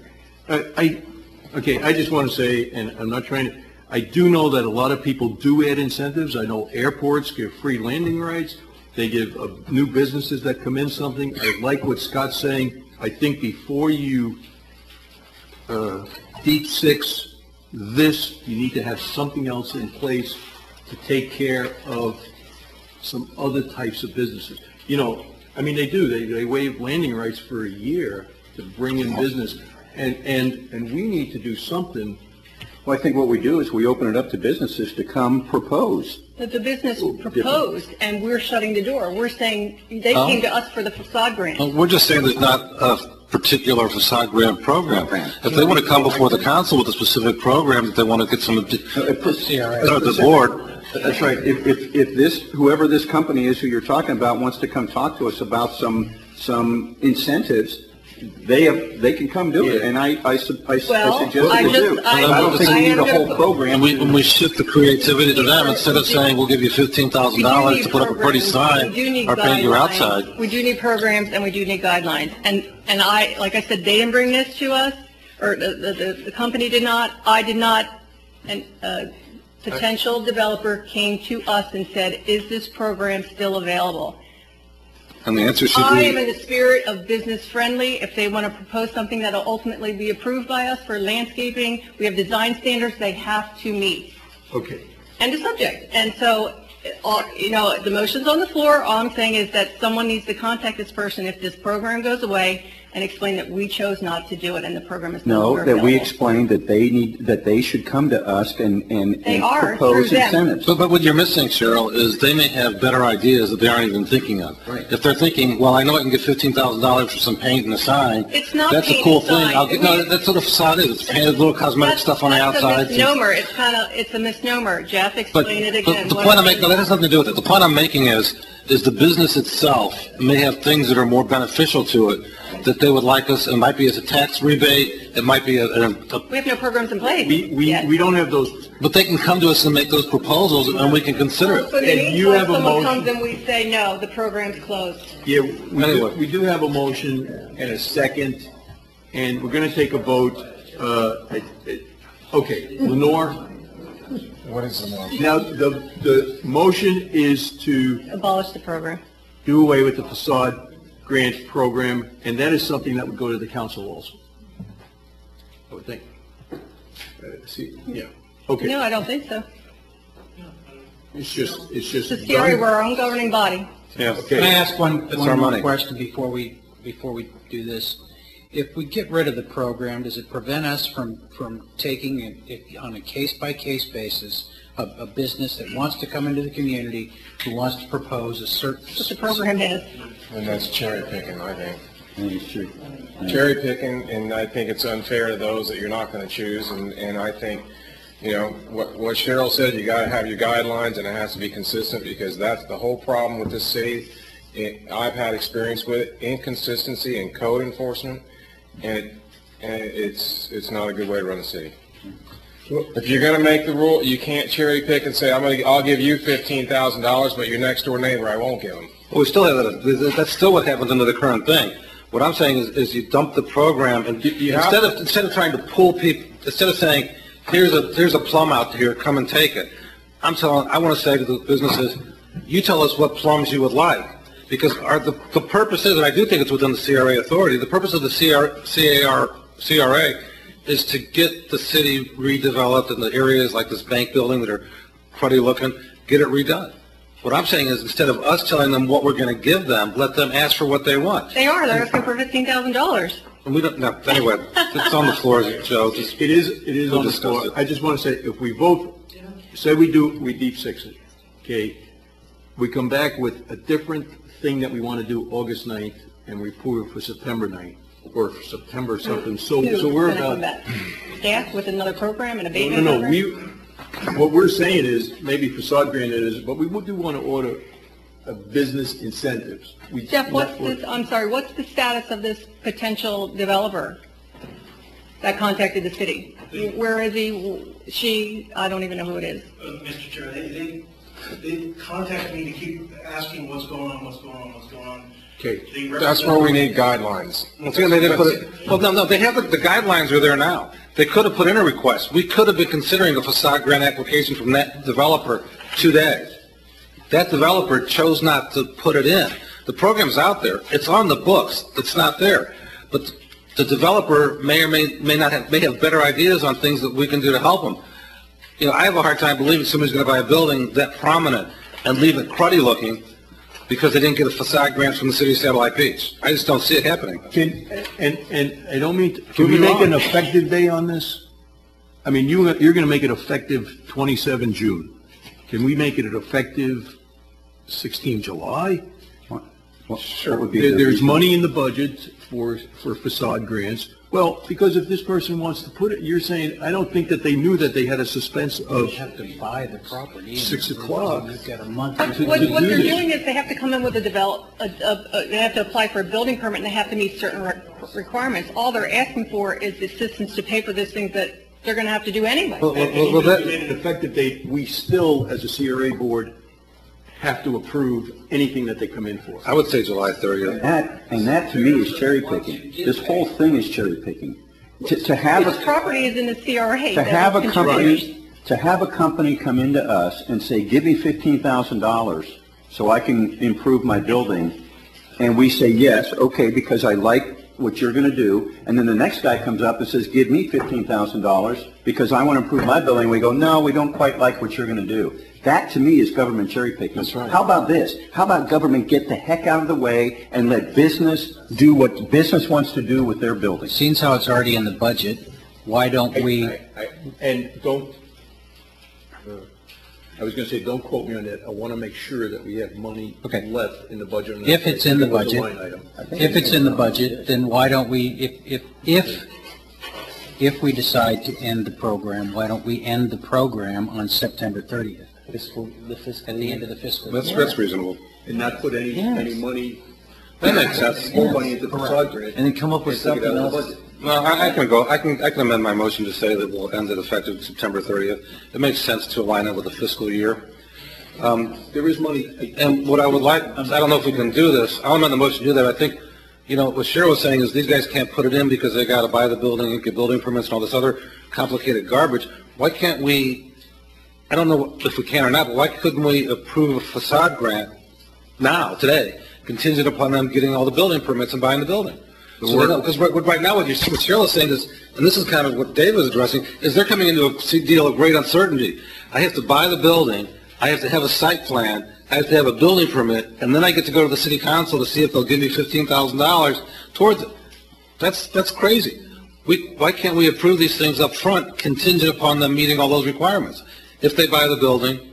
I just want to say, and I'm not trying to, I do know that a lot of people do add incentives. I know airports give free landing rights. They give new businesses that come in something. I like what Scott's saying. I think before you deep six this, you need to have something else in place to take care of some other types of businesses. You know, I mean, they do. They waive landing rights for a year to bring in business, and we need to do something. Well, I think what we do is we open it up to businesses to come propose. But the business proposed, and we're shutting the door. We're saying they came to us for the facade grant. Well, we're just saying there's not a particular facade grant program. If they want to come before the council with a specific program that they want to get some, the board. That's right. If this, whoever this company is who you're talking about wants to come talk to us about some incentives, they can come do it, and I suggest Well, they do. I don't think we need a whole program. And we shift the creativity to them, instead of saying, we'll give you $15,000 to put up a pretty sign, or paint your outside. We do need programs and we do need guidelines. And I, like I said, they didn't bring this to us, or the company did not, I did not, and a potential developer came to us and said, is this program still available? And the answer should I am be, in the spirit of business friendly. If they want to propose something that will ultimately be approved by us for landscaping, we have design standards they have to meet. Okay. End of subject. And so, the motion's on the floor. All I'm saying is that someone needs to contact this person if this program goes away and explain that we chose not to do it and the program is no longer No, that we available. explained that they should come to us and They are, propose through them. incentives. but what you're missing, Cheryl, is they may have better ideas that they aren't even thinking of. Right. If they're thinking, well, I know I can get $15,000 for some paint and a sign. It's not That's a paint cool and thing. sign. No, that's what a facade is. It's painted little cosmetic stuff on the outside. It's a misnomer. It's a misnomer. Jeff, But explain it again. the What point are I'm making, they- that has nothing to do with it. The point I'm making is the business itself may have things that are more beneficial to it, that they would like us, it might be as a tax rebate, it might be We have no programs in place yet. We don't have those. but they can come to us and make those proposals, and we can consider So in it. the And you meantime, have a someone motion. comes and we say, no, the program's closed. Yeah, we do have a motion and a second, and we're going to take a vote. Okay, Lenore? What is the motion? Now, the motion is to Abolish the program. do away with the facade grant program, and that is something that would go to the council also, I would think. See, yeah, okay. No, I don't think so. It's just The CRA, done. we're our own governing body. Yeah. Can I ask one our more money. question before we do this? If we get rid of the program, does it prevent us from taking it on a case-by-case basis, a business that wants to come into the community, who wants to propose a certain... That's what the program is. And that's cherry picking, I think. Sure. Cherry picking, and I think it's unfair to those that you're not going to choose, and I think, what Cheryl said, you got to have your guidelines, and it has to be consistent, because that's the whole problem with this city. I've had experience with it, inconsistency in code enforcement, and it's not a good way to run a city. If you're going to make the rule, you can't cherry pick and say, I'll give you $15,000, but your next door neighbor I won't give him. Well, we still have that. That's still what happens under the current thing. What I'm saying is you dump the program, and instead of trying to pull people, instead of saying, here's a plum out here, come and take it. I want to say to the businesses, you tell us what plums you would like. Because the purpose is, and I do think it's within the CRA authority, the purpose of the CRA is to get the city redeveloped in the areas like this bank building that are cruddy looking, get it redone. What I'm saying is, instead of us telling them what we're going to give them, let them ask for what they want. They're asking for $15,000. And we don't, no, anyway, it's on the floor, Joe. It is on the floor. I just want to say, if we vote, say we deep six it, okay, we come back with a different thing that we want to do August 9th, and we approve it for September 9th, or for September something, so we're about... Staff with another program and abatement program? What we're saying is, maybe facade grant it is, but we do want to order a business incentives. Jeff, I'm sorry, what's the status of this potential developer that contacted the city? Where is he? She? I don't even know who it is. Mr. Chair, they contacted me to keep asking what's going on. Okay. That's where we need guidelines. Well, see, they didn't put it, well, no, they have the guidelines are there now. They could have put in a request. We could have been considering a facade grant application from that developer today. That developer chose not to put it in. The program's out there. It's on the books. It's not there. But the developer may or may have better ideas on things that we can do to help them. I have a hard time believing somebody's going to buy a building that prominent and leave it cruddy looking because they didn't get a facade grant from the city of Satellite Beach. I just don't see it happening. And I don't mean, can we make an effective day on this? I mean, you're going to make it effective 27 June. Can we make it an effective 16 July? Sure. There's money in the budget for facade grants. Well, because if this person wants to put it, you're saying, I don't think that they knew that they had a suspense of You have to buy the property. 6 o'clock. You've got a month. What they're doing is they have to come in with they have to apply for a building permit and they have to meet certain requirements. All they're asking for is assistance to pay for these things that they're going to have to do anyway. Well, that, an effective date, we still, as a CRA board, have to approve anything that they come in for. I would say July 30th. And that to me is cherry picking. This whole thing is cherry picking. To have This property is in the CRA. to have a company come into us and say, give me $15,000 so I can improve my building, and we say yes, okay, because I like what you're going to do, and then the next guy comes up and says, give me $15,000 because I want to improve my building. We go, no, we don't quite like what you're going to do. That to me is government cherry picking. That's right. How about this? How about government get the heck out of the way and let business do what business wants to do with their building? Seems how it's already in the budget, why don't we? And don't, I was going to say, don't quote me on that. I want to make sure that we have money left in the budget. If it's in the budget, if it's in the budget, then why don't we, if we decide to end the program, why don't we end the program on September 30th? At the end of the fiscal year. That's reasonable. And not put any money, That makes sense. more money into the facade grant. And then come up with and take it something out of the else. budget. No, I can go, I can amend my motion to say that we'll end it effective September 30th. It makes sense to align it with the fiscal year. There is money. And what I would like, I don't know if we can do this, I'll amend the motion to do that. I think, you know, what Cheryl was saying is these guys can't put it in because they got to buy the building and get building permits and all this other complicated garbage. Why can't we, I don't know if we can or not, but why couldn't we approve a facade grant now, today, contingent upon them getting all the building permits and buying the building? Because right now what Cheryl is saying is, and this is kind of what Dave was addressing, is they're coming into a deal of great uncertainty. I have to buy the building, I have to have a site plan, I have to have a building permit, and then I get to go to the city council to see if they'll give me $15,000 towards it. That's crazy. Why can't we approve these things up front, contingent upon them meeting all those requirements? If they buy the building,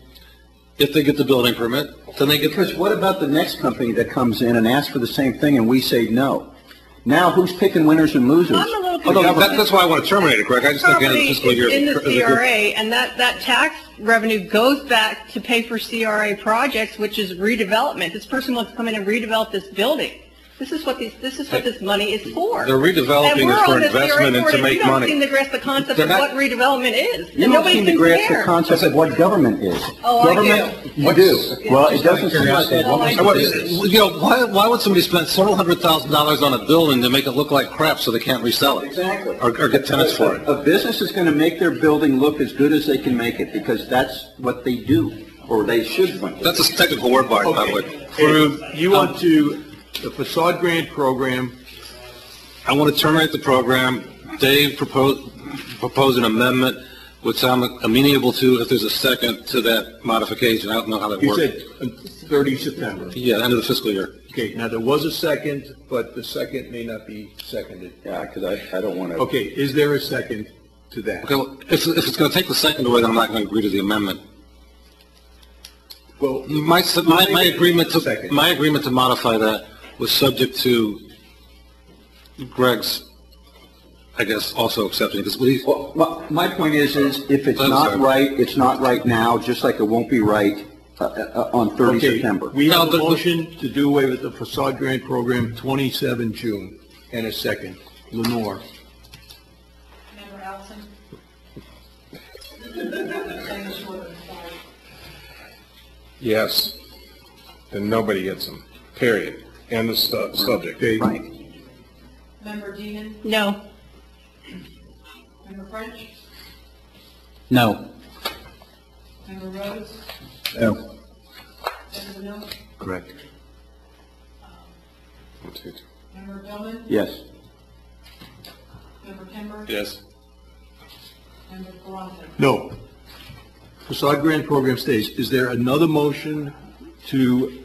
if they get the building permit, then they get... Because what about the next company that comes in and asks for the same thing and we say no? Now, who's picking winners and losers? I'm a little that's why I want to terminate it, Greg. I just think the end of the fiscal year... in the CRA, and that tax revenue goes back to pay for CRA projects, which is redevelopment. This person wants to come in and redevelop this building. This is what this money is for. They're redeveloping it for investment and to make money. You don't seem to grasp the concept of what redevelopment is. You don't seem to grasp the concept of what government is. Oh, government, I do. You do. Well, it doesn't seem like that. You know, why would somebody spend several $100,000 on a building to make it look like crap so they can't resell it? Exactly. Or get tenants for it? A business is going to make their building look as good as they can make it because that's what they do, or they should want to. That's a technical word, by the way. You want to... The facade grant program. I want to terminate the program. Dave proposed an amendment, which I'm amenable to if there's a second to that modification. I don't know how that works. You said 30 September. Yeah, end of the fiscal year. Okay, now there was a second, but the second may not be seconded. Yeah, because I don't want to. Okay, is there a second to that? Okay, well, if it's going to take the second away, then I'm not going to agree to the amendment. Well, my agreement to modify that was subject to Greg's, I guess, also accepting it. Well, my point is if it's not right, it's not right now, just like it won't be right on 30 September. We have a motion to do away with the facade grant program 27 June, and a second. Lenore. Member Allison? Yes. Then nobody gets them, period. End of subject. Okay. Member Dean? No. Member French? No. Member Rhodes? No. Member Mill? Correct. Member Billman? Yes. Member Kimber? Yes. Member Galante? No. Facade grant program stays. Is there another motion to,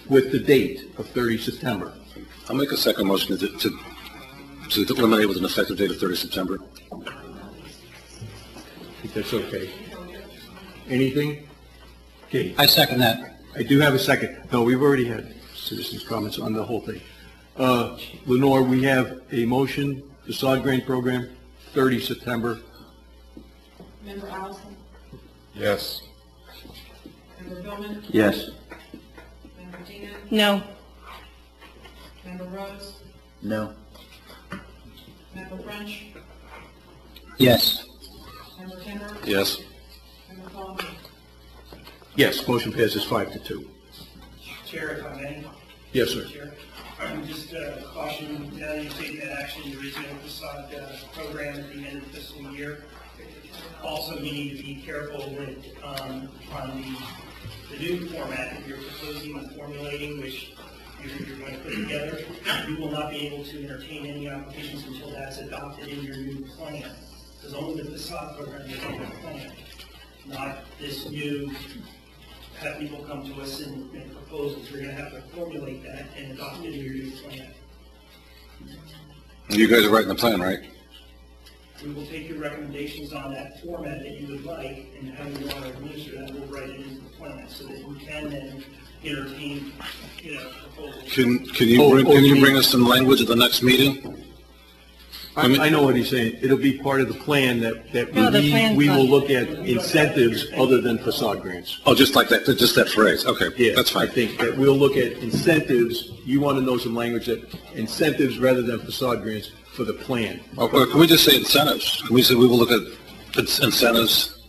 with the date of 30 September? I'll make a second motion to eliminate with an effective date of 30 September. I think that's okay. Anything? Okay. I second that. I do have a second. No, we've already had citizens' comments on the whole thing. Lenore, we have a motion, facade grant program, 30 September. Member Allison? Yes. Member Billman? Yes. Member Dina? No. Member Rose? No. Member French? Yes. Member Timber? Yes. Member Coleman? Yes, motion passes 5-2. Chair, if I may. Yes, sir. Chair, just caution, now that you've taken that action, there is no facade program at the end of the fiscal year. Also, we need to be careful with, on the new format that you're proposing and formulating, which you're going to put together. You will not be able to entertain any applications until that's adopted in your new plan. Because only the facade program is in the plan, not this new, have people come to us and make proposals. We're going to have to formulate that and adopt it in your new plan. You guys are writing the plan, right? We will take your recommendations on that format that you would like and how you want to administer that. We'll write it into the plan so that we can then entertain, proposals. Can you bring us some language at the next meeting? I know what he's saying. It'll be part of the plan that No, the plan's we will not- look at incentives other than facade grants. Oh, just like that, just that phrase. Okay, Yeah, that's fine. I think that we'll look at incentives. You want to know some language that incentives rather than facade grants for the plan. Or can we just say incentives? Can we say we will look at incentives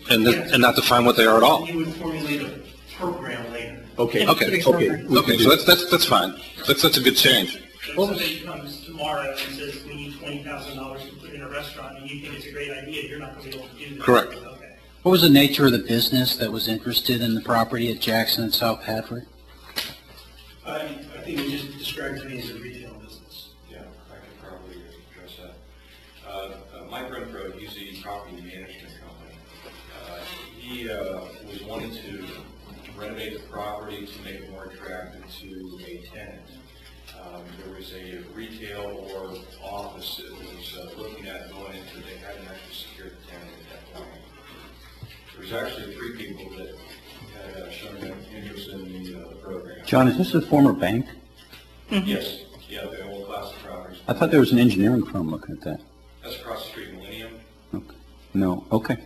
and not define what they are at all? You would formulate a program later. Okay. Okay, so that's fine. That's a good change. If somebody comes tomorrow and says, we need $20,000 to put in a restaurant, and you think it's a great idea, you're not going to be able to do that. Correct. Okay. What was the nature of the business that was interested in the property at Jackson and South Padford? I think we just described it to me as a retail business. Yeah, I could probably address that. Mike Renfro, he's the property management company. He was wanting to renovate the property to make it more attractive to a tenant. There was a retail or office that was looking at going into, they hadn't actually secured the tenant at that point. There was actually 3 people that had shown an interest in the program. John, is this a former bank? Yes, yeah, the old class of properties. I thought there was an engineering firm looking at that. That's across the street, Millennium. No, okay.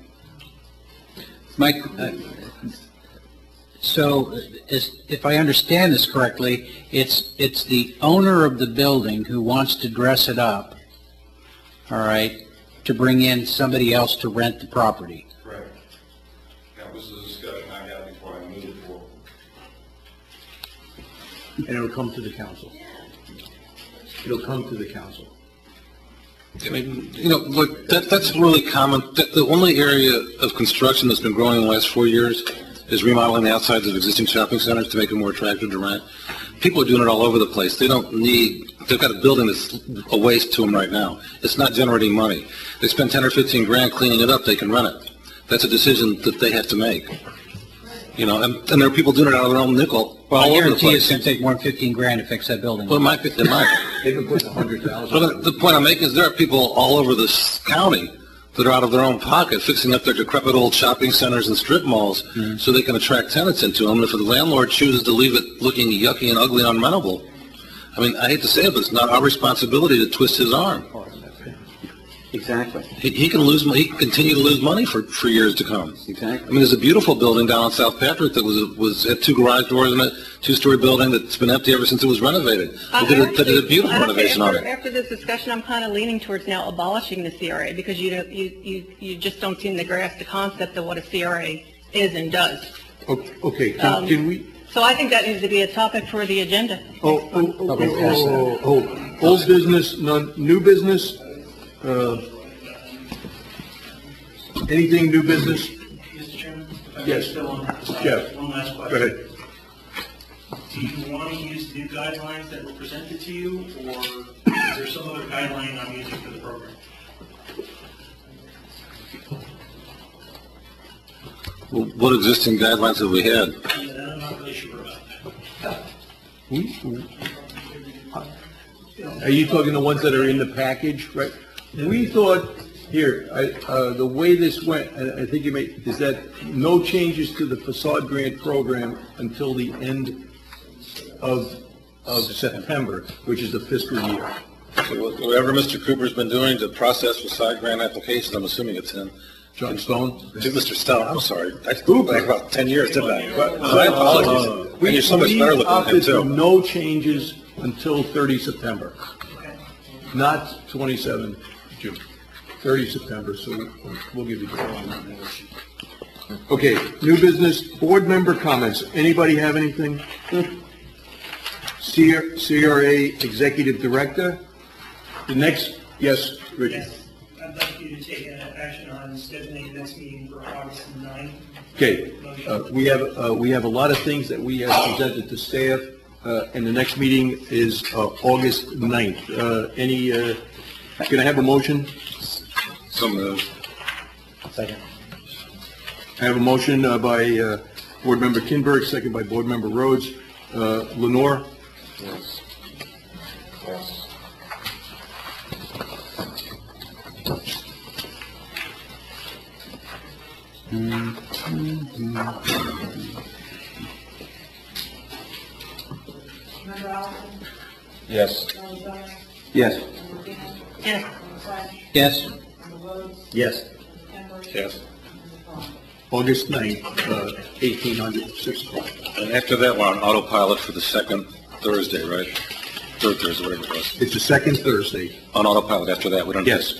Mike, so if I understand this correctly, it's the owner of the building who wants to dress it up, all right, to bring in somebody else to rent the property. Correct. That was the discussion I had before I moved forward. And it'll come to the council. It'll come to the council. I mean, look, that's really common. The only area of construction that's been growing in the last 4 years is remodeling the outsides of existing shopping centers to make them more attractive to rent. People are doing it all over the place. They've got a building that's a waste to them right now. It's not generating money. They spend 10 or 15 grand cleaning it up, they can rent it. That's a decision that they have to make. And there are people doing it out of their own nickel Well, I all over the guarantee place. it's going to take more than 15 grand to fix that building. Well, it might. They've been putting 100,000. But the point I'm making is there are people all over this county that are out of their own pocket fixing up their decrepit old shopping centers and strip malls so they can attract tenants into them. And if the landlord chooses to leave it looking yucky and ugly and unrentable, I mean, I hate to say it, but it's not our responsibility to twist his arm. Exactly. He can lose. He can continue to lose money for years to come. Exactly. I mean, there's a beautiful building down on South Patrick that was had 2 garage doors in it, 2-story building that's been empty ever since it was renovated. They did a beautiful renovation on it. After this discussion, I'm kind of leaning towards now abolishing the CRA because you just don't seem to grasp the concept of what a CRA is and does. Okay, can we? So I think that needs to be a topic for the agenda. Old business, new business? Anything new business? Mr. Chairman? Yes. Still on that. Jeff, One last question. go ahead. Do you want to use the new guidelines that were presented to you, or is there some other guideline I'm using for the program? Well, what existing guidelines have we had? Yeah, I'm not really sure about that. Are you talking the ones that are in the package, right? We thought, here, the way this went, I think is that no changes to the facade grant program until the end of of September, which is the fiscal year. So whatever Mr. Cooper's been doing to process for side grant applications, I'm assuming it's him. John Stone? To Mr. Stone, I'm sorry. I grew back about 10 years, didn't I? But my apologies. And you're so much better looking than him, We opted for too. no changes until 30 September, not 27 June, 30 September, so we'll give you the... Okay, new business, board member comments. Anybody have anything? CRA Executive Director? The next, yes, Richard. Yes, I'd like you to take action on scheduling the next meeting for August 9th. Okay, we have a lot of things that we have presented to staff, and the next meeting is August 9th. Can I have a motion? So moved. Second. I have a motion by Board Member Kinberg, second by Board Member Rhodes. Lenore? Yes. Yes. Member Allison? Yes. Member Jones? Yes. Member Martinez? Yes. Member French? Yes. Member Rhodes? Yes. Member Kimball? Yes. Member Vaughn? August 9th, 1800, 6 o'clock. And after that, we're on autopilot for the second Thursday, right? Third Thursday, whatever it was. It's the second Thursday. On autopilot after that, we don't... Yes.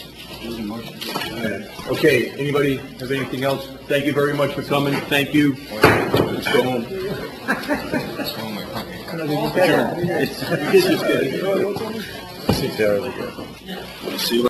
Okay, anybody have anything else? Thank you very much for coming. Thank you. Let's go home. It's just good. See you